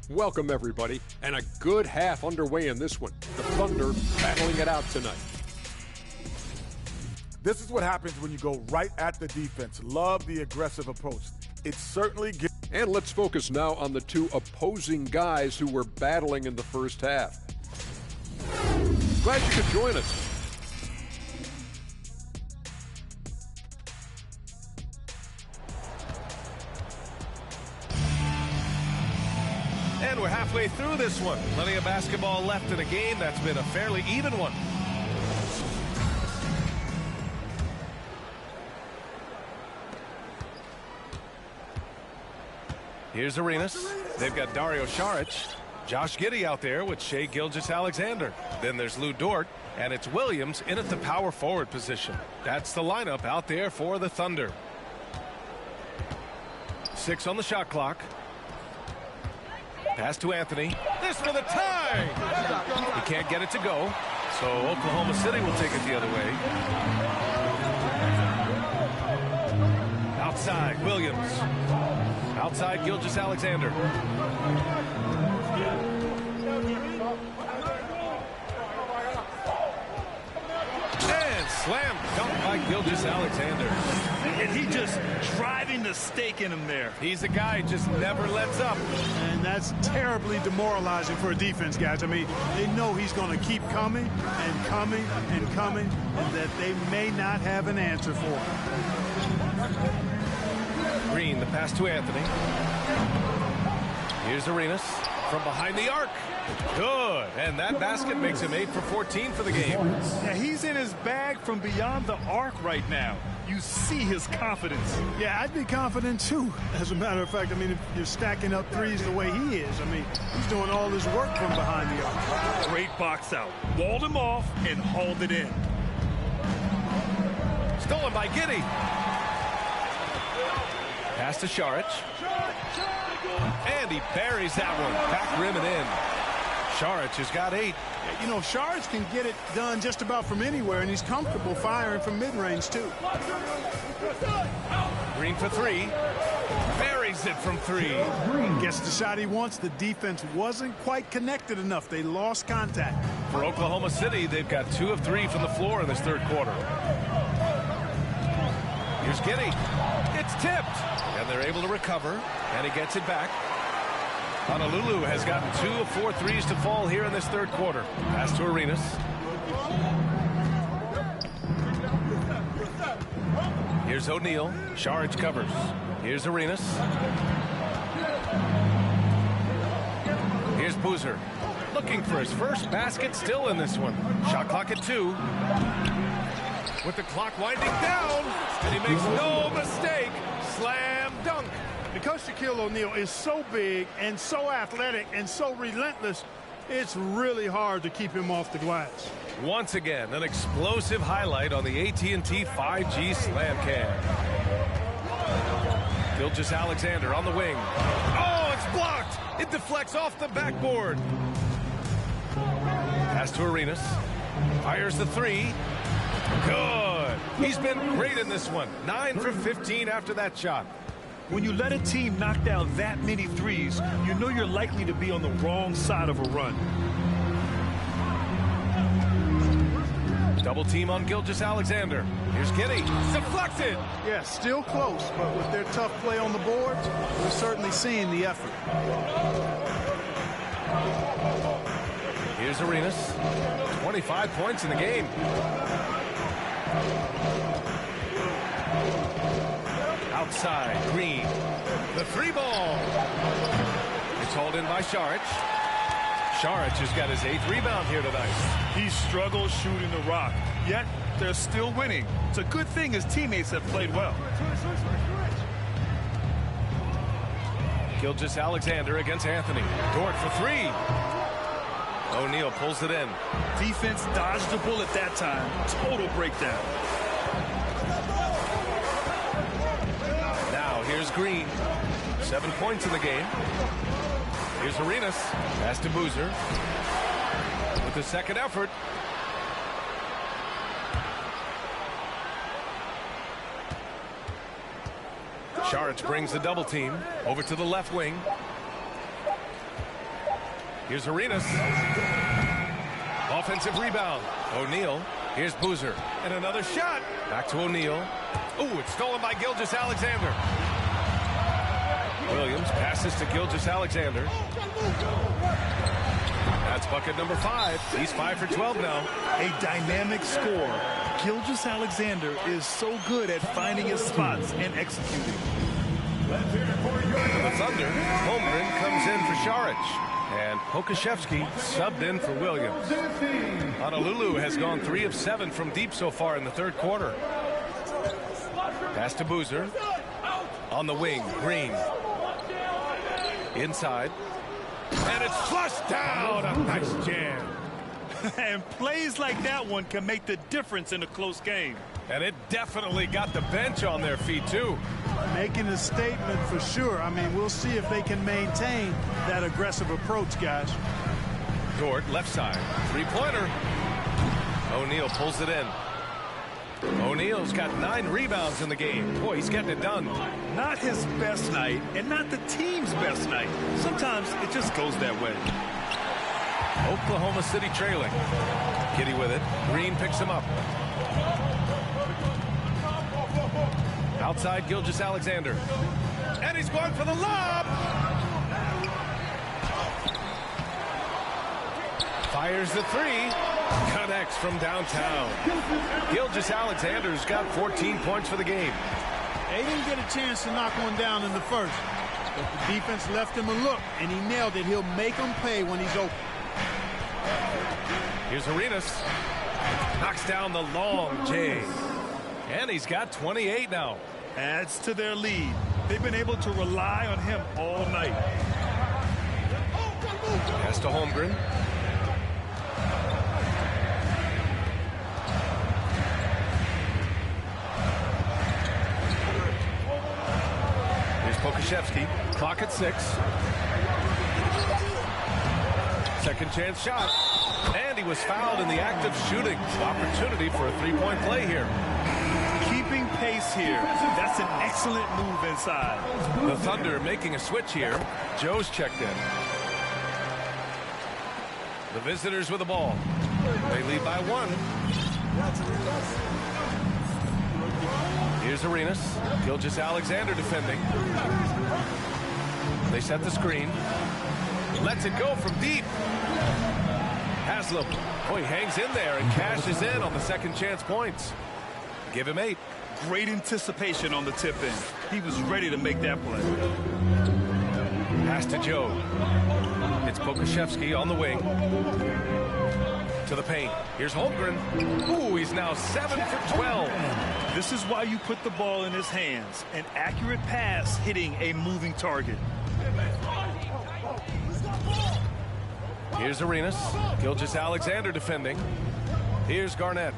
Welcome, everybody, and a good half underway in this one. The Thunder battling it out tonight. This is what happens when you go right at the defense. Love the aggressive approach. It certainly gives. And let's focus now on the two opposing guys who were battling in the first half. Glad you could join us. And we're halfway through this one. Plenty of basketball left in a game that's been a fairly even one. Here's Arenas. They've got Dario Saric. Josh Giddey out there with Shai Gilgeous-Alexander. Then there's Lou Dort, and it's Williams in at the power forward position. That's the lineup out there for the Thunder. 6 on the shot clock. Pass to Anthony. This for the tie! He can't get it to go, so Oklahoma City will take it the other way. Outside, Williams. Outside, Gilgeous-Alexander. And slam dunk by Gilgeous-Alexander. And he just driving the stake in him there. He's a guy who just never lets up. And that's terribly demoralizing for a defense, guys. I mean, they know he's going to keep coming and coming and coming, and that they may not have an answer for him. Green, the pass to Anthony. Here's Arenas from behind the arc. Good. And that basket makes him 8 for 14 for the game. Yeah, he's in his bag from beyond the arc right now. You see his confidence. Yeah, I'd be confident too. As a matter of fact, I mean, if you're stacking up threes the way he is, I mean, he's doing all his work from behind the arc. Great box out. Walled him off and hauled it in. Stolen by Giddey. Pass to Šarić. And he buries that one. Back rim and in. Šarić has got 8. You know, Šarić can get it done just about from anywhere, and he's comfortable firing from mid-range, too. Green for 3. Buries it from 3. Gets the shot he wants. The defense wasn't quite connected enough. They lost contact. For Oklahoma City, they've got 2 of 3 from the floor in this third quarter. Here's Giddey. It's tipped. And they're able to recover. And he gets it back. Honolulu has gotten 2 of 4 threes to fall here in this third quarter. Pass to Arenas. Here's O'Neal. Šarić covers. Here's Arenas. Here's Boozer. Looking for his first basket still in this one. Shot clock at 2. With the clock winding down. And he makes no mistake. Slam dunk. Because Shaquille O'Neal is so big and so athletic and so relentless, it's really hard to keep him off the glass. Once again, an explosive highlight on the AT&T 5G Slam Cam. Gilgeous-Alexander on the wing. Oh, it's blocked. It deflects off the backboard. Pass to Arenas. Fires the 3. Good. He's been great in this one. 9 for 15 after that shot. When you let a team knock down that many threes, you know you're likely to be on the wrong side of a run. Double team on Gilgeous-Alexander. Here's Giddey. Deflected. Yeah, still close, but with their tough play on the boards, we're certainly seeing the effort. Here's Arenas. 25 points in the game. Outside, Green. The 3 ball. It's hauled in by Šarić. Šarić has got his 8th rebound here tonight. He struggles shooting the rock, yet they're still winning. It's a good thing his teammates have played well. Gilgeous-Alexander against Anthony. Dort for 3. O'Neal pulls it in. Defense dodged the bullet that time. Total breakdown. Here's Green. 7 points in the game. Here's Arenas. Pass to Boozer. With the second effort. Šarić brings the double team over to the left wing. Here's Arenas. Offensive rebound. O'Neal. Here's Boozer. And another shot. Back to O'Neal. Ooh, it's stolen by Gilgeous-Alexander. Williams passes to Gilgeous-Alexander. That's bucket number 5. He's 5 for 12 now. A dynamic score. Gilgeous-Alexander is so good at finding his spots and executing. The Thunder, Holmgren comes in for Šarić. And Pokusevski subbed in for Williams. Honolulu has gone 3 of 7 from deep so far in the third quarter. Pass to Boozer. On the wing, Green. Inside. And it's flushed down. A nice jam. And plays like that one can make the difference in a close game. And it definitely got the bench on their feet, too. Making a statement for sure. I mean, we'll see if they can maintain that aggressive approach, guys. Dort, left side. 3-pointer. O'Neal pulls it in. O'Neal's got 9 rebounds in the game. Boy, he's getting it done. Not his best night, and not the team's best night. Sometimes it just goes that way. Oklahoma City trailing. Giddey with it. Green picks him up. Outside Gilgeous-Alexander. And he's going for the lob. Fires the three. Connects from downtown. Gilgeous-Alexander's got 14 points for the game. They didn't get a chance to knock one down in the first. But the defense left him a look, and he nailed it. He'll make them pay when he's open. Here's Arenas. Knocks down the long J. And he's got 28 now. Adds to their lead. They've been able to rely on him all night. Pass to Holmgren. Here's Pokusevski. Clock at 6. Second chance shot. And he was fouled in the act of shooting. Opportunity for a three-point play here. Keeping pace here. That's an excellent move inside. The Thunder making a switch here. Joe's checked in. The visitors with the ball. They lead by 1. Here's Arenas. Gilgeous-Alexander defending. They set the screen. Lets it go from deep. Haslam. Oh, he hangs in there and cashes in on the second chance points. Give him 8. Great anticipation on the tip in. He was ready to make that play. Pass to Joe. It's Pokusevski on the wing. To the paint. Here's Holmgren. Ooh, he's now 7 for 12. This is why you put the ball in his hands. An accurate pass hitting a moving target. Here's Arenas. Gilgeous-Alexander defending. Here's Garnett.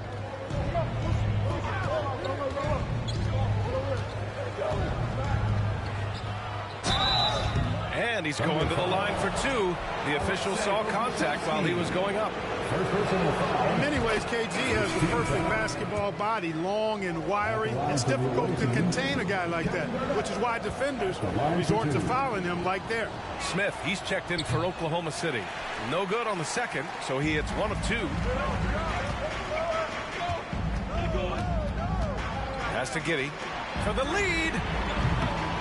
And he's going to the line for 2. The official saw contact while he was going up. In many ways, KG has the perfect basketball body, long and wiry. It's difficult to contain a guy like that, which is why defenders resort to fouling him like there. Smith, he's checked in for Oklahoma City. No good on the second, so he hits 1 of 2. Pass to Giddey for the lead.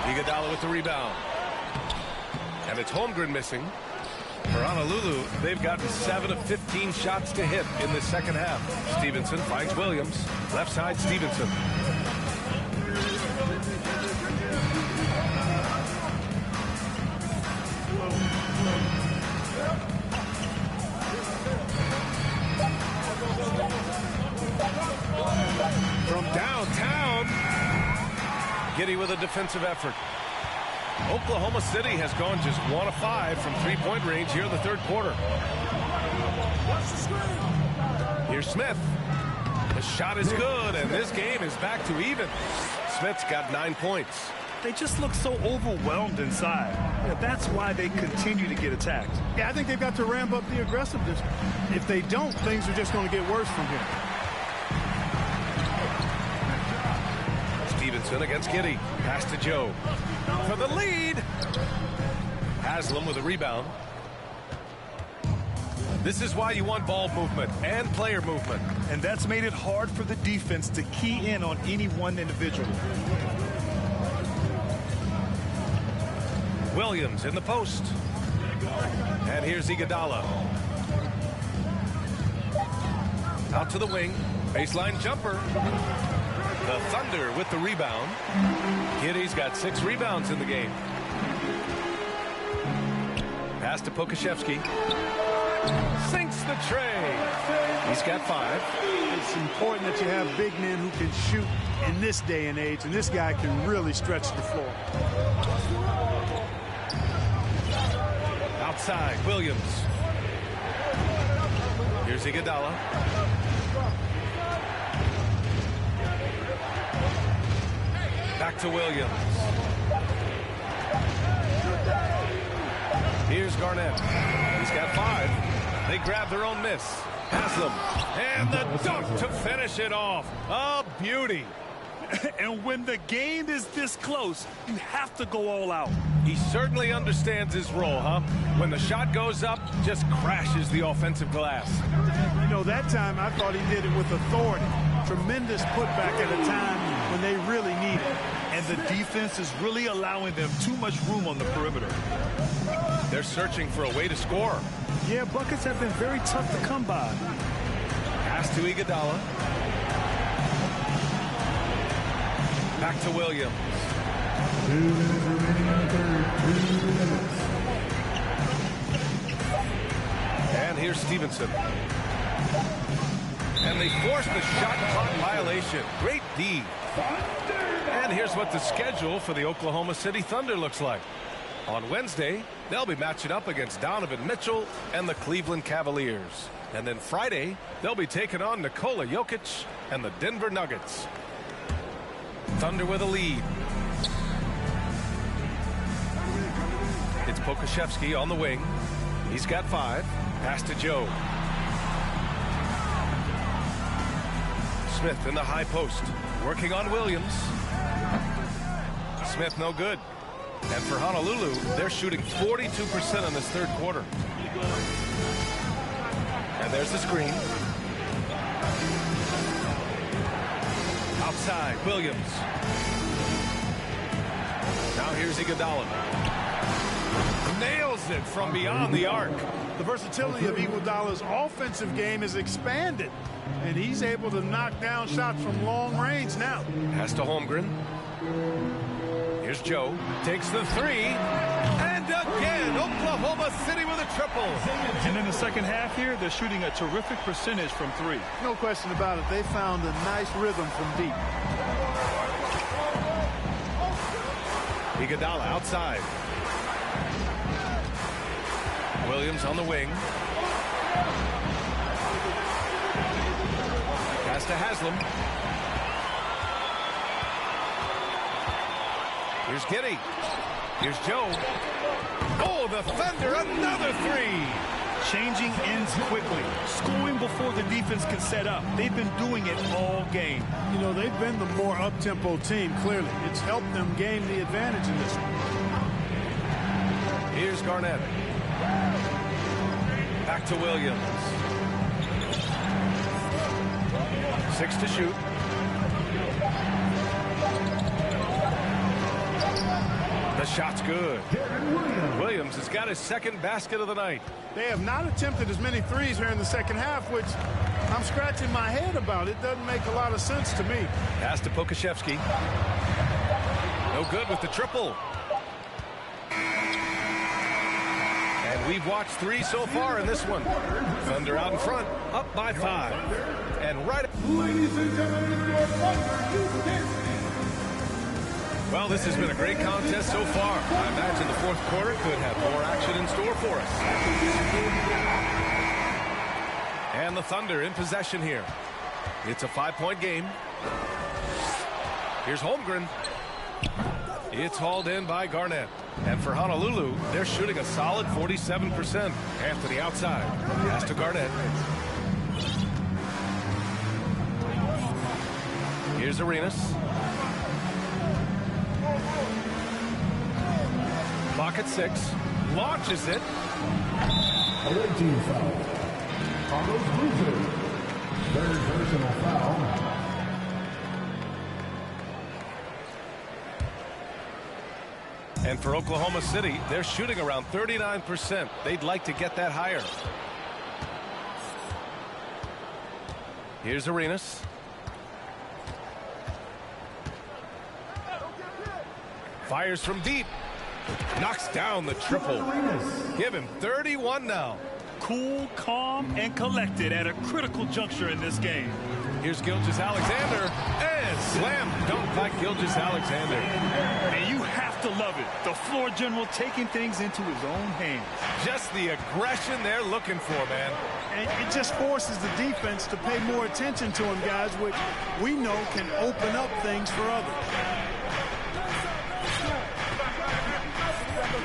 Iguodala with the rebound. And it's Holmgren missing. For Honolulu, they've gotten 7 of 15 shots to hit in the second half. Stevenson finds Williams. Left side, Stevenson. From downtown, Giddey with a defensive effort. Oklahoma City has gone just 1 of 5 from three-point range here in the third quarter. Here's Smith. The shot is good, and this game is back to even. Smith's got 9 points. They just look so overwhelmed inside. Yeah, that's why they continue to get attacked. Yeah, I think they've got to ramp up the aggressiveness. If they don't, things are just going to get worse from here. Stevenson against Giddey. Pass to Joe. For the lead. Haslam with a rebound. This is why you want ball movement and player movement. And that's made it hard for the defense to key in on any one individual. Williams in the post. And here's Iguodala. Out to the wing. Baseline jumper. The Thunder with the rebound. Giddey's got 6 rebounds in the game. Pass to Pokusevski. Sinks the tray. He's got 5. It's important that you have big men who can shoot in this day and age, and this guy can really stretch the floor. Outside, Williams. Here's Iguodala. Back to Williams. Here's Garnett. He's got 5. They grab their own miss. Haslam. And the dunk to finish it off. A beauty. And when the game is this close, you have to go all out. He certainly understands his role, huh? When the shot goes up, just crashes the offensive glass. You know, that time I thought he did it with authority. Tremendous putback at a time when they really need it. the defense is really allowing them too much room on the perimeter. They're searching for a way to score. Yeah, buckets have been very tough to come by. Pass to Iguodala. Back to Williams. 2 minutes remaining in the third. 2 minutes. And here's Stevenson. And they forced the shot clock violation. Great D. And here's what the schedule for the Oklahoma City Thunder looks like. On Wednesday, they'll be matching up against Donovan Mitchell and the Cleveland Cavaliers. And then Friday, they'll be taking on Nikola Jokic and the Denver Nuggets. Thunder with a lead. It's Pokusevski on the wing. He's got 5. Pass to Joe. Smith in the high post. Working on Williams. Smith no good. And for Honolulu, they're shooting 42% in this third quarter. And there's the screen. Outside, Williams. Now here's Iguodala. Nails it from beyond the arc. The versatility of Iguodala's offensive game is expanded, and he's able to knock down shots from long range now. Pass to Holmgren. Here's Joe. Takes the 3. And again, Oklahoma City with a triple. And in the second half here, they're shooting a terrific percentage from 3. No question about it. They found a nice rhythm from deep. Iguodala outside. Williams on the wing. Pass to Haslam. Here's Giddey. Here's Joe. Oh, the Thunder, another 3. Changing ends quickly. Scoring before the defense can set up. They've been doing it all game. You know, they've been the more up-tempo team, clearly. It's helped them gain the advantage in this one. Here's Garnett. Back to Williams. 6 to shoot. The shot's good. Williams has got his second basket of the night. They have not attempted as many threes here in the second half, which I'm scratching my head about. It doesn't make a lot of sense to me. Pass to Pokusevski. No good with the triple. And we've watched 3 so far in this one. Thunder out in front, up by 5. And right... Ladies and gentlemen, your Thunder. Well, this has been a great contest so far. I imagine the fourth quarter could have more action in store for us. And the Thunder in possession here. It's a 5-point game. Here's Holmgren. It's hauled in by Garnett. And for Honolulu, they're shooting a solid 47%. Anthony outside. Pass to Garnett. Here's Arenas. Clock at 6. Launches it. A red team foul. Carlos Boozer. Third personal foul. And for Oklahoma City, they're shooting around 39%. They'd like to get that higher. Here's Arenas. Fires from deep. Knocks down the triple. Give him 31 now. Cool, calm, and collected at a critical juncture in this game. Here's Gilgeous-Alexander. And slam dunk by Gilgeous-Alexander. And you have to love it. The floor general taking things into his own hands. Just the aggression they're looking for, man. And it just forces the defense to pay more attention to him, guys, which we know can open up things for others.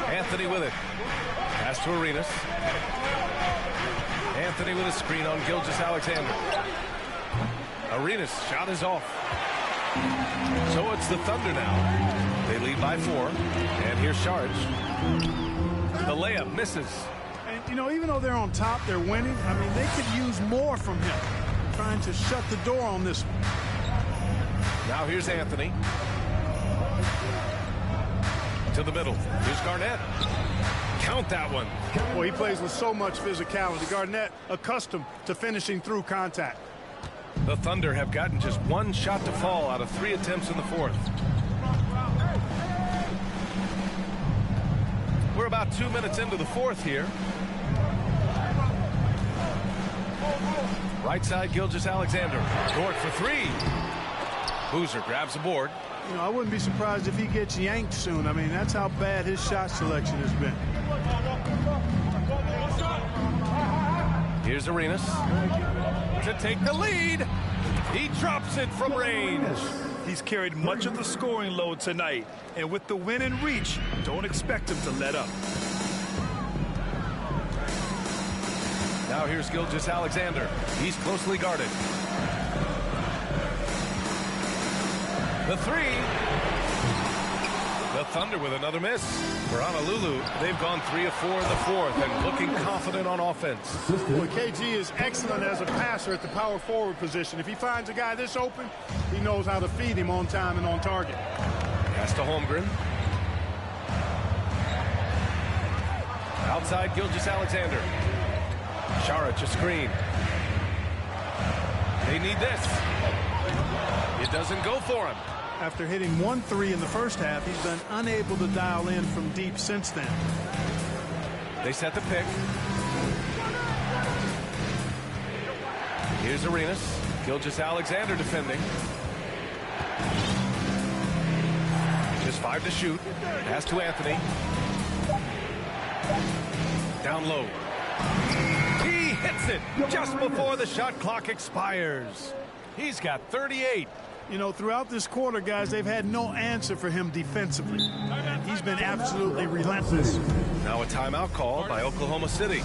Anthony with it. Pass to Arenas. Anthony with a screen on Gilgeous-Alexander. Arenas' shot is off. So it's the Thunder now. They lead by 4. And here's Saric. The layup misses. And, you know, even though they're on top, they're winning. I mean, they could use more from him. Trying to shut the door on this one. Now here's Anthony. To the middle. Here's Garnett. Count that one. Well, he plays with so much physicality. Garnett accustomed to finishing through contact. The Thunder have gotten just one shot to fall out of 3 attempts in the fourth. We're about 2 minutes into the fourth here. Right side, Gilgeous-Alexander. Dort for 3. Boozer grabs the board. You know, I wouldn't be surprised if he gets yanked soon. I mean, that's how bad his shot selection has been. Here's Arenas to take the lead. He drops it from range. He's carried much of the scoring load tonight, and with the win in reach, don't expect him to let up. Now here's Gilgeous-Alexander. He's closely guarded. The 3. The Thunder with another miss. For Honolulu, they've gone 3 of 4 in the fourth and looking confident on offense. Well, KG is excellent as a passer at the power forward position. If he finds a guy this open, he knows how to feed him on time and on target. Pass to Holmgren. Outside, Gilgeous-Alexander. Šarić a screen. They need this. It doesn't go for him. After hitting 1 3 in the first half, he's been unable to dial in from deep since then. They set the pick. Here's Arenas. Gilgeous-Alexander defending. Just 5 to shoot. Pass to Anthony. Down low. He hits it just before the shot clock expires. He's got 38. You know, throughout this quarter, guys, they've had no answer for him defensively. He's been absolutely relentless. Now a timeout call by Oklahoma City.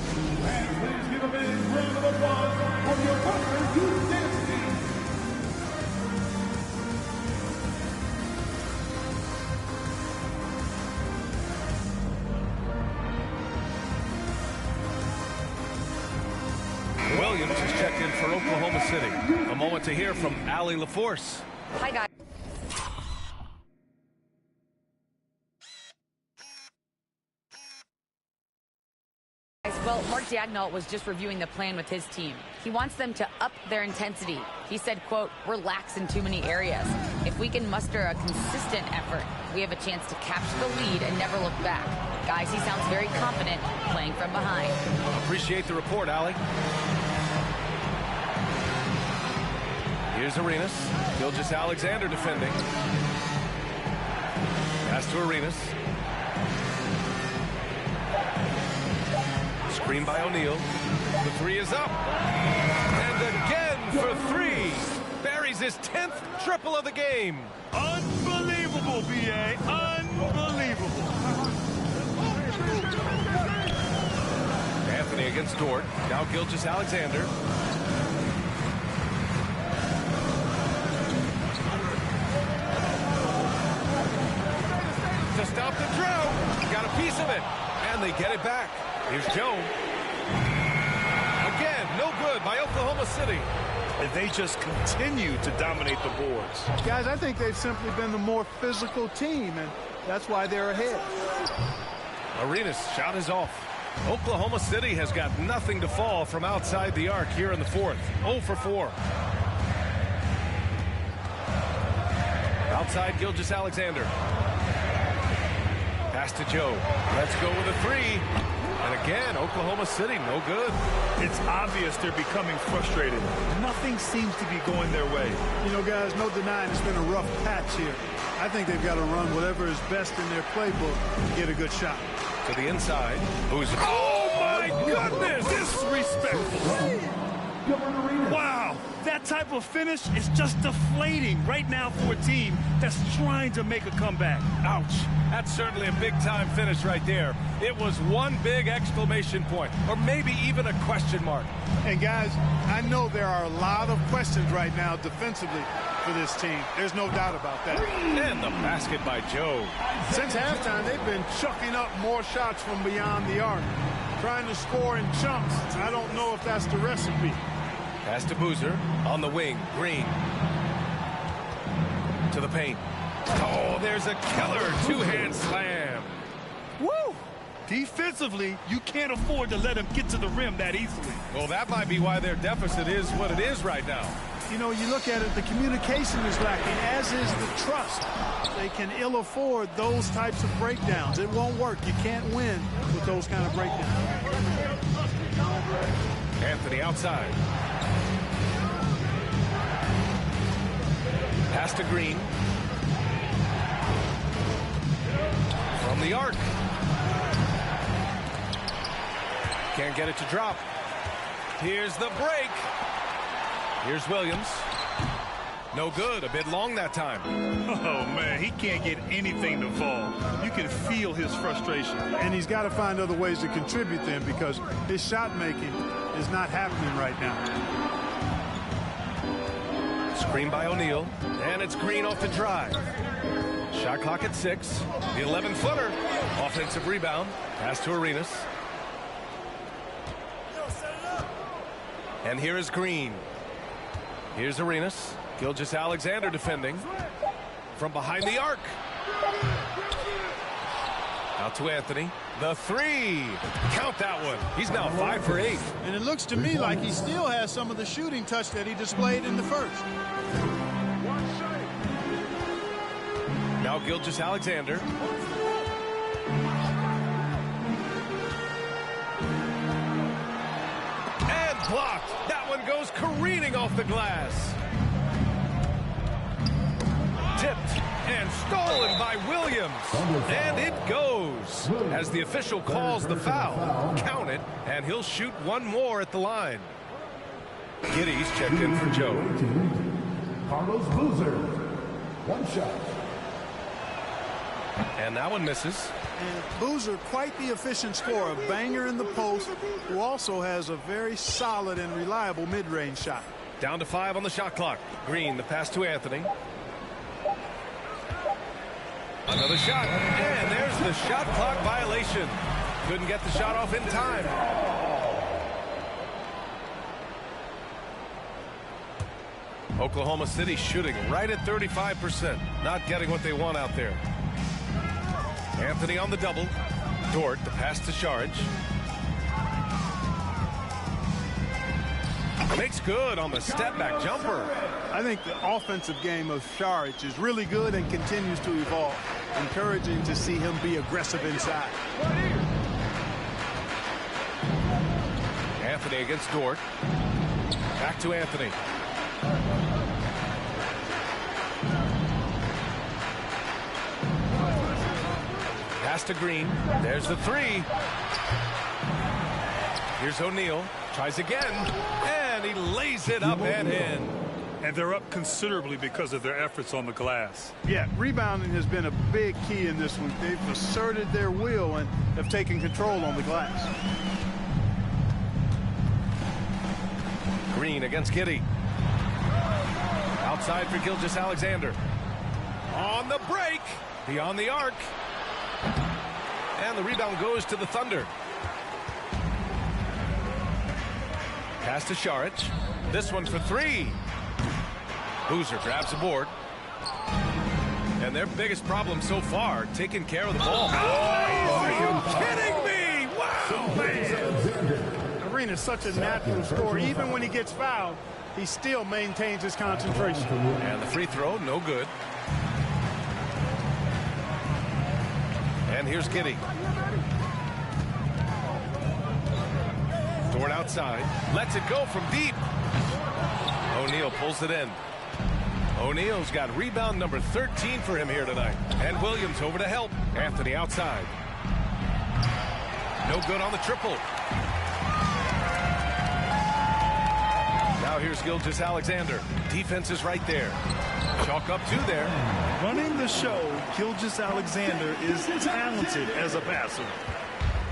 Williams has checked in for Oklahoma City. A moment to hear from Allie LaForce. Hi, guys. Well, Mark Daigneault was just reviewing the plan with his team. He wants them to up their intensity. He said, quote, "We're lax in too many areas. If we can muster a consistent effort, we have a chance to capture the lead and never look back." Guys, he sounds very confident playing from behind. Appreciate the report, Allie. Here's Arenas. Gilgeous-Alexander defending. Pass to Arenas. Screen by O'Neal. The 3 is up. And again for 3. Buries his 10th triple of the game. Unbelievable, B.A. Unbelievable. Anthony against Dort. Now Gilgeous-Alexander. To stop the drought. Got a piece of it. And they get it back. Here's Joe. Again, no good by Oklahoma City. And they just continue to dominate the boards. Guys, I think they've simply been the more physical team, and that's why they're ahead. Arenas' shot is off. Oklahoma City has got nothing to fall from outside the arc here in the fourth. 0 for 4. Outside, Gilgeous-Alexander. Pass to Joe. Let's go with a 3. And again, Oklahoma City, no good. It's obvious they're becoming frustrated. Nothing seems to be going their way. You know, guys, no denying it's been a rough patch here. I think they've got to run whatever is best in their playbook and get a good shot. To the inside. Oh, my goodness! Disrespectful. Wow. That type of finish is just deflating right now for a team that's trying to make a comeback. Ouch. That's certainly a big-time finish right there. It was one big exclamation point, or maybe even a question mark. And, guys, I know there are a lot of questions right now defensively for this team. There's no doubt about that. And the basket by Joe. Since halftime, they've been chucking up more shots from beyond the arc, trying to score in chunks. I don't know if that's the recipe. Pass to Boozer on the wing. Green to the paint. Oh, there's a killer two-hand slam. Woo! Defensively, you can't afford to let him get to the rim that easily. Well, that might be why their deficit is what it is right now. You know, you look at it, the communication is lacking, as is the trust. They can ill afford those types of breakdowns. It won't work. You can't win with those kind of breakdowns. Anthony outside. Pass to Green. From the arc. Can't get it to drop. Here's the break. Here's Williams. No good. A bit long that time. Oh, man, he can't get anything to fall. You can feel his frustration. And he's got to find other ways to contribute then, because his shot making is not happening right now. Screen by O'Neal. And it's Green off the drive. Shot clock at 6. The 11-footer. Offensive rebound. Pass to Arenas. And here is Green. Here's Arenas. Gilgeous-Alexander defending. From behind the arc. Out to Anthony. The 3. Count that one. He's now 5 for 8. And it looks to me like he still has some of the shooting touch that he displayed in the first. Now Gilgeous-Alexander. And blocked. That one goes careening off the glass. Tipped and stolen by Williams. And it goes. As the official calls the foul. Count it, and he'll shoot one more at the line. Giddy's checked in for Joe. Carlos Boozer. One shot. And that one misses. And Boozer, quite the efficient scorer, a banger in the post, who also has a very solid and reliable mid-range shot. Down to 5 on the shot clock. Green, the pass to Anthony. Another shot, and there's the shot clock violation. Couldn't get the shot off in time. Oklahoma City shooting right at 35%. Not getting what they want out there. Anthony on the double. Dort, the pass to Saric. Makes good on the step-back jumper. I think the offensive game of Saric is really good and continues to evolve. Encouraging to see him be aggressive inside. Anthony against Dort. Back to Anthony. Pass to Green. There's the 3. Here's O'Neal. Tries again. And he lays it up and in. And they're up considerably because of their efforts on the glass. Yeah, rebounding has been a big key in this week. They've asserted their will and have taken control on the glass. Green against Giddey. Outside for Gilgeous-Alexander. On the break. Beyond the arc. And the rebound goes to the Thunder. Pass to Saric. This one for 3. Boozer grabs the board. And their biggest problem so far, taking care of the ball. Oh, are you kidding me? Wow, man. Arena's such a natural scorer. Even when he gets fouled, he still maintains his concentration. And the free throw, no good. And here's Giddey. Dort outside. Lets it go from deep. O'Neal pulls it in. O'Neal's got rebound number 13 for him here tonight. And Williams over to help. Anthony outside. No good on the triple. Now here's Gilgeous-Alexander. Defense is right there. Chalk up 2 there. Running the show, Gilgeous-Alexander is talented as a passer.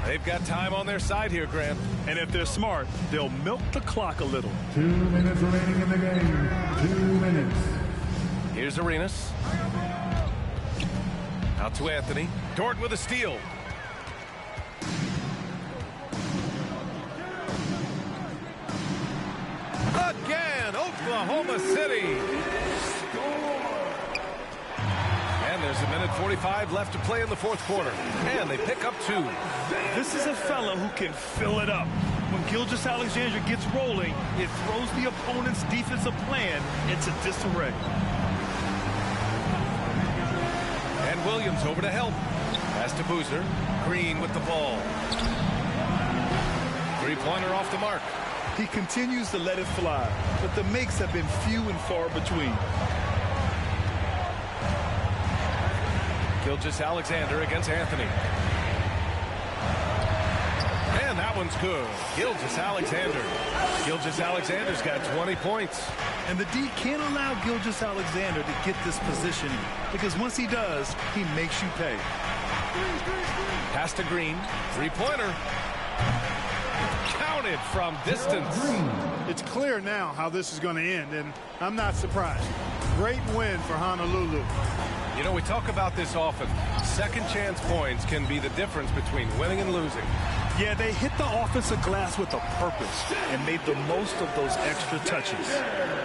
They've got time on their side here, Grant. And if they're smart, they'll milk the clock a little. 2 minutes remaining in the game. 2 minutes. Here's Arenas. Out to Anthony. Dort with a steal. Again, Oklahoma City. And there's a minute 45 left to play in the fourth quarter. And they pick up 2. This is a fella who can fill it up. When Gilgeous-Alexander gets rolling, it throws the opponent's defensive plan into disarray. And Williams over to help. Pass to Boozer. Green with the ball. Three-pointer off the mark. He continues to let it fly, but the makes have been few and far between. Gilgeous-Alexander against Anthony. And that one's good. Gilgeous-Alexander. Gilgeous-Alexander's got 20 points. And the D can't allow Gilgeous-Alexander to get this positioning, because once he does, he makes you pay. Pass to Green. Three-pointer. Counted from distance. It's clear now how this is going to end, and I'm not surprised. Great win for Honolulu. You know, we talk about this often. Second chance points can be the difference between winning and losing. Yeah, they hit the offensive glass with a purpose and made the most of those extra touches.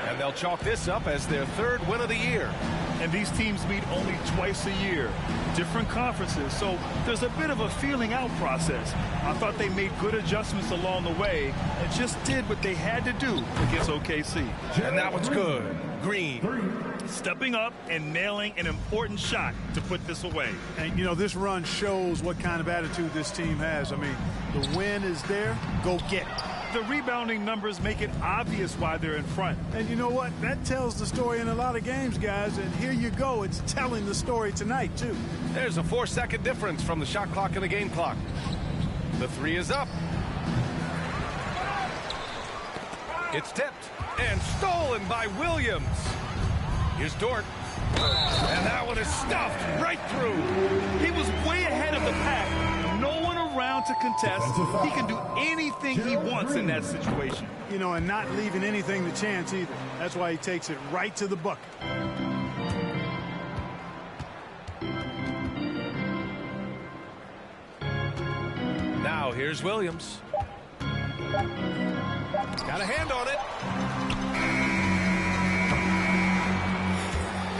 And they'll chalk this up as their 3rd win of the year. And these teams meet only twice a year, different conferences, so there's a bit of a feeling out process. I thought they made good adjustments along the way and just did what they had to do against OKC. And that one's good. Green. Stepping up and nailing an important shot to put this away. And, you know, this run shows what kind of attitude this team has. I mean, the win is there. Go get it. The rebounding numbers make it obvious why they're in front. And you know what? That tells the story in a lot of games, guys. And here you go. It's telling the story tonight, too. There's a 4-second difference from the shot clock and the game clock. The 3 is up. It's tipped and stolen by Williams. Here's Dort. And that one is stuffed right through. He was way ahead of the pack. No one around to contest. He can do anything he wants in that situation. You know, and not leaving anything to chance either. That's why he takes it right to the bucket. Now here's Williams. Got a hand on it.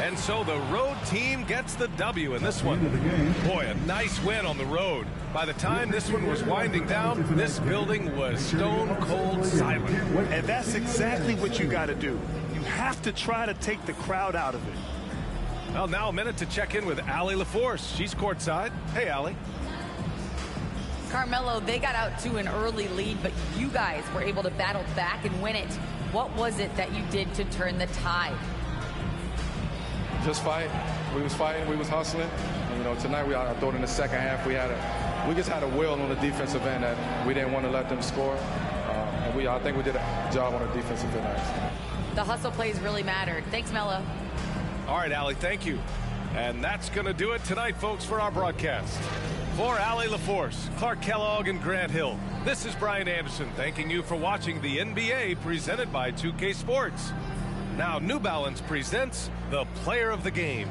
And so the road team gets the W in this one. Boy, a nice win on the road. By the time this one was winding down, this building was stone cold silent. And that's exactly what you got to do. You have to try to take the crowd out of it. Well, now a minute to check in with Allie LaForce. She's courtside. Hey, Allie. Carmelo, they got out to an early lead, but you guys were able to battle back and win it. What was it that you did to turn the tide? Just fight. We was fighting. We was hustling. And, you know, tonight I thought in the second half we just had a will on the defensive end that we didn't want to let them score. And I think we did a job on the defensive end. The hustle plays really mattered. Thanks, Melo. All right, Allie, thank you. And that's going to do it tonight, folks, for our broadcast. For Allie LaForce, Clark Kellogg, and Grant Hill, this is Brian Anderson thanking you for watching the NBA presented by 2K Sports. Now, New Balance presents the Player of the Game.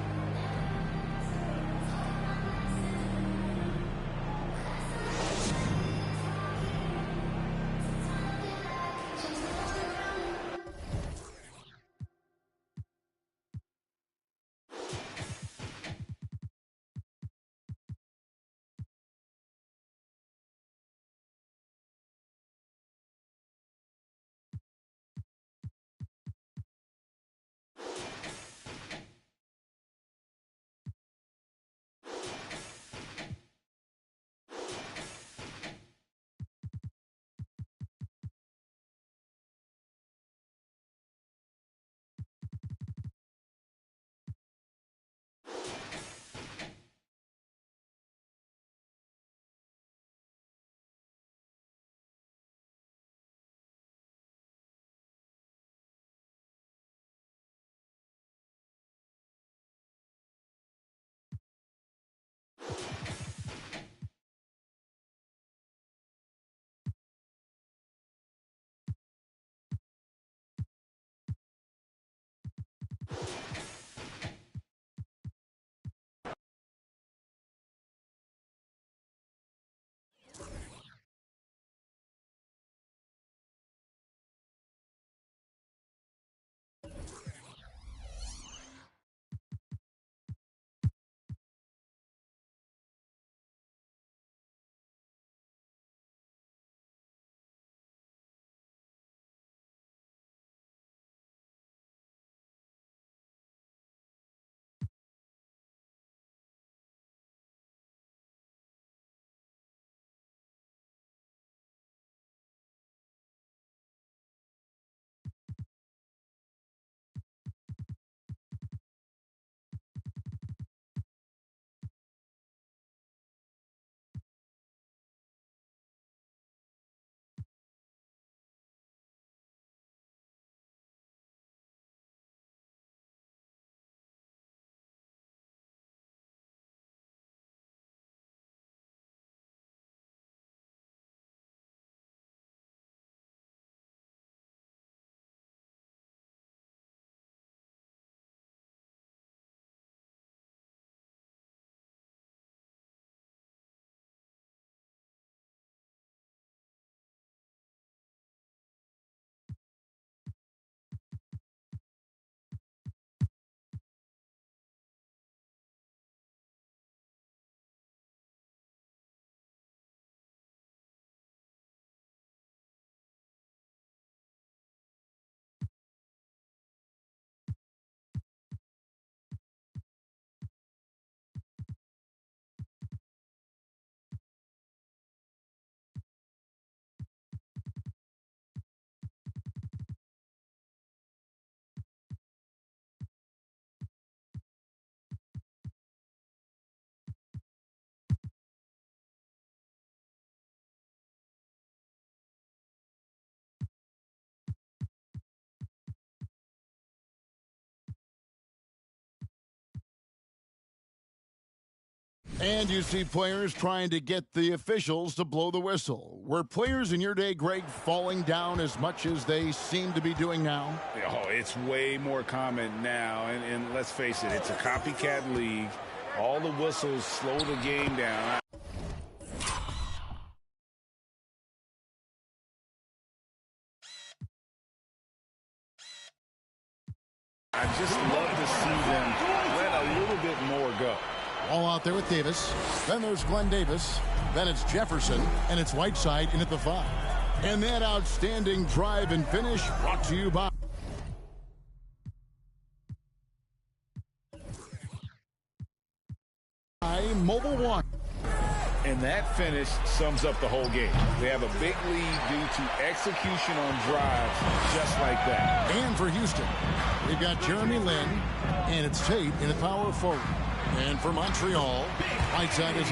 And you see players trying to get the officials to blow the whistle. Were players in your day, Greg, falling down as much as they seem to be doing now? Oh, it's way more common now. And let's face it, it's a copycat league. All the whistles slow the game down. I just love to see them let a little bit more go. All out there with Davis. Then there's Glenn Davis. Then it's Jefferson. And it's Whiteside in at the 5. And that outstanding drive and finish brought to you by Mobile One. And that finish sums up the whole game. They have a big lead due to execution on drives just like that. And for Houston, we've got Jeremy Lin, and it's Tate in the power forward. And for Montreal, Whiteside is...